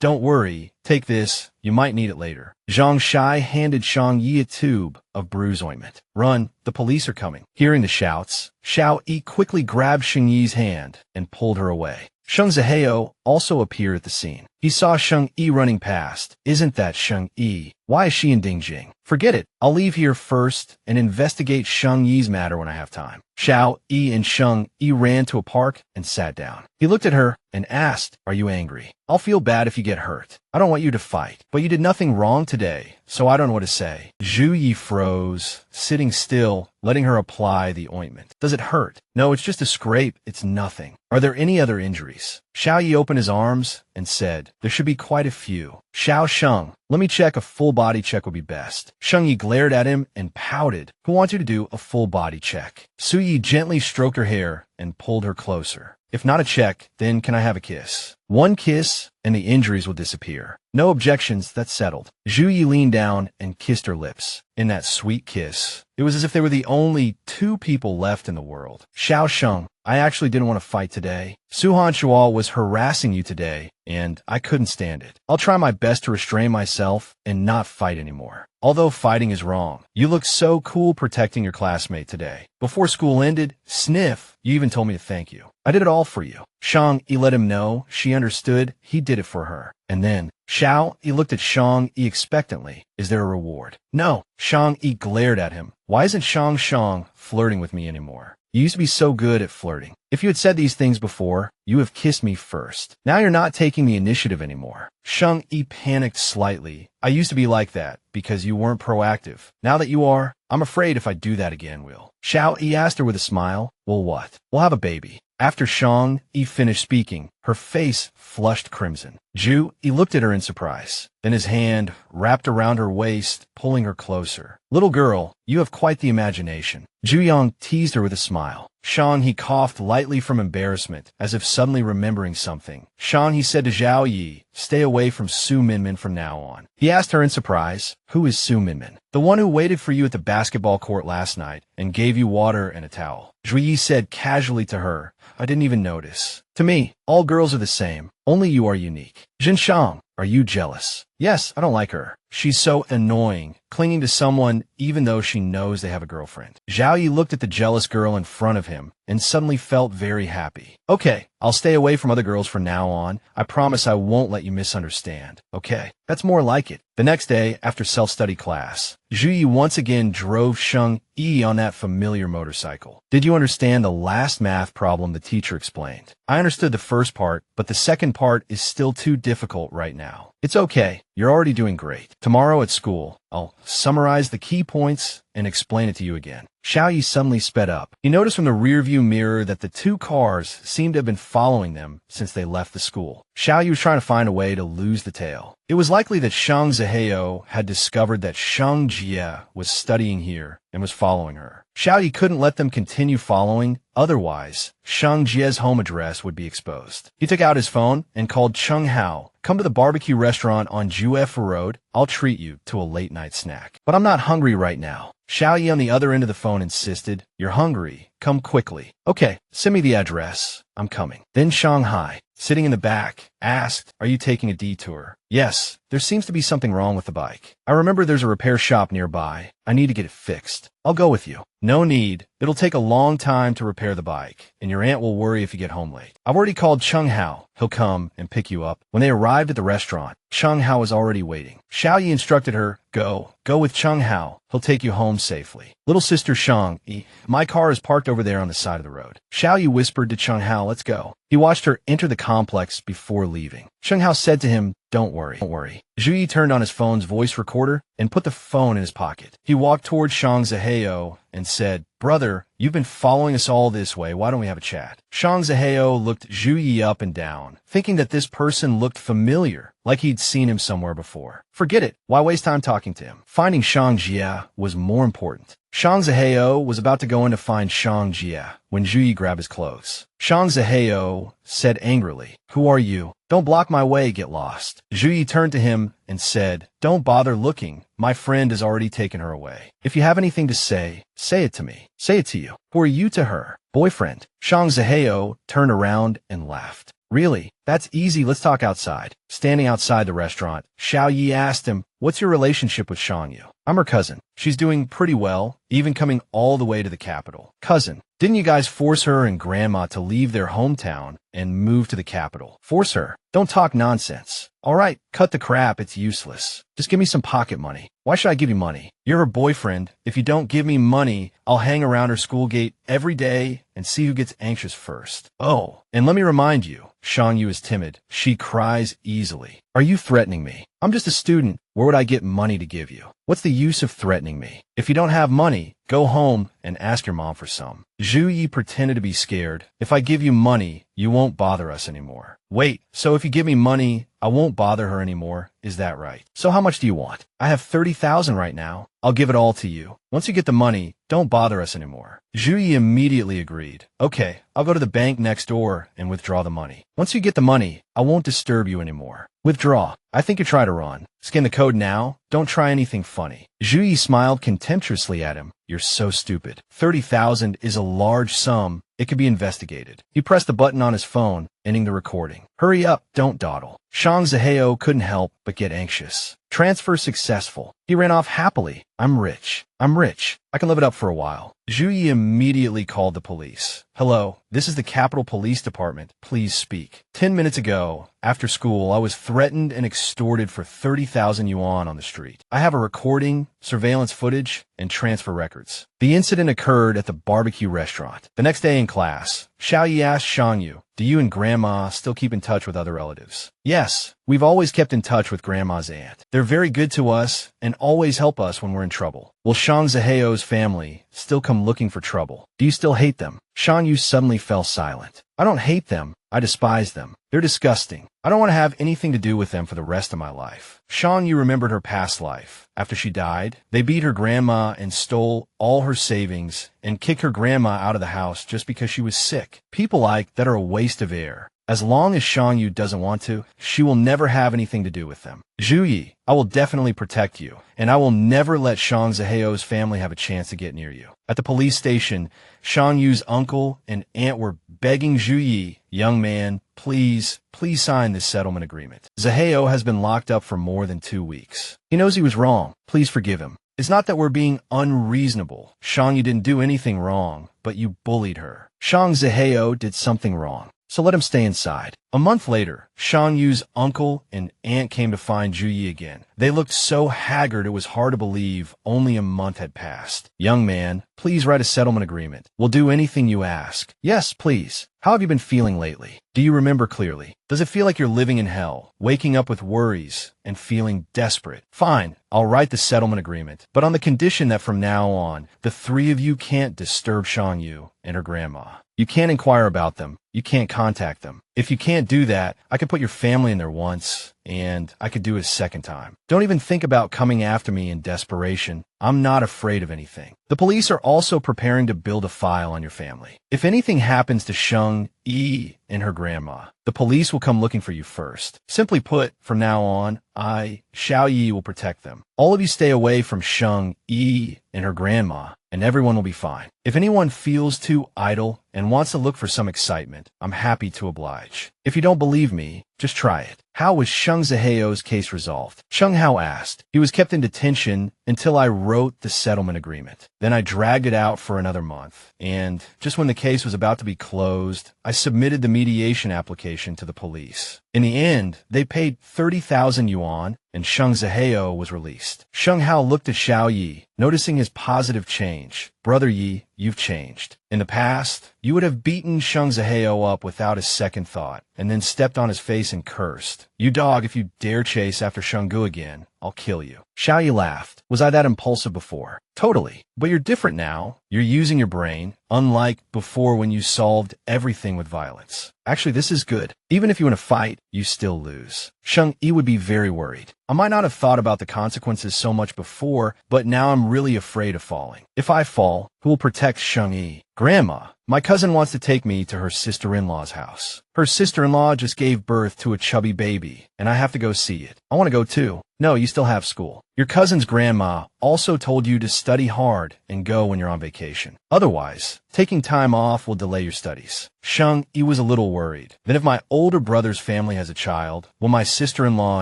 don't worry. Take this. You might need it later." Zhang Shai handed Shang Yi a tube of bruise ointment. "Run, the police are coming." Hearing the shouts, Xiao Ye quickly grabbed Shang Yi's hand and pulled her away. Sheng Zihao also appeared at the scene. He saw Shang Yi running past. Isn't that Shang Yi? Why is she in Dingjing? Forget it. I'll leave here first and investigate Shang Yi's matter when I have time. Xiao Ye and Shang Yi ran to a park and sat down. He looked at her and asked, "Are you angry? I'll feel bad if you get hurt. I don't want you to fight, but you did nothing wrong today, so I don't know what to say." Zhu Yi froze, sitting still, letting her apply the ointment. "Does it hurt?" "No, it's just a scrape. It's nothing." "Are there any other injuries?" Xiao Ye opened his arms and said, "There should be quite a few." "Xiao Sheng, let me check. A full body check would be best." Shang Yi glared at him and pouted. "Who wants you to do a full body check?" Su Yi gently stroked her hair and pulled her closer. "If not a check, then can I have a kiss?" "One kiss, and the injuries will disappear." "No objections, that's settled." Zhu Yi leaned down and kissed her lips. In that sweet kiss, it was as if they were the only two people left in the world. "Xiao Sheng, I actually didn't want to fight today. Suhan Shual was harassing you today, and I couldn't stand it. I'll try my best to restrain myself and not fight anymore. Although fighting is wrong. You looked so cool protecting your classmate today. Before school ended, sniff, you even told me to thank you. I did it all for you." Shang Yi let him know she understood he did it for her. And then, Xiao Ye looked at Shang Yi expectantly. "Is there a reward?" "No." Shang Yi glared at him. "Why isn't Shang flirting with me anymore? You used to be so good at flirting. If you had said these things before, you have kissed me first. Now you're not taking the initiative anymore." Shang Yi panicked slightly. "I used to be like that because you weren't proactive. Now that you are, I'm afraid if I do that again, will." Xiao Ye asked her with a smile. "Well, what?" "We'll have a baby." After Shang Yi finished speaking, her face flushed crimson. Zhu Yi looked at her in surprise. Then his hand wrapped around her waist, pulling her closer. "Little girl, you have quite the imagination." Zhu Yang teased her with a smile. Shang He coughed lightly from embarrassment, as if suddenly remembering something. Shang He said to Xiao Ye, "Stay away from Su Minmin from now on." He asked her in surprise, "Who is Su Minmin?" "The one who waited for you at the basketball court last night and gave you water and a towel." Zhu Yi said casually to her, "I didn't even notice. To me, all girls are the same. Only you are unique." "Jinshang, are you jealous?" "Yes, I don't like her. She's so annoying, clinging to someone even though she knows they have a girlfriend." Xiao Yi looked at the jealous girl in front of him and suddenly felt very happy. "Okay, I'll stay away from other girls from now on. I promise I won't let you misunderstand. Okay, that's more like it." The next day, after self-study class, Zhu Yi once again drove Shang Yi on that familiar motorcycle. "Did you understand the last math problem the teacher explained?" "I understood the first part, but the second part is still too difficult right now." "It's okay. You're already doing great. Tomorrow at school, I'll summarize the key points and explain it to you again." Xiao Yi suddenly sped up. He noticed from the rearview mirror that the two cars seemed to have been following them since they left the school. Xiao Yi was trying to find a way to lose the tail. It was likely that Shang Ziheo had discovered that Shang Jie was studying here and was following her. Xiao Yi couldn't let them continue following, otherwise, Shang Jie's home address would be exposed. He took out his phone and called Chung Hao. "Come to the barbecue restaurant on Juefa Road. I'll treat you to a late-night snack." "But I'm not hungry right now." Xiao Yi on the other end of the phone insisted. "You're hungry. Come quickly." "Okay, send me the address. I'm coming." Then Shanghai, sitting in the back, asked, "Are you taking a detour?" "Yes, there seems to be something wrong with the bike. I remember there's a repair shop nearby. I need to get it fixed. I'll go with you." "No need. It'll take a long time to repair the bike, and your aunt will worry if you get home late. I've already called Chung Hao. He'll come and pick you up." When they arrived at the restaurant, Chung Hao was already waiting. Xiao Yi instructed her, Go with Chung Hao. He'll take you home safely." "Little sister Shang Yi, my car is parked over there on the side of the road." Xiao Yi whispered to Chung Hao, "Let's go." He watched her enter the complex before leaving. Chung Hao said to him, Don't worry. Zhu Yi turned on his phone's voice recorder and put the phone in his pocket. He walked toward Shang Ziheo and said, "Brother, you've been following us all this way. Why don't we have a chat?" Shang Ziheo looked Zhu Yi up and down, thinking that this person looked familiar, like he'd seen him somewhere before. Forget it. Why waste time talking to him? Finding Shang Jie was more important. Shang Ziheo was about to go in to find Shang Jie when Zhu Yi grabbed his clothes. Shang Ziheo said angrily, "Who are you? Don't block my way, get lost." Zhu Yi turned to him and said, "Don't bother looking. My friend has already taken her away. If you have anything to say it to me. Say it to you." "Who are you to her?" "Boyfriend." Shang Ziheo turned around and laughed. "Really? That's easy. Let's talk outside." Standing outside the restaurant, Xiao Ye asked him, "What's your relationship with Shang Yu?" "I'm her cousin. She's doing pretty well, even coming all the way to the capital." "Cousin. Didn't you guys force her and Grandma to leave their hometown and move to the capital? Force her? Don't talk nonsense. All right, cut the crap, it's useless. Just give me some pocket money. Why should I give you money? You're her boyfriend. If you don't give me money, I'll hang around her school gate every day and see who gets anxious first. Oh, and let me remind you, Shang Yi is timid. She cries easily. Are you threatening me? I'm just a student. Where would I get money to give you? What's the use of threatening me? If you don't have money, go home and ask your mom for some. Xiao Ye pretended to be scared. If I give you money, you won't bother us anymore. Wait, so if you give me money, I won't bother her anymore, is that right? So how much do you want? I have 30,000 right now. I'll give it all to you. Once you get the money, don't bother us anymore. Xiao Ye immediately agreed. Okay, I'll go to the bank next door and withdraw the money. Once you get the money, I won't disturb you anymore. Withdraw. I think you try to run. Scan the code now. Don't try anything funny. Xiao Ye smiled contemptuously at him. You're so stupid. 30,000 is a large sum. It could be investigated. He pressed the button on his phone, ending the recording. Hurry up, don't dawdle. Shang Yi couldn't help but get anxious. Transfer successful. He ran off happily. I'm rich. I can live it up for a while. Xiao Ye immediately called the police. Hello, this is the Capital Police Department. Please speak. 10 minutes ago, after school, I was threatened and extorted for 30,000 yuan on the street. I have a recording, surveillance footage, and transfer records. The incident occurred at the barbecue restaurant. The next day in class, Xiao Ye asked Shang Yi, do you and Grandma still keep in touch with other relatives? Yes, we've always kept in touch with Grandma's aunt. They're very good to us and always help us when we're in trouble. Will Shang Yi's family still come looking for trouble? Do you still hate them? Shang Yi suddenly fell silent. I don't hate them. I despise them. They're disgusting. I don't want to have anything to do with them for the rest of my life. Shang Yi remembered her past life. After she died, they beat her grandma and stole all her savings and kicked her grandma out of the house just because she was sick. People like that are a waste of air. As long as Shang Yi doesn't want to, she will never have anything to do with them. Xiao Ye, I will definitely protect you, and I will never let Shang Yi's family have a chance to get near you. At the police station, Shang Yi's uncle and aunt were begging Xiao Ye, young man, please sign this settlement agreement. Zaheo has been locked up for more than 2 weeks. He knows he was wrong. Please forgive him. It's not that we're being unreasonable. Shang Yi didn't do anything wrong, but you bullied her. Shang Yi did something wrong, so let him stay inside. A month later, Shang Yi's uncle and aunt came to find Xiao Ye again. They looked so haggard it was hard to believe only a month had passed. Young man, please write a settlement agreement. We'll do anything you ask. Yes, please. How have you been feeling lately? Do you remember clearly? Does it feel like you're living in hell, waking up with worries and feeling desperate? Fine, I'll write the settlement agreement, but on the condition that from now on, the three of you can't disturb Shang Yi and her grandma. You can't inquire about them. You can't contact them. If you can't do that, I could put your family in there once, and I could do it a second time. Don't even think about coming after me in desperation. I'm not afraid of anything. The police are also preparing to build a file on your family. If anything happens to Shang Yi and her grandma, the police will come looking for you first. Simply put, from now on, Xiao Ye, will protect them. All of you stay away from Shang Yi and her grandma, and everyone will be fine. If anyone feels too idle and wants to look for some excitement, I'm happy to oblige. If you don't believe me, just try it. How was Shang Yi's case resolved? Sheng Hao asked. He was kept in detention until I wrote the settlement agreement. Then I dragged it out for another month. And just when the case was about to be closed, I submitted the mediation application to the police. In the end, they paid 30,000 yuan, and Shang Yi was released. Sheng Hao looked at Xiao Ye, noticing his positive change. Brother Yi, you've changed. In the past, you would have beaten Shang Yi up without a second thought, and then stepped on his face and cursed. You dog, if you dare chase after Shanggu again, I'll kill you. Xiao Ye laughed. Was I that impulsive before? Totally. But you're different now. You're using your brain, unlike before when you solved everything with violence. Actually, this is good. Even if you want to fight, you still lose. Shang Yi would be very worried. I might not have thought about the consequences so much before, but now I'm really afraid of falling. If I fall, who will protect Shang Yi? Grandma. My cousin wants to take me to her sister-in-law's house. Her sister-in-law just gave birth to a chubby baby, and I have to go see it. I want to go too. No, you still have school. Your cousin's grandma also told you to study hard and go when you're on vacation. Otherwise, taking time off will delay your studies. Shang Yi was a little worried. Then if my older brother's family has a child, will my sister-in-law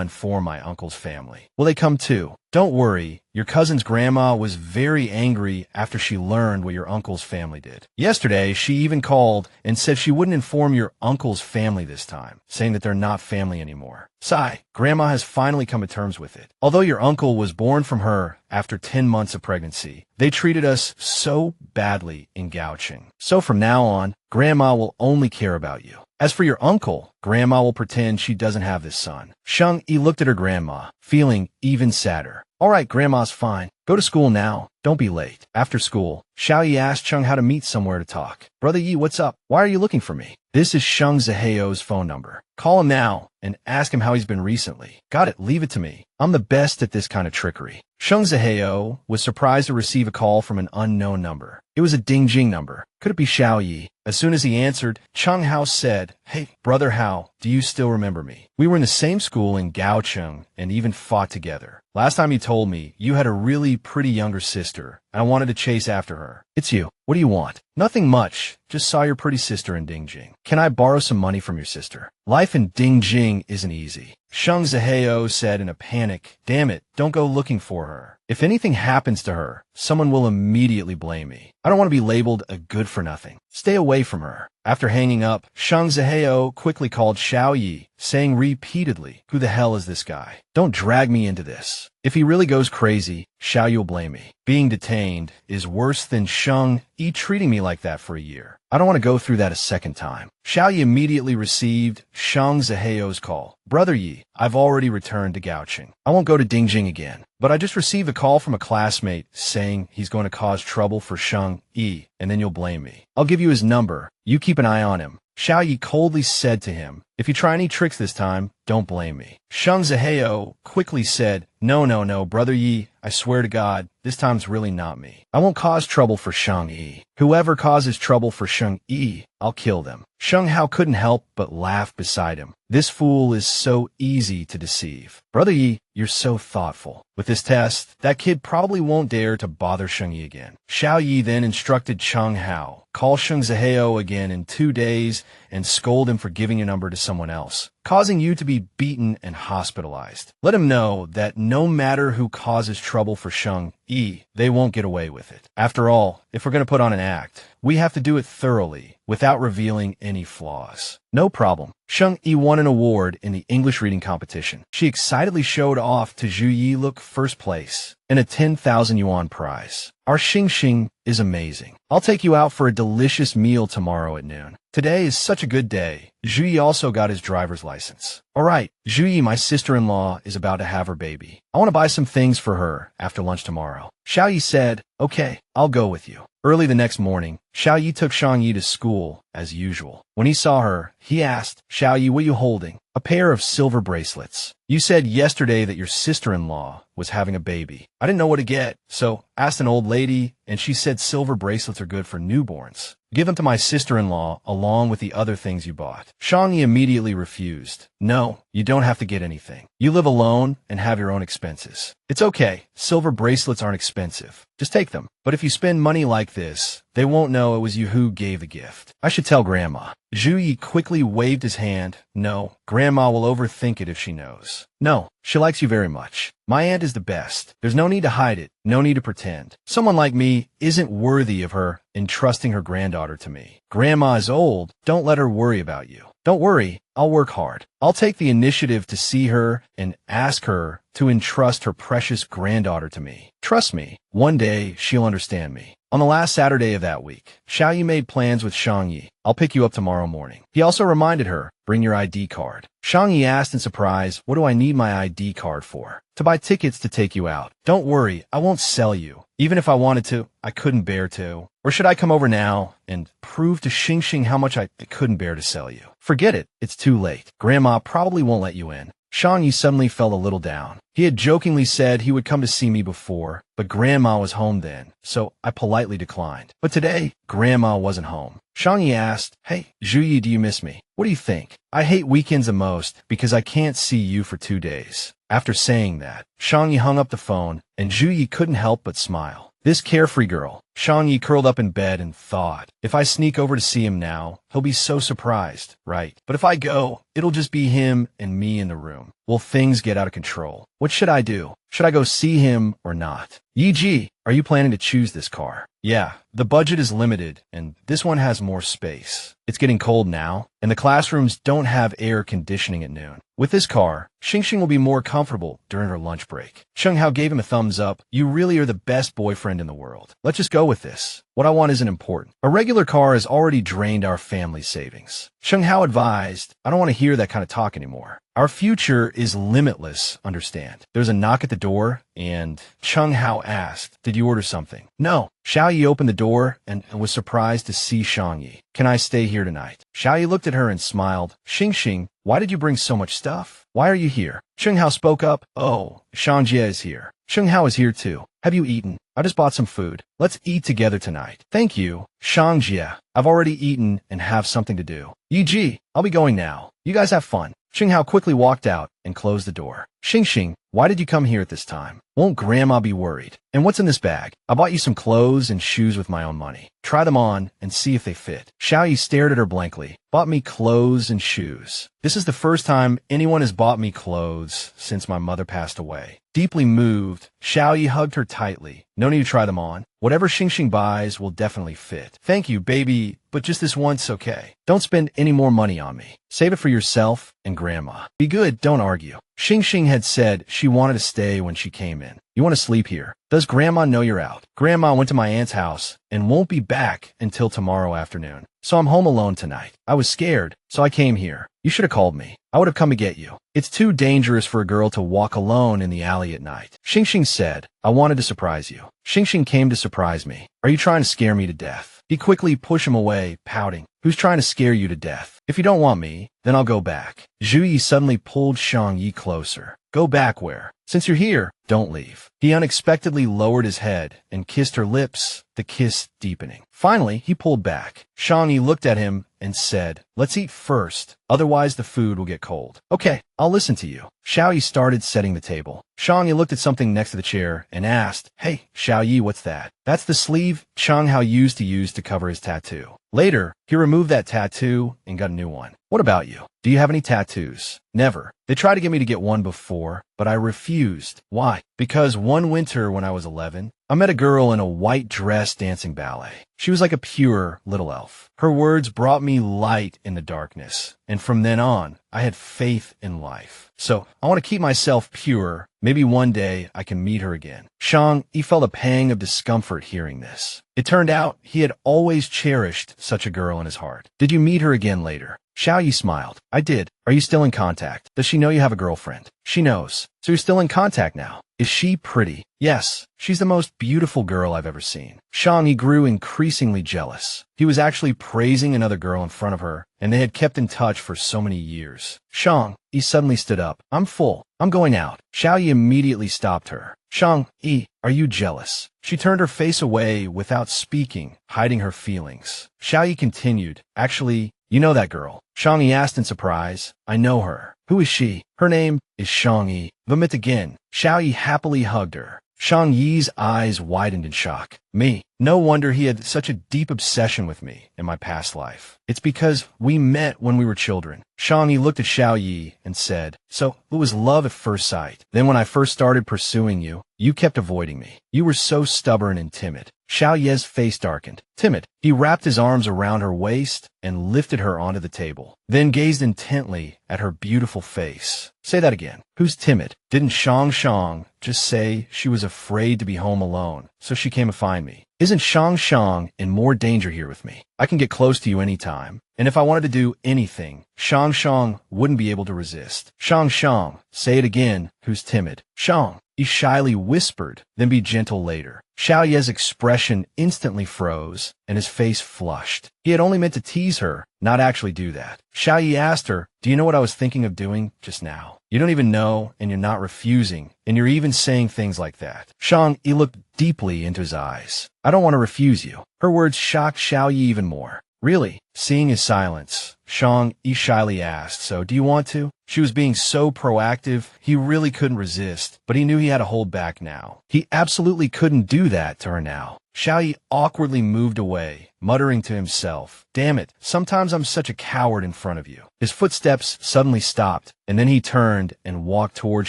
inform my uncle's family? Will they come too? Don't worry, your cousin's grandma was very angry after she learned what your uncle's family did. Yesterday, she even called and said she wouldn't inform your uncle's family this time, saying that they're not family anymore. Sigh, grandma has finally come to terms with it. Although your uncle was born from her after 10 months of pregnancy, they treated us so badly in Gaocheng. So from now on, grandma will only care about you. As for your uncle, grandma will pretend she doesn't have this son. Shang Yi looked at her grandma, feeling even sadder. All right, grandma's fine. Go to school now. Don't be late. After school, Xiao Ye asked Cheng how to meet somewhere to talk. Brother Yi, what's up? Why are you looking for me? This is Sheng Ziheo's phone number. Call him now and ask him how he's been recently. Got it, leave it to me. I'm the best at this kind of trickery. Sheng Ziheo was surprised to receive a call from an unknown number. It was a Dingjing number. Could it be Xiao Ye? As soon as he answered, Cheng Hao said, Hey, brother Hao, do you still remember me? We were in the same school in Gaocheng and even fought together. Last time you told me you had a really pretty younger sister, and I wanted to chase after her. It's you. What do you want? Nothing much. Just saw your pretty sister in Dingjing. Can I borrow some money from your sister? Life in Dingjing isn't easy. Sheng Ziheo said in a panic, Damn it, don't go looking for her. If anything happens to her, someone will immediately blame me. I don't want to be labeled a good-for-nothing. Stay away from her. After hanging up, Shang Ziheo quickly called Xiao Ye, saying repeatedly, Who the hell is this guy? Don't drag me into this. If he really goes crazy, Xiao Ye will blame me. Being detained is worse than Shang Yi treating me like that for a year. I don't want to go through that a second time. Xiao Ye immediately received Shang Ziheo's call. Brother Yi, I've already returned to Gaocheng. I won't go to Dingjing again. But I just received a call from a classmate saying he's going to cause trouble for Shang Yi, and then you'll blame me. I'll give you his number. You keep an eye on him. Xiao Ye coldly said to him, If you try any tricks this time, don't blame me. Shang Ziheo quickly said, No, Brother Yi, I swear to God, this time's really not me. I won't cause trouble for Shang Yi. Whoever causes trouble for Shang Yi, I'll kill them. Sheng Hao couldn't help but laugh beside him. This fool is so easy to deceive. Brother Yi, you're so thoughtful. With this test, that kid probably won't dare to bother Sheng Yi again. Xiao Yi then instructed Cheng Hao, Call Sheng Ziheo again in 2 days and scold him for giving your number to someone else, causing you to be beaten and hospitalized. Let him know that no matter who causes trouble for Sheng Yi, they won't get away with it. After all, if we're going to put on an act, we have to do it thoroughly, without revealing any flaws. No problem. Sheng Yi won an award in the English reading competition. She excitedly showed off to Zhu Yi look first place and a 10,000 yuan prize. Our Xing is amazing. I'll take you out for a delicious meal tomorrow at noon. Today is such a good day. Zhu Yi also got his driver's license. All right, Zhu Yi, my sister-in-law, is about to have her baby. I want to buy some things for her after lunch tomorrow. Xiao Yi said, Okay, I'll go with you. Early the next morning, Xiao Yi took Shang Yi to school, as usual. When he saw her, he asked, Xiao Yi, what are you holding? A pair of silver bracelets. You said yesterday that your sister-in-law was having a baby. I didn't know what to get, so asked an old lady, and she said silver bracelets are good for newborns. Give them to my sister-in-law along with the other things you bought. Shang Yi immediately refused. No, you don't have to get anything. You live alone and have your own expenses. It's okay. Silver bracelets aren't expensive. Just take them. But if you spend money like this, they won't know it was you who gave the gift. I should tell Grandma. Zhu Yi quickly waved his hand. No, Grandma will overthink it if she knows. No, she likes you very much. My aunt is the best. There's no need to hide it. No need to pretend. Someone like me isn't worthy of her entrusting her granddaughter to me. Grandma is old. Don't let her worry about you. Don't worry. I'll work hard. I'll take the initiative to see her and ask her to entrust her precious granddaughter to me. Trust me, one day she'll understand me. On the last Saturday of that week, Xiao Yi made plans with Shang Yi. I'll pick you up tomorrow morning. He also reminded her, bring your ID card. Shang Yi asked in surprise, what do I need my ID card for? To buy tickets to take you out. Don't worry, I won't sell you. Even if I wanted to, I couldn't bear to. Or should I come over now and prove to Xing how much I couldn't bear to sell you? Forget it, it's too late. Grandma probably won't let you in. Shang Yi suddenly felt a little down. He had jokingly said he would come to see me before, but Grandma was home then, so I politely declined. But today, Grandma wasn't home. Shang Yi asked, Hey, Zhu Yi, do you miss me? What do you think? I hate weekends the most because I can't see you for 2 days. After saying that, Shang Yi hung up the phone, and Zhu Yi couldn't help but smile. This carefree girl. Shang Yi curled up in bed and thought, if I sneak over to see him now, he'll be so surprised, right? But if I go, it'll just be him and me in the room. Will things get out of control? What should I do? Should I go see him or not? Yi, are you planning to choose this car? Yeah, the budget is limited, and this one has more space. It's getting cold now, and the classrooms don't have air conditioning at noon. With this car, Xingxing will be more comfortable during her lunch break. Sheng Hao gave him a thumbs up. You really are the best boyfriend in the world. Let's just go with this. What I want isn't important. A regular car has already drained our family's savings. Sheng Hao advised, I don't want to hear that kind of talk anymore. Our future is limitless, understand. There's a knock at the door, and Sheng Hao asked, did you order something? No. Xiao Ye opened the door and was surprised to see Shang Yi. Can I stay here tonight? Xiao Ye looked at her and smiled. Xingxing, why did you bring so much stuff? Why are you here? Sheng Hao spoke up. Oh, Shang Yi is here. Sheng Hao is here too. Have you eaten? I just bought some food. Let's eat together tonight. Thank you, Shang Yi. I've already eaten and have something to do. Yi, I'll be going now. You guys have fun. Sheng Hao quickly walked out and closed the door. Xingxing, why did you come here at this time? Won't Grandma be worried? And what's in this bag? I bought you some clothes and shoes with my own money. Try them on and see if they fit. Xiao Yi stared at her blankly. Bought me clothes and shoes. This is the first time anyone has bought me clothes since my mother passed away. Deeply moved, Xiao Yi hugged her tightly. No need to try them on. Whatever Xingxing buys will definitely fit. Thank you, baby, but just this once, okay? Don't spend any more money on me. Save it for yourself and Grandma. Be good, don't argue. Xingxing had said she wanted to stay when she came in. You want to sleep here? Does Grandma know you're out? Grandma went to my aunt's house and won't be back until tomorrow afternoon. So I'm home alone tonight. I was scared, so I came here. You should have called me. I would have come to get you. It's too dangerous for a girl to walk alone in the alley at night. Xingxing said, I wanted to surprise you. Xingxing came to surprise me. Are you trying to scare me to death? He quickly pushed him away, pouting. Who's trying to scare you to death? If you don't want me, then I'll go back. Zhu Yi suddenly pulled Shang Yi closer. Go back where? Since you're here, don't leave. He unexpectedly lowered his head and kissed her lips, the kiss deepening. Finally, he pulled back. Shang Yi looked at him and said, let's eat first, otherwise the food will get cold. Okay, I'll listen to you. Xiao Yi started setting the table. Shang Yi looked at something next to the chair and asked, hey, Xiao Yi, what's that? That's the sleeve Shang Hao used to cover his tattoo. Later, he removed that tattoo and got a new one. What about you? Do you have any tattoos? Never. They tried to get me to get one before, but I refused. Why? Because one winter when I was 11, I met a girl in a white dress dancing ballet. She was like a pure little elf. Her words brought me light in the darkness, and from then on, I had faith in life. So, I want to keep myself pure. Maybe one day I can meet her again. Shang Yi felt a pang of discomfort hearing this. It turned out he had always cherished such a girl in his heart. Did you meet her again later? Xiao Yi smiled. I did. Are you still in contact? Does she know you have a girlfriend? She knows. So you're still in contact now. Is she pretty? Yes. She's the most beautiful girl I've ever seen. Shang Yi grew increasingly jealous. He was actually praising another girl in front of her, and they had kept in touch for so many years. Shang Yi suddenly stood up. I'm full. I'm going out. Xiao Yi immediately stopped her. Shang Yi, are you jealous? She turned her face away without speaking, hiding her feelings. Xiao Yi continued. Actually, you know that girl? Shang Yi asked in surprise. I know her. Who is she? Her name is Shang Yi. Vomit again. Xiao Yi happily hugged her. Shang Yi's eyes widened in shock. Me? No wonder he had such a deep obsession with me in my past life. It's because we met when we were children. Shang Yi looked at Xiao Yi and said, so it was love at first sight. Then when I first started pursuing you, you kept avoiding me. You were so stubborn and timid. Xiao Ye's face darkened. Timid. He wrapped his arms around her waist and lifted her onto the table, then gazed intently at her beautiful face. Say that again. Who's timid? Didn't Shang just say she was afraid to be home alone, so she came to find me? Isn't Shang in more danger here with me? I can get close to you anytime, and if I wanted to do anything, Shang wouldn't be able to resist. Shang, say it again. Who's timid? Shang. He shyly whispered, then be gentle later. Xiao Ye's expression instantly froze, and his face flushed. He had only meant to tease her, not actually do that. Xiao Ye asked her, do you know what I was thinking of doing just now? You don't even know, and you're not refusing, and you're even saying things like that. Shang Yi looked deeply into his eyes. I don't want to refuse you. Her words shocked Xiao Ye even more. Really? Seeing his silence, Shang Yi shyly asked, so do you want to? She was being so proactive, he really couldn't resist, but he knew he had to hold back now. He absolutely couldn't do that to her now. Xiao Ye awkwardly moved away, muttering to himself, damn it, sometimes I'm such a coward in front of you. His footsteps suddenly stopped, and then he turned and walked toward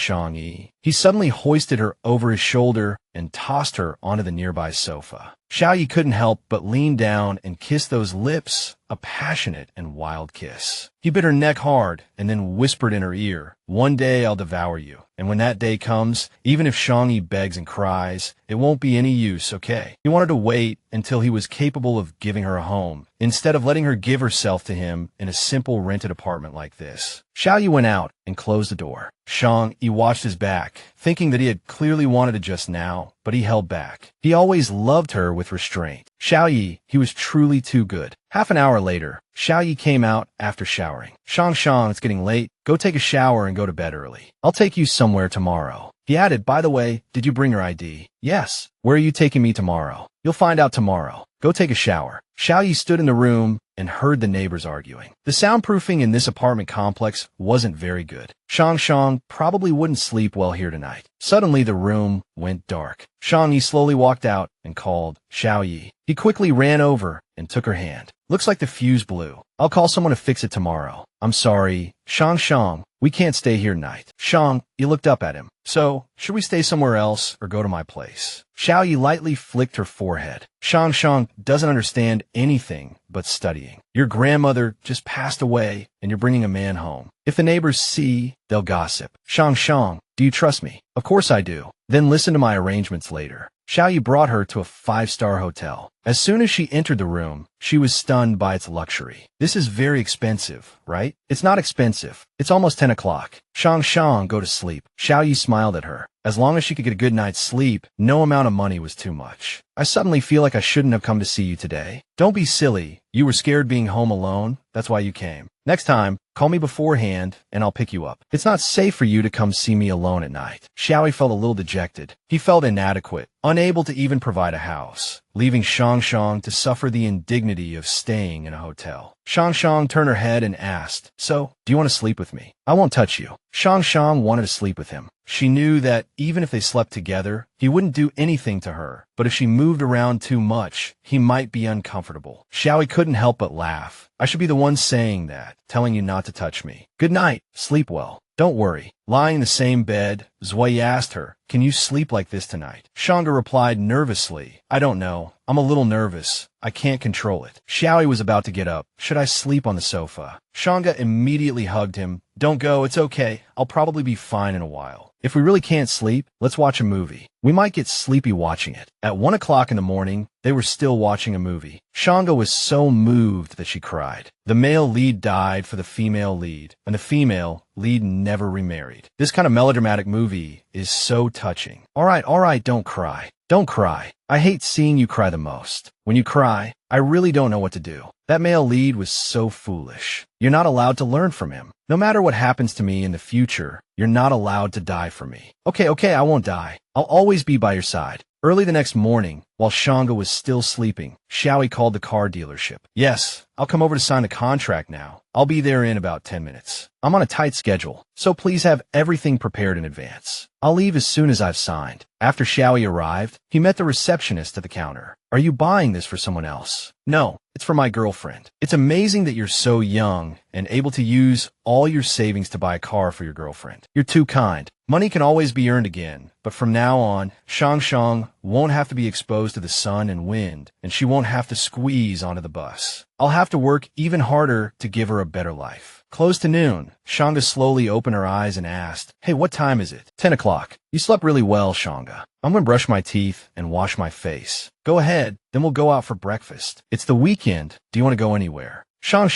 Shang Yi. He suddenly hoisted her over his shoulder and tossed her onto the nearby sofa. Xiao Ye couldn't help but lean down and kiss those lips, a passionate and wild kiss. He bit her neck hard and then whispered in her ear, one day I'll devour you. And when that day comes, even if Shang Yi begs and cries, it won't be any use, okay? He wanted to wait until he was capable of giving her a home, instead of letting her give herself to him in a simple rented apartment like this. Xiao Ye went out and closed the door. Shang Yi watched his back, thinking that he had clearly wanted it just now, but he held back. He always loved her with restraint. Xiao Ye, he was truly too good. Half an hour later, Xiao Ye came out after showering. Shang, it's getting late. Go take a shower and go to bed early. I'll take you somewhere tomorrow. He added, by the way, did you bring your ID? Yes. Where are you taking me tomorrow? You'll find out tomorrow. Go take a shower. Xiao Ye stood in the room and heard the neighbors arguing. The soundproofing in this apartment complex wasn't very good. Shang probably wouldn't sleep well here tonight. Suddenly the room went dark. Shang Yi slowly walked out and called Xiao Ye. He quickly ran over and took her hand. Looks like the fuse blew. I'll call someone to fix it tomorrow. I'm sorry. Shang, we can't stay here tonight. Shang, you looked up at him. So, should we stay somewhere else or go to my place? Xiao Ye lightly flicked her forehead. Shang doesn't understand anything but studying. Your grandmother just passed away and you're bringing a man home. If the neighbors see, they'll gossip. Shang, do you trust me? Of course I do. Then listen to my arrangements later. Xiao Ye brought her to a 5-star hotel. As soon as she entered the room, she was stunned by its luxury. This is very expensive, right? It's not expensive. It's almost 10 o'clock. Shang, go to sleep. Xiao Ye smiled at her. As long as she could get a good night's sleep, no amount of money was too much. I suddenly feel like I shouldn't have come to see you today. Don't be silly. You were scared being home alone. That's why you came. Next time, call me beforehand and I'll pick you up. It's not safe for you to come see me alone at night. Xiao Ye felt a little dejected. He felt inadequate, unable to even provide a house, leaving Shang to suffer the indignity of staying in a hotel. Shang turned her head and asked, so, do you want to sleep with me? I won't touch you. Shang wanted to sleep with him. She knew that even if they slept together, he wouldn't do anything to her. But if she moved around too much, he might be uncomfortable. Xiao Ye couldn't help but laugh. I should be the one saying that, telling you not to touch me. Good night. Sleep well. Don't worry. Lying in the same bed, Zui asked her, can you sleep like this tonight? Shanga replied nervously, I don't know. I'm a little nervous. I can't control it. Xiao Ye was about to get up. Should I sleep on the sofa? Shanga immediately hugged him. Don't go. It's okay. I'll probably be fine in a while. If we really can't sleep, let's watch a movie. We might get sleepy watching it. At 1 o'clock in the morning, they were still watching a movie. Shanga was so moved that she cried. The male lead died for the female lead, and the female lead never remarried. This kind of melodramatic movie is so touching. All right, don't cry. Don't cry. I hate seeing you cry the most. When you cry, I really don't know what to do. That male lead was so foolish. You're not allowed to learn from him. No matter what happens to me in the future, you're not allowed to die for me. Okay, I won't die. I'll always be by your side. Early the next morning, while Shanga was still sleeping, Xiao Ye called the car dealership. Yes, I'll come over to sign the contract now. I'll be there in about 10 minutes. I'm on a tight schedule, so please have everything prepared in advance. I'll leave as soon as I've signed. After Xiao Ye arrived, he met the receptionist at the counter. Are you buying this for someone else? No, it's for my girlfriend. It's amazing that you're so young and able to use all your savings to buy a car for your girlfriend. You're too kind. Money can always be earned again, but from now on, Shang won't have to be exposed to the sun and wind, and she won't have to squeeze onto the bus. I'll have to work even harder to give her a better life. Close to noon, Shanga slowly opened her eyes and asked, Hey, what time is it? 10 o'clock. You slept really well, Shanga. I'm gonna brush my teeth and wash my face. Go ahead, then we'll go out for breakfast. It's the weekend. Do you want to go anywhere? Shang,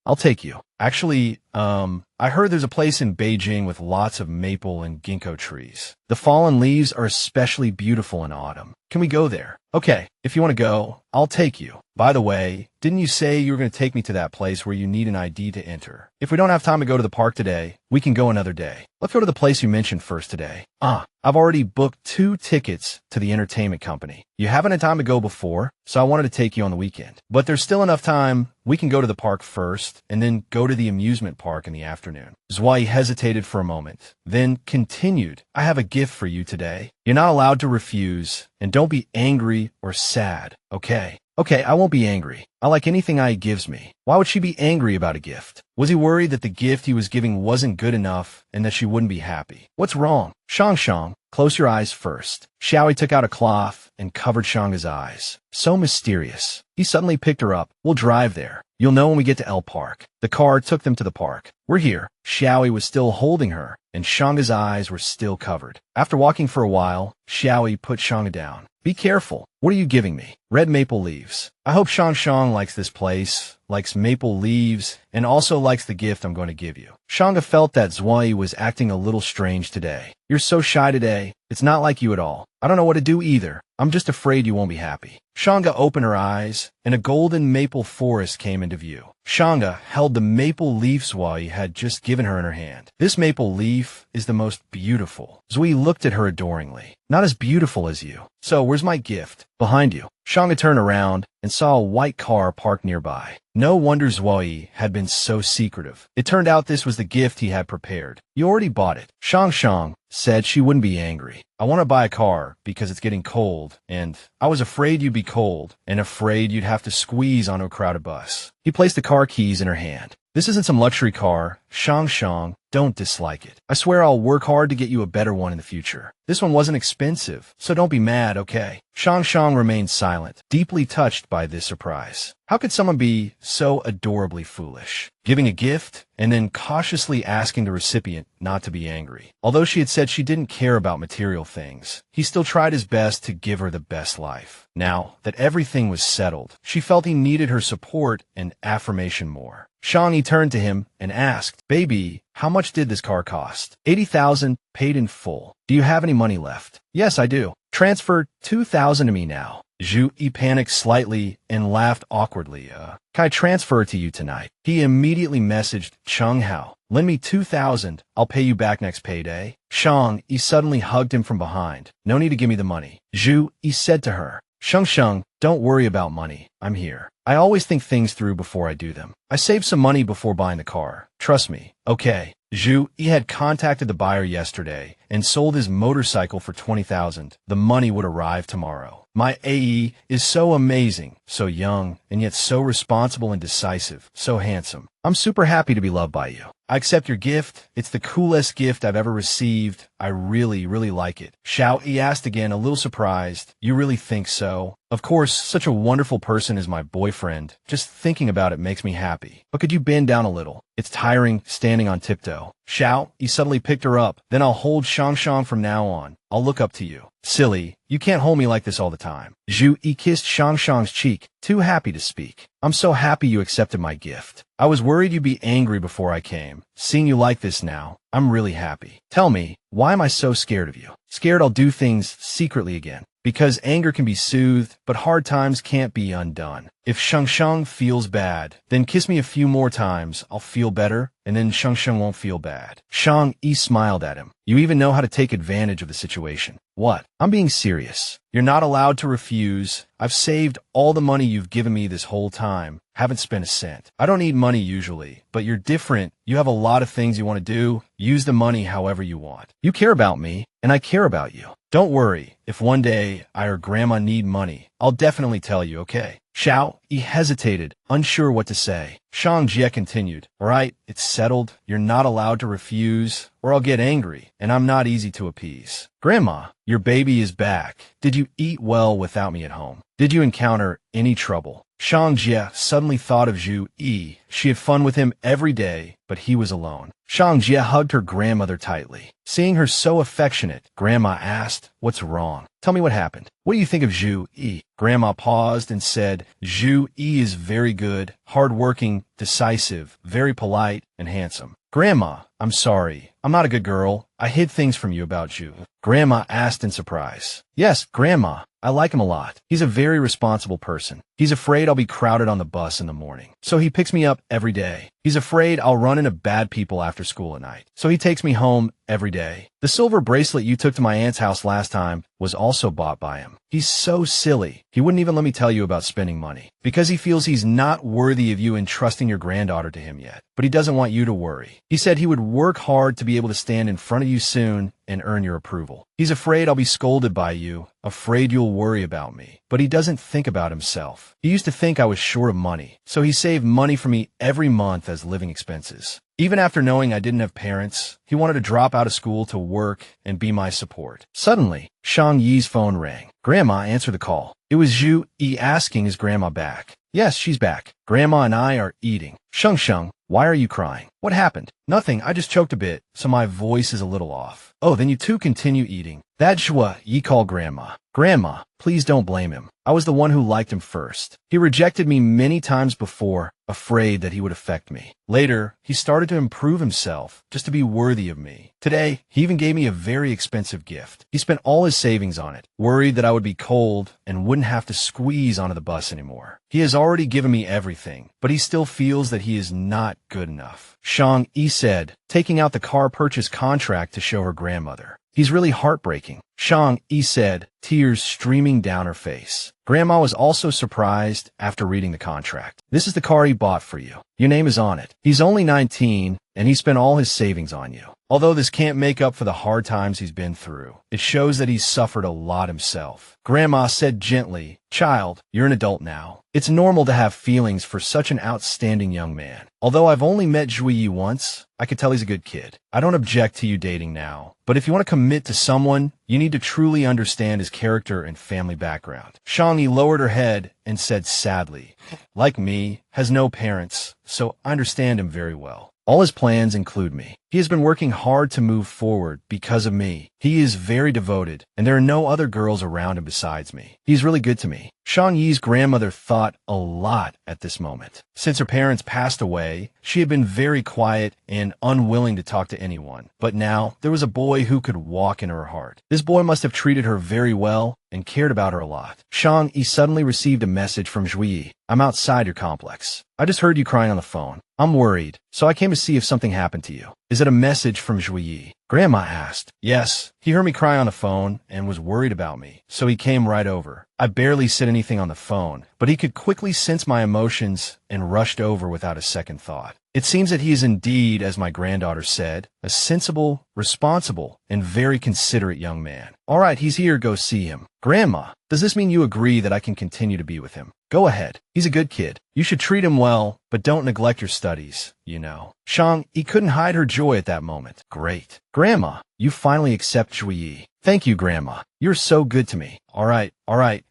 I'll take you. Actually, I heard there's a place in Beijing with lots of maple and ginkgo trees. The fallen leaves are especially beautiful in autumn. Can we go there? Okay, if you want to go, I'll take you. By the way, didn't you say you were going to take me to that place where you need an ID to enter? If we don't have time to go to the park today, we can go another day. Let's go to the place you mentioned first today. I've already booked 2 tickets to the entertainment company. You haven't had time to go before, so I wanted to take you on the weekend. But there's still enough time. We can go to the park first, and then go to the amusement park in the afternoon. Zwei hesitated for a moment, then continued. I have a gift for you today. You're not allowed to refuse, and don't be angry or sad, okay? Okay, I won't be angry. I like anything Ai gives me. Why would she be angry about a gift? Was he worried that the gift he was giving wasn't good enough and that she wouldn't be happy? What's wrong? Shang, close your eyes first. Xiao Ye took out a cloth and covered Shang's eyes. So mysterious. He suddenly picked her up. We'll drive there. You'll know when we get to L Park. The car took them to the park. We're here. Xiao Ye was still holding her, and Shang's eyes were still covered. After walking for a while, Xiao Ye put Shang down. Be careful. What are you giving me? Red maple leaves. I hope Shang likes this place, likes maple leaves, and also likes the gift I'm going to give you. Shanga felt that Zwei was acting a little strange today. You're so shy today. It's not like you at all. I don't know what to do either. I'm just afraid you won't be happy. Shanga opened her eyes, and a golden maple forest came into view. Shanga held the maple leaf Zwei had just given her in her hand. This maple leaf is the most beautiful. Zwei looked at her adoringly. Not as beautiful as you. So, where's my gift? Behind you. Shanga turned around and saw a white car parked nearby. No wonder Zwei had been so secretive. It turned out this was the gift he had prepared. You already bought it. Shang said she wouldn't be angry. I want to buy a car because it's getting cold, and I was afraid you'd be cold and afraid you'd have to squeeze onto a crowded bus. He placed the car keys in her hand. This isn't some luxury car. Shang, don't dislike it. I swear I'll work hard to get you a better one in the future. This one wasn't expensive, so don't be mad, okay? Shang remained silent, deeply touched by this surprise. How could someone be so adorably foolish? Giving a gift and then cautiously asking the recipient not to be angry. Although she had said she didn't care about material things, he still tried his best to give her the best life. Now that everything was settled, she felt he needed her support and affirmation more. Shang Yi turned to him and asked, Baby, how much did this car cost? 80,000, paid in full. Do you have any money left? Yes, I do. Transfer 2,000 to me now. Zhu Yi panicked slightly and laughed awkwardly. Can I transfer it to you tonight? He immediately messaged Cheng Hao. Lend me 2,000. I'll pay you back next payday. Shang Yi suddenly hugged him from behind. No need to give me the money. Zhu Yi said to her. Sheng, don't worry about money. I'm here. I always think things through before I do them. I saved some money before buying the car. Trust me. Okay. Zhu Yi had contacted the buyer yesterday and sold his motorcycle for 20,000. The money would arrive tomorrow. My AE is so amazing, so young, and yet so responsible and decisive, so handsome. I'm super happy to be loved by you. I accept your gift. It's the coolest gift I've ever received. I really like it. Xiao Ye asked again, a little surprised. You really think so? Of course, such a wonderful person is my boyfriend. Just thinking about it makes me happy. But could you bend down a little? It's tiring standing on tiptoe. Xiao Ye suddenly picked her up. Then I'll hold Shang from now on. I'll look up to you. Silly, you can't hold me like this all the time. Zhu Yi kissed Shang's cheek, too happy to speak. I'm so happy you accepted my gift. I was worried you'd be angry before I came. Seeing you like this now, I'm really happy. Tell me, why am I so scared of you? Scared I'll do things secretly again. Because anger can be soothed, but hard times can't be undone. If Shang feels bad, then kiss me a few more times. I'll feel better, and then Shang won't feel bad. Shang Yi smiled at him. You even know how to take advantage of the situation. What? I'm being serious. You're not allowed to refuse. I've saved all the money you've given me this whole time. Haven't spent a cent. I don't need money usually, but you're different. You have a lot of things you want to do. Use the money however you want. You care about me, and I care about you. Don't worry, if one day I or Grandma need money, I'll definitely tell you, okay? Xiao Ye hesitated, unsure what to say. Shang Jie continued, all right, it's settled. You're not allowed to refuse, or I'll get angry, and I'm not easy to appease. Grandma, your baby is back. Did you eat well without me at home? Did you encounter any trouble? Shang Yi suddenly thought of Xiao Ye. She had fun with him every day, but he was alone. Shang Yi hugged her grandmother tightly. Seeing her so affectionate, Grandma asked, "What's wrong? Tell me what happened. What do you think of Xiao Ye?" Grandma paused and said, "Xiao Ye is very good, hardworking, decisive, very polite, and handsome." "Grandma, I'm sorry. I'm not a good girl. I hid things from you about Xiao." Grandma asked in surprise. "Yes, Grandma. I like him a lot. He's a very responsible person. He's afraid I'll be crowded on the bus in the morning, so he picks me up every day. He's afraid I'll run into bad people after school at night, so he takes me home every day. The silver bracelet you took to my aunt's house last time was also bought by him. He's so silly. He wouldn't even let me tell you about spending money, because he feels he's not worthy of you entrusting your granddaughter to him yet. But he doesn't want you to worry. He said he would work hard to be able to stand in front of you soon and earn your approval. He's afraid I'll be scolded by you, afraid you'll worry about me. But he doesn't think about himself. He used to think I was short of money, so he saved money for me every month as living expenses. Even after knowing I didn't have parents, he wanted to drop out of school to work and be my support." Suddenly, Shang Yi's phone rang. Grandma answered the call. It was Xiao Ye asking, "Is Grandma back?" "Yes, she's back. Grandma and I are eating." Shang, why are you crying? What happened?" "Nothing, I just choked a bit, so my voice is a little off." "Oh, then you two continue eating." "That's Xiao Ye called Grandma." "Grandma, please don't blame him. I was the one who liked him first. He rejected me many times before, afraid that he would affect me. Later, he started to improve himself, just to be worthy of me. Today, he even gave me a very expensive gift. He spent all his savings on it, worried that I would be cold and wouldn't have to squeeze onto the bus anymore. He has already given me everything, but he still feels that he is not good enough." Shang Yi said, taking out the car purchase contract to show her grandmother. "He's really heartbreaking." Shang Yi said, tears streaming down her face. Grandma was also surprised after reading the contract. "This is the car he bought for you. Your name is on it. He's only 19, and he spent all his savings on you. Although this can't make up for the hard times he's been through, it shows that he's suffered a lot himself." Grandma said gently, "Child, you're an adult now. It's normal to have feelings for such an outstanding young man. Although I've only met Xiao Ye once, I could tell he's a good kid. I don't object to you dating now, but if you want to commit to someone, you need to truly understand his character and family background." Shang Yi lowered her head and said sadly, "Like me, has no parents, so I understand him very well. All his plans include me. He has been working hard to move forward because of me. He is very devoted, and there are no other girls around him besides me. He's really good to me." Shang Yi's grandmother thought a lot at this moment. Since her parents passed away, she had been very quiet and unwilling to talk to anyone. But now, there was a boy who could walk in her heart. This boy must have treated her very well and cared about her a lot. Shang Yi suddenly received a message from Xiao Ye. "I'm outside your complex. I just heard you crying on the phone. I'm worried, so I came to see if something happened to you." "Is it a message from Xiao Ye?" Grandma asked. "Yes, he heard me cry on the phone and was worried about me, so he came right over. I barely said anything on the phone, but he could quickly sense my emotions and rushed over without a second thought. It seems that he is indeed, as my granddaughter said, a sensible, responsible, and very considerate young man. All right, he's here, go see him." "Grandma, does this mean you agree that I can continue to be with him?" "Go ahead. He's a good kid. You should treat him well, but don't neglect your studies, you know." Shang Yi couldn't hide her joy at that moment. "Great. Grandma, you finally accept Xiao Ye." "Thank you, Grandma. You're so good to me." All right.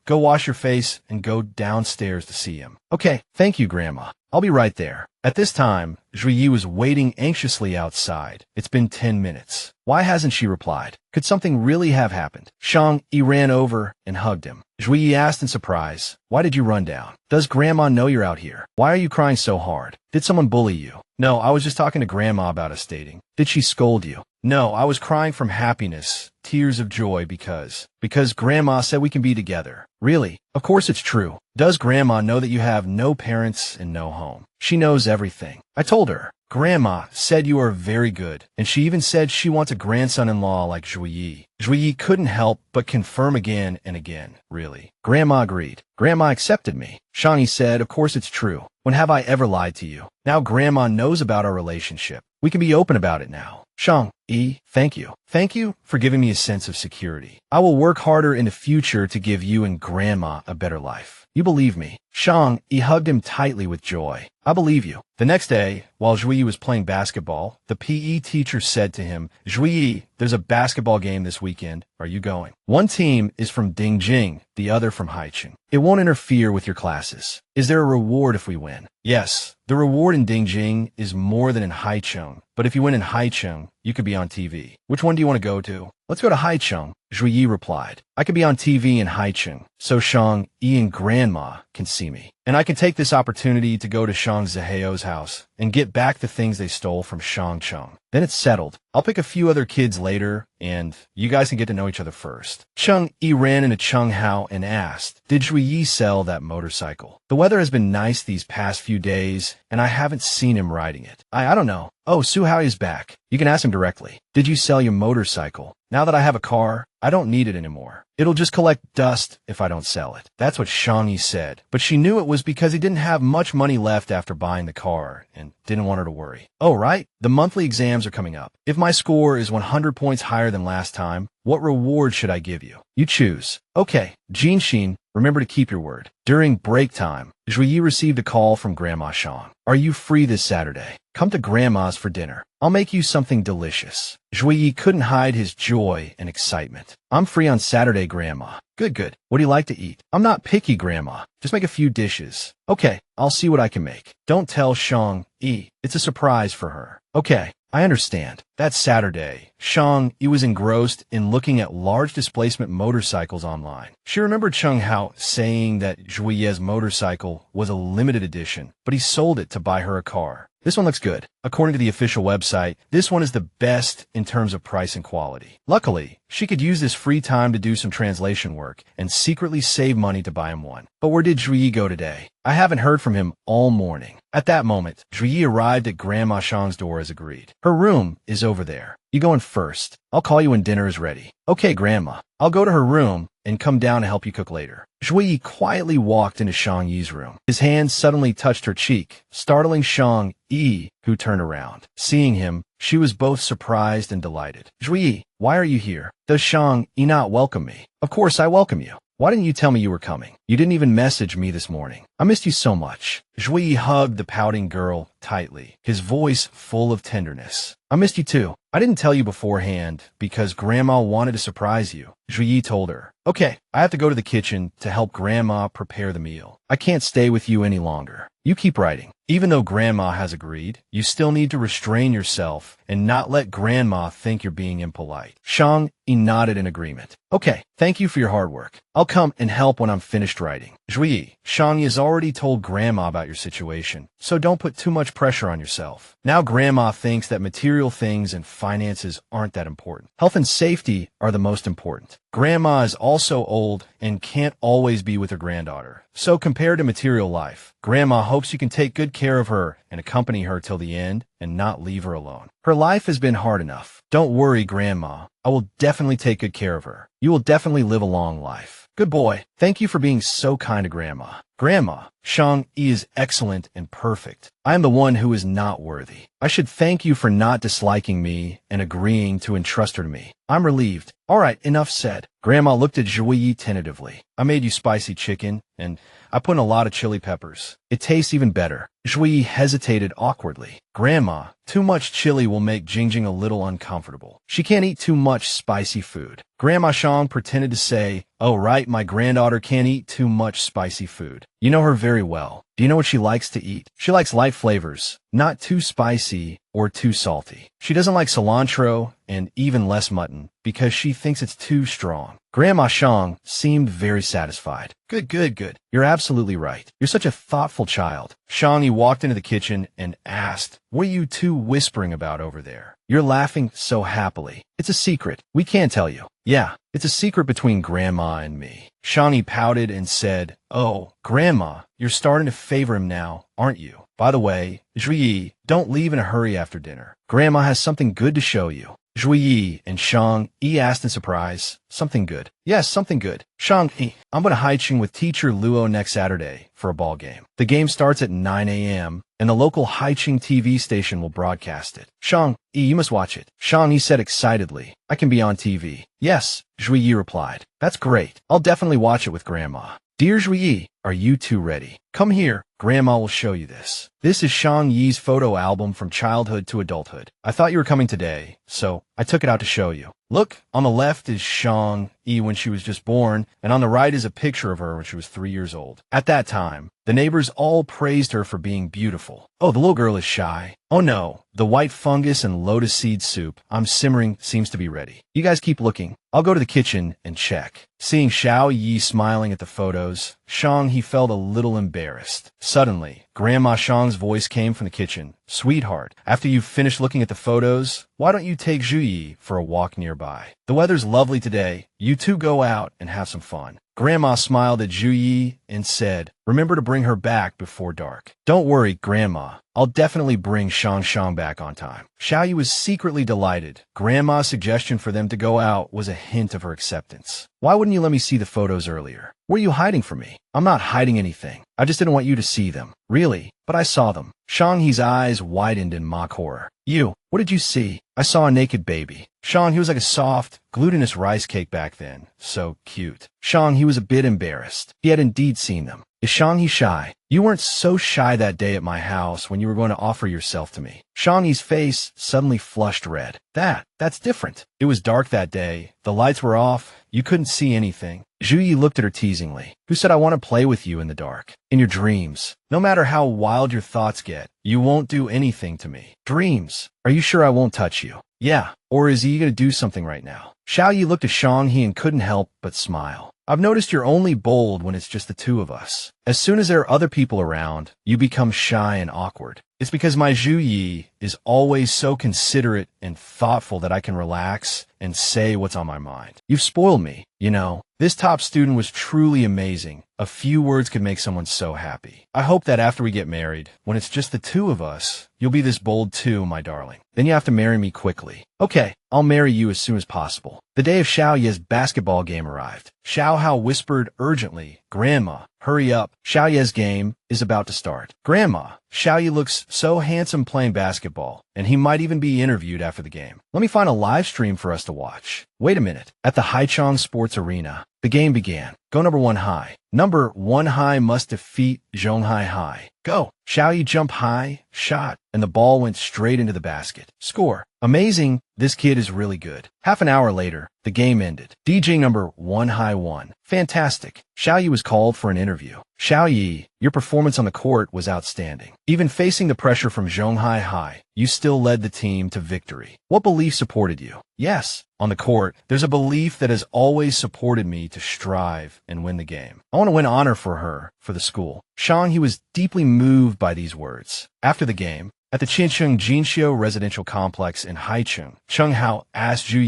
Go wash your face and go downstairs to see him." "Okay, thank you, Grandma. I'll be right there." At this time, Xiao Ye was waiting anxiously outside. It's been 10 minutes. Why hasn't she replied? Could something really have happened? Shang Yi ran over and hugged him. Xiao Ye asked in surprise, "Why did you run down? Does Grandma know you're out here? Why are you crying so hard? Did someone bully you?" "No, I was just talking to Grandma about us dating." "Did she scold you?" "No, I was crying from happiness, tears of joy because Grandma said we can be together." "Really? Of course it's true. Does Grandma know that you have no parents and no home?" "She knows everything. I told her. Grandma said you are very good, and she even said she wants a grandson-in-law like Xiao Ye." Xiao Ye couldn't help but confirm again and again. "Really?" Grandma agreed. "Grandma accepted me." Shang Yi said, "Of course it's true. When have I ever lied to you? Now Grandma knows about our relationship. We can be open about it now." Shang Yi, thank you. Thank you for giving me a sense of security. I will work harder in the future to give you and Grandma a better life. You believe me. Shang Yi hugged him tightly with joy. I believe you. The next day, while Xiao Ye was playing basketball, the PE teacher said to him, Xiao Ye, there's a basketball game this weekend. Are you going? One team is from Dingjing, the other from Haicheng. It won't interfere with your classes. Is there a reward if we win? Yes. The reward in Dingjing is more than in Haicheng, but if you win in Haicheng, you could be on TV. Which one do you want to go to? Let's go to Haicheng, Xiao Ye replied. I could be on TV in Haicheng, so Shang Yi and Grandma can see me. And I can take this opportunity to go to Shang Ziheo's house and get back the things they stole from Shang Cheng. Then it's settled. I'll pick a few other kids later, and you guys can get to know each other first. Shang Yi ran into Cheng Hao and asked, did Xiao Ye sell that motorcycle? The weather has been nice these past few days, and I haven't seen him riding it. I don't know. Oh, Su Hao is back. You can ask him directly. Did you sell your motorcycle? Now that I have a car, I don't need it anymore. It'll just collect dust if I don't sell it. That's what Shang Yi said, but she knew it was because he didn't have much money left after buying the car and didn't want her to worry. Oh, right. The monthly exams are coming up. If my score is 100 points higher than last time, what reward should I give you? You choose. Okay, Jinshin, remember to keep your word. During break time, Xiao Ye received a call from Grandma Shang. Are you free this Saturday? Come to Grandma's for dinner. I'll make you something delicious. Xiao Ye couldn't hide his joy and excitement. I'm free on Saturday, Grandma. Good. What do you like to eat? I'm not picky, Grandma. Just make a few dishes. Okay, I'll see what I can make. Don't tell Shang Yi. It's a surprise for her. Okay, I understand. That Saturday, Shang Yi was engrossed in looking at large displacement motorcycles online. She remembered Cheng Hao saying that Xiao Ye's motorcycle was a limited edition, but he sold it to buy her a car. This one looks good. According to the official website, this one is the best in terms of price and quality. Luckily, she could use this free time to do some translation work and secretly save money to buy him one. But where did Xiao Ye go today? I haven't heard from him all morning. At that moment, Xiao Ye arrived at Grandma Shang's door as agreed. Her room is over there. You go in first. I'll call you when dinner is ready. Okay, Grandma. I'll go to her room and come down to help you cook later. Xiao Ye quietly walked into Shang Yi's room. His hand suddenly touched her cheek, startling Shang Yi, who turned around. Seeing him, she was both surprised and delighted. Xiao Ye, why are you here? Does Shang Yi not welcome me? Of course I welcome you. Why didn't you tell me you were coming? You didn't even message me this morning. I missed you so much. Xiao Ye hugged the pouting girl tightly, his voice full of tenderness. I missed you too. I didn't tell you beforehand because Grandma wanted to surprise you. Xiao Ye told her. Okay, I have to go to the kitchen to help Grandma prepare the meal. I can't stay with you any longer. You keep writing. Even though Grandma has agreed, you still need to restrain yourself and not let Grandma think you're being impolite. Shang Yi nodded in agreement. Okay, thank you for your hard work. I'll come and help when I'm finished writing. Xiao Ye, Shang Yi has already told Grandma about your situation, so don't put too much pressure on yourself. Now Grandma thinks that material things and finances aren't that important. Health and safety are the most important. Grandma is also old and can't always be with her granddaughter. So compared to material life, Grandma hopes you can take good care of her and accompany her till the end and not leave her alone. Her life has been hard enough. Don't worry, Grandma. I will definitely take good care of her. You will definitely live a long life. Good boy. Thank you for being so kind to Grandma. Grandma, Shang Yi is excellent and perfect. I am the one who is not worthy. I should thank you for not disliking me and agreeing to entrust her to me. I'm relieved. All right, enough said. Grandma looked at Xiao Ye tentatively. I made you spicy chicken, and I put in a lot of chili peppers. It tastes even better. Xiao Ye hesitated awkwardly. Grandma, too much chili will make Jingjing a little uncomfortable. She can't eat too much spicy food. Grandma Shang pretended to say, oh right, my granddaughter can't eat too much spicy food. You know her very well. Do you know what she likes to eat? She likes light flavors, not too spicy or too salty. She doesn't like cilantro and even less mutton because she thinks it's too strong. Grandma Shang seemed very satisfied. Good. You're absolutely right. You're such a thoughtful child. Shang Yi walked into the kitchen and asked, what are you two whispering about over there? You're laughing so happily. It's a secret. We can't tell you. Yeah, it's a secret between Grandma and me. Shang Yi pouted and said, oh, Grandma, you're starting to favor him now, aren't you? By the way, Xiao Ye, don't leave in a hurry after dinner. Grandma has something good to show you. Shang Yi and Shang Yi asked in surprise. Something good. Yes, something good. Shang Yi, I'm going to Haicheng with teacher Luo next Saturday for a ball game. The game starts at 9 a.m., and the local Haicheng TV station will broadcast it. Shang Yi, you must watch it. Shang Yi said excitedly. I can be on TV. Yes, Shang Yi replied. That's great. I'll definitely watch it with Grandma. Dear Shang Yi, are you two ready? Come here. Grandma will show you this. This is Shang Yi's photo album from childhood to adulthood. I thought you were coming today, so I took it out to show you. Look, on the left is Shang Yi when she was just born, and on the right is a picture of her when she was 3 years old. At that time, the neighbors all praised her for being beautiful. Oh, the little girl is shy. Oh no, the white fungus and lotus seed soup I'm simmering seems to be ready. You guys keep looking. I'll go to the kitchen and check. Seeing Xiao Ye smiling at the photos, Shang Yi felt a little embarrassed. Suddenly, Grandma Shang's voice came from the kitchen. Sweetheart, after you've finished looking at the photos, why don't you take Shang Yi for a walk nearby? The weather's lovely today. You two go out and have some fun. Grandma smiled at Shang Yi and said, remember to bring her back before dark. Don't worry, Grandma. I'll definitely bring Shang back on time. Xiao Ye was secretly delighted. Grandma's suggestion for them to go out was a hint of her acceptance. Why wouldn't you let me see the photos earlier? Were you hiding from me? I'm not hiding anything. I just didn't want you to see them. Really? But I saw them. Shang Yi's eyes widened in mock horror. You, what did you see? I saw a naked baby. Shang, he was like a soft, glutinous rice cake back then. So cute. Shang, he was a bit embarrassed. He had indeed seen them. Is Shang Yi shy? You weren't so shy that day at my house when you were going to offer yourself to me. Shang Yi's face suddenly flushed red. That's different. It was dark that day. The lights were off. You couldn't see anything. Shang Yi looked at her teasingly. Who said I want to play with you in the dark? In your dreams. No matter how wild your thoughts get, you won't do anything to me. Dreams. Are you sure I won't touch you? Yeah. Or is he going to do something right now? Xiao Ye looked at Shang Yi and couldn't help but smile. I've noticed you're only bold when it's just the two of us. As soon as there are other people around, you become shy and awkward. It's because my Shang Yi is always so considerate and thoughtful that I can relax and say what's on my mind. You've spoiled me. You know, this top student was truly amazing. A few words could make someone so happy. I hope that after we get married, when it's just the two of us, you'll be this bold too, my darling. Then you have to marry me quickly. Okay, I'll marry you as soon as possible. The day of Xiao Ye's basketball game arrived. Xiao Hao whispered urgently, Grandma, hurry up. Xiao Ye's game is about to start. Grandma, Xiao Ye looks so handsome playing basketball, and he might even be interviewed after the game. Let me find a live stream for us to watch. Wait a minute. At the Haicheng Sports Arena, the game began. Go number 1 high. Number 1 high must defeat Zhonghai High. Go. Xiao Ye jumped high, shot, and the ball went straight into the basket. Score. Amazing. This kid is really good. Half an hour later, the game ended. DJ number 1 high won. Fantastic. Xiao Ye was called for an interview. Xiao Ye, your performance on the court was outstanding. Even facing the pressure from Zhonghai High, you still led the team to victory. What belief supported you? Yes, on the court, there's a belief that has always supported me to strive and win the game. I want to win honor for her, for the school. Shang, he was deeply moved by these words. After the game, at the Qincheng Jinxiu residential complex in Haicheng, Cheng Hao asked Zhu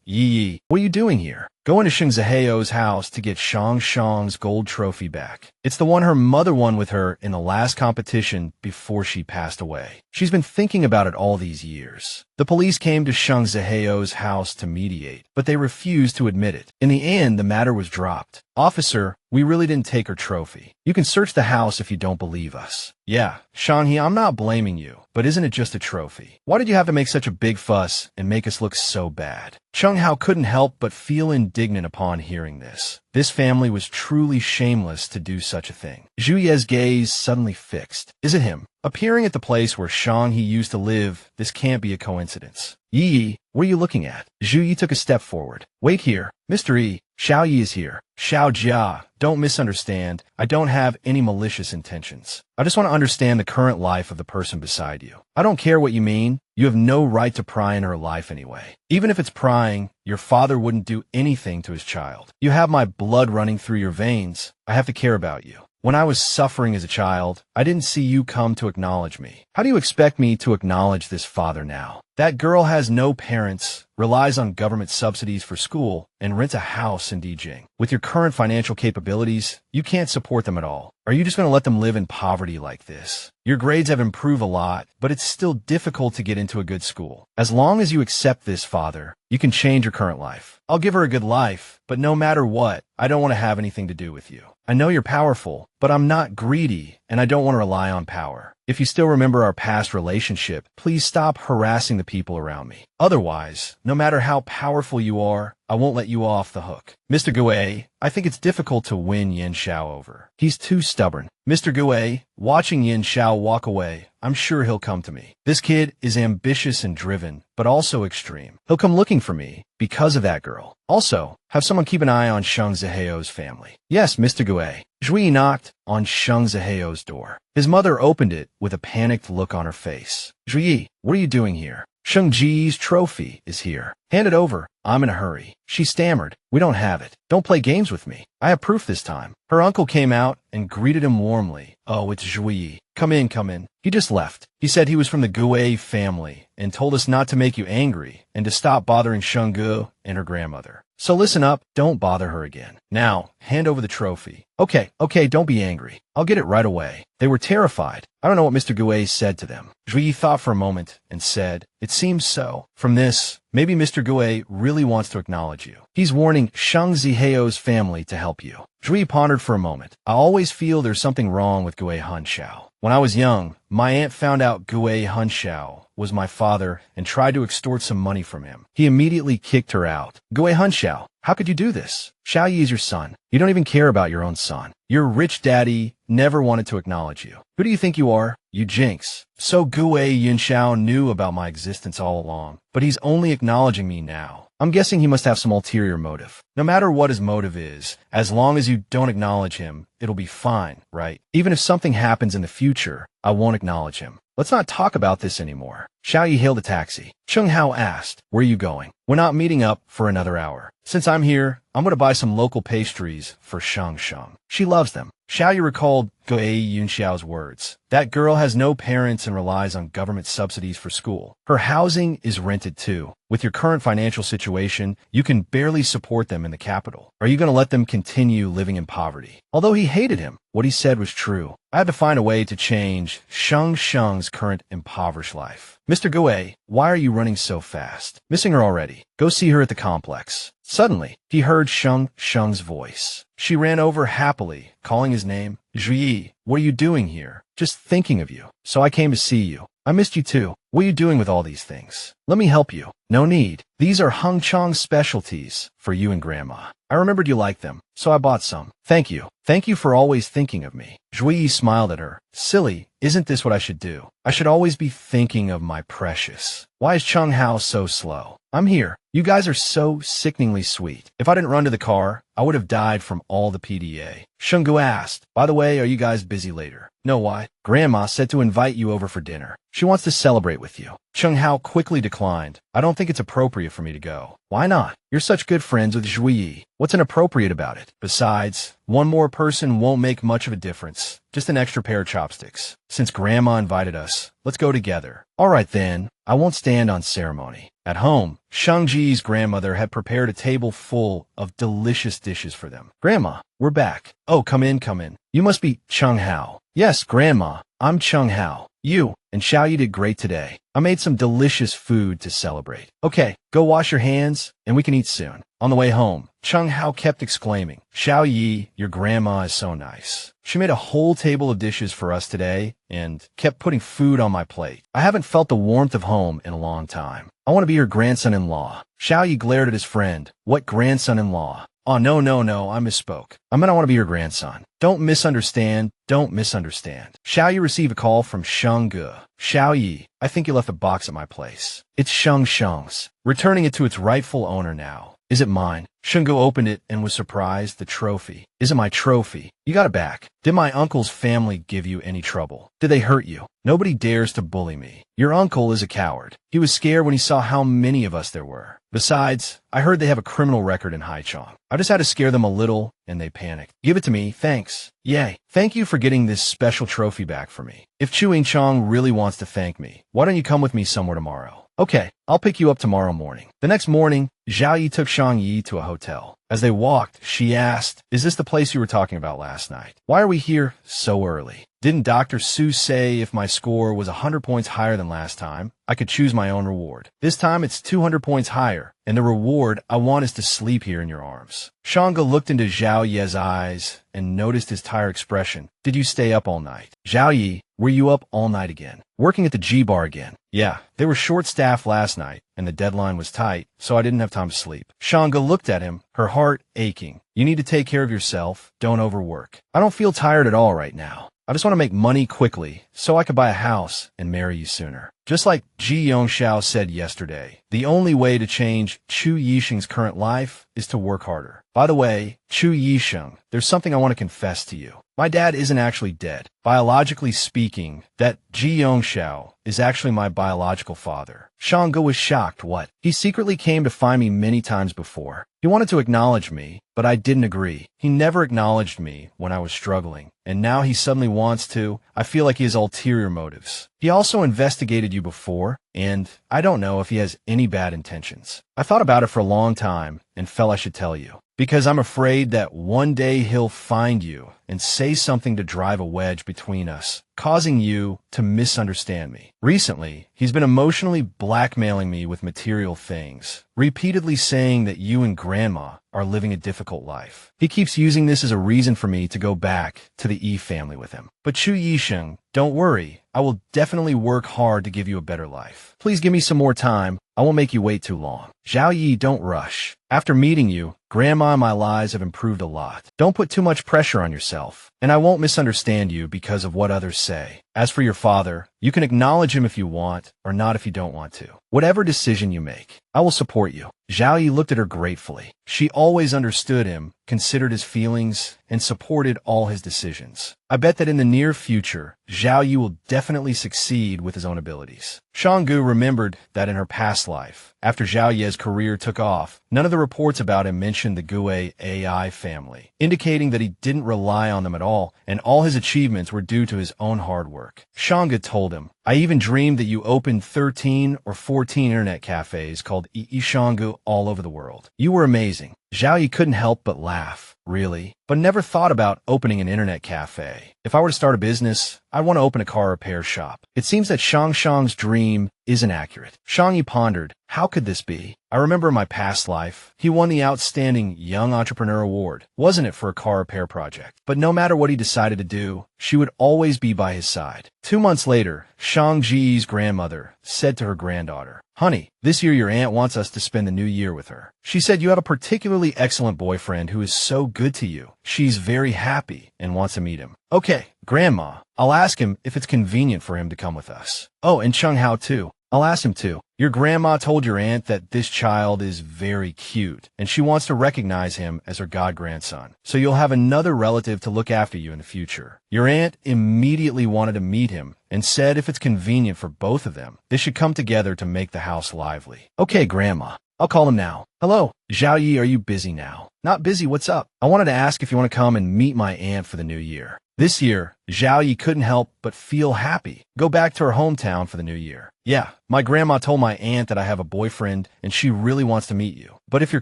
Yi, what are you doing here? Go into Sheng Ziheo's house to get Shang's gold trophy back. It's the one her mother won with her in the last competition before she passed away. She's been thinking about it all these years. The police came to Sheng Ziheo's house to mediate, but they refused to admit it. In the end, the matter was dropped. Officer, we really didn't take her trophy. You can search the house if you don't believe us. Yeah, Shang Yi, I'm not blaming you, but isn't it just a trophy? Why did you have to make such a big fuss and make us look so bad? Cheng Hao couldn't help but feel indignant upon hearing this. This family was truly shameless to do such a thing. Zhu Ye's gaze suddenly fixed. Is it him? Appearing at the place where Shang Yi used to live, this can't be a coincidence. Yi, what are you looking at? Zhu Yi took a step forward. Wait here. Mr. Yi, Xiao Yi is here. Xiao Jia, don't misunderstand. I don't have any malicious intentions. I just want to understand the current life of the person beside you. I don't care what you mean. You have no right to pry in her life anyway. Even if it's prying, your father wouldn't do anything to his child. You have my blood running through your veins. I have to care about you. When I was suffering as a child, I didn't see you come to acknowledge me. How do you expect me to acknowledge this father now? That girl has no parents, relies on government subsidies for school, and rents a house in Dijing. With your current financial capabilities, you can't support them at all. Are you just going to let them live in poverty like this? Your grades have improved a lot, but it's still difficult to get into a good school. As long as you accept this, father, you can change your current life. I'll give her a good life, but no matter what, I don't want to have anything to do with you. I know you're powerful, but I'm not greedy, and I don't want to rely on power. If you still remember our past relationship, please stop harassing the people around me. Otherwise, no matter how powerful you are, I won't let you off the hook. Mr. Gue, I think it's difficult to win Yin Xiao over. He's too stubborn. Mr. Gue, watching Yin Xiao walk away, I'm sure he'll come to me. This kid is ambitious and driven, but also extreme. He'll come looking for me because of that girl. Also, have someone keep an eye on Shang Ziheo's family. Yes, Mr. Gue. Zhui knocked on Shang Ziheo's door. His mother opened it with a panicked look on her face. Zhui, what are you doing here? Shang Ji's trophy is here. Hand it over. I'm in a hurry. She stammered. We don't have it. Don't play games with me. I have proof this time. Her uncle came out and greeted him warmly. Oh, it's Zhui. Come in, come in. He just left. He said he was from the Gue family and told us not to make you angry and to stop bothering Shang Gu and her grandmother. So listen up, don't bother her again. Now, hand over the trophy. Okay, don't be angry. I'll get it right away. They were terrified. I don't know what Mr. Gue said to them. Zhui thought for a moment and said, it seems so. From this, maybe Mr. Gue really wants to acknowledge you. He's warning Shang Ziheo's family to help you. Zhui pondered for a moment. I always feel there's something wrong with Gue Hanxiao. When I was young, my aunt found out Gue Hanxiao was my father and tried to extort some money from him. He immediately kicked her out. Gue Hanxiao, how could you do this? Xiao Ye is your son. You don't even care about your own son. Your rich daddy never wanted to acknowledge you. Who do you think you are? You jinx. So Gue Yunxiao knew about my existence all along, but he's only acknowledging me now. I'm guessing he must have some ulterior motive. No matter what his motive is, as long as you don't acknowledge him, it'll be fine, right? Even if something happens in the future, I won't acknowledge him. Let's not talk about this anymore. Xiao Ye hailed a taxi. Chung Hao asked, where are you going? We're not meeting up for another hour. Since I'm here, I'm going to buy some local pastries for Shang Shang. She loves them. Xiao Ye recalled Gue Yunxiao's words. That girl has no parents and relies on government subsidies for school. Her housing is rented too. With your current financial situation, you can barely support them in the capital. Are you going to let them continue living in poverty? Although he hated him, what he said was true. I had to find a way to change Shang Shang's current impoverished life. Mr. Gue, why are you running so fast? Missing her already. Go see her at the complex. Suddenly, he heard Shang Shang's voice. She ran over happily, calling his name. Zhui, what are you doing here? Just thinking of you. So I came to see you. I missed you too. What are you doing with all these things? Let me help you. No need. These are Hung Chong's specialties for you and Grandma. I remembered you liked them, so I bought some. Thank you. Thank you for always thinking of me. Zhui smiled at her. Silly, isn't this what I should do? I should always be thinking of my precious. Why is Chung Hao so slow? I'm here. You guys are so sickeningly sweet. If I didn't run to the car, I would have died from all the PDA. Shungu asked, by the way, are you guys busy later? No, why? Grandma said to invite you over for dinner. She wants to celebrate with you. Chung Hao quickly declined. I don't think it's appropriate for me to go. Why not? You're such good friends with Zhui Yi. What's inappropriate about it? Besides, one more person won't make much of a difference. Just an extra pair of chopsticks. Since Grandma invited us, let's go together. All right then. I won't stand on ceremony. At home, Shang-Ji's grandmother had prepared a table full of delicious dishes for them. Grandma, we're back. Oh, come in, come in. You must be Chung Hao. Yes, Grandma, I'm Chung Hao. You and Xiao Ye did great today. I made some delicious food to celebrate. Okay, go wash your hands and we can eat soon. On the way home, Chung Hao kept exclaiming, Xiao Ye, your grandma is so nice. She made a whole table of dishes for us today and kept putting food on my plate. I haven't felt the warmth of home in a long time. I want to be her grandson-in-law. Xiao Ye glared at his friend. What grandson-in-law? Oh, no, I misspoke. I meant I want to be your grandson. Don't misunderstand. Xiao Ye received a call from Shang Ge. Xiao Ye, I think you left a box at my place. It's Shang Shang's. Returning it to its rightful owner now. Is it mine? Shungu opened it and was surprised. The trophy. Is it my trophy? You got it back. Did my uncle's family give you any trouble? Did they hurt you? Nobody dares to bully me. Your uncle is a coward. He was scared when he saw how many of us there were. Besides, I heard they have a criminal record in Haichong. I just had to scare them a little, and they panicked. Give it to me, thanks. Yay. Thank you for getting this special trophy back for me. If Chu Ying Chong really wants to thank me, why don't you come with me somewhere tomorrow? Okay, I'll pick you up tomorrow morning. The next morning, Xiao Ye took Shang Yi to a hotel. As they walked, she asked, "Is this the place you were talking about last night? Why are we here so early? Didn't Dr. Su say if my score was 100 points higher than last time, I could choose my own reward? This time it's 200 points higher, and the reward I want is to sleep here in your arms." Shanga looked into Xiao Ye's eyes and noticed his tired expression. "Did you stay up all night?" "Xiao Ye, were you up all night again? Working at the G-bar again?" "Yeah, they were short-staffed last night, and the deadline was tight, so I didn't have time to sleep." Shanga looked at him, her heart aching. "You need to take care of yourself. Don't overwork." "I don't feel tired at all right now. I just want to make money quickly so I could buy a house and marry you sooner." Just like Ji Yongxiao said yesterday, the only way to change Chu Yisheng's current life is to work harder. By the way, Chu Yisheng, there's something I want to confess to you. My dad isn't actually dead. Biologically speaking, that Ji Yongxiao is actually my biological father. Shanga was shocked. What? He secretly came to find me many times before. He wanted to acknowledge me, but I didn't agree. He never acknowledged me when I was struggling, and now he suddenly wants to. I feel like he has ulterior motives. He also investigated you before, and I don't know if he has any bad intentions. I thought about it for a long time and felt I should tell you, because I'm afraid that one day he'll find you and say something to drive a wedge between us, causing you to misunderstand me. Recently, he's been emotionally blackmailing me with material things, repeatedly saying that you and Grandma are living a difficult life. He keeps using this as a reason for me to go back to the Yi family with him. But Chu Yisheng, don't worry. I will definitely work hard to give you a better life. Please give me some more time. I won't make you wait too long. Xiao Ye, don't rush. After meeting you, Grandma and my lives have improved a lot. Don't put too much pressure on yourself, and I won't misunderstand you because of what others say. As for your father, you can acknowledge him if you want, or not if you don't want to. Whatever decision you make, I will support you. Xiao Ye looked at her gratefully. She always understood him, considered his feelings, and supported all his decisions. I bet that in the near future, Xiao Ye will definitely succeed with his own abilities. Shanggu remembered that in her past life, after Xiao Ye's career took off, none of the reports about him mentioned the Gue AI family, indicating that he didn't rely on them at all, and all his achievements were due to his own hard work. Shanga told him, "I even dreamed that you opened 13 or 14 internet cafes called Shanggu all over the world. You were amazing." Xiao Ye couldn't help but laugh. "Really? But never thought about opening an internet cafe. If I were to start a business, I'd want to open a car repair shop." It seems that Shang's dream isn't accurate. Shang Yi pondered, how could this be? I remember in my past life, he won the Outstanding Young Entrepreneur Award, wasn't it, for a car repair project? But no matter what he decided to do, she would always be by his side. 2 months later, Shang Ji's grandmother said to her granddaughter, "Honey, this year your aunt wants us to spend the new year with her. She said you have a particularly excellent boyfriend who is so good to you. She's very happy and wants to meet him." "Okay, Grandma, I'll ask him if it's convenient for him to come with us." "Oh, and Chung Hao too. I'll ask him too. Your grandma told your aunt that this child is very cute, and she wants to recognize him as her god-grandson. So you'll have another relative to look after you in the future." Your aunt immediately wanted to meet him and said if it's convenient for both of them, they should come together to make the house lively. "Okay, Grandma. I'll call him now." "Hello, Xiao Ye, are you busy now?" "Not busy, what's up?" "I wanted to ask if you want to come and meet my aunt for the new year." This year, Xiao Ye couldn't help but feel happy. Go back to her hometown for the new year. "Yeah, my grandma told my aunt that I have a boyfriend and she really wants to meet you. But if you're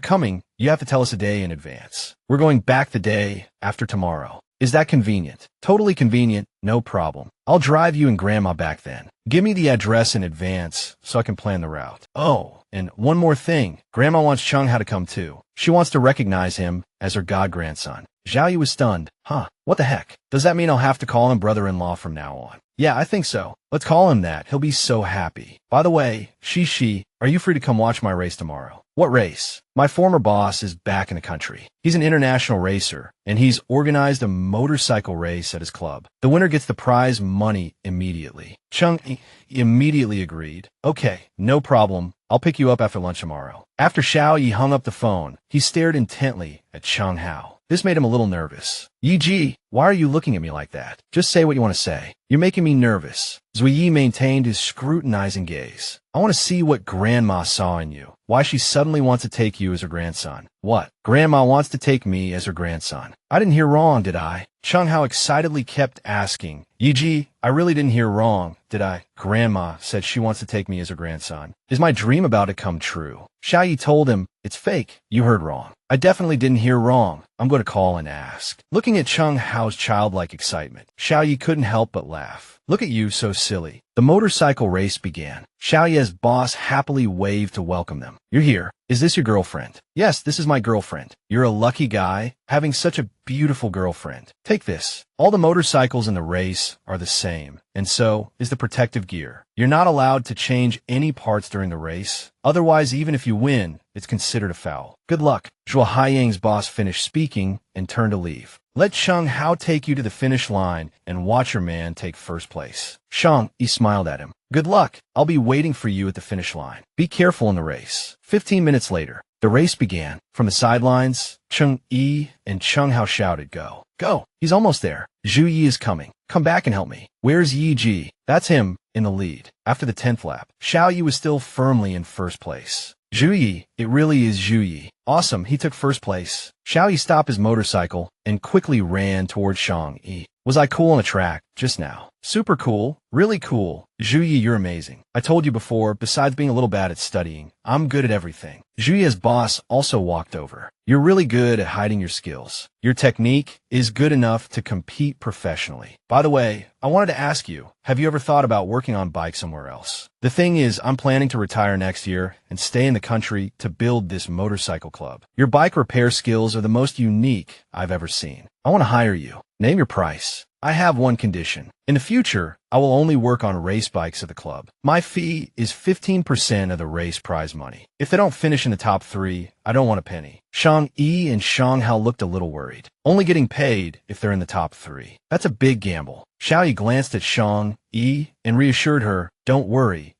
coming, you have to tell us a day in advance. We're going back the day after tomorrow. Is that convenient?" "Totally convenient, no problem. I'll drive you and Grandma back then. Give me the address in advance so I can plan the route." "Oh, and one more thing. Grandma wants Chung Hao to come too. She wants to recognize him as her god-grandson." Xiao Ye was stunned. "Huh, what the heck? Does that mean I'll have to call him brother-in-law from now on?" "Yeah, I think so. Let's call him that. He'll be so happy. By the way, Shishi, are you free to come watch my race tomorrow?" "What race?" "My former boss is back in the country. He's an international racer, and he's organized a motorcycle race at his club. The winner gets the prize money immediately." Chung immediately agreed. "Okay, no problem. I'll pick you up after lunch tomorrow." After Xiao Ye hung up the phone, he stared intently at Chung Hao. This made him a little nervous. "Yi, why are you looking at me like that? Just say what you want to say. You're making me nervous." Zui Yi maintained his scrutinizing gaze. "I want to see what Grandma saw in you. Why she suddenly wants to take you as her grandson." "What? Grandma wants to take me as her grandson. I didn't hear wrong, did I?" Chung Hao excitedly kept asking, Yi, I really didn't hear wrong, did I? Grandma said she wants to take me as her grandson. Is my dream about to come true? Xiao Ye told him, it's fake. You heard wrong. I definitely didn't hear wrong. I'm going to call and ask. Looking at Chung Hao's childlike excitement, Xiao Ye couldn't help but laugh. Look at you, so silly. The motorcycle race began. Xiao Ye's boss happily waved to welcome them. You're here. Is this your girlfriend? Yes, this is my girlfriend. You're a lucky guy, having such a beautiful girlfriend. Take this. All the motorcycles in the race are the same, and so is the protective gear. You're not allowed to change any parts during the race. Otherwise, even if you win, it's considered a foul. Good luck. Zhuo Haiyang's boss finished speaking and turned to leave. Let Chung Hao take you to the finish line and watch your man take first place. Shang Yi smiled at him. Good luck. I'll be waiting for you at the finish line. Be careful in the race. 15 minutes later, the race began. From the sidelines, Chung Yi and Chung Hao shouted, Go. Go. He's almost there. Zhu Yi is coming. Come back and help me. Where's Yi Ji? That's him in the lead. After the 10th lap, Xiao Ye was still firmly in first place. Zhu Yi, it really is Zhu Yi. Awesome, he took first place. Xiao Ye stopped his motorcycle and quickly ran towards Shang Yi. Was I cool on the track just now? Super cool. Really cool. Zhu Yi, you're amazing. I told you before, besides being a little bad at studying, I'm good at everything. Zhu Yi's boss also walked over. You're really good at hiding your skills. Your technique is good enough to compete professionally. By the way, I wanted to ask you, have you ever thought about working on bikes somewhere else? The thing is, I'm planning to retire next year and stay in the country to build this motorcycle club. Your bike repair skills are the most unique I've ever seen. I want to hire you. Name your price. I have one condition. In the future, I will only work on race bikes at the club. My fee is 15% of the race prize money. If they don't finish in the top 3, I don't want a penny. Shang Yi and Shang Hao looked a little worried. Only getting paid if they're in the top 3. That's a big gamble. Xiao Ye glanced at Shang Yi and reassured her, Don't worry.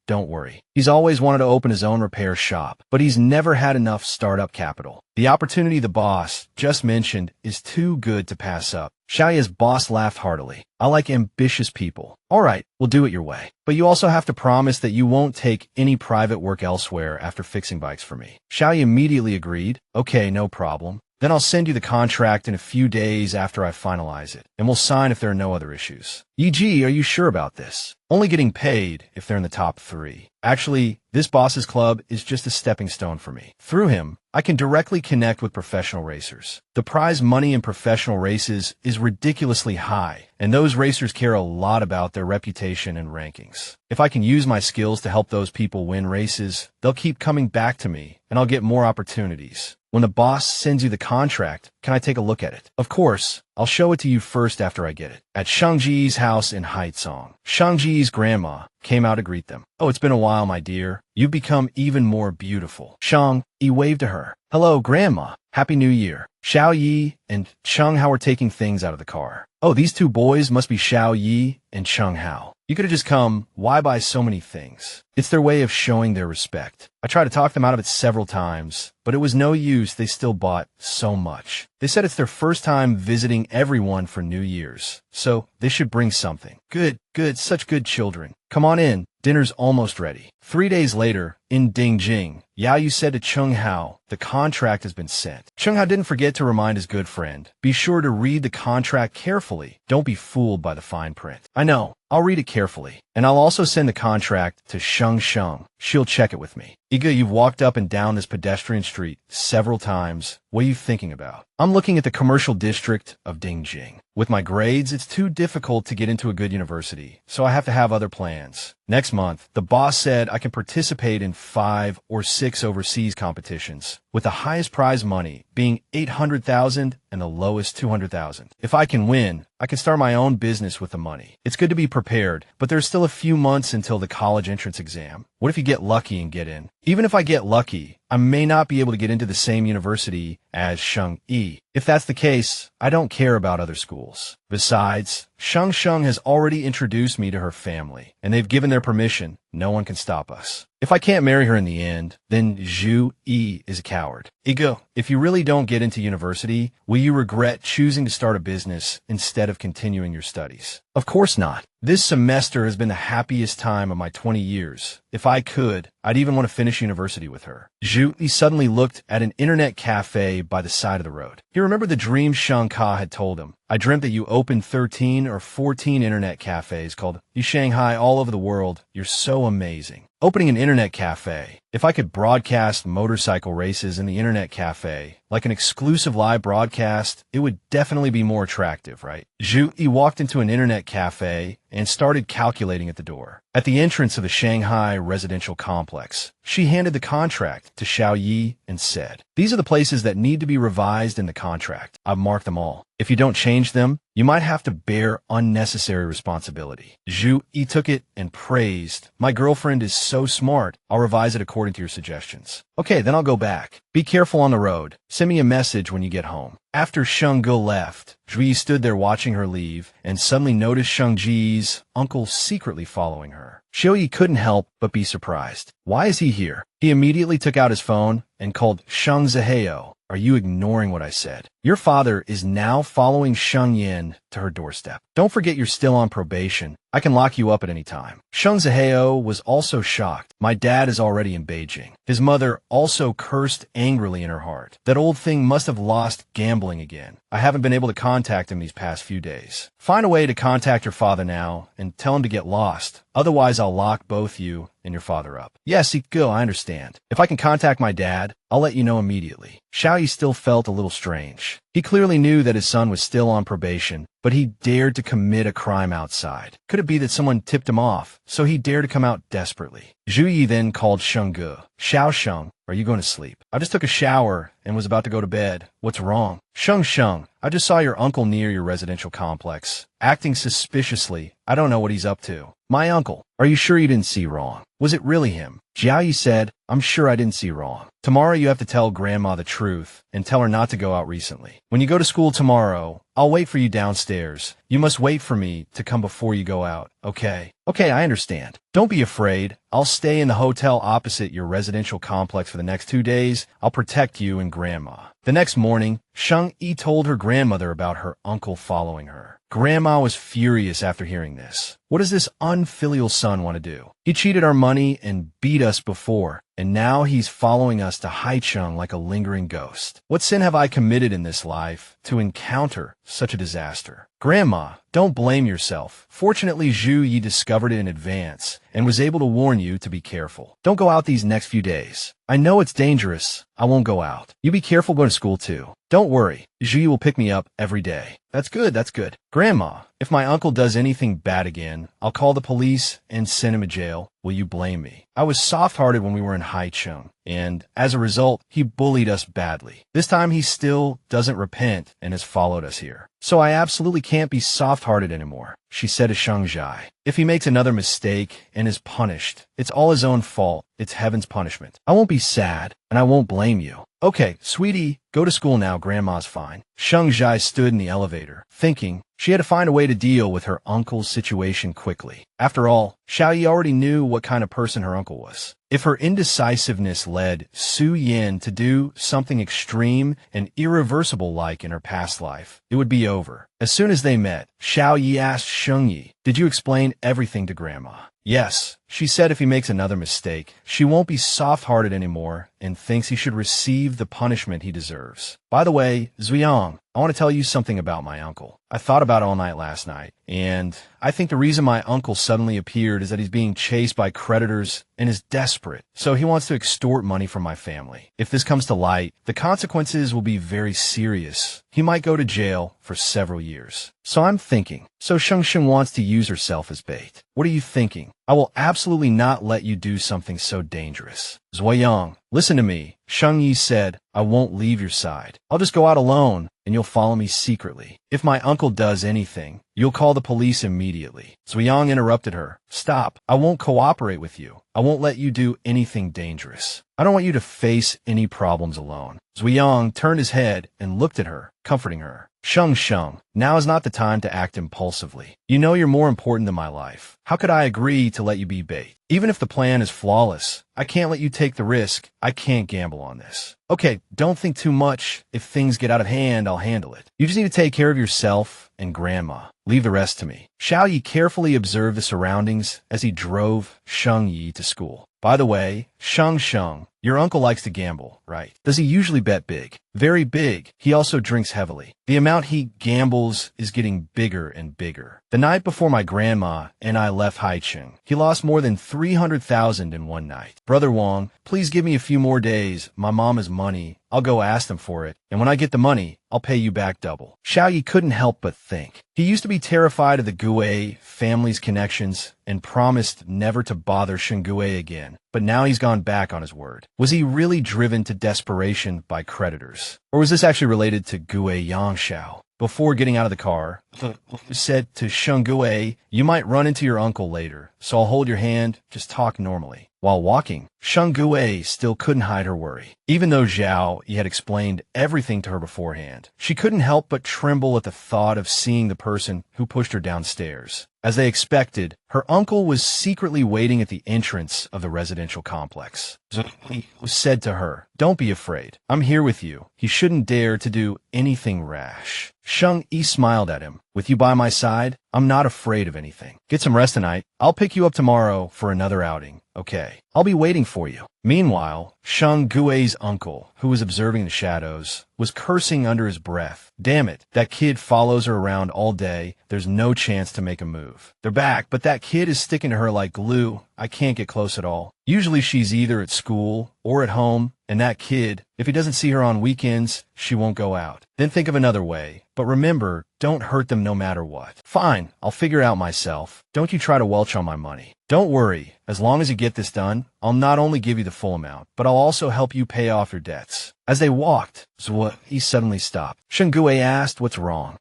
He's always wanted to open his own repair shop, but he's never had enough startup capital. The opportunity the boss just mentioned is too good to pass up. Xiao Ye's boss laughed heartily. I like ambitious people. All right, we'll do it your way. But you also have to promise that you won't take any private work elsewhere after fixing bikes for me. Xiao Ye immediately agreed. Okay, no problem. Then I'll send you the contract in a few days after I finalize it, and we'll sign if there are no other issues. Yi, are you sure about this? Only getting paid if they're in the top 3. Actually, this boss's club is just a stepping stone for me. Through him, I can directly connect with professional racers. The prize money in professional races is ridiculously high, and those racers care a lot about their reputation and rankings. If I can use my skills to help those people win races, they'll keep coming back to me, and I'll get more opportunities. When the boss sends you the contract, can I take a look at it? Of course. I'll show it to you first after I get it. At Shang Yi's house in Haizong, Shang Yi's grandma came out to greet them. Oh, it's been a while, my dear. You've become even more beautiful. Shang Yi waved to her. Hello, Grandma. Happy New Year. Xiao Ye and Chung Hao were taking things out of the car. Oh, these two boys must be Xiao Ye and Chung Hao. You could have just come. Why buy so many things? It's their way of showing their respect. I tried to talk them out of it several times, but it was no use. They still bought so much. They said it's their first time visiting everyone for New Year's, so they should bring something. Good, such good children. Come on in. Dinner's almost ready. 3 days later, in Dingjing, Yao Yu said to Chung Hao, the contract has been sent. Chung Hao didn't forget to remind his good friend, be sure to read the contract carefully. Don't be fooled by the fine print. I know. I'll read it carefully, and I'll also send the contract to Sheng. She'll check it with me. Iga, you've walked up and down this pedestrian street several times. What are you thinking about? I'm looking at the commercial district of Dingjing. With my grades, it's too difficult to get into a good university, so I have to have other plans. Next month, the boss said I can participate in 5 or 6 overseas competitions, with the highest prize money being 800,000 and the lowest 200,000. If I can win, I can start my own business with the money. It's good to be prepared, but there's still a few months until the college entrance exam. What if you get lucky and get in? Even if I get lucky, I may not be able to get into the same university as Shang Yi. If that's the case, I don't care about other schools. Besides, Shang has already introduced me to her family, and they've given their permission. No one can stop us. If I can't marry her in the end, then Zhu Yi is a coward. Igo, if you really don't get into university, will you regret choosing to start a business instead of continuing your studies? Of course not. This semester has been the happiest time of my 20 years, if I could, I'd even want to finish university with her. Zhu Yi suddenly looked at an internet cafe by the side of the road. He remembered the dream Shang Ka had told him. I dreamt that you opened 13 or 14 internet cafes called You Shanghai all over the world. You're so amazing. Opening an internet cafe. If I could broadcast motorcycle races in the internet cafe, like an exclusive live broadcast, it would definitely be more attractive, right? Zhu Yi walked into an internet cafe and started calculating at the door. At the entrance of the Shanghai residential complex, she handed the contract to Xiao Ye and said, "These are the places that need to be revised in the contract. I've marked them all. If you don't change them, you might have to bear unnecessary responsibility." Zhu Yi took it and praised, "My girlfriend is so smart. I'll revise it according to your suggestions." "Okay, then I'll go back. Be careful on the road. Send me a message when you get home." After Shang Ge left, Zhu Yi stood there watching her leave and suddenly noticed Shang Ji's uncle secretly following her. Xiao Ye couldn't help but be surprised. Why is he here? He immediately took out his phone and called Shang Ziheo. "Are you ignoring what I said? Your father is now following Shang Yin to her doorstep. Don't forget you're still on probation. I can lock you up at any time." Shang Ziheo was also shocked. "My dad is already in Beijing." His mother also cursed angrily in her heart. "That old thing must have lost gambling again. I haven't been able to contact him these past few days. Find a way to contact your father now and tell him to get lost. Otherwise, I'll lock both you and your father up." "Yes, go, I understand. If I can contact my dad, I'll let you know immediately." Xiao Yi still felt a little strange. He clearly knew that his son was still on probation, but he dared to commit a crime outside. Could it be that someone tipped him off, so he dared to come out desperately? Zhu Yi then called Sheng Ge. "Xiao Sheng, are you going to sleep? I just took a shower and was about to go to bed. What's wrong?" Sheng, I just saw your uncle near your residential complex, acting suspiciously. I don't know what he's up to." "My uncle? Are you sure you didn't see wrong? Was it really him?" Xiao Yi said, "I'm sure I didn't see wrong. Tomorrow you have to tell Grandma the truth and tell her not to go out recently. When you go to school tomorrow, I'll wait for you downstairs. You must wait for me to come before you go out, okay?" "Okay, I understand. Don't be afraid. I'll stay in the hotel opposite your residential complex for the next 2 days. I'll protect you and Grandma." The next morning, Shang Yi told her grandmother about her uncle following her. Grandma was furious after hearing this. "What does this unfilial son want to do? He cheated our money and beat us before, and now he's following us to Haicheng like a lingering ghost. What sin have I committed in this life to encounter such a disaster?" "Grandma, don't blame yourself. Fortunately, Zhu Yi discovered it in advance and was able to warn you to be careful. Don't go out these next few days. I know it's dangerous. I won't go out. You be careful going to school too. Don't worry. Zhu Yi will pick me up every day." That's good. "Grandma, if my uncle does anything bad again, I'll call the police and send him to jail. Will you blame me? I was soft-hearted when we were in Haicheng, and as a result, he bullied us badly. This time he still doesn't repent and has followed us here. So I absolutely can't be soft-hearted anymore," she said to Shang Zhai. "If he makes another mistake and is punished, it's all his own fault. It's heaven's punishment. I won't be sad, and I won't blame you." "Okay, sweetie, go to school now. Grandma's fine." Shang Zhai stood in the elevator, thinking she had to find a way to deal with her uncle's situation quickly. After all, Xiao Yi already knew what kind of person her uncle was. If her indecisiveness led Su Yin to do something extreme and irreversible-like in her past life, it would be over. As soon as they met, Xiao Yi asked Shang Yi, "Did you explain everything to Grandma?" "Yes. She said if he makes another mistake, she won't be soft-hearted anymore and thinks he should receive the punishment he deserves. By the way, Zuyang, I want to tell you something about my uncle. I thought about it all night last night, and I think the reason my uncle suddenly appeared is that he's being chased by creditors and is desperate, so he wants to extort money from my family. If this comes to light, the consequences will be very serious. He might go to jail for several years. So I'm thinking, so Sheng wants to use herself as bait. What are you thinking? I will absolutely not let you do something so dangerous." "Zuyang, listen to me," Shang Yi said. "I won't leave your side. I'll just go out alone, and you'll follow me secretly. If my uncle does anything, you'll call the police immediately." Zuyang interrupted her. "Stop. I won't cooperate with you. I won't let you do anything dangerous. I don't want you to face any problems alone." Zuyang turned his head and looked at her, comforting her. Shang, now is not the time to act impulsively. You know you're more important than my life. How could I agree to let you be bait? Even if the plan is flawless, I can't let you take the risk. I can't gamble on this. Okay, don't think too much. If things get out of hand, I'll handle it. You just need to take care of yourself and Grandma. Leave the rest to me. Xiao Ye carefully observed the surroundings as he drove Shang Yi to school. By the way, Shang, your uncle likes to gamble, right? Does he usually bet big? Very big. He also drinks heavily. The amount he gambles is getting bigger and bigger. The night before my grandma and I left Haicheng, he lost more than 300,000 in one night. Brother Wang, please give me a few more days. My mom has money. I'll go ask them for it, and when I get the money, I'll pay you back double. Xiao Ye couldn't help but think. He used to be terrified of the Gue family's connections and promised never to bother Shengue again, but now he's gone back on his word. Was he really driven to desperation by creditors? Or was this actually related to Gue Yangshao? Before getting out of the car, he said to Shengue, you might run into your uncle later, so I'll hold your hand, just talk normally. While walking, Shengue still couldn't hide her worry. Even though Xiao Ye had explained everything to her beforehand, she couldn't help but tremble at the thought of seeing the person who pushed her downstairs. As they expected, her uncle was secretly waiting at the entrance of the residential complex. He said to her, don't be afraid. I'm here with you. He shouldn't dare to do anything rash. Shang Yi smiled at him. With you by my side, I'm not afraid of anything. Get some rest tonight. I'll pick you up tomorrow for another outing. Okay. I'll be waiting for you. Meanwhile, Shang Gui's uncle, who was observing the shadows, was cursing under his breath. Damn it, that kid follows her around all day. There's no chance to make a move. They're back, but that kid is sticking to her like glue. I can't get close at all. Usually she's either at school or at home, and that kid, if he doesn't see her on weekends, she won't go out. Then think of another way. But remember, don't hurt them no matter what. Fine, I'll figure it out myself. Don't you try to welch on my money. Don't worry, as long as you get this done, I'll not only give you the full amount, but I'll also help you pay off your debts. As they walked, he suddenly stopped. Shengue asked what's wrong.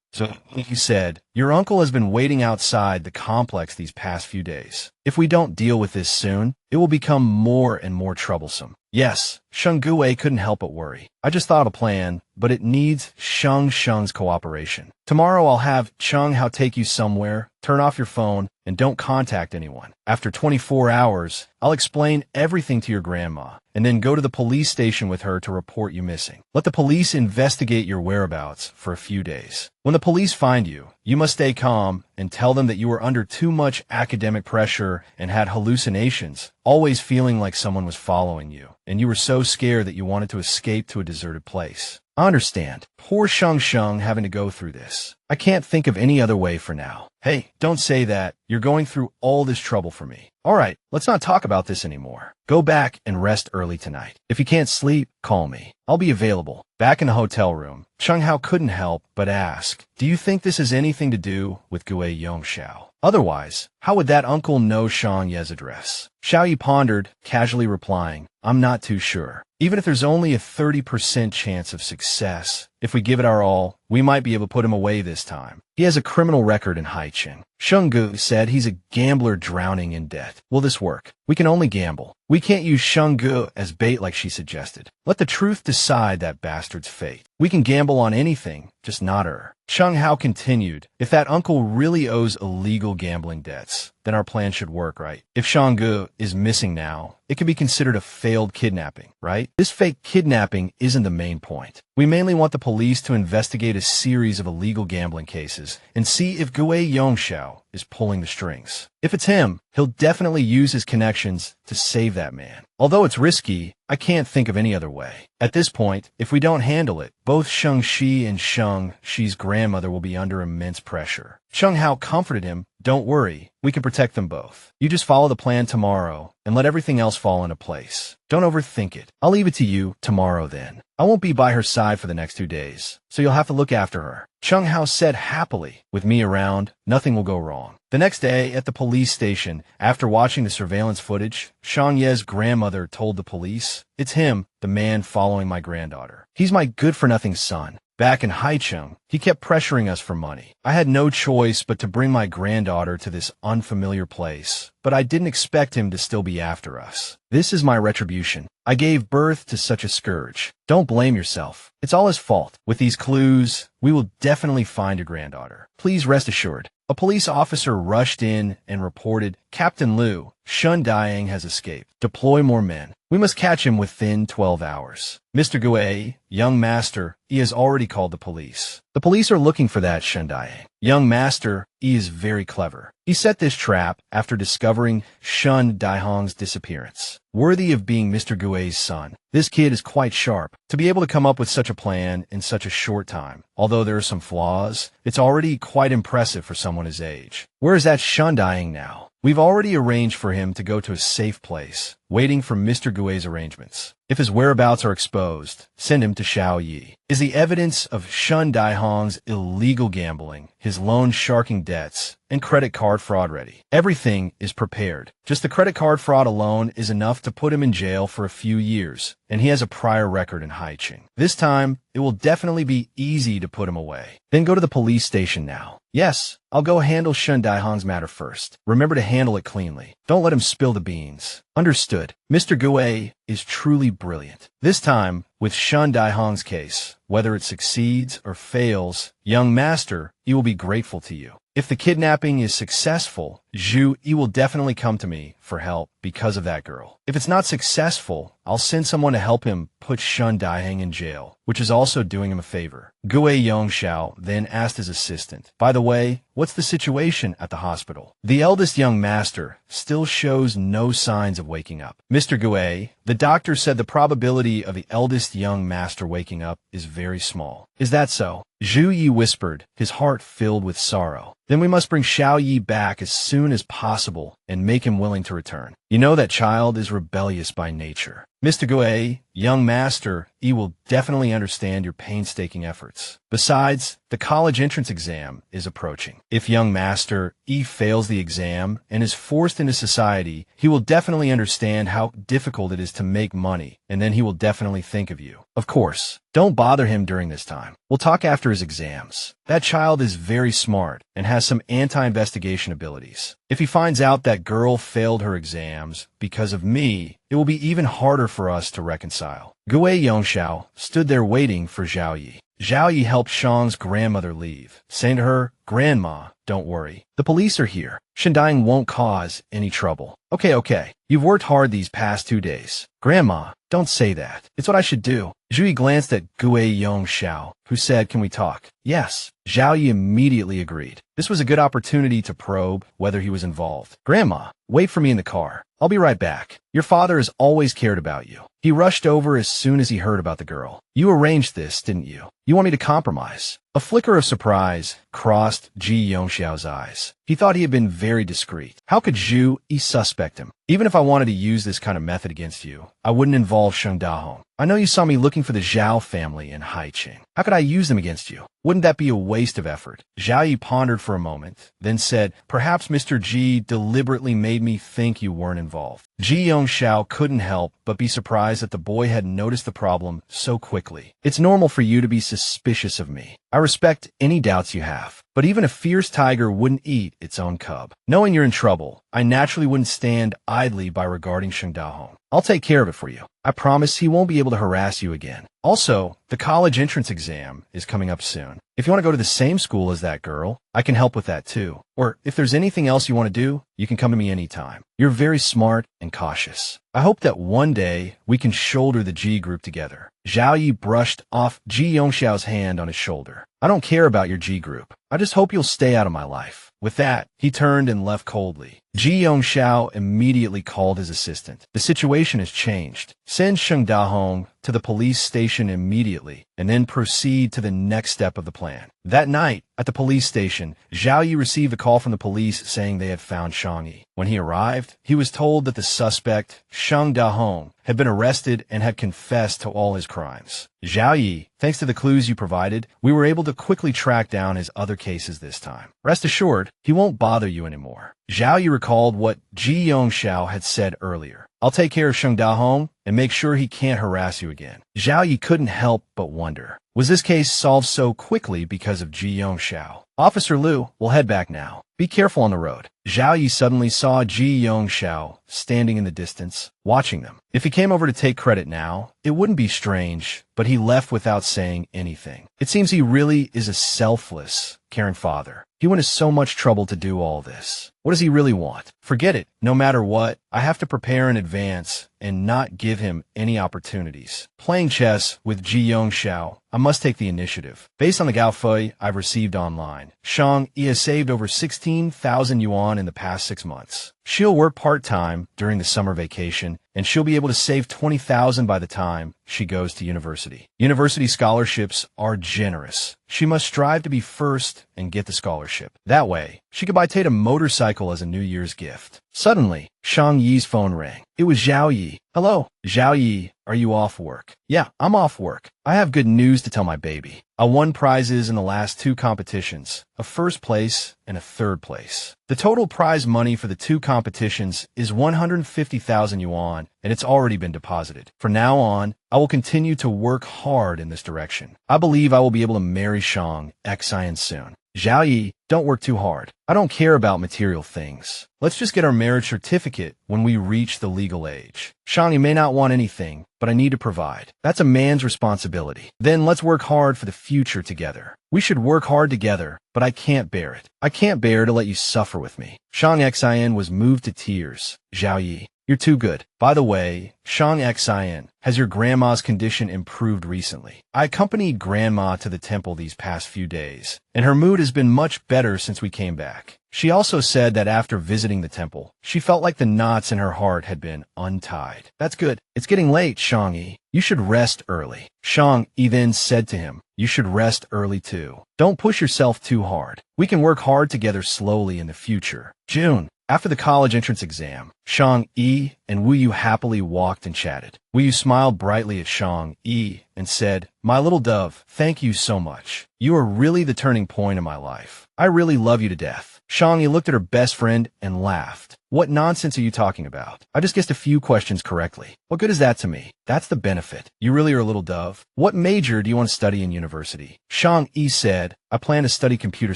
He said, your uncle has been waiting outside the complex these past few days. If we don't deal with this soon, it will become more and more troublesome. Yes, Shengue couldn't help but worry. I just thought of a plan, but it needs Shang's cooperation. Tomorrow I'll have Cheng Hao take you somewhere, turn off your phone, and don't contact anyone. After 24 hours, I'll explain everything to your grandma, and then go to the police station with her to report you missing. Let the police investigate your whereabouts for a few days. When the police find you, you must stay calm and tell them that you were under too much academic pressure and had hallucinations, always feeling like someone was following you, and you were so scared that you wanted to escape to a deserted place. I understand. Poor Shang having to go through this. I can't think of any other way for now. Hey, don't say that. You're going through all this trouble for me. All right, let's not talk about this anymore. Go back and rest early tonight. If you can't sleep, call me. I'll be available. Back in the hotel room, Cheng Hao couldn't help but ask, do you think this has anything to do with Gue Yongxiao? Otherwise, how would that uncle know Shang Ye's address? Xiao Ye pondered, casually replying, I'm not too sure. Even if there's only a 30% chance of success, if we give it our all, we might be able to put him away this time. He has a criminal record in Haicheng. Shenggu said he's a gambler drowning in debt. Will this work? We can only gamble. We can't use Shenggu as bait like she suggested. Let the truth decide that bastard's fate. We can gamble on anything, just not her. Cheng Hao continued, if that uncle really owes illegal gambling debts, then our plan should work, right? If Shanggu is missing now, it could be considered a failed kidnapping, right? This fake kidnapping isn't the main point. We mainly want the police to investigate a series of illegal gambling cases and see if Gue Yongxiao is pulling the strings. If it's him, he'll definitely use his connections to save that man. Although it's risky, I can't think of any other way. At this point, if we don't handle it, both Shang-Chi and Shang-Chi's grandmother will be under immense pressure. Cheng Hao comforted him, don't worry, we can protect them both. You just follow the plan tomorrow and let everything else fall into place. Don't overthink it. I'll leave it to you tomorrow then. I won't be by her side for the next 2 days, so you'll have to look after her. Cheng Hao said happily, with me around, nothing will go wrong. The next day, at the police station, after watching the surveillance footage, Shang Ye's grandmother told the police, it's him, the man following my granddaughter. He's my good-for-nothing son. Back in Haicheng, he kept pressuring us for money. I had no choice but to bring my granddaughter to this unfamiliar place, but I didn't expect him to still be after us. This is my retribution. I gave birth to such a scourge. Don't blame yourself. It's all his fault. With these clues, we will definitely find your granddaughter. Please rest assured. A police officer rushed in and reported, Captain Liu, Shun Dayang has escaped. Deploy more men. We must catch him within 12 hours. Mr. Gue, young master, he has already called the police. The police are looking for that Shun Dayang. Young master, he is very clever. He set this trap after discovering Shun Daihong's disappearance. Worthy of being Mr. Gue's son. This kid is quite sharp. To be able to come up with such a plan in such a short time, although there are some flaws, it's already quite impressive for someone his age. Where is that Shun Dayang now? We've already arranged for him to go to a safe place, waiting for Mr. Gue's arrangements. If his whereabouts are exposed, send him to Xiao Ye. Is the evidence of Shun Daihong's illegal gambling, his loan sharking debts, and credit card fraud ready? Everything is prepared. Just the credit card fraud alone is enough to put him in jail for a few years, and he has a prior record in Haicheng. This time, it will definitely be easy to put him away. Then go to the police station now. Yes, I'll go handle Shun Daihong's matter first. Remember to handle it cleanly. Don't let him spill the beans. Understood. Mr. Gue is truly brilliant. This time, with Shun Daihong's case, whether it succeeds or fails, young master, he will be grateful to you. If the kidnapping is successful, Zhu, he will definitely come to me for help because of that girl. If it's not successful, I'll send someone to help him put Shun Daihong in jail, which is also doing him a favor. Gue Yongxiao then asked his assistant, by the way, what's the situation at the hospital? The eldest young master still shows no signs of waking up. Mr. Gue, the doctor said the probability of the eldest young master waking up is very small. Is that so? Zhu Yi whispered, his heart filled with sorrow. Then we must bring Xiao Ye back as soon as possible and make him willing to return. You know that child is rebellious by nature. Mr. Gue, young master, he will definitely understand your painstaking efforts. Besides, the college entrance exam is approaching. If young master E fails the exam and is forced into society, he will definitely understand how difficult it is to make money, and then he will definitely think of you. Of course, don't bother him during this time. We'll talk after his exams. That child is very smart and has some anti-investigation abilities. If he finds out that girl failed her exams because of me, it will be even harder for us to reconcile. Gue Yongxiao stood there waiting for Xiao Ye. Xiao Ye helped Shang's grandmother leave, saying to her, Grandma, don't worry. The police are here. Shun Daihong won't cause any trouble. Okay. You've worked hard these past 2 days. Grandma, don't say that. It's what I should do. Zhu Yi glanced at Gue Yongxiao, who said, can we talk? Yes. Xiao Ye immediately agreed. This was a good opportunity to probe whether he was involved. Grandma, wait for me in the car. I'll be right back. Your father has always cared about you. He rushed over as soon as he heard about the girl. You arranged this, didn't you? You want me to compromise? A flicker of surprise crossed Ji Yongxiao's eyes. He thought he had been very discreet. How could Zhu Yi suspect him? Even if I wanted to use this kind of method against you, I wouldn't involve Shun Daihong. I know you saw me looking for the Zhao family in Haicheng. How could I use them against you? Wouldn't that be a waste of effort? Xiao Ye pondered for a moment, then said, perhaps Mr. Ji deliberately made me think you weren't involved. Ji Yongxiao couldn't help but be surprised that the boy had noticed the problem so quickly. It's normal for you to be suspicious of me. I respect any doubts you have, but even a fierce tiger wouldn't eat its own cub. Knowing you're in trouble, I naturally wouldn't stand idly by regarding Shun Daihong. I'll take care of it for you. I promise he won't be able to harass you again. Also, the college entrance exam is coming up soon. If you want to go to the same school as that girl, I can help with that too. Or if there's anything else you want to do, you can come to me anytime. You're very smart and cautious. I hope that one day we can shoulder the G group together. Xiao Ye brushed off Ji Yongxiao's hand on his shoulder. I don't care about your G group. I just hope you'll stay out of my life. With that, he turned and left coldly. Ji Yongxiao immediately called his assistant. The situation has changed. Send Shun Daihong to the police station immediately, and then proceed to the next step of the plan. That night, at the police station, Xiao Ye received a call from the police saying they had found Shang Yi. When he arrived, he was told that the suspect, Shun Daihong, had been arrested and had confessed to all his crimes. Xiao Ye, thanks to the clues you provided, we were able to quickly track down his other cases this time. Rest assured, he won't bother you anymore. Xiao Ye recalled what Ji Yongxiao had said earlier. I'll take care of Shang Dahong and make sure he can't harass you again. Xiao Ye couldn't help but wonder. Was this case solved so quickly because of Ji Yongxiao? Officer Liu, we'll head back now. Be careful on the road. Xiao Ye suddenly saw Ji Yongxiao standing in the distance, watching them. If he came over to take credit now, it wouldn't be strange, but he left without saying anything. It seems he really is a selfless, caring father. He went to so much trouble to do all this. What does he really want? Forget it. No matter what, I have to prepare in advance and not give him any opportunities. Playing chess with Ji Yongxiao, I must take the initiative. Based on the Gaofei I've received online, Shang Yi has saved over 16,000 yuan in the past 6 months. She'll work part-time during the summer vacation, and she'll be able to save 20,000 by the time she goes to university. University scholarships are generous. She must strive to be first and get the scholarship. That way, she could buy Tate a motorcycle as a New Year's gift. Suddenly, Shang Yi's phone rang. It was Xiao Ye. Hello, Xiao Ye, are you off work? Yeah, I'm off work. I have good news to tell my baby. I won prizes in the last 2 competitions, a first place and a third place. The total prize money for the 2 competitions is 150,000 yuan, and it's already been deposited. From now on, I will continue to work hard in this direction. I believe I will be able to marry Shang Xian soon. Xiao Ye, don't work too hard. I don't care about material things. Let's just get our marriage certificate when we reach the legal age. Shang Yi may not want anything, but I need to provide. That's a man's responsibility. Then let's work hard for the future together. We should work hard together, but I can't bear it. I can't bear to let you suffer with me. Shang Xian was moved to tears. Xiao Ye, you're too good. By the way, Shang Xian, has your grandma's condition improved recently? I accompanied grandma to the temple these past few days, and her mood has been much better since we came back. She also said that after visiting the temple, she felt like the knots in her heart had been untied. That's good. It's getting late, Shang Yi. You should rest early. Shang Yi then said to him, you should rest early too. Don't push yourself too hard. We can work hard together slowly in the future. June. After the college entrance exam, Shang Yi and Wu Yu happily walked and chatted. Wu Yu smiled brightly at Shang Yi and said, my little dove, thank you so much. You are really the turning point in my life. I really love you to death. Shang Yi looked at her best friend and laughed. What nonsense are you talking about? I just guessed a few questions correctly. What good is that to me? That's the benefit. You really are a little dove. What major do you want to study in university? Shang Yi said, I plan to study computer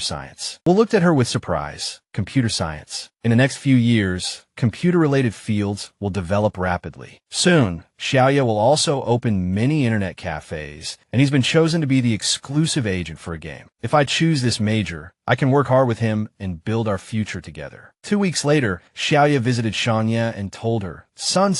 science. Wu looked at her with surprise. Computer science. In the next few years, computer-related fields will develop rapidly. Soon, Xiao Ye will also open many internet cafes, and he's been chosen to be the exclusive agent for a game. If I choose this major, I can work hard with him and build our future together. 2 weeks later, Xiao Ye visited Shang Ye and told her, son,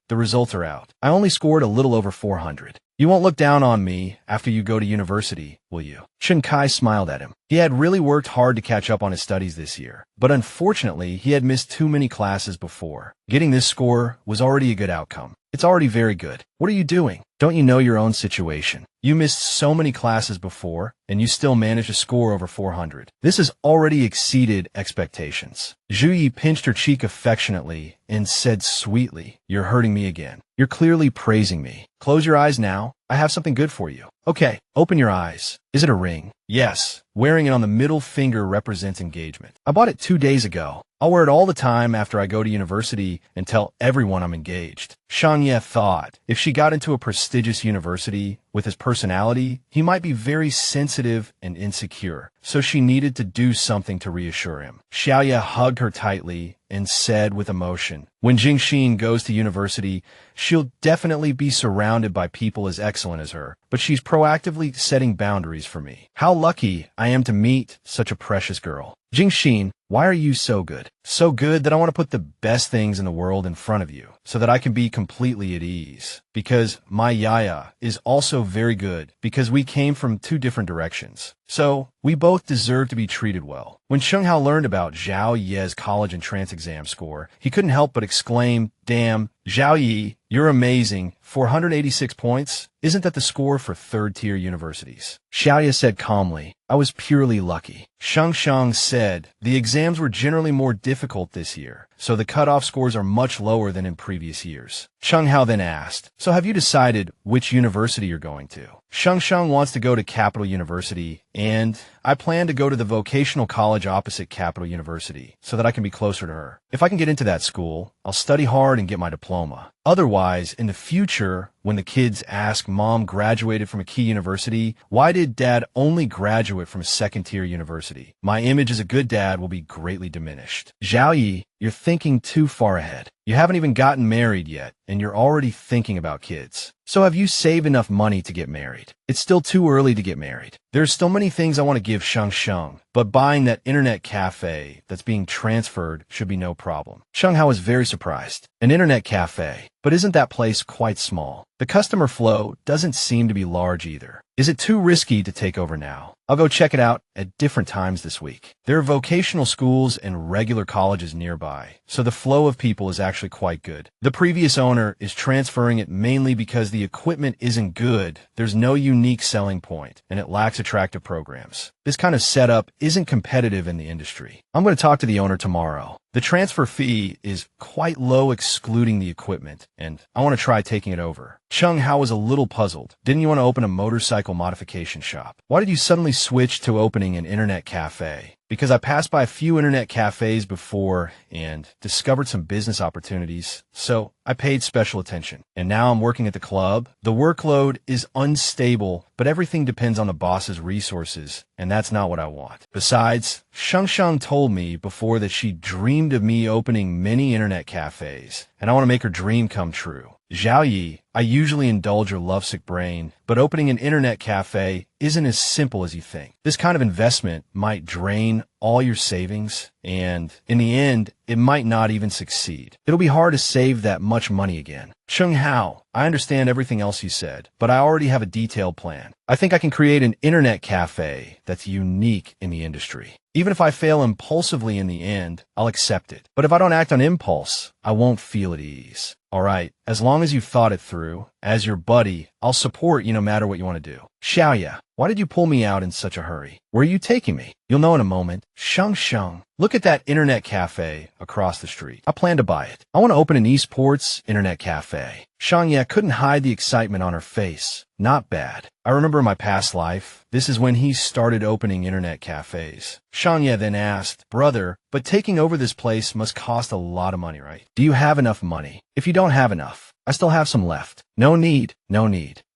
the results are out. I only scored a little over 400. You won't look down on me after you go to university, will you? Chen Kai smiled at him. He had really worked hard to catch up on his studies this year, but unfortunately, he had missed too many classes before. Getting this score was already a good outcome. It's already very good. What are you doing? Don't you know your own situation? You missed so many classes before, and you still managed to score over 400. This has already exceeded expectations. Zhu Yi pinched her cheek affectionately and said sweetly, you're hurting me again. You're clearly praising me. Close your eyes now. I have something good for you. Okay, open your eyes. Is it a ring? Yes. Wearing it on the middle finger represents engagement. I bought it 2 days ago. I'll wear it all the time after I go to university and tell everyone I'm engaged. Shang Ye thought if she got into a prestigious university with his personality, he might be very sensitive and insecure, so she needed to do something to reassure him. Xiao Ye hugged her tightly and said with emotion, when Jingxin goes to university, she'll definitely be surrounded by people as excellent as her, but she's proactively setting boundaries for me. How lucky I am to meet such a precious girl. Jingxin, why are you so good? So good that I want to put the best things in the world in front of you so that I can be completely at ease. Because my Yaya is also very good because we came from 2 different directions. So we both deserve to be treated well. When Sheng Hao learned about Xiao Ye's college entrance exam score, he couldn't help but exclaim, damn, Xiao Ye, you're amazing. 486 points? Isn't that the score for 3rd-tier universities? Xiao Ye said calmly, I was purely lucky. Shang said, the exams were generally more difficult this year, so the cutoff scores are much lower than in previous years. Shang Hao then asked, so have you decided which university you're going to? Shang wants to go to Capital University, and I plan to go to the vocational college opposite Capital University so that I can be closer to her. If I can get into that school, I'll study hard and get my diploma. Otherwise, in the future, when the kids ask Mom graduated from a key university, why did Dad only graduate from a second-tier university? My image as a good dad will be greatly diminished. Xiao Ye, you're thinking too far ahead. You haven't even gotten married yet, and you're already thinking about kids. So have you saved enough money to get married? It's still too early to get married. There's still many things I want to give Shang, but buying that internet cafe that's being transferred should be no problem. Shang Hao is very surprised. An internet cafe? But isn't that place quite small? The customer flow doesn't seem to be large either. Is it too risky to take over now? I'll go check it out at different times this week. There are vocational schools and regular colleges nearby, so the flow of people is actually quite good. The previous owner is transferring it mainly because the equipment isn't good, there's no unique selling point, and it lacks attractive programs. This kind of setup isn't competitive in the industry. I'm going to talk to the owner tomorrow. The transfer fee is quite low excluding the equipment, and I want to try taking it over. Shang Hao was a little puzzled. Didn't you want to open a motorcycle modification shop? Why did you suddenly switch to opening an internet cafe? Because I passed by a few internet cafes before and discovered some business opportunities, so I paid special attention. And now I'm working at the club. The workload is unstable, but everything depends on the boss's resources, and that's not what I want. Besides, Shang told me before that she dreamed of me opening many internet cafes, and I want to make her dream come true. Xiao Ye, I usually indulge your lovesick brain, but opening an internet cafe isn't as simple as you think. This kind of investment might drain all your savings, and in the end, it might not even succeed. It'll be hard to save that much money again. Shang Hao, I understand everything else you said, but I already have a detailed plan. I think I can create an internet cafe that's unique in the industry. Even if I fail impulsively in the end, I'll accept it. But if I don't act on impulse, I won't feel at ease. All right, as long as you've thought it through, as your buddy, I'll support you no matter what you want to do. Xiao Ye, why did you pull me out in such a hurry? Where are you taking me? You'll know in a moment. Shang, look at that internet cafe across the street. I plan to buy it. I want to open an esports internet cafe. Shang Yi couldn't hide the excitement on her face. Not bad. I remember in my past life, this is when he started opening internet cafes. Shang Yi then asked, brother, but taking over this place must cost a lot of money, right? Do you have enough money? If you don't have enough, I still have some left. No need.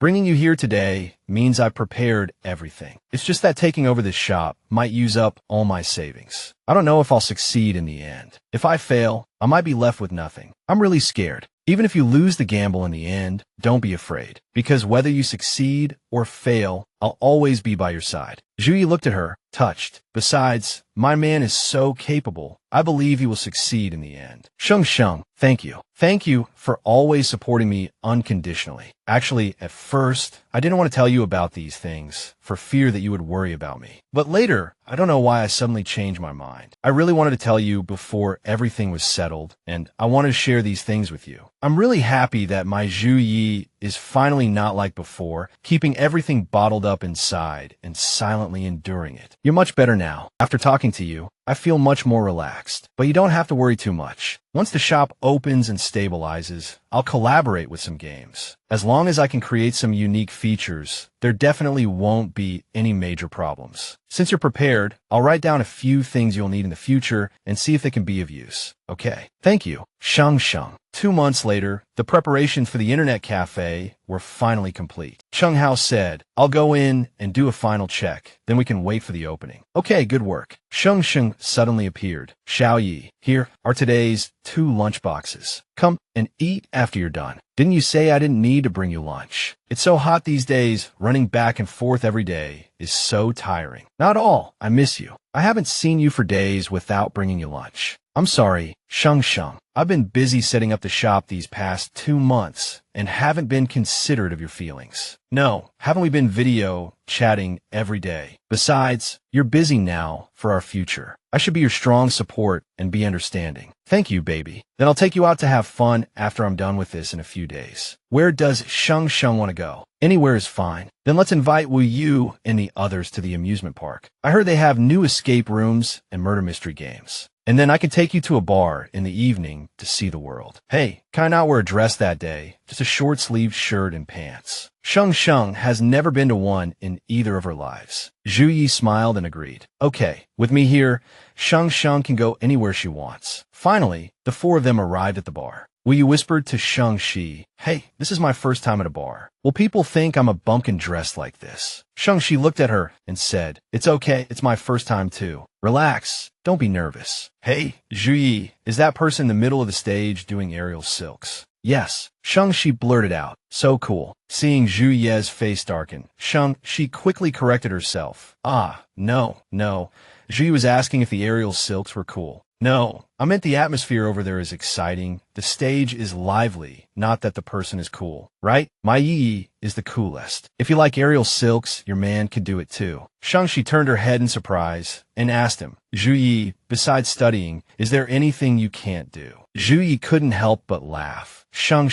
Bringing you here today means I've prepared everything. It's just that taking over this shop might use up all my savings. I don't know if I'll succeed in the end. If I fail, I might be left with nothing. I'm really scared. Even if you lose the gamble in the end, don't be afraid. Because whether you succeed or fail, I'll always be by your side. Zhu Yi looked at her, touched. Besides, my man is so capable. I believe he will succeed in the end. Shang, thank you. Thank you for always supporting me unconditionally. Actually, at first, I didn't want to tell you about these things for fear that you would worry about me. But later, I don't know why I suddenly changed my mind. I really wanted to tell you before everything was settled, and I wanted to share these things with you. I'm really happy that my Zhu Yi is finally not like before, keeping everything bottled up inside and silently enduring it. You're much better now. After talking to you, I feel much more relaxed. But you don't have to worry too much. Once the shop opens and stabilizes, I'll collaborate with some games. As long as I can create some unique features, there definitely won't be any major problems. Since you're prepared, I'll write down a few things you'll need in the future and see if they can be of use. Okay. Thank you. Shang. 2 months later, the preparations for the internet cafe were finally complete. Shang Hao said, I'll go in and do a final check, then we can wait for the opening. Okay, good work. Shang suddenly appeared. Xiao Ye, here are today's 2 lunch boxes. Come and eat after you're done. Didn't you say I didn't need to bring you lunch? It's so hot these days, running back and forth every day is so tiring. Not all. I miss you. I haven't seen you for days without bringing you lunch. I'm sorry, Shang. I've been busy setting up the shop these past 2 months and haven't been considerate of your feelings. No, haven't we been video chatting every day? Besides, you're busy now for our future. I should be your strong support and be understanding. Thank you, baby. Then I'll take you out to have fun after I'm done with this in a few days. Where does Shang want to go? Anywhere is fine. Then let's invite Wu Yu and the others to the amusement park. I heard they have new escape rooms and murder mystery games. And then I can take you to a bar in the evening to see the world. Hey, can I not wear a dress that day? Just a short-sleeved shirt and pants. Shang has never been to one in either of her lives. Xiao Ye smiled and agreed. Okay, with me here, Shang can go anywhere she wants. Finally, the four of them arrived at the bar. Wu Yu whispered to Shang-Chi, "Hey, this is my first time at a bar. Will people think I'm a bumpkin dressed like this?" Shang-Chi looked at her and said, "It's okay, it's my first time too. Relax, don't be nervous." "Hey, Xiao Ye, is that person in the middle of the stage doing aerial silks?" "Yes," Shang-Chi blurted out. "So cool." Seeing Xiao Ye's face darken, Shang-Chi quickly corrected herself. No. Xiao Ye was asking if the aerial silks were cool. No, I meant the atmosphere over there is exciting. The stage is lively, not that the person is cool, right? My Yi is the coolest. If you like aerial silks, your man could do it too. Shang-Chi turned her head in surprise and asked him, "Xiao Ye, besides studying, is there anything you can't do?" Xiao Ye couldn't help but laugh. Shang,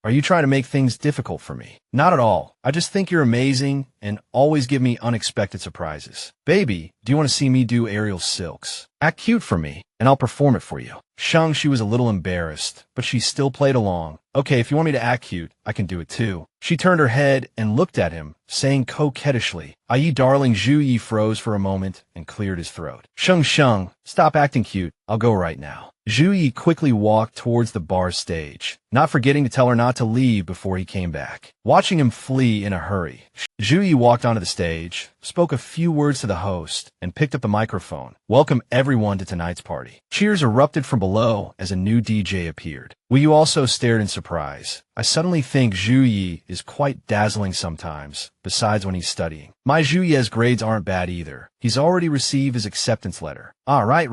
are you trying to make things difficult for me?" "Not at all. I just think you're amazing and always give me unexpected surprises." "Baby, do you want to see me do aerial silks? Act cute for me, and I'll perform it for you." Shang-Chi was a little embarrassed, but she still played along. "Okay, if you want me to act cute, I can do it too." She turned her head and looked at him, saying coquettishly, "Aye, darling." Xiao Ye froze for a moment and cleared his throat. Shang, stop acting cute. I'll go right now." Xiao Ye quickly walked towards the bar stage, not forgetting to tell her not to leave before he came back. Watching him flee in a hurry, Xiao Ye walked onto the stage, spoke a few words to the host, and picked up the microphone. "Welcome everyone to tonight's party." Cheers erupted from below as a new DJ appeared. Wu Yu also stared in surprise. "I suddenly think Xiao Ye is quite dazzling sometimes, besides when he's studying. My Xiao Ye's grades aren't bad either. He's already received his acceptance letter." Right.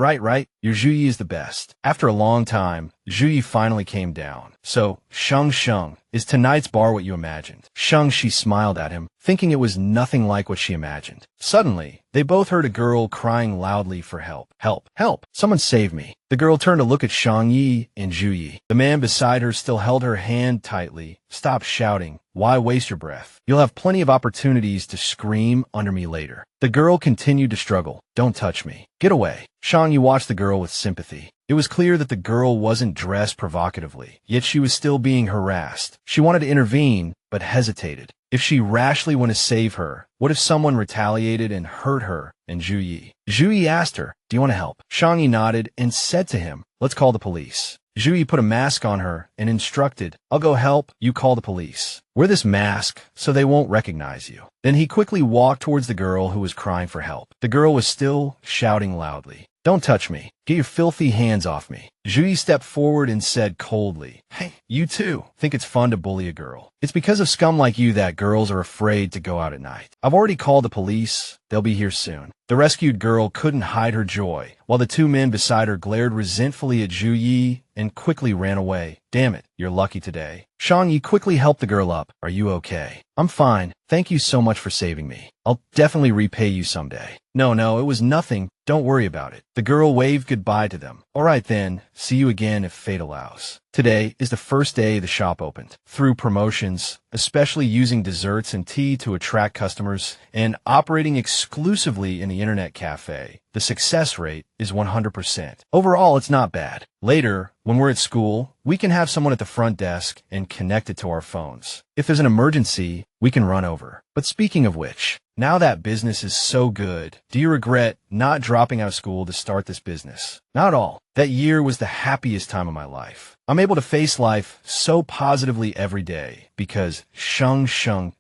Your Xiao Ye is the best." After a long time, Xiao Ye finally came down. "So, Shang, is tonight's bar what you imagined?" She smiled at him, thinking it was nothing like what she imagined. Suddenly, they both heard a girl crying loudly for help. Help! Someone save me." The girl turned to look at Shang Yi and Xiao Ye. The man beside her still held her hand tightly. "Stop shouting. Why waste your breath? You'll have plenty of opportunities to scream under me later." The girl continued to struggle. "Don't touch me. Get away." Shang Yi watched the girl with sympathy. It was clear that the girl wasn't dressed provocatively, yet she was still being harassed. She wanted to intervene, but hesitated. If she rashly went to save her, what if someone retaliated and hurt her and Xiao Ye? Xiao Ye asked her, "Do you want to help?" Shang Yi nodded and said to him, "Let's call the police." Xiao Ye put a mask on her and instructed, "I'll go help, you call the police. Wear this mask so they won't recognize you." Then he quickly walked towards the girl who was crying for help. The girl was still shouting loudly, "Don't touch me. Get your filthy hands off me." Xiao Ye stepped forward and said coldly, "Hey, you too think it's fun to bully a girl. It's because of scum like you that girls are afraid to go out at night. I've already called the police. They'll be here soon." The rescued girl couldn't hide her joy, while the two men beside her glared resentfully at Xiao Ye and quickly ran away. "Damn it, you're lucky today." Shang Yi quickly helped the girl up. "Are you okay?" "I'm fine. Thank you so much for saving me. I'll definitely repay you someday." No, it was nothing. Don't worry about it." The girl waved goodbye to them. "All right then, see you again if fate allows." Today is the first day the shop opened. Through promotions, especially using desserts and tea to attract customers, and operating exclusively in the internet cafe, the success rate is 100%. Overall, it's not bad. Later, when we're at school, we can have someone at the front desk and connect it to our phones. If there's an emergency, we can run over. But speaking of which, now that business is so good, do you regret not dropping out of school to start this business? Not at all. That year was the happiest time of my life. I'm able to face life so positively every day because Shang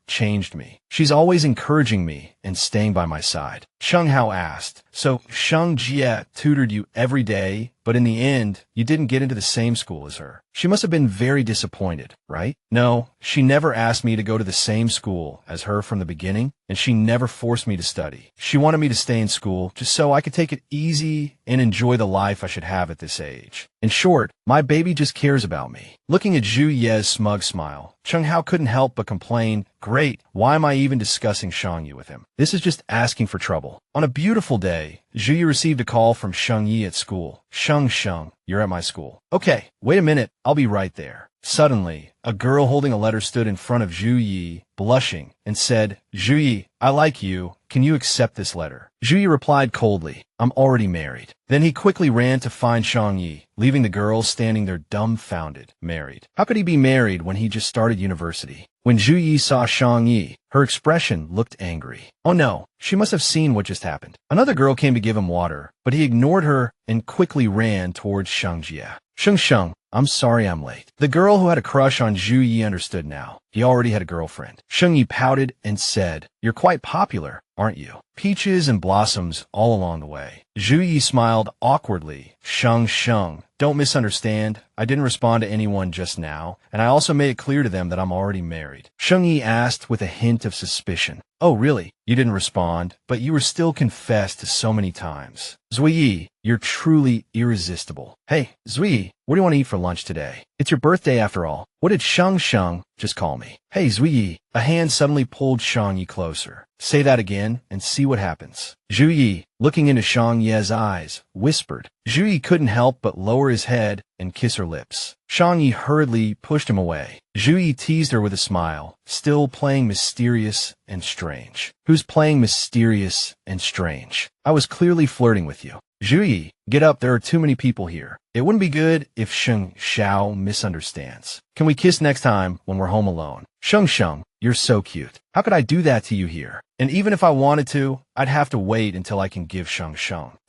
changed me. She's always encouraging me and staying by my side. Sheng Hao asked, "So Shang Jie tutored you every day, but in the end, you didn't get into the same school as her. She must have been very disappointed, right?" "No, she never asked me to go to the same school as her from the beginning, and she never forced me to study. She wanted me to stay in school just so I could take it easy and enjoy the life I should have at this age. In short, my baby just cares about me." Looking at Zhu Ye's smug smile, Chung Hao couldn't help but complain, "Great, why am I even discussing Shang Yi with him? This is just asking for trouble." On a beautiful day, Zhu Yi received a call from Shang Yi at school. Shang, you're at my school." "Okay, wait a minute, I'll be right there." Suddenly, a girl holding a letter stood in front of Zhu Yi, blushing, and said, "Zhu Yi, I like you. Can you accept this letter?" Zhu Yi replied coldly, "I'm already married." Then he quickly ran to find Shang Yi, leaving the girl standing there dumbfounded. Married? How could he be married when he just started university? When Zhu Yi saw Shang Yi, her expression looked angry. Oh no, she must have seen what just happened. Another girl came to give him water, but he ignored her and quickly ran towards Shang Yi. Shang, I'm sorry I'm late." The girl who had a crush on Zhu Yi understood now. He already had a girlfriend. Shang Yi pouted and said, "You're quite popular, aren't you? Peaches and blossoms all along the way." Zhu Yi smiled awkwardly. Shang, don't misunderstand. I didn't respond to anyone just now, and I also made it clear to them that I'm already married. Shang Yi asked with a hint of suspicion. "Oh, really? You didn't respond, but you were still confessed to so many times. Zui Yi, you're truly irresistible. Hey, Zui Yi, what do you want to eat for lunch today? It's your birthday after all. What did Shang just call me?" "Hey, Zui Yi." A hand suddenly pulled Shang Yi closer. "Say that again and see what happens." Zhu Yi, looking into Shang Yi's eyes, whispered. Zhu Yi couldn't help but lower his head and kiss her lips. Shang Yi hurriedly pushed him away. Zhu Yi teased her with a smile, still playing mysterious and strange. "Who's playing mysterious and strange? I was clearly flirting with you." "Zhu Yi, get up, there are too many people here. It wouldn't be good if Sheng Xiao misunderstands. Can we kiss next time when we're home alone?" Sheng, you're so cute. How could I do that to you here? And even if I wanted to, I'd have to wait until I can give Sheng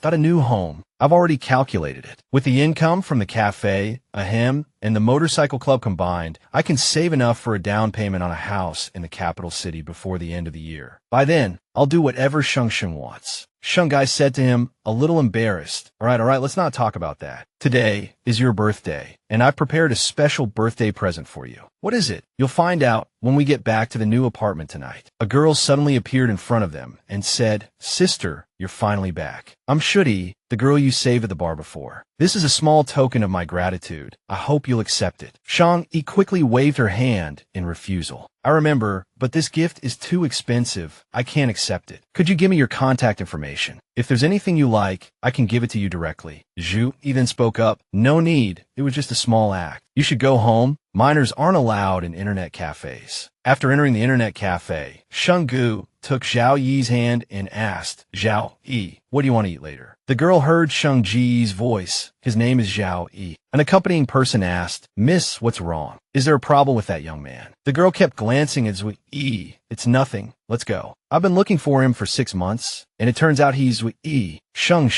got a new home. I've already calculated it. With the income from the cafe, and the motorcycle club combined, I can save enough for a down payment on a house in the capital city before the end of the year. By then, I'll do whatever Sheng wants. Sheng Gai said to him, a little embarrassed. All right, let's not talk about that. Today is your birthday, and I've prepared a special birthday present for you. What is it? You'll find out when we get back to the new apartment tonight. A girl suddenly appeared in front of them and said, "Sister, you're finally back. I'm Shudi, the girl you saved at the bar before. This is a small token of my gratitude. I hope you'll accept it." Shang Yi quickly waved her hand in refusal. "I remember, but this gift is too expensive. I can't accept it. Could you give me your contact information? If there's anything you like, I can give it to you directly." Zhu Yi then spoke up. "No need. It was just a small act. You should go home. Minors aren't allowed in internet cafes." After entering the internet cafe, Sheng Gu took Xiao Yi's hand and asked, "Xiao Yi, what do you want to eat later?" The girl heard Sheng Ji's voice. His name is Xiao Yi. An accompanying person asked, "Miss, what's wrong? Is there a problem with that young man?" The girl kept glancing at Zui Yi. "It's nothing. Let's go. I've been looking for him for 6 months, and it turns out he's Zui Yi." Sheng,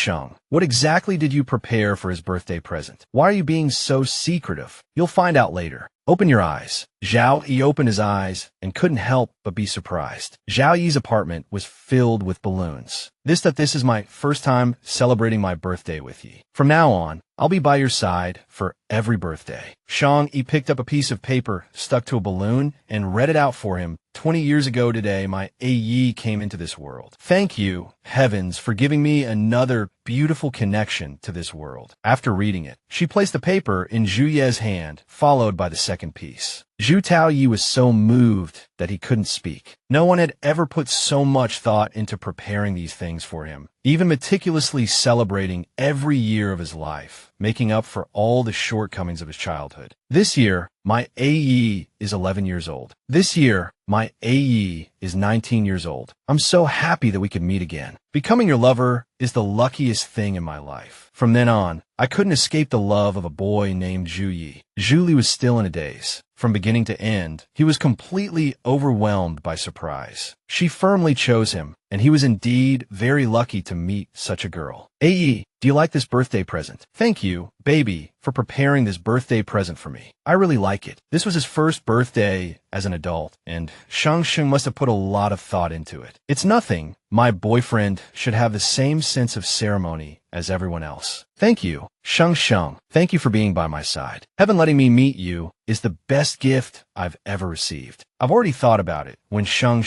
what exactly did you prepare for his birthday present? Why are you being so secretive? You'll find out later. Open your eyes. Xiao Yi opened his eyes and couldn't help but be surprised. Xiao Yi's apartment was filled with balloons. This is my first time celebrating my birthday with ye. From now on, I'll be by your side for every birthday." Shang Yi picked up a piece of paper stuck to a balloon and read it out for him. 20 years ago today, my Yi came into this world. Thank you, heavens, for giving me another beautiful connection to this world. After reading it, she placed the paper in Zhu Ye's hand, followed by the second piece. Zhu Taoyi was so moved that he couldn't speak. No one had ever put so much thought into preparing these things for him, even meticulously celebrating every year of his life, making up for all the shortcomings of his childhood. This year, my Yi is 11 years old. This year, my Yi is 19 years old. I'm so happy that we could meet again. Becoming your lover is the luckiest thing in my life. From then on, I couldn't escape the love of a boy named Zhu Yi. Zhu Li was still in a daze. From beginning to end, he was completely overwhelmed by surprise. She firmly chose him, and he was indeed very lucky to meet such a girl. Yi, do you like this birthday present? Thank you, baby, for preparing this birthday present for me. I really like it. This was his first birthday as an adult, and Shang must have put a lot of thought into it. It's nothing. My boyfriend should have the same sense of ceremony as everyone else. Thank you, Shang. Thank you for being by my side. Heaven letting me meet you is the best gift I've ever received. I've already thought about it. When Shang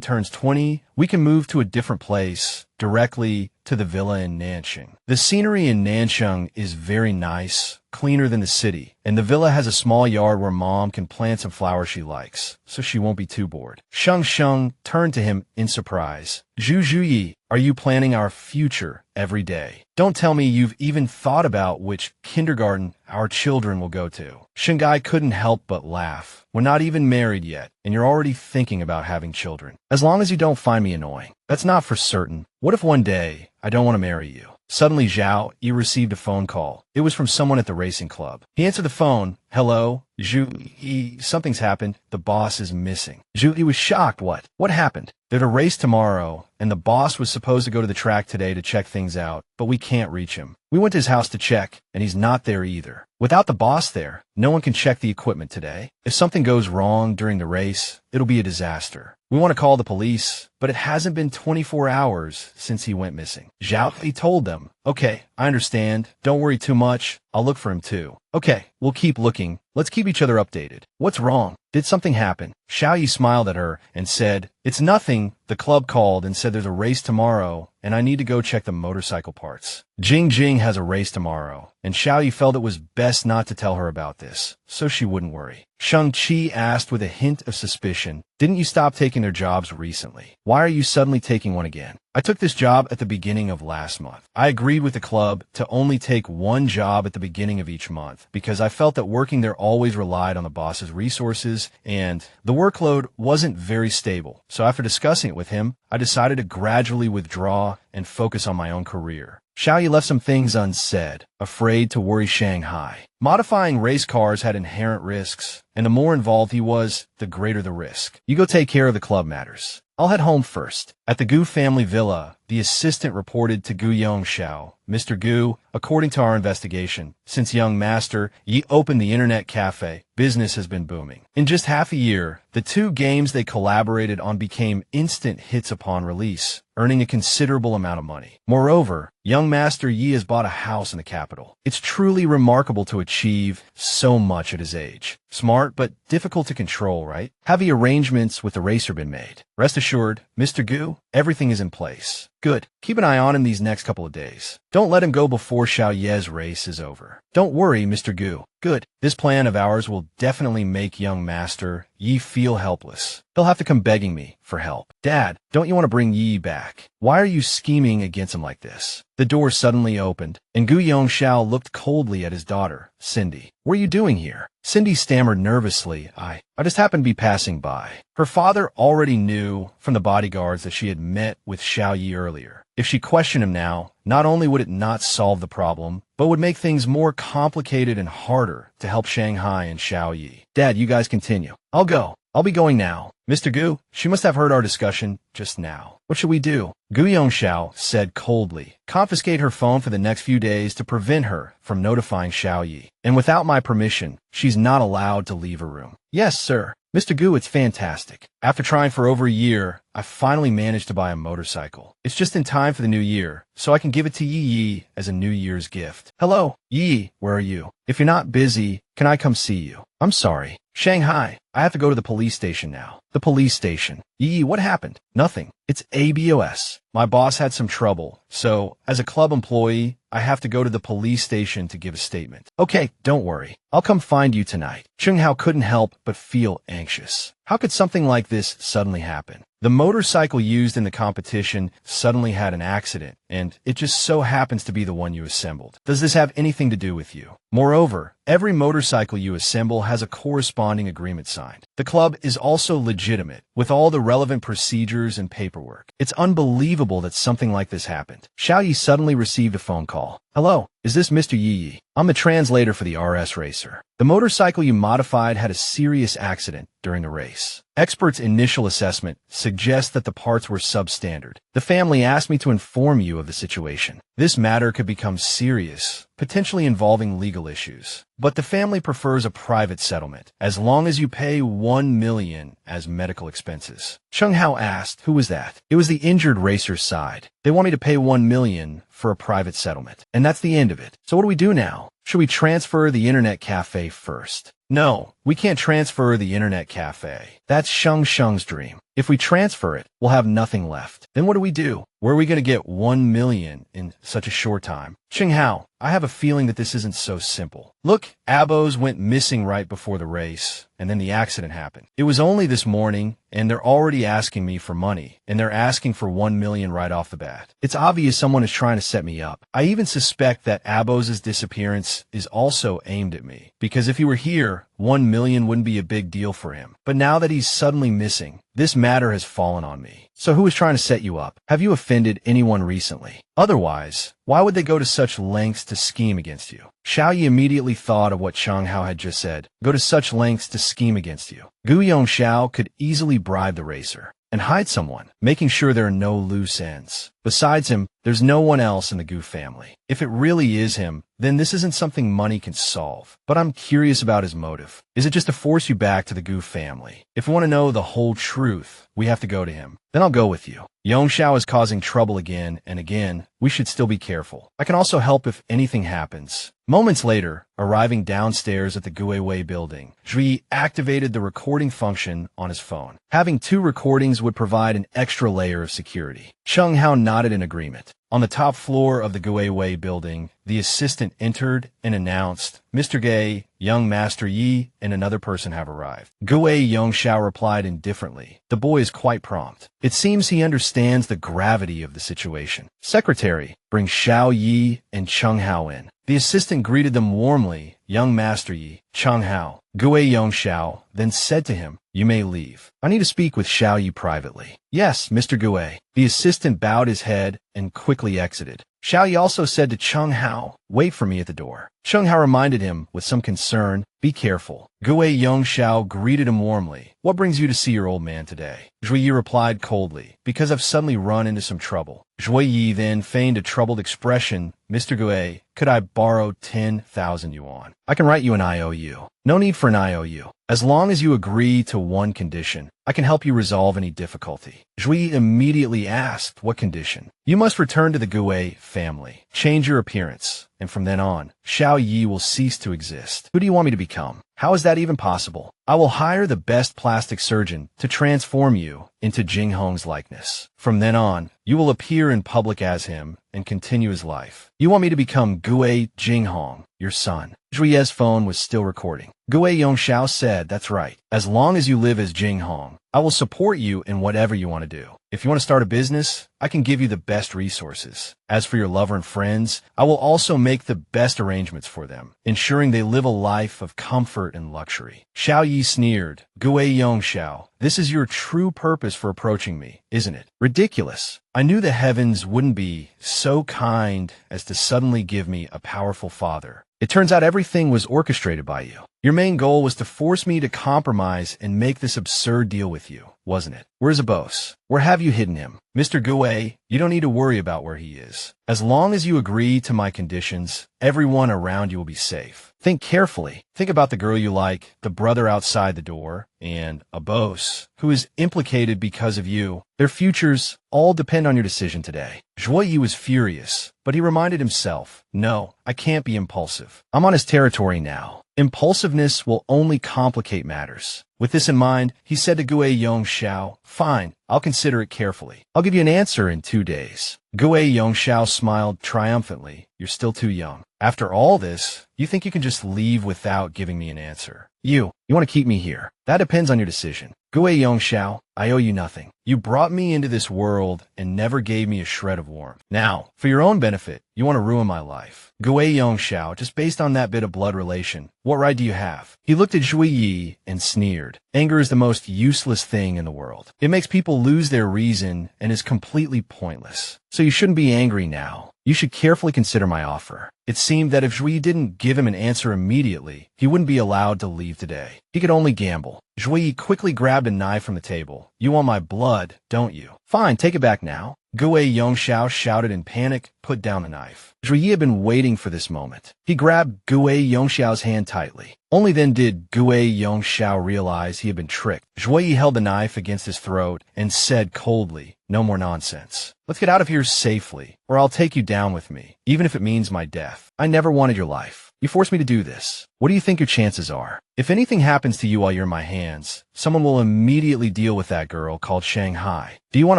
turns 20, we can move to a different place, directly to the villa in Nansheng. The scenery in Nansheng is very nice, cleaner than the city, and the villa has a small yard where Mom can plant some flowers she likes, so she won't be too bored. Shang turned to him in surprise. Xiao Ye, are you planning our future every day? Don't tell me you've even thought about which kindergarten our children will go to. Shang Yi couldn't help but laugh. We're not even married yet, and you're already thinking about having children. As long as you don't find me annoying. That's not for certain. What if one day I don't want to marry you? Suddenly, Xiao Ye received a phone call. It was from someone at the racing club. He answered the phone. Hello? Xiao Ye, something's happened. The boss is missing. Xiao Ye was shocked. What happened? There's a race tomorrow, and the boss was supposed to go to the track today to check things out, but we can't reach him. We went to his house to check, and he's not there either. Without the boss there, no one can check the equipment today. If something goes wrong during the race, it'll be a disaster. We want to call the police, but it hasn't been 24 hours since he went missing. Xiao Ye told them, okay, I understand. Don't worry too much. I'll look for him too. Okay, we'll keep looking. Let's keep each other updated. What's wrong? Did something happen? Xiao Ye smiled at her and said, it's nothing. The club called and said there's a race tomorrow, and I need to go check the motorcycle parts. Jing has a race tomorrow, and Xiao Ye felt it was best not to tell her about this, so she wouldn't worry. Shang-Chi asked with a hint of suspicion, didn't you stop taking their jobs recently? Why are you suddenly taking one again? I took this job at the beginning of last month. I agreed with the club to only take one job at the beginning of each month because I felt that working there always relied on the boss's resources and the workload wasn't very stable. So after discussing it with him, I decided to gradually withdraw and focus on my own career. Xiao Ye left some things unsaid, afraid to worry Shanghai. Modifying race cars had inherent risks, and the more involved he was, the greater the risk. You go take care of the club matters. I'll head home first. At the Gu family villa, the assistant reported to Gu Yongxiao, Mr. Gu, according to our investigation, since young master Yi opened the internet cafe, business has been booming. In just half a year, the two games they collaborated on became instant hits upon release, earning a considerable amount of money. Moreover, young master Yi has bought a house in the capital. It's truly remarkable to achieve so much at his age. Smart, but difficult to control, right? Heavy arrangements with the racer been made. Rest assured, Mr. Gu, everything is in place. Good. Keep an eye on him these next couple of days. Don't let him go before Xiao Ye's race is over. Don't worry, Mr. Gu. Good. This plan of ours will definitely make young master Yi feel helpless. He'll have to come begging me for help. Dad, don't you want to bring Yi back? Why are you scheming against him like this? The door suddenly opened, and Gu Yongxiao looked coldly at his daughter, Cindy. What are you doing here? Cindy stammered nervously, I just happened to be passing by. Her father already knew from the bodyguards that she had met with Xiao Ye earlier. If she questioned him now, not only would it not solve the problem, but would make things more complicated and harder to help Shanghai and Xiao Ye. Dad, you guys continue. I'll go. I'll be going now. Mr. Gu, she must have heard our discussion just now. What should we do? Gu Yongxiao said coldly, confiscate her phone for the next few days to prevent her from notifying Xiao Ye. And without my permission, she's not allowed to leave her room. Yes, sir. Mr. Gu, it's fantastic. After trying for over a year, I finally managed to buy a motorcycle. It's just in time for the new year, so I can give it to Yi as a New Year's gift. Hello, Yi, where are you? If you're not busy, can I come see you? I'm sorry. Shanghai, I have to go to the police station now. The police station. Yi, what happened? Nothing. It's ABOS. My boss had some trouble, so as a club employee, I have to go to the police station to give a statement. Okay, don't worry. I'll come find you tonight. Chunghao couldn't help but feel anxious. How could something like this suddenly happen? The motorcycle used in the competition suddenly had an accident, and it just so happens to be the one you assembled. Does this have anything to do with you? Moreover, every motorcycle you assemble has a corresponding agreement signed. The club is also legitimate, with all the relevant procedures and paperwork. It's unbelievable that something like this happened. Xiao Ye suddenly received a phone call. Hello, is this Mr. Yi? I'm the translator for the RS racer. The motorcycle you modified had a serious accident during the race. Experts' initial assessment suggests that the parts were substandard. The family asked me to inform you of the situation. This matter could become serious, potentially involving legal issues. But the family prefers a private settlement, as long as you pay $1 million as medical expenses. Chunghao asked, who was that? It was the injured racer's side. They want me to pay $1 million for a private settlement. And that's the end of it. So what do we do now? Should we transfer the internet cafe first? No, We can't transfer the internet cafe. That's Shang's dream. If we transfer it, we'll have nothing left. Then what do? Where are we going to get 1 million in such a short time? Hao, I have a feeling that this isn't so simple. Look, Abos went missing right before the race, and then the accident happened. It was only this morning, and they're already asking me for money, and they're asking for 1 million right off the bat. It's obvious someone is trying to set me up. I even suspect that Abos' disappearance is also aimed at me, because if he were here, 1 million wouldn't be a big deal for him. But now that he's suddenly missing, this matter has fallen on me. So who is trying to set you up? Have you offended anyone recently? Otherwise, why would they go to such lengths to scheme against you? Xiao Ye immediately thought of what Shang Hao had just said. Go to such lengths to scheme against you. Gu Yongxiao could easily bribe the racer and hide someone, making sure there are no loose ends. Besides him, there's no one else in the Gu family. If it really is him, then this isn't something money can solve. But I'm curious about his motive. Is it just to force you back to the Gu family? If we want to know the whole truth, we have to go to him. Then I'll go with you. Yongxiao is causing trouble again and again. We should still be careful. I can also help if anything happens. Moments later, arriving downstairs at the Guiwei building, Zhui activated the recording function on his phone. Having 2 recordings would provide an extra layer of security. Shang Hao nodded in agreement. On the top floor of the Guiwei building, the assistant entered and announced, Mr. Gay, young Master Yi, and another person have arrived. Guiwei Yongxiao replied indifferently. The boy is quite prompt. It seems he understands the gravity of the situation. Secretary, bring Xiao Ye and Cheng Hao in. The assistant greeted them warmly. Young Master Yi, Cheng Hao. Guiwei Yongxiao then said to him, you may leave. I need to speak with Xiao Ye privately. Yes, Mr. Guiwei. The assistant bowed his head and quickly exited. Xiao Ye also said to Cheng Hao, wait for me at the door. Cheng Hao reminded him with some concern, be careful. Guiwei Yongxiao greeted him warmly. What brings you to see your old man today? Zhui Yi replied coldly, because I've suddenly run into some trouble. Zhui Yi then feigned a troubled expression. Mr. Guiwei, could I borrow 10,000 yuan? I can write you an IOU. No need for an IOU. As long as you agree to one condition, I can help you resolve any difficulty. Zhui immediately asked, what condition? You must return to the Guiwei family. Change your appearance. And from then on, Xiao Yi will cease to exist. Who do you want me to become? How is that even possible? I will hire the best plastic surgeon to transform you into Jing Hong's likeness. From then on, you will appear in public as him and continue his life. You want me to become Guiwei Jing Hong, your son. Zhui's phone was still recording. Guiwei Yongxiao said, that's right. As long as you live as Jing Hong, I will support you in whatever you want to do. If you want to start a business, I can give you the best resources. As for your lover and friends, I will also make the best arrangements for them, ensuring they live a life of comfort and luxury. Xiao Yi sneered. Guiwei Yongxiao, this is your true purpose for approaching me, isn't it? Ridiculous. I knew the heavens wouldn't be so kind as to suddenly give me a powerful father. It turns out everything was orchestrated by you. Your main goal was to force me to compromise and make this absurd deal with you, wasn't it? Where's Abos? Where have you hidden him? Mr. Guiwei, you don't need to worry about where he is. As long as you agree to my conditions, everyone around you will be safe. Think carefully. Think about the girl you like, the brother outside the door, and Abos, who is implicated because of you. Their futures all depend on your decision today. Zhui Yi was furious, but he reminded himself, no, I can't be impulsive. I'm on his territory now. Impulsiveness will only complicate matters. With this in mind, he said to Guiwei Yongxiao, fine, I'll consider it carefully. I'll give you an answer in 2 days. Guiwei Yongxiao smiled triumphantly. You're still too young. After all this, you think you can just leave without giving me an answer? You want to keep me here. That depends on your decision. Guiwei Yongxiao, I owe you nothing. You brought me into this world and never gave me a shred of warmth. Now, for your own benefit, you want to ruin my life. Guiwei Yongxiao, just based on that bit of blood relation, what right do you have? He looked at Zhui Yi and sneered. Anger is the most useless thing in the world. It makes people lose their reason and is completely pointless. So you shouldn't be angry now. You should carefully consider my offer. It seemed that if Zhui didn't give him an answer immediately, he wouldn't be allowed to leave today. He could only gamble. Zhui quickly grabbed a knife from the table. You want my blood, don't you? Fine, take it back now. Guiwei Yongxiao shouted in panic, put down the knife. Zhui had been waiting for this moment. He grabbed Guiwei Yongxiao's hand tightly. Only then did Guiwei Yongxiao realize he had been tricked. Zhui held the knife against his throat and said coldly, no more nonsense. Let's get out of here safely, or I'll take you down with me, even if it means my death. I never wanted your life. You forced me to do this. What do you think your chances are? If anything happens to you while you're in my hands, someone will immediately deal with that girl called Shang Yi. Do you want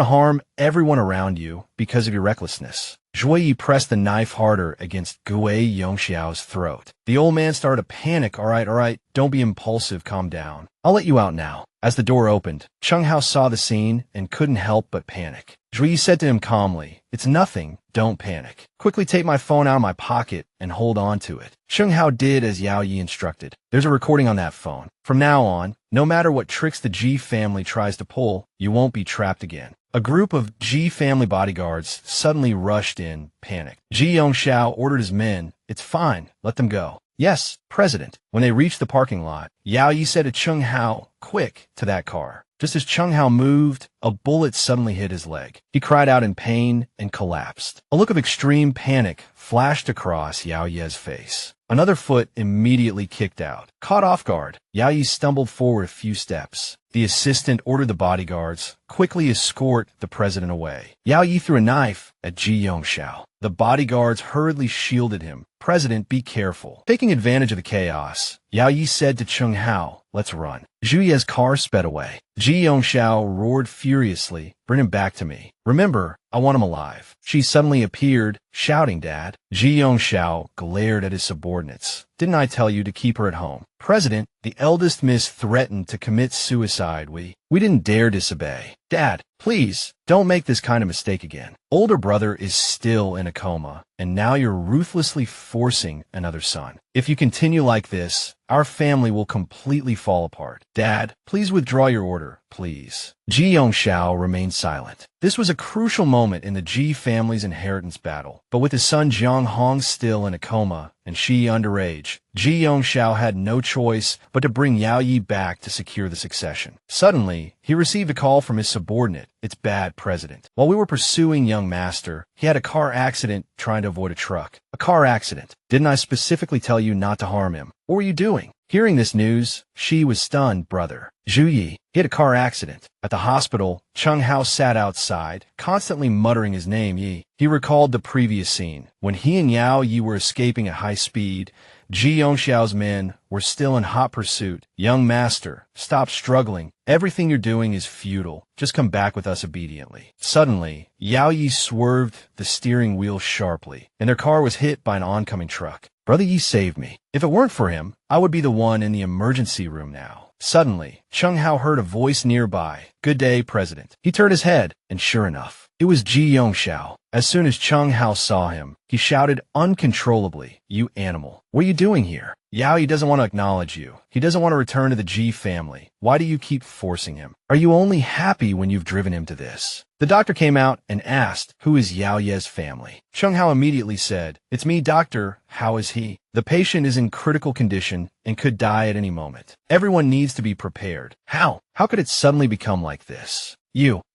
to harm everyone around you because of your recklessness? Xiao Ye pressed the knife harder against Gui Yongxiao's throat. The old man started to panic. All right, don't be impulsive, calm down. I'll let you out now. As the door opened, Cheng Hao saw the scene and couldn't help but panic. Xiao Ye said to him calmly, "It's nothing, don't panic. Quickly take my phone out of my pocket and hold on to it." Cheng Hao did as Xiao Ye instructed. There's a recording on that phone. From now on, no matter what tricks the Ji family tries to pull, you won't be trapped again. A group of Ji family bodyguards suddenly rushed in, panicked. Ji Yongxiao ordered his men, "It's fine, let them go." "Yes, President." When they reached the parking lot, Xiao Ye said to Cheng Hao, "Quick, to that car." Just as Cheng Hao moved, a bullet suddenly hit his leg. He cried out in pain and collapsed. A look of extreme panic flashed across Xiao Ye's face. Another foot immediately kicked out. Caught off guard, Xiao Ye stumbled forward a few steps. The assistant ordered the bodyguards, "Quickly escort the president away." Xiao Ye threw a knife at Ji Yongxiao. The bodyguards hurriedly shielded him. "President, be careful." Taking advantage of the chaos, Xiao Ye said to Cheng Hao, "Let's run." Zhu Ye's car sped away. Ji Yongxiao roared furiously, "Bring him back to me. Remember, I want him alive." She suddenly appeared, shouting, "Dad." Ji Yongxiao glared at his subordinates. "Didn't I tell you to keep her at home?" "President, the eldest miss threatened to commit suicide. We didn't dare disobey." "Dad, please, don't make this kind of mistake again. Older brother is still in a coma, and now you're ruthlessly forcing another son. If you continue like this, our family will completely fall apart. Dad, please withdraw your order, please." Ji Yongxiao remained silent. This was a crucial moment in the Ji family's inheritance battle, but with his son Jiang Hong still in a coma and she underage, Ji Yongxiao had no choice but to bring Xiao Ye back to secure the succession. Suddenly, he received a call from his subordinate. "It's bad, President. While we were pursuing young master, he had a car accident trying to avoid a truck." "A car accident? Didn't I specifically tell you not to harm him? What were you doing?" Hearing this news, she was stunned. "Brother, Zhu Yi, he had a car accident." At the hospital, Cheng Hao sat outside, constantly muttering his name, Yi. He recalled the previous scene. When he and Xiao Ye were escaping at high speed, Ji Yongxiao's men were still in hot pursuit. "Young master, stop struggling. Everything you're doing is futile. Just come back with us obediently." Suddenly, Xiao Ye swerved the steering wheel sharply, and their car was hit by an oncoming truck. "Brother Yi saved me. If it weren't for him, I would be the one in the emergency room now." Suddenly, Cheng Hao heard a voice nearby. "Good day, President." He turned his head, and sure enough, it was Ji Yongxiao. As soon as Cheng Hao saw him, he shouted uncontrollably, "You animal! What are you doing here?" "Xiao Ye doesn't want to acknowledge you. He doesn't want to return to the Ji family. Why do you keep forcing him? Are you only happy when you've driven him to this?" The doctor came out and asked, "Who is Xiao Ye's family?" Cheng Hao immediately said, "It's me, doctor. How is he?" "The patient is in critical condition and could die at any moment. Everyone needs to be prepared." "How? How could it suddenly become like this?"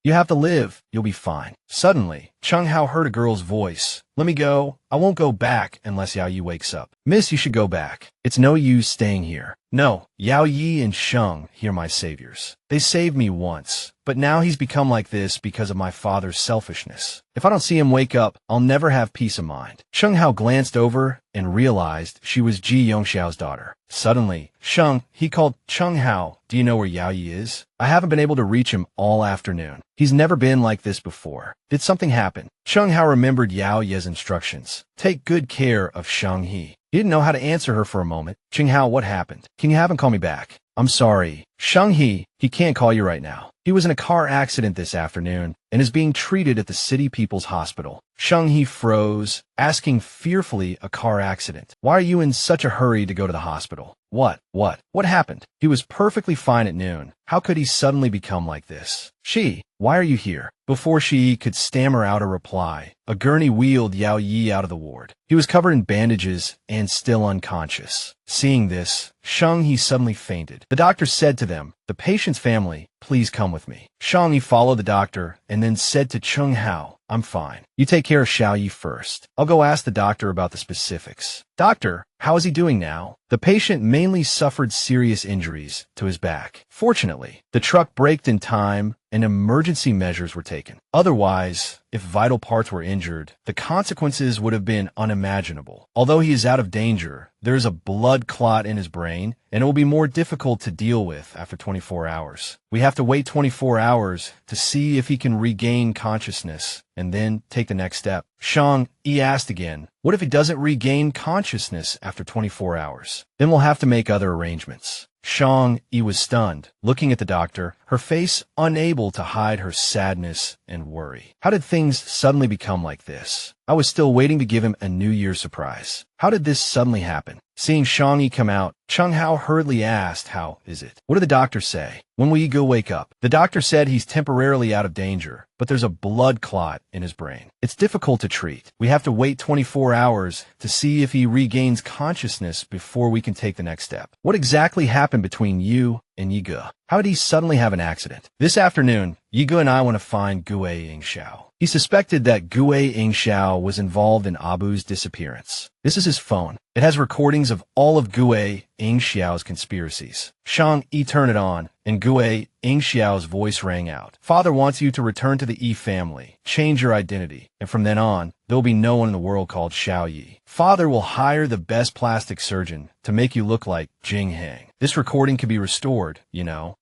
You have to live. You'll be fine." Suddenly, Cheng Hao heard a girl's voice. "Let me go. I won't go back unless Xiao Ye wakes up." "Miss, you should go back. It's no use staying here." "No, Xiao Ye and Sheng, here my saviors. They saved me once, but now he's become like this because of my father's selfishness. If I don't see him wake up, I'll never have peace of mind." Cheng Hao glanced over and realized she was Ji Yongxiao's daughter. Suddenly, Sheng, he called, "Cheng Hao, do you know where Xiao Ye is? I haven't been able to reach him all afternoon. He's never been like this before. Did something happen?" Cheng Hao remembered Xiao Ye's instructions. "Take good care of Shang Yi." He didn't know how to answer her for a moment. "Cheng Hao, what happened? Can you have him call me back?" "I'm sorry. Shang Yi, he can't call you right now. He was in a car accident this afternoon and is being treated at the City People's Hospital." Shang Yi froze, asking fearfully, "A car accident? Why are you in such a hurry to go to the hospital? What happened? He was perfectly fine at noon. How could he suddenly become like this?" Why are you here?" Before she could stammer out a reply, a gurney wheeled Xiao Ye out of the ward. He was covered in bandages and still unconscious. Seeing this, Shang Yi suddenly fainted. The doctor said to them, "The patient's family please come with me. Shang Yi followed the doctor and then said to Chung Hao, I'm fine. You take care of Xiao Ye first. I'll go ask the doctor about the specifics. Doctor, how is he doing now? The patient mainly suffered serious injuries to his back. Fortunately, the truck braked in time and emergency measures were taken. Otherwise, if vital parts were injured, the consequences would have been unimaginable. Although he is out of danger, there is a blood clot in his brain, and it will be more difficult to deal with after 24 hours. We have to wait 24 hours to see if he can regain consciousness and then take the next step. Shang Yi asked again, what if he doesn't regain consciousness after 24 hours? Then we'll have to make other arrangements. Shang Yi was stunned, looking at the doctor, her face unable to hide her sadness and worry. How did things suddenly become like this? I was still waiting to give him a New Year's surprise. How did this suddenly happen? Seeing Shang Yi come out, Chung Hao hurriedly asked, how is it? What did the doctor say? When will Yi Ge wake up? The doctor said he's temporarily out of danger, but there's a blood clot in his brain. It's difficult to treat. We have to wait 24 hours to see if he regains consciousness before we can take the next step. What exactly happened between you and Yi Ge? How did he suddenly have an accident? This afternoon, Yi Ge and I want to find Gue Yingxiao. He suspected that Gue Yingxiao was involved in Abu's disappearance. This is his phone. It has recordings of all of Gue Yingxiao's conspiracies. Shang Yi turned it on, and Gue Yingxiao's voice rang out. Father wants you to return to the Yi family, change your identity, and from then on, there will be no one in the world called Xiao Ye. Father will hire the best plastic surgeon to make you look like Jing Heng. This recording can be restored,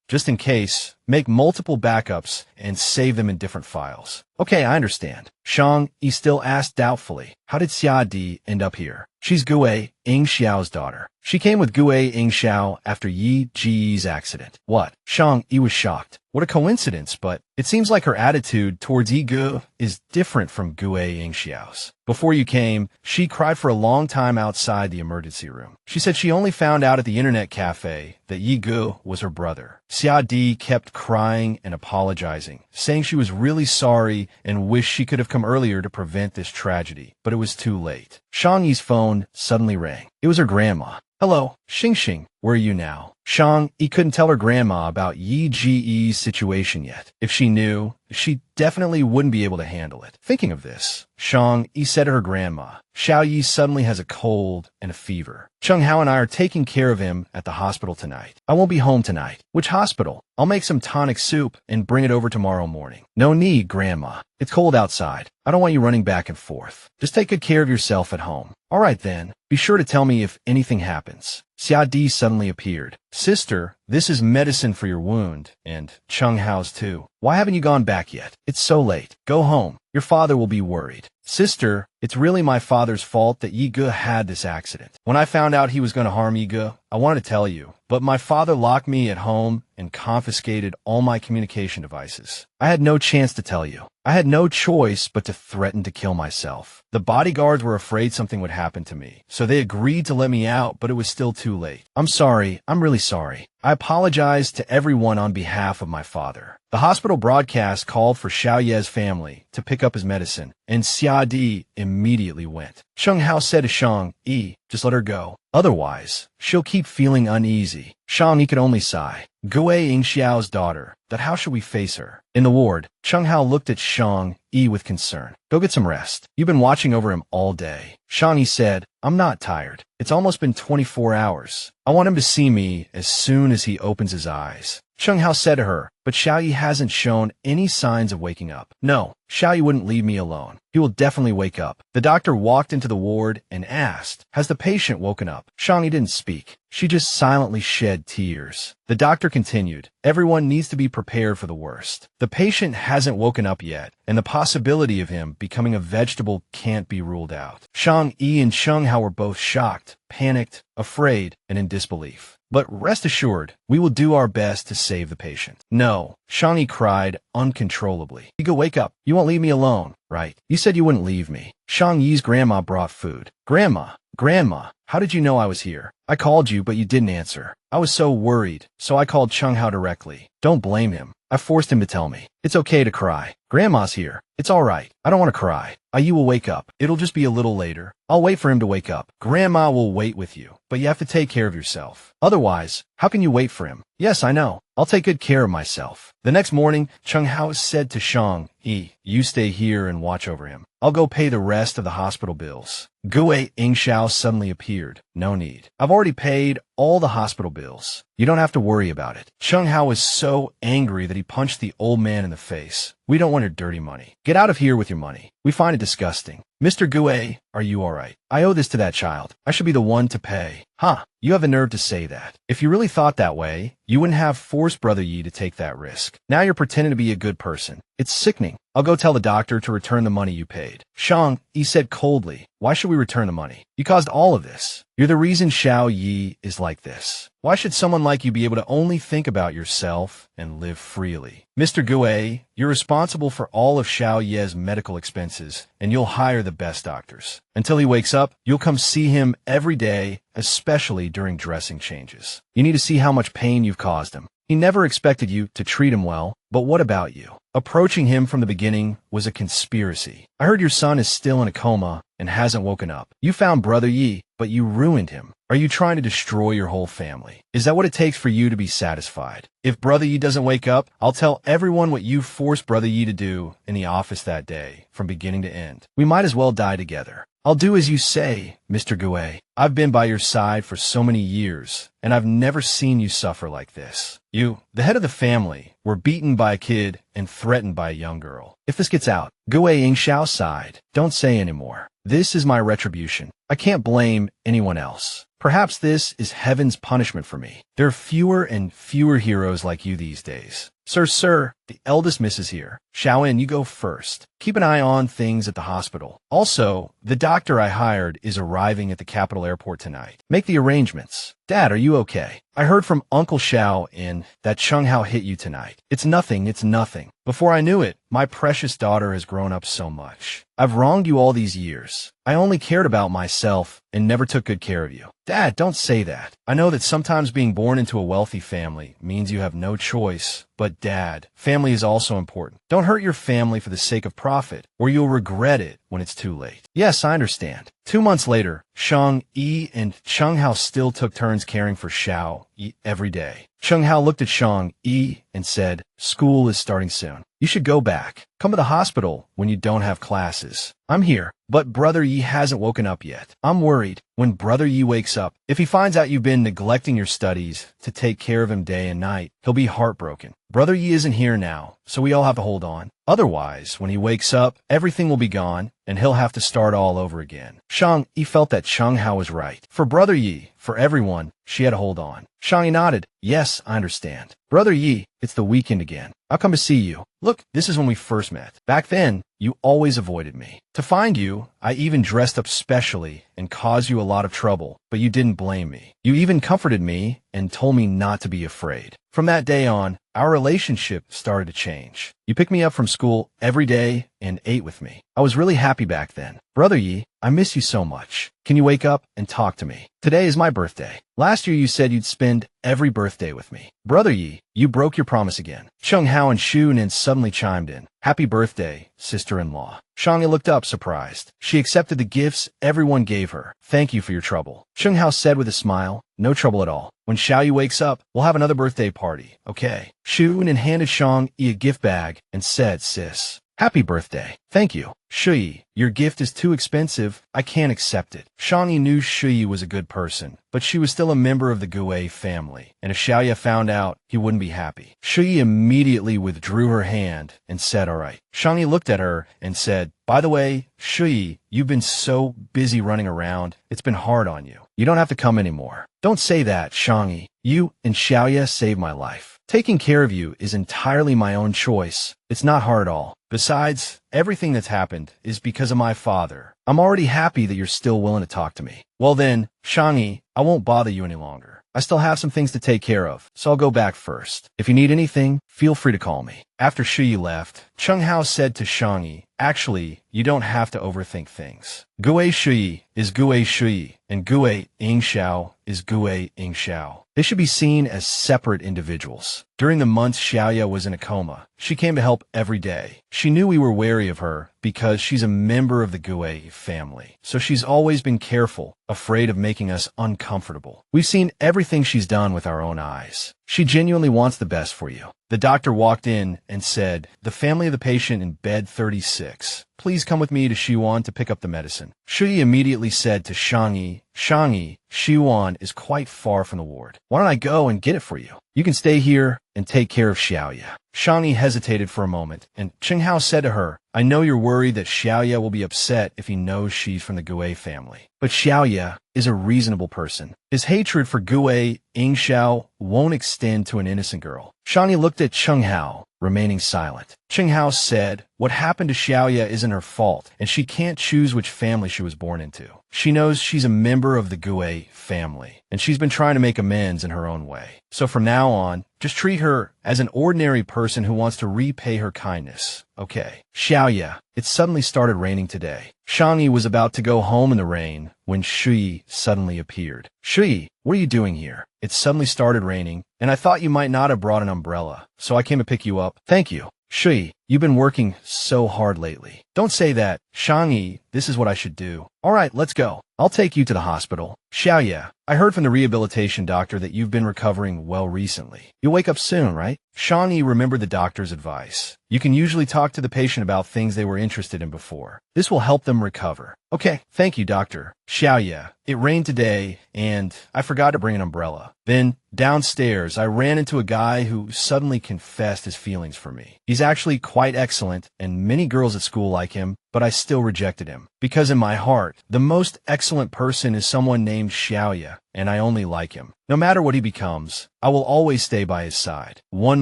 just in case. Make multiple backups and save them in different files. Okay, I understand. Shang Yi still asked doubtfully, how did Xia Di end up here? She's Gue Yingxiao's daughter. She came with Gue Yingxiao after Yi Ji's accident. What? Shang Yi was shocked. What a coincidence, but it seems like her attitude towards Yi Ge is different from Gue Yingxiao's. Before you came, she cried for a long time outside the emergency room. She said she only found out at the internet cafe that Yi Ge was her brother. Xia Di kept crying and apologizing, saying she was really sorry and wished she could have come earlier to prevent this tragedy, but it was too late. Shang Yi's phone suddenly rang. It was her grandma. Hello, Xing, where are you now? Shang Yi couldn't tell her grandma about Yi Ji's situation yet. If she knew, she definitely wouldn't be able to handle it. Thinking of this, Shang Yi said to her grandma, Xiao Ye suddenly has a cold and a fever. Chung Hao and I are taking care of him at the hospital tonight. I won't be home tonight. Which hospital? I'll make some tonic soup and bring it over tomorrow morning. No need, Grandma. It's cold outside. I don't want you running back and forth. Just take good care of yourself at home. All right then. Be sure to tell me if anything happens. Xia Di suddenly appeared. Sister, this is medicine for your wound, and Chung Hao's too. Why haven't you gone back yet? It's so late. Go home. Your father will be worried. Sister, it's really my father's fault that Yi Ge had this accident. When I found out he was going to harm Yi Ge, I wanted to tell you, but my father locked me at home and confiscated all my communication devices. I had no chance to tell you. I had no choice but to threaten to kill myself. The bodyguards were afraid something would happen to me, so they agreed to let me out, but it was still too late. I'm sorry. I'm really sorry. I apologize to everyone on behalf of my father. The hospital broadcast called for Xiao Ye's family to pick up his medicine, and Xia Di immediately went. Chung Hao said to Shang Yi, just let her go. Otherwise, she'll keep feeling uneasy. Shang Yi could only sigh. Gue Yingxiao's daughter, but how should we face her? In the ward, Chung Hao looked at Shang Yi with concern. Go get some rest. You've been watching over him all day. Shang Yi said, I'm not tired. It's almost been 24 hours. I want him to see me as soon as he opens his eyes. Chung Hao said to her, but Xiao Ye hasn't shown any signs of waking up. No, Xiao Ye wouldn't leave me alone. He will definitely wake up. The doctor walked into the ward and asked, has the patient woken up? Shang Yi didn't speak. She just silently shed tears. The doctor continued, everyone needs to be prepared for the worst. The patient hasn't woken up yet, and the possibility of him becoming a vegetable can't be ruled out. Shang Yi and Chung Hao were both shocked, panicked, afraid, and in disbelief. But rest assured, we will do our best to save the patient. No, Shang Yi cried uncontrollably. You go wake up. You won't leave me alone, right? You said you wouldn't leave me. Shang Yi's grandma brought food. Grandma, Grandma, how did you know I was here? I called you, but you didn't answer. I was so worried, so I called Chung Hao directly. Don't blame him. I forced him to tell me. It's okay to cry. Grandma's here. It's all right. I don't want to cry. You will wake up. It'll just be a little later. I'll wait for him to wake up. Grandma will wait with you, but you have to take care of yourself. Otherwise, how can you wait for him? Yes, I know. I'll take good care of myself. The next morning, Chung Hao said to Shang Yi, you stay here and watch over him. I'll go pay the rest of the hospital bills. Gui Yingxiao suddenly appeared. No need. I've already paid all the hospital bills. You don't have to worry about it. Chung Hao was so angry that he punched the old man in the face. We don't want your dirty money. Get out of here with your money. We find it disgusting. Mr. Gui, are you all right? I owe this to that child. I should be the one to pay. Huh, you have the nerve to say that. If you really thought that way, you wouldn't have forced Brother Yi to take that risk. Now you're pretending to be a good person. It's sickening. I'll go tell the doctor to return the money you paid. Shang Yi said coldly, why should we return the money? You caused all of this. You're the reason Xiao Ye is like this. Why should someone like you be able to only think about yourself and live freely? Mr. Gui, you're responsible for all of Xiao Ye's medical expenses, and you'll hire the best doctors. Until he wakes up, you'll come see him every day, especially during dressing changes. You need to see how much pain you've caused him. He never expected you to treat him well, but what about you? Approaching him from the beginning was a conspiracy. I heard your son is still in a coma and hasn't woken up. You found Brother Yi, but you ruined him. Are you trying to destroy your whole family? Is that what it takes for you to be satisfied? If Brother Yi doesn't wake up, I'll tell everyone what you forced Brother Yi to do in the office that day, from beginning to end. We might as well die together. I'll do as you say, Mr. Gui. I've been by your side for so many years, and I've never seen you suffer like this. You, the head of the family, were beaten by a kid and threatened by a young girl. If this gets out, Gui Yingxiao sighed. Don't say anymore. This is my retribution. I can't blame anyone else. Perhaps this is heaven's punishment for me. There are fewer and fewer heroes like you these days. Sir, the eldest miss is here. Xiaoyin, you go first. Keep an eye on things at the hospital. Also, the doctor I hired is arriving at the capital airport tonight. Make the arrangements. Dad, are you okay? I heard from Uncle Xiao that Chung Hao hit you tonight. It's nothing. Before I knew it, my precious daughter has grown up so much. I've wronged you all these years. I only cared about myself and never took good care of you. Dad, don't say that. I know that sometimes being born into a wealthy family means you have no choice. But Dad, family is also important. Don't hurt your family for the sake of profit, or you'll regret it when it's too late. Yes, I understand. 2 months later, Shang Yi and Chung Hao still took turns caring for Xiao Yi every day. Chung Hao looked at Shang Yi and said, school is starting soon. You should go back. Come to the hospital when you don't have classes. I'm here, but Brother Yi hasn't woken up yet. I'm worried. When Brother Yi wakes up, if he finds out you've been neglecting your studies to take care of him day and night, he'll be heartbroken. Brother Yi isn't here now, so we all have to hold on. Otherwise, when he wakes up, everything will be gone, and he'll have to start all over again. Shang Yi felt that Chung Hao was right. For Brother Yi, for everyone, she had to hold on. Shang Yi nodded. Yes, I understand. Brother Yi, it's the weekend again. I'll come to see you. Look, this is when we first met. Back then, you always avoided me. To find you, I even dressed up specially and caused you a lot of trouble, but you didn't blame me. You even comforted me and told me not to be afraid. From that day on, our relationship started to change. You picked me up from school every day and ate with me. I was really happy back then. Brother Yi, I miss you so much. Can you wake up and talk to me? Today is my birthday. Last year you said you'd spend every birthday with me. Brother Yi, you broke your promise again. Chung Hao and Shu Nin suddenly chimed in. Happy birthday, sister-in-law. Shang Yi looked up, surprised. She accepted the gifts everyone gave her. Thank you for your trouble. Chung Hao said with a smile, no trouble at all. When Xiao Ye wakes up, we'll have another birthday party, okay? Shu Nin handed Shang Yi a gift bag and said, sis, happy birthday. Thank you. Shui, your gift is too expensive. I can't accept it. Shang Yi knew Shui was a good person, but she was still a member of the Gui family, and if Xiao Ye found out, he wouldn't be happy. Shui immediately withdrew her hand and said, all right. Shang Yi looked at her and said, by the way, Shui, you've been so busy running around, it's been hard on you. You don't have to come anymore. Don't say that, Shang Yi. You and Xiao Ye saved my life. Taking care of you is entirely my own choice. It's not hard at all. Besides, everything that's happened is because of my father. I'm already happy that you're still willing to talk to me. Well then, Shang Yi, I won't bother you any longer. I still have some things to take care of, so I'll go back first. If you need anything, feel free to call me. After Shu Yi left, Chung Hao said to Shang Yi, actually, you don't have to overthink things. Gue Shui is Gue Shui, and Gue Ing Xiao is Gue Ing Xiao. They should be seen as separate individuals. During the months Xiao Ye was in a coma, she came to help every day. She knew we were wary of her because she's a member of the Gue family. So she's always been careful, afraid of making us uncomfortable. We've seen everything she's done with our own eyes. She genuinely wants the best for you. The doctor walked in and said, the family of the patient in bed 36. Please come with me to Xiwan to pick up the medicine. Shui immediately said to Shang Yi, Xiwan is quite far from the ward. Why don't I go and get it for you? You can stay here and take care of Xiao Ye. Shang Yi hesitated for a moment, and Chung Hao said to her, I know you're worried that Xiao Ye will be upset if he knows she's from the Gue family. But Xiao Ye is a reasonable person. His hatred for Gue Ing Xiao won't extend to an innocent girl. Shang Yi looked at Chung Hao, remaining silent. Chung Hao said, what happened to Xiao Ye isn't her fault, and she can't choose which family she was born into. She knows she's a member of the Gue family, and she's been trying to make amends in her own way. So from now on, just treat her as an ordinary person who wants to repay her kindness. Okay. Xiao Ye, it suddenly started raining today. Shang Yi was about to go home in the rain when Shui suddenly appeared. Shui, what are you doing here? It suddenly started raining, and I thought you might not have brought an umbrella, so I came to pick you up. Thank you. Shui, you've been working so hard lately. Don't say that. Shang Yi, this is what I should do. All right, let's go. I'll take you to the hospital. Xiao Ye, I heard from the rehabilitation doctor that you've been recovering well recently. You'll wake up soon, right? Shang Yi remembered the doctor's advice. You can usually talk to the patient about things they were interested in before. This will help them recover. Okay, thank you, doctor. Xiao Ye, it rained today, and I forgot to bring an umbrella. Then, downstairs, I ran into a guy who suddenly confessed his feelings for me. He's actually quite excellent, and many girls at school like him, but I still rejected him. Because in my heart, the most excellent person is someone named Xiao Ye, and I only like him. No matter what he becomes, I will always stay by his side. 1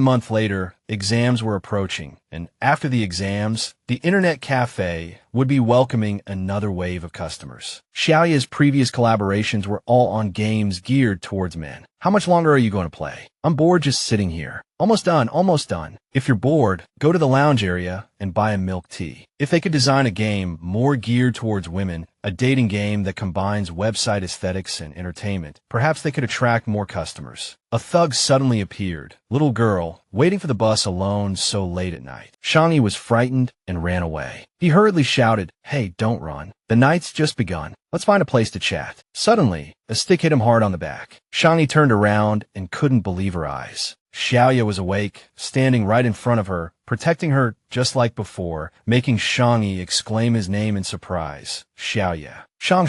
month later, exams were approaching, and after the exams, the internet cafe would be welcoming another wave of customers. Xiao Ye's previous collaborations were all on games geared towards men. How much longer are you going to play? I'm bored just sitting here. Almost done, almost done. If you're bored, go to the lounge area and buy a milk tea. If they could design a game more geared towards women, a dating game that combines website aesthetics and entertainment, perhaps they could attract more customers. A thug suddenly appeared. Little girl, waiting for the bus alone so late at night. Shang Yi was frightened and ran away. He hurriedly shouted, hey, don't run. The night's just begun. Let's find a place to chat. Suddenly, a stick hit him hard on the back. Shang Yi turned around and couldn't believe her eyes. Xiao Ye was awake, standing right in front of her, protecting her just like before, making Shang Yi exclaim his name in surprise. Xiao Ye. Shang,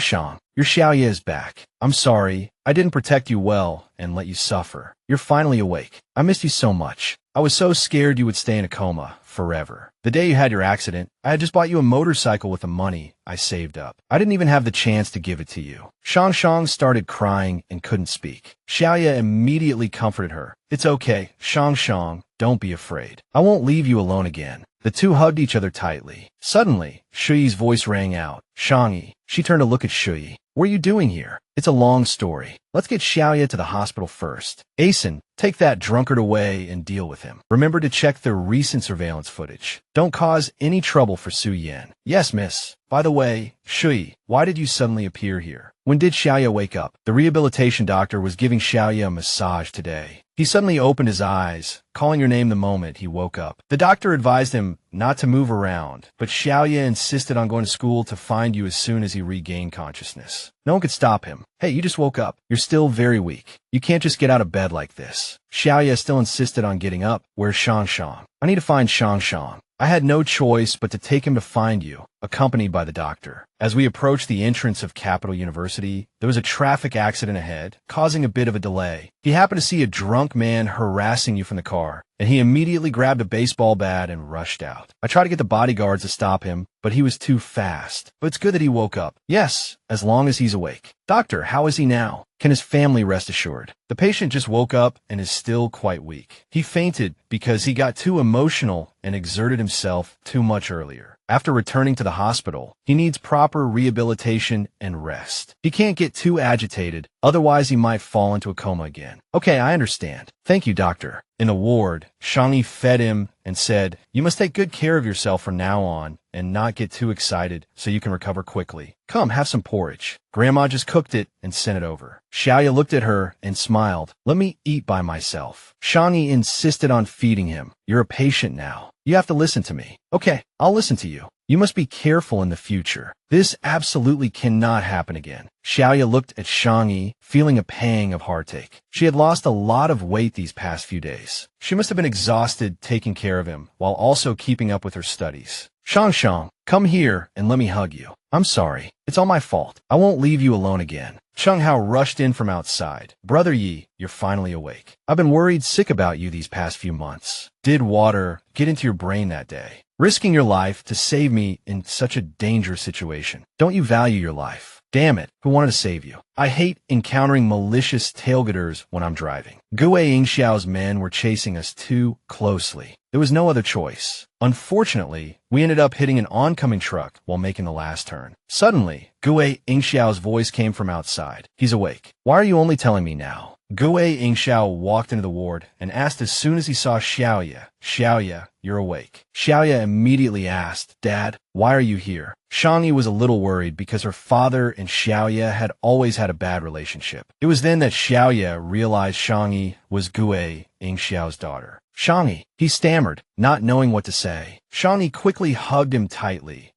your Xiao Ye is back. I'm sorry, I didn't protect you well and let you suffer. You're finally awake. I missed you so much. I was so scared you would stay in a coma forever. The day you had your accident, I had just bought you a motorcycle with the money I saved up. I didn't even have the chance to give it to you. Shang started crying and couldn't speak. Xiao Ye immediately comforted her. It's okay, Shang, don't be afraid. I won't leave you alone again. The two hugged each other tightly. Suddenly, Shui's voice rang out. Shang Yi. She turned to look at Shui. What are you doing here? It's a long story. Let's get Xiao Ye to the hospital first. Asen, take that drunkard away and deal with him. Remember to check the recent surveillance footage. Don't cause any trouble for Su Yan. Yes, miss. By the way, Shui, why did you suddenly appear here? When did Xiao Ye wake up? The rehabilitation doctor was giving Xiao Ye a massage today. He suddenly opened his eyes, calling your name the moment he woke up. The doctor advised him not to move around, but Xiao Ye insisted on going to school to find you as soon as he regained consciousness. No one could stop him. Hey, you just woke up. You're still very weak. You can't just get out of bed like this. Xiao Ye still insisted on getting up. Where's Shang? I need to find Shang. I had no choice but to take him to find you, accompanied by the doctor. As we approached the entrance of Capital University, there was a traffic accident ahead, causing a bit of a delay. He happened to see a drunk man harassing you from the car, and he immediately grabbed a baseball bat and rushed out. I tried to get the bodyguards to stop him, but he was too fast. But it's good that he woke up. Yes, as long as he's awake. Doctor, how is he now? Can his family rest assured? The patient just woke up and is still quite weak. He fainted because he got too emotional and exerted himself too much earlier. After returning to the hospital, he needs proper rehabilitation and rest. He can't get too agitated, otherwise he might fall into a coma again. Okay, I understand. Thank you, doctor. In the ward, Shang Yi fed him and said, "You must take good care of yourself from now on and not get too excited so you can recover quickly. Come, have some porridge. Grandma just cooked it and sent it over." Xiao Ye looked at her and smiled. "Let me eat by myself." Shang Yi insisted on feeding him. "You're a patient now. You have to listen to me." "Okay, I'll listen to you. You must be careful in the future. This absolutely cannot happen again." Xiao Ye looked at Shang Yi, feeling a pang of heartache. She had lost a lot of weight these past few days. She must have been exhausted taking care of him while also keeping up with her studies. Shang, come here and let me hug you." "I'm sorry. It's all my fault. I won't leave you alone again." Cheng Hao rushed in from outside. "Brother Yi, you're finally awake. I've been worried sick about you these past few months. Did water get into your brain that day? Risking your life to save me in such a dangerous situation. Don't you value your life? Damn it, who wanted to save you? I hate encountering malicious tailgaters when I'm driving. Gue Yingxiao's men were chasing us too closely. There was no other choice. Unfortunately, we ended up hitting an oncoming truck while making the last turn. Suddenly, Gue Yingxiao's voice came from outside. He's awake. Why are you only telling me now?" Gue Yingxiao walked into the ward and asked as soon as he saw Xiao Ye, "Xiao Ye, you're awake." Xiao Ye immediately asked, "Dad, why are you here?" Shang Yi was a little worried because her father and Xiao Ye had always had a bad relationship. It was then that Xiao Ye realized Shang Yi was Gue Yingxiao's daughter. "Shang Yi," he stammered, not knowing what to say. Shang Yi quickly hugged him tightly.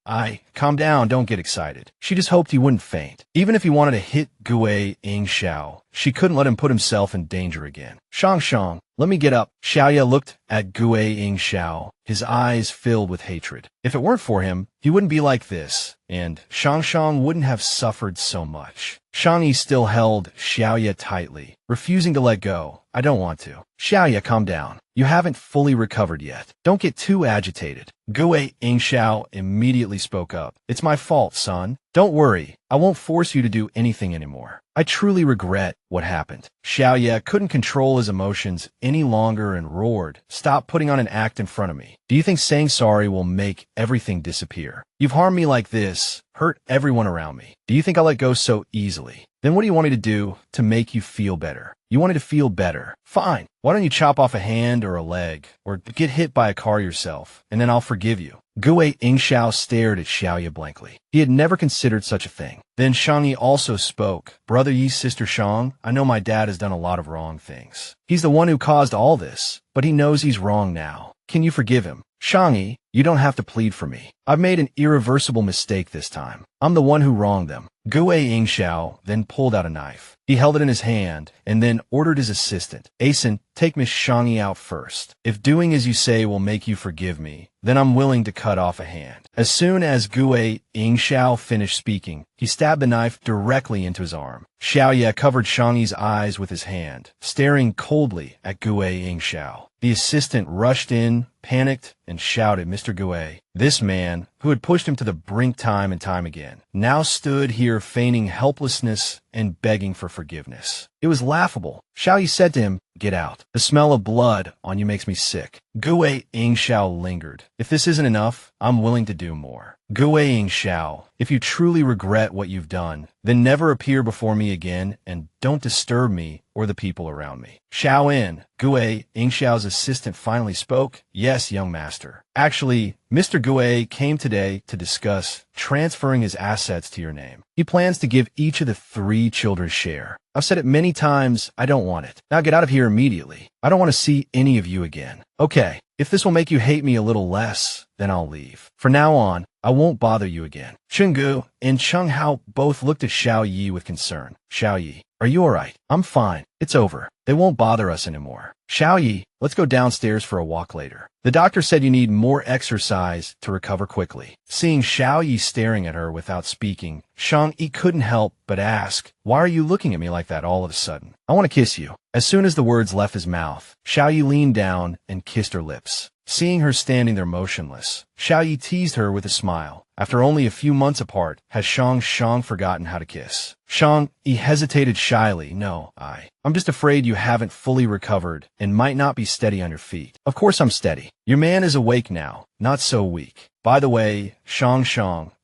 Calm down, don't get excited." She just hoped he wouldn't faint. Even if he wanted to hit Gue Yingxiao, she couldn't let him put himself in danger again. Shang, let me get up." Xiao Ye looked at Gue Yingxiao, his eyes filled with hatred. If it weren't for him, he wouldn't be like this, and Shang wouldn't have suffered so much. Shang Yi still held Xiao Ye tightly, refusing to let go. "I don't want to." "Xiao Ye, calm down. You haven't fully recovered yet. Don't get too agitated." Gue Yingxiao immediately spoke up. "It's my fault, son. Don't worry. I won't force you to do anything anymore. I truly regret what happened." Xiao Ye couldn't control his emotions any longer and roared, "Stop putting on an act in front of me. Do you think saying sorry will make everything disappear? You've harmed me like this, hurt everyone around me. Do you think I'll let go so easily? Then what do you want me to do to make you feel better? You wanted to feel better. Fine. Why don't you chop off a hand or a leg, or get hit by a car yourself, and then I'll forgive you." Gue Yingxiao stared at Xiao Ye blankly. He had never considered such a thing. Then Shang Yi also spoke. "Brother Yi's sister Shang, I know my dad has done a lot of wrong things. He's the one who caused all this, but he knows he's wrong now. Can you forgive him?" "Shang Yi, you don't have to plead for me. I've made an irreversible mistake this time. I'm the one who wronged them." Gue Yingxiao then pulled out a knife. He held it in his hand and then ordered his assistant, "Asen, take Miss Shang Yi out first. If doing as you say will make you forgive me, then I'm willing to cut off a hand." As soon as Gue Yingxiao finished speaking, he stabbed the knife directly into his arm. Xiao Ye covered Shang Yi's eyes with his hand, staring coldly at Gue Yingxiao. The assistant rushed in, panicked, and shouted, "Mr. Gue." This man, who had pushed him to the brink time and time again, now stood here feigning helplessness and begging for forgiveness. It was laughable. Xiao Yi said to him, "Get out. The smell of blood on you makes me sick." Gue Yingxiao lingered. "If this isn't enough, I'm willing to do more." Gue Yingxiao, if you truly regret what you've done, then never appear before me again and don't disturb me or the people around me. Xiaoin, Gue Yingxiao's assistant, finally spoke. "Yes, young master. Actually, Mr. Gue came today to discuss transferring his assets to your name. He plans to give each of the 3 children share. I've said it many times, I don't want it. Now get out of here immediately. I don't want to see any of you again." "Okay, if this will make you hate me a little less, then I'll leave. From now on, I won't bother you again." Chenggu and Cheng Hao both looked at Xiao Yi with concern. "Xiao Yi, are you all right?" "I'm fine. It's over. They won't bother us anymore." "Xiao Yi, let's go downstairs for a walk later. The doctor said you need more exercise to recover quickly." Seeing Xiao Yi staring at her without speaking, Shang Yi couldn't help but ask, "Why are you looking at me like that all of a sudden? I want to kiss you." As soon as the words left his mouth, Xiao Yi leaned down and kissed her lips. Seeing her standing there motionless, Xiao Yi teased her with a smile. After only a few months apart, has Shang forgotten how to kiss? Shang Yi hesitated shyly. "No, I'm just afraid you haven't fully recovered and might not be steady on your feet." "Of course I'm steady. Your man is awake now, not so weak. By the way, Shang,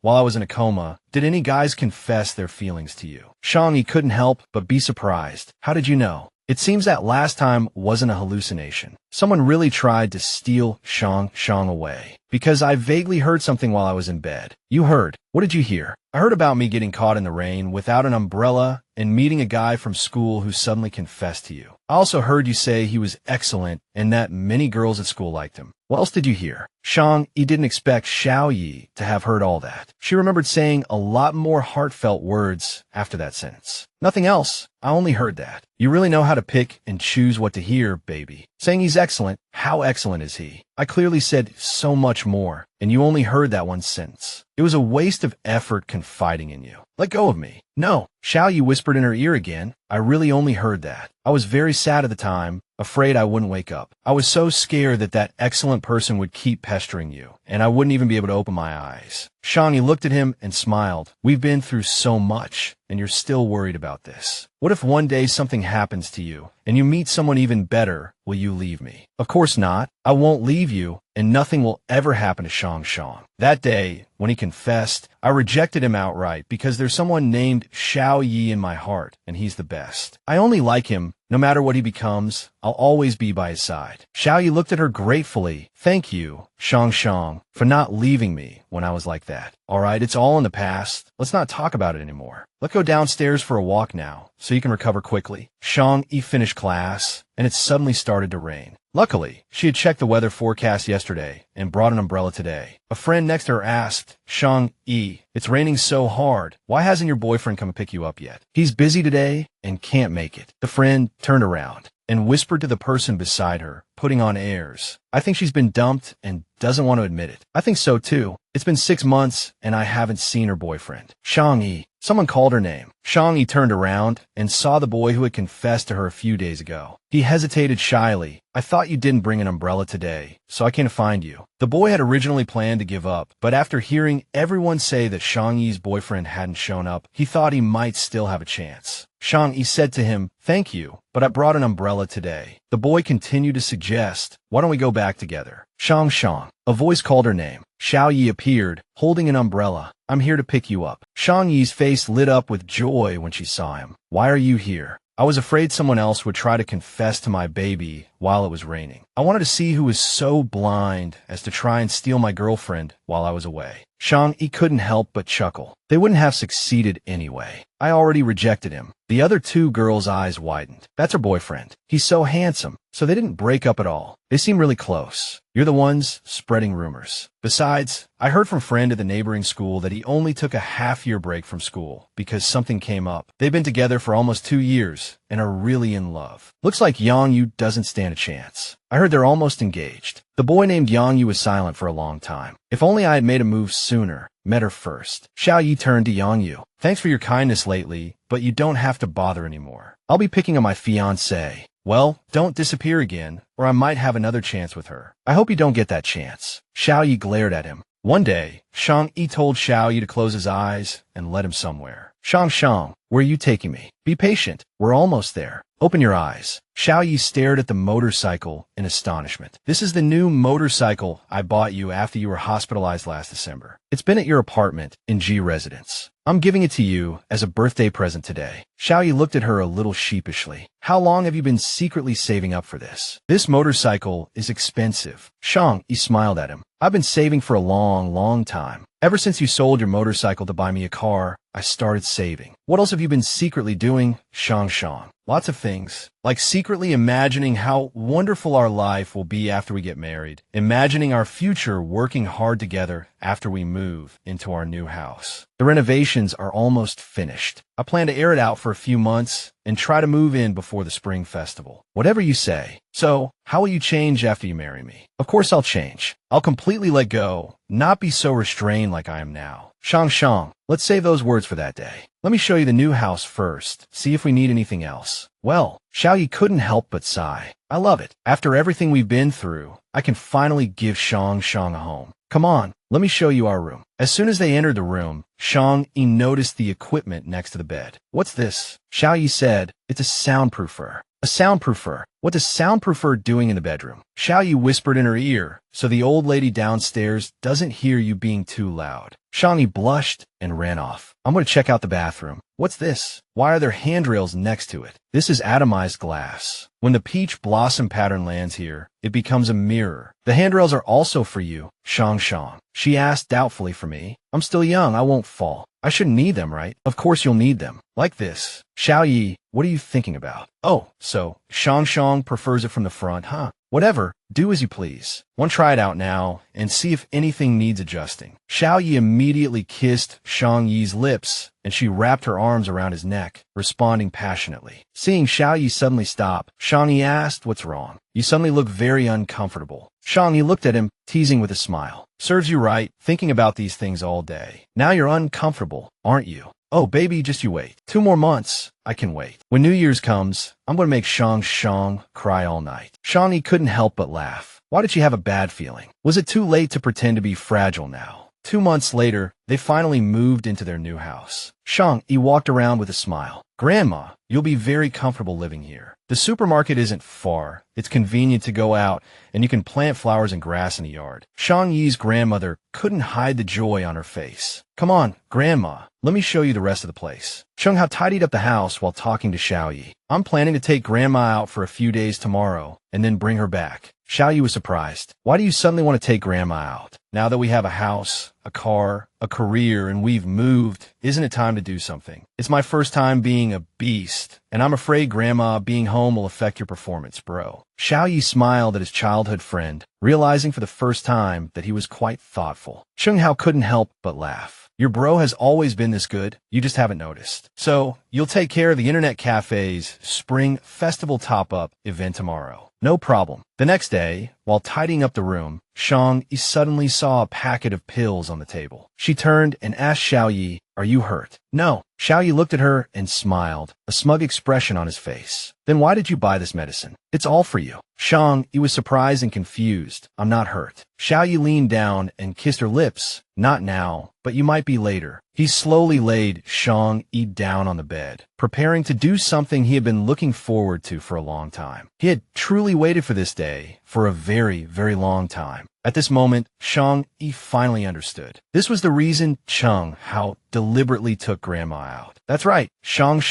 while I was in a coma, did any guys confess their feelings to you?" Shang Yi couldn't help but be surprised. "How did you know?" It seems that last time wasn't a hallucination. Someone really tried to steal Shang away. Because I vaguely heard something while I was in bed. You heard. What did you hear? I heard about me getting caught in the rain without an umbrella and meeting a guy from school who suddenly confessed to you. I also heard you say he was excellent and that many girls at school liked him. What else did you hear? Shang Yi didn't expect Xiao Ye to have heard all that. She remembered saying a lot more heartfelt words after that sentence. Nothing else. I only heard that. You really know how to pick and choose what to hear, baby. Saying he's excellent. How excellent is he? I clearly said so much more, and you only heard that one sentence. It was a waste of effort confiding in you. Let go of me. No. Xiao Ye whispered in her ear again. I really only heard that. I was very sad at the time, afraid I wouldn't wake up. I was so scared that that excellent person would keep pestering you, and I wouldn't even be able to open my eyes. Shang Yi looked at him and smiled. We've been through so much, and you're still worried about this. What if one day something happens to you, and you meet someone even better? Will you leave me? Of course not. I won't leave you, and nothing will ever happen to Shang. That day, when he confessed, I rejected him outright because there's someone named Xiao Ye in my heart, and he's the best. I only like him. No matter what he becomes, I'll always be by his side. Xiao Ye looked at her gratefully. Thank you, Shang, for not leaving me when I was like that. All right, it's all in the past. Let's not talk about it anymore. Let's go downstairs for a walk now, so you can recover quickly. Shang Yi finished class, and it suddenly started to rain. Luckily, she had checked the weather forecast yesterday and brought an umbrella today. A friend next to her asked, Shang Yi, it's raining so hard. Why hasn't your boyfriend come pick you up yet? He's busy today and can't make it. The friend turned around and whispered to the person beside her, putting on airs. I think she's been dumped and doesn't want to admit it. I think so too. It's been 6 months and I haven't seen her boyfriend. Shang Yi. Someone called her name. Shang Yi turned around and saw the boy who had confessed to her a few days ago. He hesitated shyly. I thought you didn't bring an umbrella today, so I can't find you. The boy had originally planned to give up, but after hearing everyone say that Shang Yi's boyfriend hadn't shown up, he thought he might still have a chance. Shang Yi said to him, thank you, but I brought an umbrella today. The boy continued to suggest, why don't we go back together? Shang. A voice called her name. Xiao Ye appeared, holding an umbrella. I'm here to pick you up. Shang Yi's face lit up with joy when she saw him. Why are you here? I was afraid someone else would try to confess to my baby while it was raining. I wanted to see who was so blind as to try and steal my girlfriend while I was away. Shang Yi couldn't help but chuckle. They wouldn't have succeeded anyway. I already rejected him. The other two girls' eyes widened. That's her boyfriend. He's so handsome. So they didn't break up at all. They seem really close. You're the ones spreading rumors. Besides, I heard from a friend at the neighboring school that he only took a half-year break from school because something came up. They've been together for almost 2 years and are really in love. Looks like Yang Yu doesn't stand a chance. I heard they're almost engaged. The boy named Yang Yu was silent for a long time. If only I had made a move sooner, met her first. Xiao Ye turned to Yang Yu. Thanks for your kindness lately, but you don't have to bother anymore. I'll be picking up my fiancée. Well, don't disappear again, or I might have another chance with her. I hope you don't get that chance. Xiao Ye glared at him. One day, Shang Yi told Xiao Ye to close his eyes and let him somewhere. Shang, where are you taking me? Be patient. We're almost there. Open your eyes. Xiao Ye stared at the motorcycle in astonishment. This is the new motorcycle I bought you after you were hospitalized last December. It's been at your apartment in G Residence. I'm giving it to you as a birthday present today. Xiao Ye looked at her a little sheepishly. How long have you been secretly saving up for this? This motorcycle is expensive. Shang Yi smiled at him. I've been saving for a long time. Ever since you sold your motorcycle to buy me a car, I started saving. What else have you been secretly doing? Shang. Lots of things. Like secretly imagining how wonderful our life will be after we get married. Imagining our future working hard together after we move into our new house. The renovations are almost finished. I plan to air it out for a few months and try to move in before the spring festival. Whatever you say. So, how will you change after you marry me? Of course I'll change. I'll completely let go, not be so restrained like I am now. Shang, let's save those words for that day. Let me show you the new house first, see if we need anything else. Well, Xiao Ye couldn't help but sigh. I love it. After everything we've been through, I can finally give Shang a home. Come on, let me show you our room. As soon as they entered the room, Shang Yi noticed the equipment next to the bed. What's this? Xiao Ye said, it's a soundproofer. A soundproofer. What does soundproofer doing in the bedroom? Xiao Ye whispered in her ear, so the old lady downstairs doesn't hear you being too loud. Shang Yi blushed and ran off. I'm going to check out the bathroom. What's this? Why are there handrails next to it? This is atomized glass. When the peach blossom pattern lands here, it becomes a mirror. The handrails are also for you, Shang. She asked doubtfully. For me? I'm still young, I won't fall. I shouldn't need them, right? Of course you'll need them. Like this. Xiao Ye, what are you thinking about? Oh, so Shang prefers it from the front, huh? Whatever, do as you please. Want to try it out now and see if anything needs adjusting. Xiao Ye immediately kissed Shang Yi's lips, and she wrapped her arms around his neck, responding passionately. Seeing Xiao Ye suddenly stop, Shang Yi asked, "What's wrong? You suddenly look very uncomfortable." Shang Yi looked at him, teasing with a smile. Serves you right, thinking about these things all day. Now you're uncomfortable, aren't you? Oh, baby, just you wait. 2 more months. I can wait. When New Year's comes, I'm going to make Shang cry all night. Shang Yi couldn't help but laugh. Why did she have a bad feeling? Was it too late to pretend to be fragile now? 2 months later, they finally moved into their new house. Shang Yi walked around with a smile. Grandma, you'll be very comfortable living here. The supermarket isn't far. It's convenient to go out, and you can plant flowers and grass in the yard. Shang Yi's grandmother couldn't hide the joy on her face. Come on, Grandma, let me show you the rest of the place. Shang Hao tidied up the house while talking to Xiao Ye. I'm planning to take Grandma out for a few days tomorrow, and then bring her back. Xiao Ye was surprised. Why do you suddenly want to take Grandma out? Now that we have a house, a car, a career, and we've moved, isn't it time to do something? It's my first time being a beast, and I'm afraid Grandma being home will affect your performance, bro. Xiao Ye smiled at his childhood friend, realizing for the first time that he was quite thoughtful. Shang Hao couldn't help but laugh. Your bro has always been this good, you just haven't noticed. So, you'll take care of the Internet Cafe's Spring Festival top-up event tomorrow. No problem. The next day, while tidying up the room, Shang Yi suddenly saw a packet of pills on the table. She turned and asked Xiao Ye, "Are you hurt?" "No." Xiao Ye looked at her and smiled, a smug expression on his face. "Then why did you buy this medicine? It's all for you." Shang Yi was surprised and confused. "I'm not hurt." Xiao Ye leaned down and kissed her lips. "Not now, but you might be later." He slowly laid Shang Yi down on the bed, preparing to do something he had been looking forward to for a long time. He had truly waited for this day for a very, very long time. At this moment, Shang Yi finally understood. This was the reason Shang Hao deliberately took Grandma out. That's right, Shang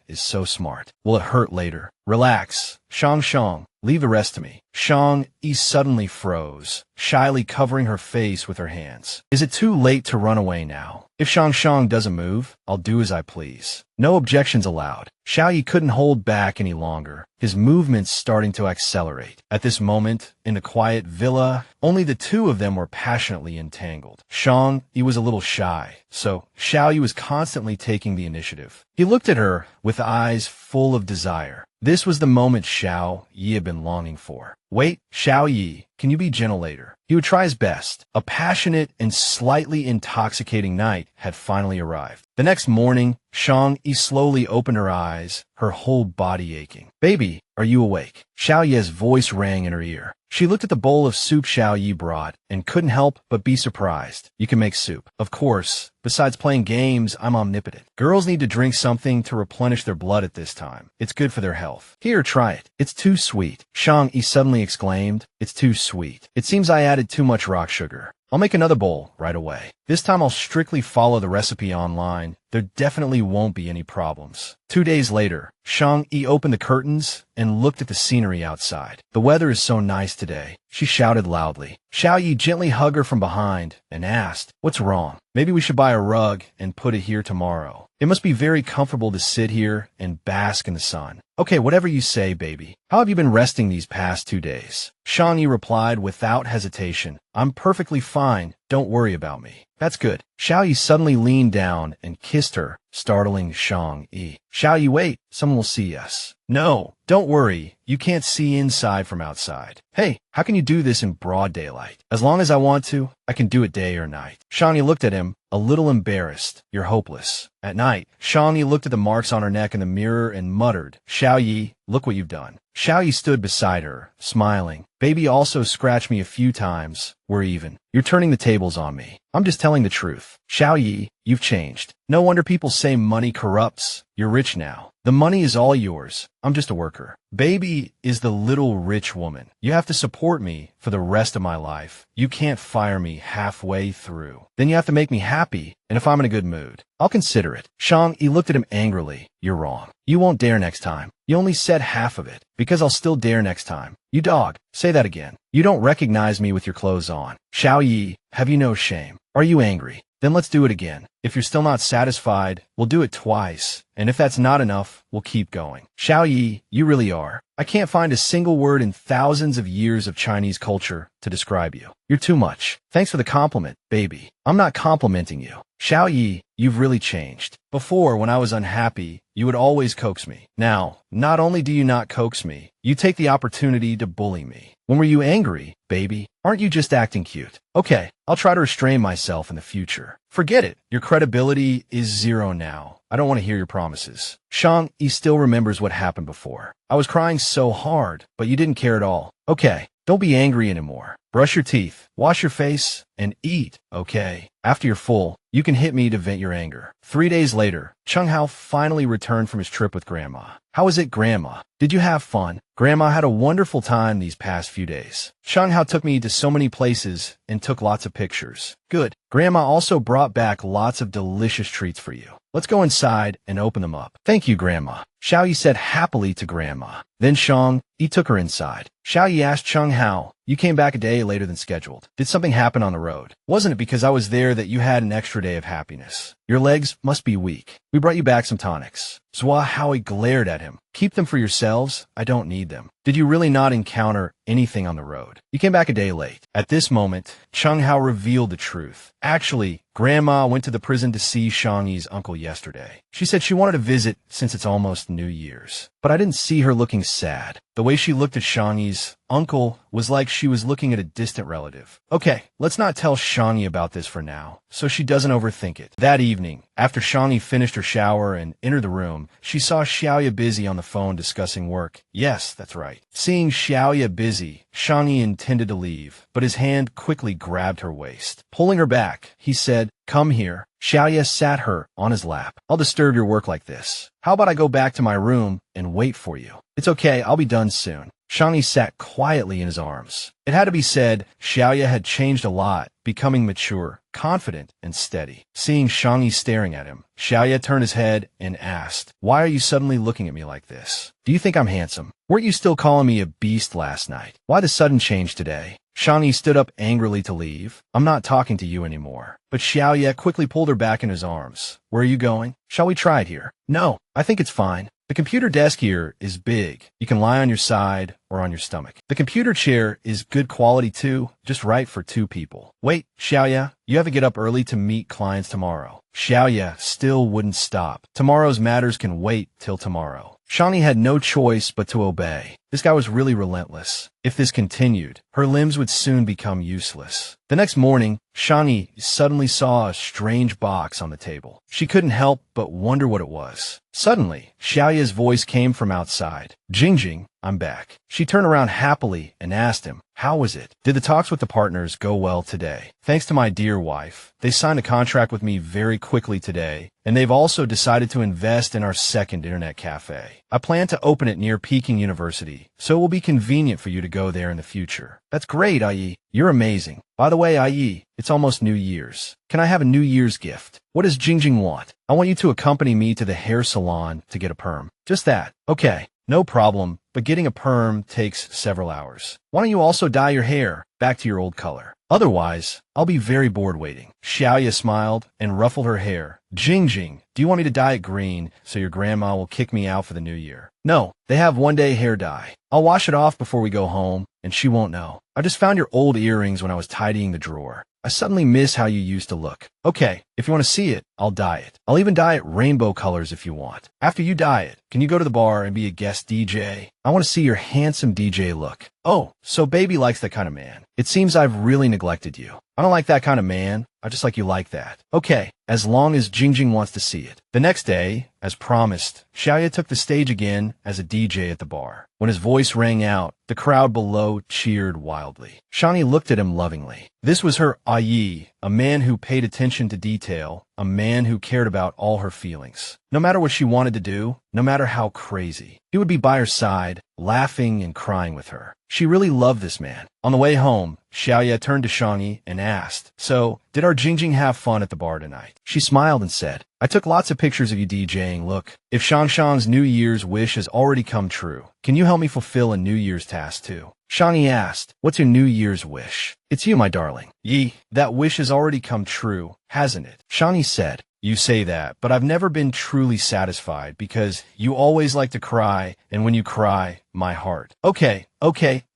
is so smart. Will it hurt later? Relax. Shang, leave the rest to me. Shang Yi suddenly froze, shyly covering her face with her hands. Is it too late to run away now? If Shang doesn't move, I'll do as I please. No objections allowed. Xiao Ye couldn't hold back any longer, his movements starting to accelerate. At this moment, in the quiet villa, only the two of them were passionately entangled. Shang Yi was a little shy, so Xiao Ye was constantly taking the initiative. He looked at her with eyes full of desire. This was the moment Xiao Ye had been longing for. Wait, Xiao Ye, can you be gentle later? He would try his best. A passionate and slightly intoxicating night had finally arrived. The next morning, Shang Yi slowly opened her eyes, her whole body aching. "Baby, are you awake?" Xiao Ye's voice rang in her ear. She looked at the bowl of soup Xiao Ye brought and couldn't help but be surprised. "You can make soup." "Of course. Besides playing games, I'm omnipotent. Girls need to drink something to replenish their blood at this time. It's good for their health. Here, try it." "It's too sweet," Shang Yi suddenly exclaimed. "It's too sweet. It seems I added too much rock sugar. I'll make another bowl right away. This time I'll strictly follow the recipe online. There definitely won't be any problems." 2 days later, Shang Yi opened the curtains and looked at the scenery outside. "The weather is so nice today," she shouted loudly. Xiao Ye gently hugged her from behind and asked, "What's wrong? Maybe we should buy a rug and put it here tomorrow. It must be very comfortable to sit here and bask in the sun." "Okay, whatever you say, baby. How have you been resting these past 2 days?" Shang Yi replied without hesitation. "I'm perfectly fine. Don't worry about me." "That's good." Xiao Ye suddenly leaned down and kissed her, startling Shang Yi. "Xiao Ye, wait. Someone will see us." "No, don't worry. You can't see inside from outside." "Hey, how can you do this in broad daylight?" "As long as I want to, I can do it day or night." Shang Yi looked at him, a little embarrassed. "You're hopeless." At night, Shang Yi looked at the marks on her neck in the mirror and muttered, "Xiao Ye, look what you've done." Xiao Ye stood beside her, smiling. Baby also scratched me a few times. We're even. You're turning the tables on me. I'm just telling the truth. Xiao Ye, you've changed. No wonder people say money corrupts. You're rich now. The money is all yours. I'm just a worker. Baby is the little rich woman. You have to support me for the rest of my life. You can't fire me halfway through. Then you have to make me happy, and if I'm in a good mood, I'll consider it. Shang Yi looked at him angrily. You're wrong. You won't dare next time. You only said half of it, because I'll still dare next time. You dog. Say that again. You don't recognize me with your clothes on. Xiao Ye, have you no shame? Are you angry? Then let's do it again. If you're still not satisfied, we'll do it twice. And if that's not enough, we'll keep going. Xiao Ye, you really are. I can't find a single word in thousands of years of Chinese culture to describe you. You're too much. Thanks for the compliment, baby. I'm not complimenting you. Xiao Ye, you've really changed. Before, when I was unhappy, you would always coax me. Now, not only do you not coax me, you take the opportunity to bully me. When were you angry, baby? Aren't you just acting cute? Okay, I'll try to restrain myself in the future. Forget it. Your credibility is zero now. I don't want to hear your promises. Shang Yi still remembers what happened before. I was crying so hard, but you didn't care at all. Okay, don't be angry anymore. Brush your teeth, wash your face, and eat, okay? After you're full, you can hit me to vent your anger. 3 days later, Chung Hao finally returned from his trip with Grandma. How was it, Grandma? Did you have fun? Grandma had a wonderful time these past few days. Shang Hao took me to so many places and took lots of pictures. Good. Grandma also brought back lots of delicious treats for you. Let's go inside and open them up. Thank you, Grandma. Xiao Yi said happily to Grandma. Then Shang Yi took her inside. Xiao Yi asked Chung Hao, you came back a day later than scheduled. Did something happen on the road? Wasn't it because I was there that you had an extra day of happiness? Your legs must be weak. We brought you back some tonics. Zhua Howie glared at him. Keep them for yourselves. I don't need them. Did you really not encounter anything on the road? You came back a day late. At this moment, Chung Hao revealed the truth. Actually, Grandma went to the prison to see Shang Yi's uncle yesterday. She said she wanted to visit since it's almost New Year's. But I didn't see her looking sad. The way she looked at Shang Yi's uncle was like she was looking at a distant relative. Okay, let's not tell Shang Yi about this for now, so she doesn't overthink it. That evening, after Shang Yi finished her shower and entered the room, she saw Xiao Ye busy on the phone discussing work. Yes, that's right. Seeing Xiao Ye busy, Shang Yi intended to leave, but his hand quickly grabbed her waist. Pulling her back, he said, come here. Xiao Ye sat her on his lap. I'll disturb your work like this. How about I go back to my room and wait for you? It's okay, I'll be done soon. Shang Yi sat quietly in his arms. It had to be said, Xiao Ye had changed a lot, becoming mature, confident, and steady. Seeing Shang Yi staring at him, Xiao Ye turned his head and asked, why are you suddenly looking at me like this? Do you think I'm handsome? Weren't you still calling me a beast last night? Why the sudden change today? Shang Yi stood up angrily to leave. I'm not talking to you anymore. But Xiao Ye quickly pulled her back in his arms. Where are you going? Shall we try it here? No, I think it's fine. The computer desk here is big. You can lie on your side or on your stomach. The computer chair is good quality too, just right for 2 people. Wait, Xiao Ye, you have to get up early to meet clients tomorrow. Xiao Ye still wouldn't stop. Tomorrow's matters can wait till tomorrow. Shang Yi had no choice but to obey. This guy was really relentless. If this continued, her limbs would soon become useless. The next morning, Shang Yi suddenly saw a strange box on the table. She couldn't help but wonder what it was. Suddenly, Xiao Ye's voice came from outside. Jing, I'm back. She turned around happily and asked him, how was it? Did the talks with the partners go well today? Thanks to my dear wife, they signed a contract with me very quickly today, and they've also decided to invest in our second internet cafe. I plan to open it near Peking University, so it will be convenient for you to go there in the future. That's great, Ai. You're amazing. By the way, Ai, it's almost New Year's. Can I have a New Year's gift? What does Jing want? I want you to accompany me to the hair salon to get a perm. Just that. Okay, no problem, but getting a perm takes several hours. Why don't you also dye your hair back to your old color? Otherwise, I'll be very bored waiting. Xiao Ye smiled and ruffled her hair. Jing, do you want me to dye it green so your grandma will kick me out for the new year? No, they have 1-day hair dye. I'll wash it off before we go home, and she won't know. I just found your old earrings when I was tidying the drawer. I suddenly miss how you used to look. Okay, if you want to see it, I'll dye it. I'll even dye it rainbow colors if you want. After you dye it, can you go to the bar and be a guest DJ? I want to see your handsome DJ look. Oh, so baby likes that kind of man. It seems I've really neglected you. I don't like that kind of man. I just like you like that. Okay, as long as Jing wants to see it. The next day, as promised, Xiao Ye took the stage again as a DJ at the bar. When his voice rang out, the crowd below cheered wildly. Shang Yi looked at him lovingly. This was her Yi, a man who paid attention to detail, a man who cared about all her feelings. No matter what she wanted to do, no matter how crazy, he would be by her side, laughing and crying with her. She really loved this man. On the way home, Xiao Ye turned to Shang Yi and asked, "So, did our Jingjing have fun at the bar tonight?" She smiled and said, "I took lots of pictures of you DJing. Look, if Shang's New Year's wish has already come true, can you help me fulfill a New Year's task too?" Shang Yi asked, "What's your New Year's wish?" "It's you, my darling." "Yi, that wish has already come true, hasn't it?" Shang Yi said, "You say that, but I've never been truly satisfied because you always like to cry, and when you cry, my heart." Okay,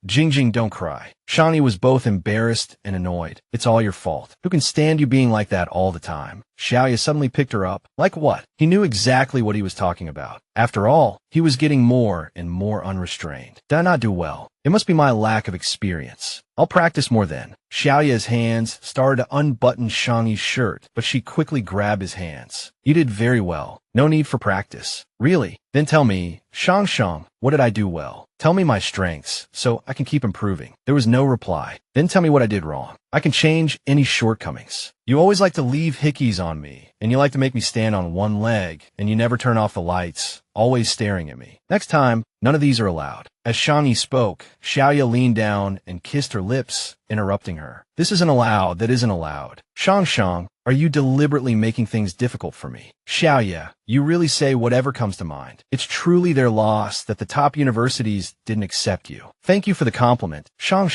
Jingjing, don't cry." Shang Yi was both embarrassed and annoyed. "It's all your fault. Who can stand you being like that all the time?" Xiao Ye suddenly picked her up. Like what? He knew exactly what he was talking about. After all, he was getting more and more unrestrained. Did I not do well? It must be my lack of experience. I'll practice more then. Xiao Ye's hands started to unbutton Shang Yi's shirt, but she quickly grabbed his hands. "You did very well. No need for practice." "Really? Then tell me, Shang, what did I do well? Tell me my strengths, so I can keep improving." There was no reply. "Then tell me what I did wrong. I can change any shortcomings. You always like to leave hickeys on me, and you like to make me stand on one leg, and you never turn off the lights, always staring at me. Next time, none of these are allowed." As Shang Yi spoke, Xiao Ye leaned down and kissed her lips, interrupting her. "This isn't allowed, that isn't allowed. Shang, are you deliberately making things difficult for me?" "Xiao Ye, you really say whatever comes to mind. It's truly their loss that the top universities didn't accept you. Thank you for the compliment. Shang,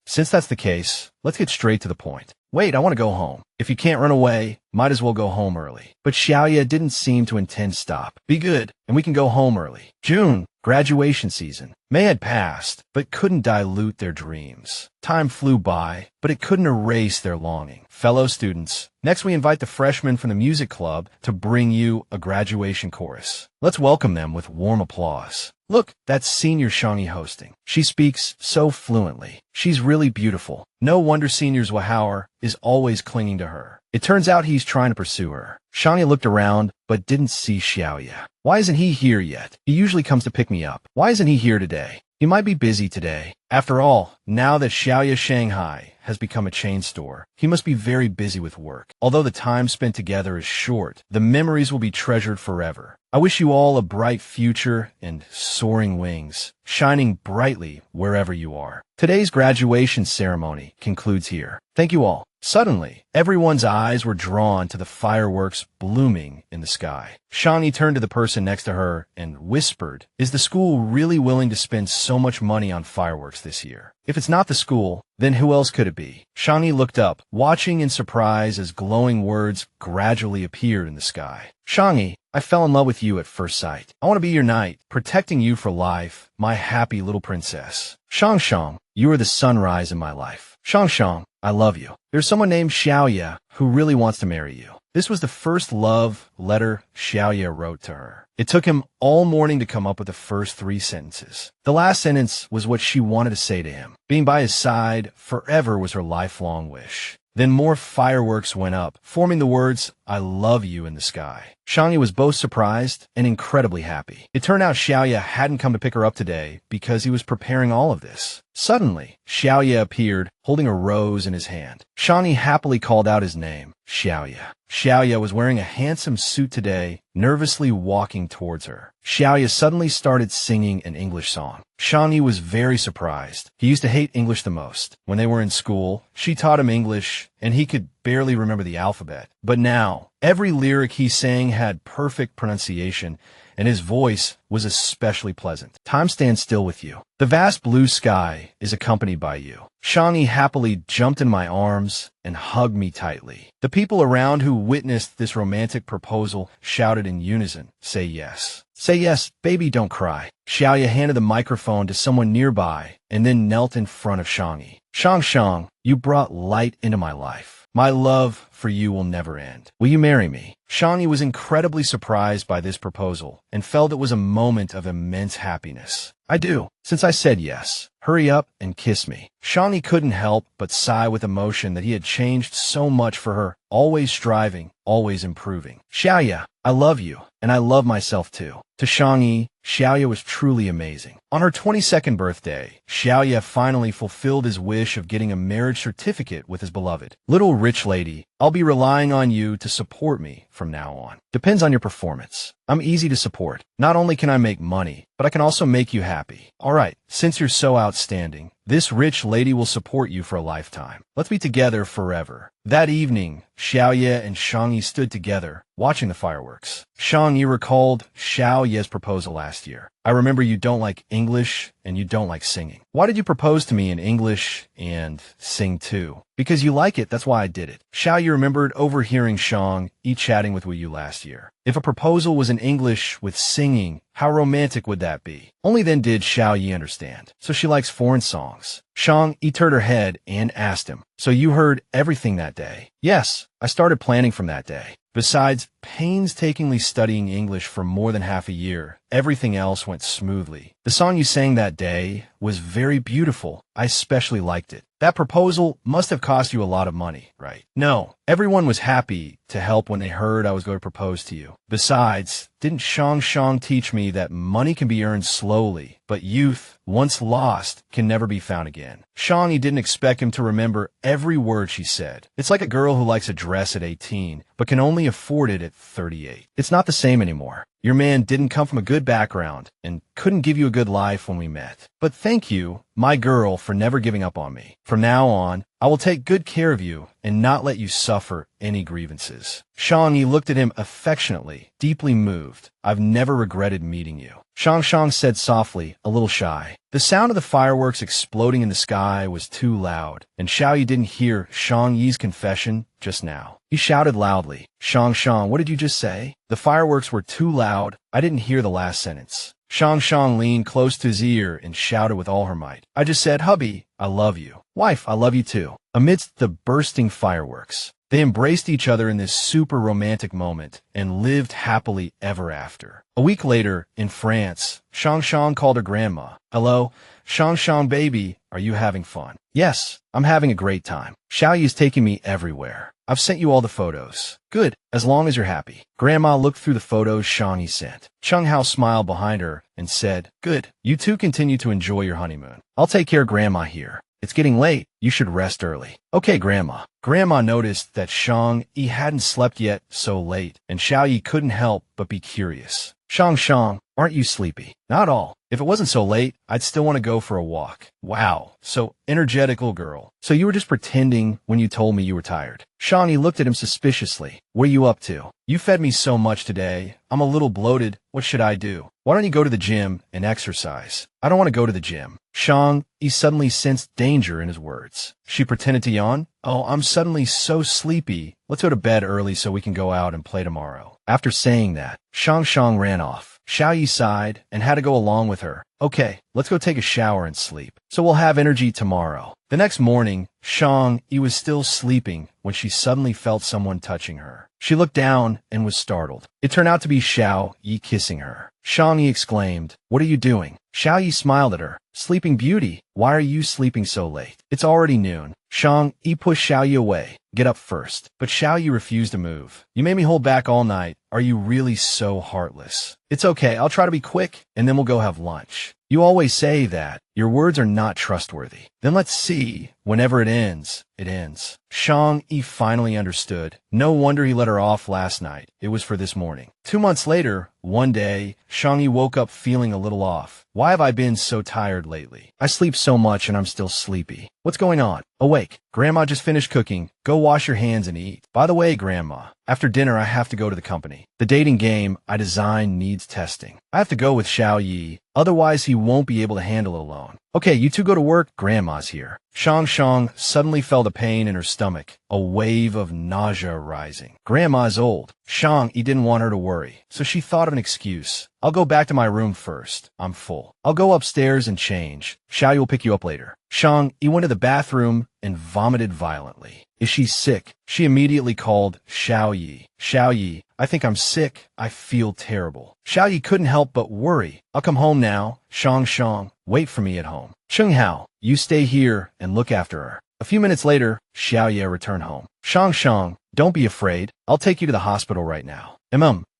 since that's the case, let's get straight to the point. Wait, I want to go home. If you can't run away, might as well go home early." But Xiao Ye didn't seem to intend stop. "Be good, and we can go home early." June, graduation season. May had passed, but couldn't dilute their dreams. Time flew by, but it couldn't erase their longing. Fellow students, next we invite the freshmen from the music club to bring you a graduation chorus. Let's welcome them with warm applause. Look, that's senior Shang Yi hosting. She speaks so fluently. She's really beautiful. No wonder seniors Wahauer is always clinging to her. It turns out he's trying to pursue her. Shang Yi looked around, but didn't see Xiao Ye. Why isn't he here yet? He usually comes to pick me up. Why isn't he here today? He might be busy today. After all, now that Xiao Ye Shanghai has become a chain store, he must be very busy with work. Although the time spent together is short, the memories will be treasured forever. I wish you all a bright future and soaring wings, shining brightly wherever you are. Today's graduation ceremony concludes here. Thank you all. Suddenly, everyone's eyes were drawn to the fireworks blooming in the sky. Shang Yi turned to the person next to her and whispered, "Is the school really willing to spend so much money on fireworks this year? If it's not the school, then who else could it be?" Shang Yi looked up, watching in surprise as glowing words gradually appeared in the sky. "Shang Yi, I fell in love with you at first sight. I want to be your knight, protecting you for life, my happy little princess. Shang, you are the sunrise in my life. Shang, I love you. There's someone named Xiao Ye who really wants to marry you." This was the first love letter Xiao Ye wrote to her. It took him all morning to come up with the first 3 sentences. The last sentence was what she wanted to say to him. Being by his side forever was her lifelong wish. Then more fireworks went up, forming the words, "I love you" in the sky. Shang Yi was both surprised and incredibly happy. It turned out Xiao Ye hadn't come to pick her up today because he was preparing all of this. Suddenly, Xiao Ye appeared, holding a rose in his hand. Shang Yi happily called out his name, Xiao Ye. Xiao Ye was wearing a handsome suit today, nervously walking towards her. Xiao Ye suddenly started singing an English song. Shang Yi was very surprised. He used to hate English the most. When they were in school, she taught him English, and he could barely remember the alphabet. But now, every lyric he sang had perfect pronunciation, and his voice was especially pleasant. Time stands still with you. The vast blue sky is accompanied by you. Shang Yi happily jumped in my arms and hugged me tightly. The people around who witnessed this romantic proposal shouted in unison, "Say yes. Say yes, baby, don't cry." Xiao Ye handed the microphone to someone nearby and then knelt in front of Shang Yi. Shang, you brought light into my life. My love for you will never end. Will you marry me?" Shang Yi was incredibly surprised by this proposal and felt it was a moment of immense happiness. "I do, since I said yes." Hurry up and kiss me. Shang Yi couldn't help but sigh with emotion that he had changed so much for her, always striving, always improving. Xiao Ye, I love you, and I love myself too. To Shang Yi, Xiao Ye was truly amazing. On her 22nd birthday, Xiao Ye finally fulfilled his wish of getting a marriage certificate with his beloved. Little rich lady, I'll be relying on you to support me from now on. Depends on your performance. I'm easy to support. Not only can I make money, but I can also make you happy. All right, since you're so outstanding, this rich lady will support you for a lifetime. Let's be together forever. That evening, Xiao Ye and Shang Yi stood together, watching the fireworks. Shang Yi recalled Xiao Ye's proposal last year. I remember you don't like English and you don't like singing. Why did you propose to me in English and sing too? Because you like it, that's why I did it. Xiao Ye remembered overhearing Shang Yi chatting with Wu last year. If a proposal was in English with singing, how romantic would that be? Only then did Xiao Ye understand. So she likes foreign songs. Shang Yi turned her head and asked him, so you heard everything that day? Yes, I started planning from that day. Besides painstakingly studying English for more than half a year, everything else went smoothly. The song you sang that day was very beautiful. I especially liked it. That proposal must have cost you a lot of money, right? No, everyone was happy to help when they heard I was going to propose to you. Besides, didn't Shang teach me that money can be earned slowly, but youth, once lost, can never be found again? Shang Yi didn't expect him to remember every word she said. It's like a girl who likes a dress at 18, but can only afford it at 38. It's not the same anymore. Your man didn't come from a good background and couldn't give you a good life when we met. But thank you, my girl, for never giving up on me. From now on, I will take good care of you and not let you suffer any grievances. Shang Yi looked at him affectionately, deeply moved. I've never regretted meeting you. Shang said softly, a little shy. The sound of the fireworks exploding in the sky was too loud, and Xiao Ye didn't hear Shang Yi's confession just now. He shouted loudly, Shang, what did you just say? The fireworks were too loud. I didn't hear the last sentence. Shang leaned close to his ear and shouted with all her might. I just said, hubby, I love you. Wife, I love you too. Amidst the bursting fireworks, they embraced each other in this super romantic moment and lived happily ever after. A week later, in France, Shang called her grandma. Hello, Shang baby, are you having fun? Yes, I'm having a great time. Xiao Yi is taking me everywhere. I've sent you all the photos. Good, as long as you're happy. Grandma looked through the photos Shang Yi sent. Cheng Hao smiled behind her and said, good, you two continue to enjoy your honeymoon. I'll take care of Grandma here. It's getting late. You should rest early. Okay, Grandma. Grandma noticed that Shang Yi hadn't slept yet so late, and Xiao Yi couldn't help but be curious. Shang, aren't you sleepy? Not all. If it wasn't so late, I'd still want to go for a walk. Wow, so energetic little girl. So you were just pretending when you told me you were tired. Shang Yi looked at him suspiciously. What are you up to? You fed me so much today. I'm a little bloated. What should I do? Why don't you go to the gym and exercise? I don't want to go to the gym. Shang Yi suddenly sensed danger in his words. She pretended to yawn. Oh, I'm suddenly so sleepy. Let's go to bed early so we can go out and play tomorrow. After saying that, Shang ran off. Xiao Ye sighed and had to go along with her. Okay, let's go take a shower and sleep, so we'll have energy tomorrow. The next morning, Shang Yi was still sleeping when she suddenly felt someone touching her. She looked down and was startled. It turned out to be Xiao Ye kissing her. Shang Yi exclaimed, what are you doing? Xiao Ye smiled at her. Sleeping Beauty, why are you sleeping so late? It's already noon. Shang Yi pushed Xiao Ye away. Get up first. But Xiao Ye refused to move. You made me hold back all night. Are you really so heartless? It's okay, I'll try to be quick, and then we'll go have lunch. You always say that. Your words are not trustworthy. Then let's see. Whenever it ends, it ends. Shang Yi finally understood. No wonder he let her off last night. It was for this morning. 2 months later, one day, Shang Yi woke up feeling a little off. Why have I been so tired lately? I sleep so much and I'm still sleepy. What's going on? Awake. Grandma just finished cooking. Go wash your hands and eat. By the way, Grandma, after dinner I have to go to the company. The dating game I designed needs testing. I have to go with Xiao Ye, otherwise he won't be able to handle it alone. Okay, you two go to work. Grandma's here. Shang suddenly felt a pain in her stomach, a wave of nausea rising. Grandma's old. Shang Yi didn't want her to worry, so she thought of an excuse. I'll go back to my room first. I'm full. I'll go upstairs and change. Xiao Yi will pick you up later. Shang Yi went to the bathroom and vomited violently. Is she sick? She immediately called Xiao Ye. Xiao Ye, I think I'm sick. I feel terrible. Xiao Ye couldn't help but worry. I'll come home now. Shang, wait for me at home. Chung Hao, you stay here and look after her. A few minutes later, Xiao Ye returned home. Shang, don't be afraid. I'll take you to the hospital right now.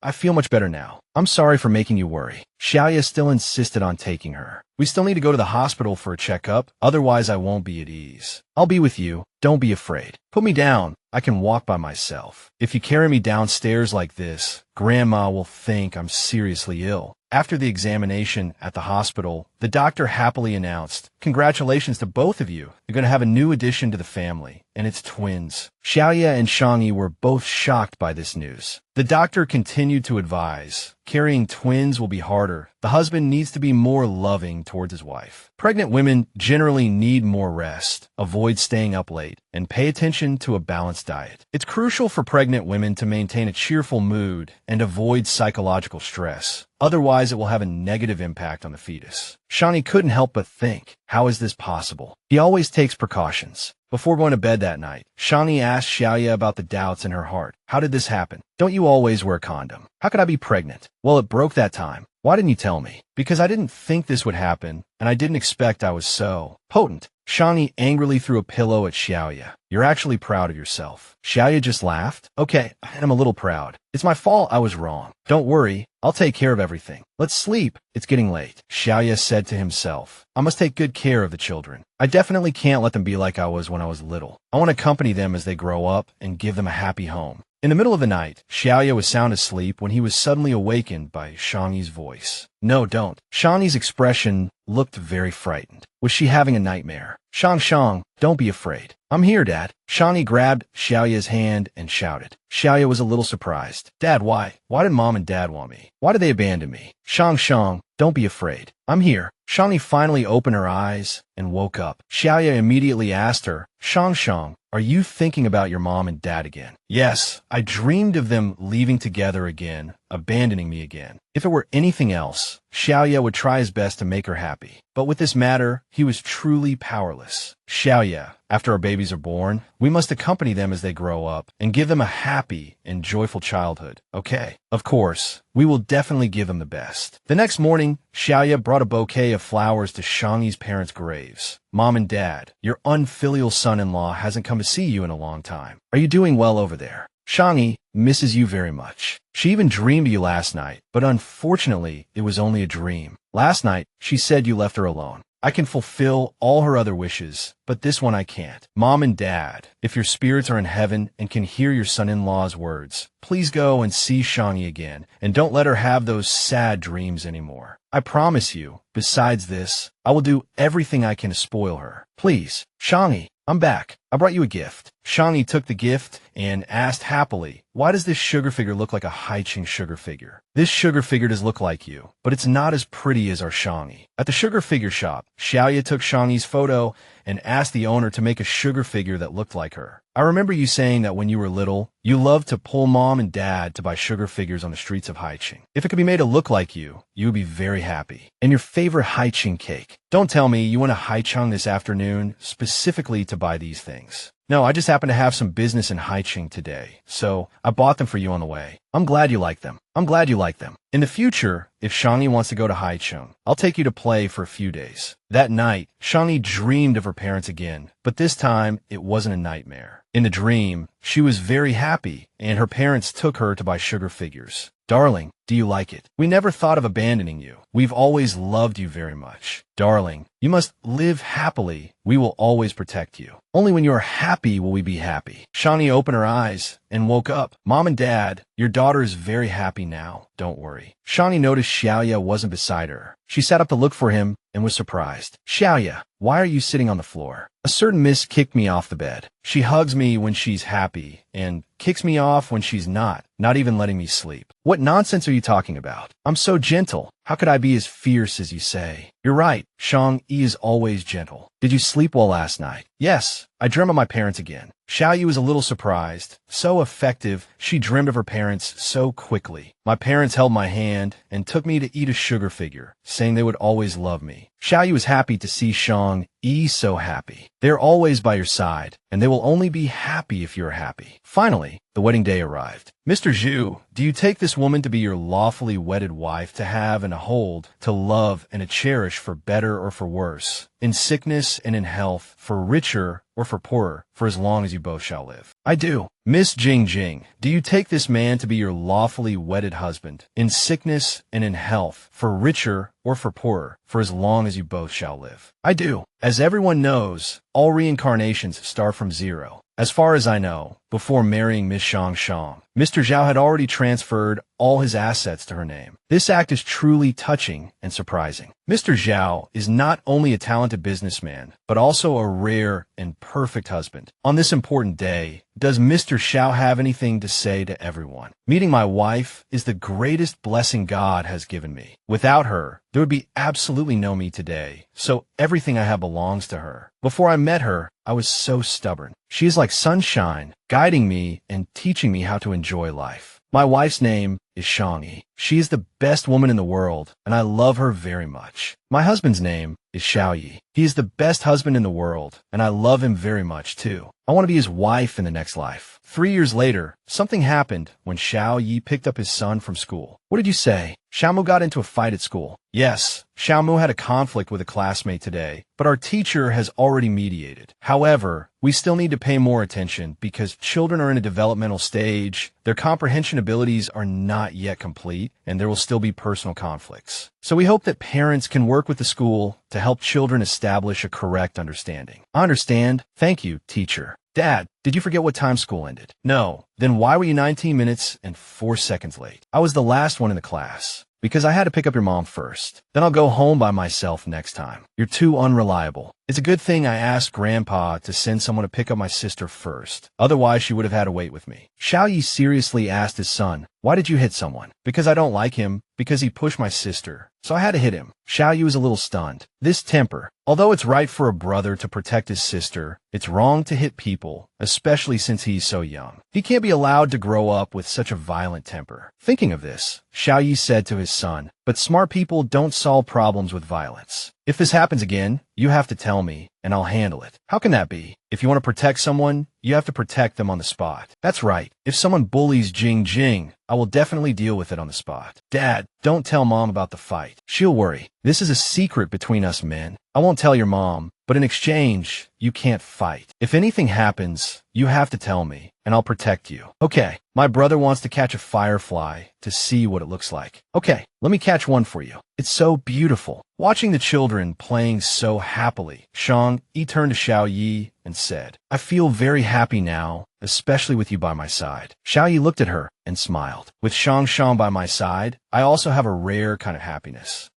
I feel much better now. I'm sorry for making you worry. Xiao Ye still insisted on taking her. We still need to go to the hospital for a checkup, otherwise I won't be at ease. I'll be with you. Don't be afraid. Put me down. I can walk by myself. If you carry me downstairs like this, Grandma will think I'm seriously ill. After the examination at the hospital, the doctor happily announced, "Congratulations to both of you. You're going to have a new addition to the family, and it's twins." Xiao Ye and Shang Yi were both shocked by this news. The doctor continued to advise, carrying twins will be harder. The husband needs to be more loving towards his wife. Pregnant women generally need more rest, avoid staying up late, and pay attention to a balanced diet. It's crucial for pregnant women to maintain a cheerful mood and avoid psychological stress. Otherwise, it will have a negative impact on the fetus. Shang Yi couldn't help but think, how is this possible? He always takes precautions. Before going to bed that night, Shang Yi asked Xiao Ye about the doubts in her heart. How did this happen? Don't you always wear a condom? How could I be pregnant? Well, it broke that time. Why didn't you tell me? Because I didn't think this would happen, and I didn't expect I was so potent. Shang Yi angrily threw a pillow at Xiao Ye. You're actually proud of yourself. Xiao Ye just laughed. Okay, and I'm a little proud. It's my fault I was wrong. Don't worry, I'll take care of everything. Let's sleep. It's getting late. Xiao Ye said to himself, I must take good care of the children. I definitely can't let them be like I was when I was little. I want to accompany them as they grow up and give them a happy home. In the middle of the night, Xiao Ye was sound asleep when he was suddenly awakened by Shang Yi's voice. No, don't. Shang Yi's expression looked very frightened. Was she having a nightmare? Shang, don't be afraid. I'm here, Dad. Shang Yi grabbed Xiao Ye's hand and shouted. Xiao Ye was a little surprised. Dad, why? Why did Mom and Dad want me? Why did they abandon me? Shang, don't be afraid. I'm here. Shang Yi finally opened her eyes and woke up. Xiao Ye immediately asked her, Shang, are you thinking about your mom and dad again? Yes, I dreamed of them leaving together again, abandoning me again. If it were anything else, Xiao Ye would try his best to make her happy. But with this matter, he was truly powerless. Xiao Ye, after our babies are born, we must accompany them as they grow up and give them a happy and joyful childhood. Okay? Of course, we will definitely give them the best. The next morning, Xiao Ye brought a bouquet of flowers to Shang Yi's parents' graves. Mom and Dad, your unfilial son-in-law hasn't come to see you in a long time. Are you doing well over there? Shang Yi misses you very much. She even dreamed of you last night, but unfortunately, it was only a dream. Last night, she said you left her alone. I can fulfill all her other wishes, but this one I can't. Mom and Dad, if your spirits are in heaven and can hear your son-in-law's words, please go and see Shang Yi again, and don't let her have those sad dreams anymore. I promise you, besides this, I will do everything I can to spoil her. Please, Shang Yi, I'm back. I brought you a gift. Shang Yi took the gift and asked happily, why does this sugar figure look like a Haiqing sugar figure? This sugar figure does look like you, but it's not as pretty as our Shang Yi. At the sugar figure shop, Xiao Ye took Shang Yi's photo and asked the owner to make a sugar figure that looked like her. I remember you saying that when you were little, you loved to pull Mom and Dad to buy sugar figures on the streets of Haiqing. If it could be made to look like you would be very happy. And your favorite Haiqing cake. Don't tell me you went to Haicheng this afternoon specifically to buy these things. No, I just happen to have some business in Haiqing today, so I bought them for you on the way. I'm glad you like them. I'm glad you like them. In the future, if Shang Yi wants to go to Haicheng, I'll take you to play for a few days. That night, Shang Yi dreamed of her parents again, but this time, it wasn't a nightmare. In the dream, she was very happy, and her parents took her to buy sugar figures. Darling, do you like it? We never thought of abandoning you. We've always loved you very much. Darling, you must live happily. We will always protect you. Only when you are happy will we be happy. Shang Yi opened her eyes and woke up. Mom and Dad, your daughter is very happy now. Don't worry. Shang Yi noticed Xiao Ye wasn't beside her. She sat up to look for him and was surprised. Xiao Ye, why are you sitting on the floor? A certain miss kicked me off the bed. She hugs me when she's happy and kicks me off when she's not even letting me sleep. What nonsense are you talking about? I'm so gentle. How could I be as fierce as you say? You're right. Shang Yi is always gentle. Did you sleep well last night? Yes. I dreamt of my parents again. Xiao Ye was a little surprised. So effective, she dreamed of her parents so quickly. My parents held my hand and took me to eat a sugar figure, saying they would always love me. Xiao Ye was happy to see Shang Yi so happy. They're always by your side, and they will only be happy if you're happy. Finally, the wedding day arrived. Mr. Zhu, do you take this woman to be your lawfully wedded wife, to have and to hold, to love and to cherish, for better or for worse, in sickness and in health, for richer or for poorer, for as long as you both shall live? I do. Miss Jing, do you take this man to be your lawfully wedded husband, in sickness and in health, for richer or for poorer, for as long as you both shall live? I do. As everyone knows, all reincarnations start from zero. As far as I know, before marrying Miss Shang, Mr. Zhao had already transferred all his assets to her name. This act is truly touching and surprising. Mr. Zhao is not only a talented businessman, but also a rare and perfect husband. On this important day, does Mr. Xiao have anything to say to everyone? Meeting my wife is the greatest blessing God has given me. Without her, there would be absolutely no me today, so everything I have belongs to her. Before I met her, I was so stubborn. She is like sunshine, guiding me and teaching me how to enjoy life. My wife's name is Shang Yi. She is the best woman in the world, and I love her very much. My husband's name is Xiao Ye. He is the best husband in the world, and I love him very much too. I want to be his wife in the next life. 3 years later, something happened when Xiao Ye picked up his son from school. What did you say? Xiaomu got into a fight at school. Yes, Xiaomu had a conflict with a classmate today, but our teacher has already mediated. However, we still need to pay more attention because children are in a developmental stage, their comprehension abilities are not yet complete, and there will still be personal conflicts. So we hope that parents can work with the school to help children establish a correct understanding. I understand. Thank you, teacher. Dad, did you forget what time school ended? No. Then why were you 19 minutes and 4 seconds late? I was the last one in the class, because I had to pick up your mom first. Then I'll go home by myself next time. You're too unreliable. It's a good thing I asked Grandpa to send someone to pick up my sister first. Otherwise, she would have had to wait with me. Xiao Yi seriously asked his son, why did you hit someone? Because I don't like him, because he pushed my sister. So I had to hit him. Xiao Yi was a little stunned. This temper. Although it's right for a brother to protect his sister, it's wrong to hit people, especially since he's so young. He can't be allowed to grow up with such a violent temper. Thinking of this, Xiao Yi said to his son, but smart people don't solve problems with violence. If this happens again, you have to tell me, and I'll handle it. How can that be? If you want to protect someone, you have to protect them on the spot. That's right. If someone bullies Jing, I will definitely deal with it on the spot. Dad, don't tell Mom about the fight. She'll worry. This is a secret between us men. I won't tell your mom, but in exchange, you can't fight. If anything happens, you have to tell me, and I'll protect you. Okay, my brother wants to catch a firefly to see what it looks like. Okay, let me catch one for you. It's so beautiful. Watching the children playing so happily, Shang Yi turned to Xiao Yi and said, I feel very happy now, especially with you by my side. Xiao Yi looked at her and smiled. With Shang by my side, I also have a rare kind of happiness.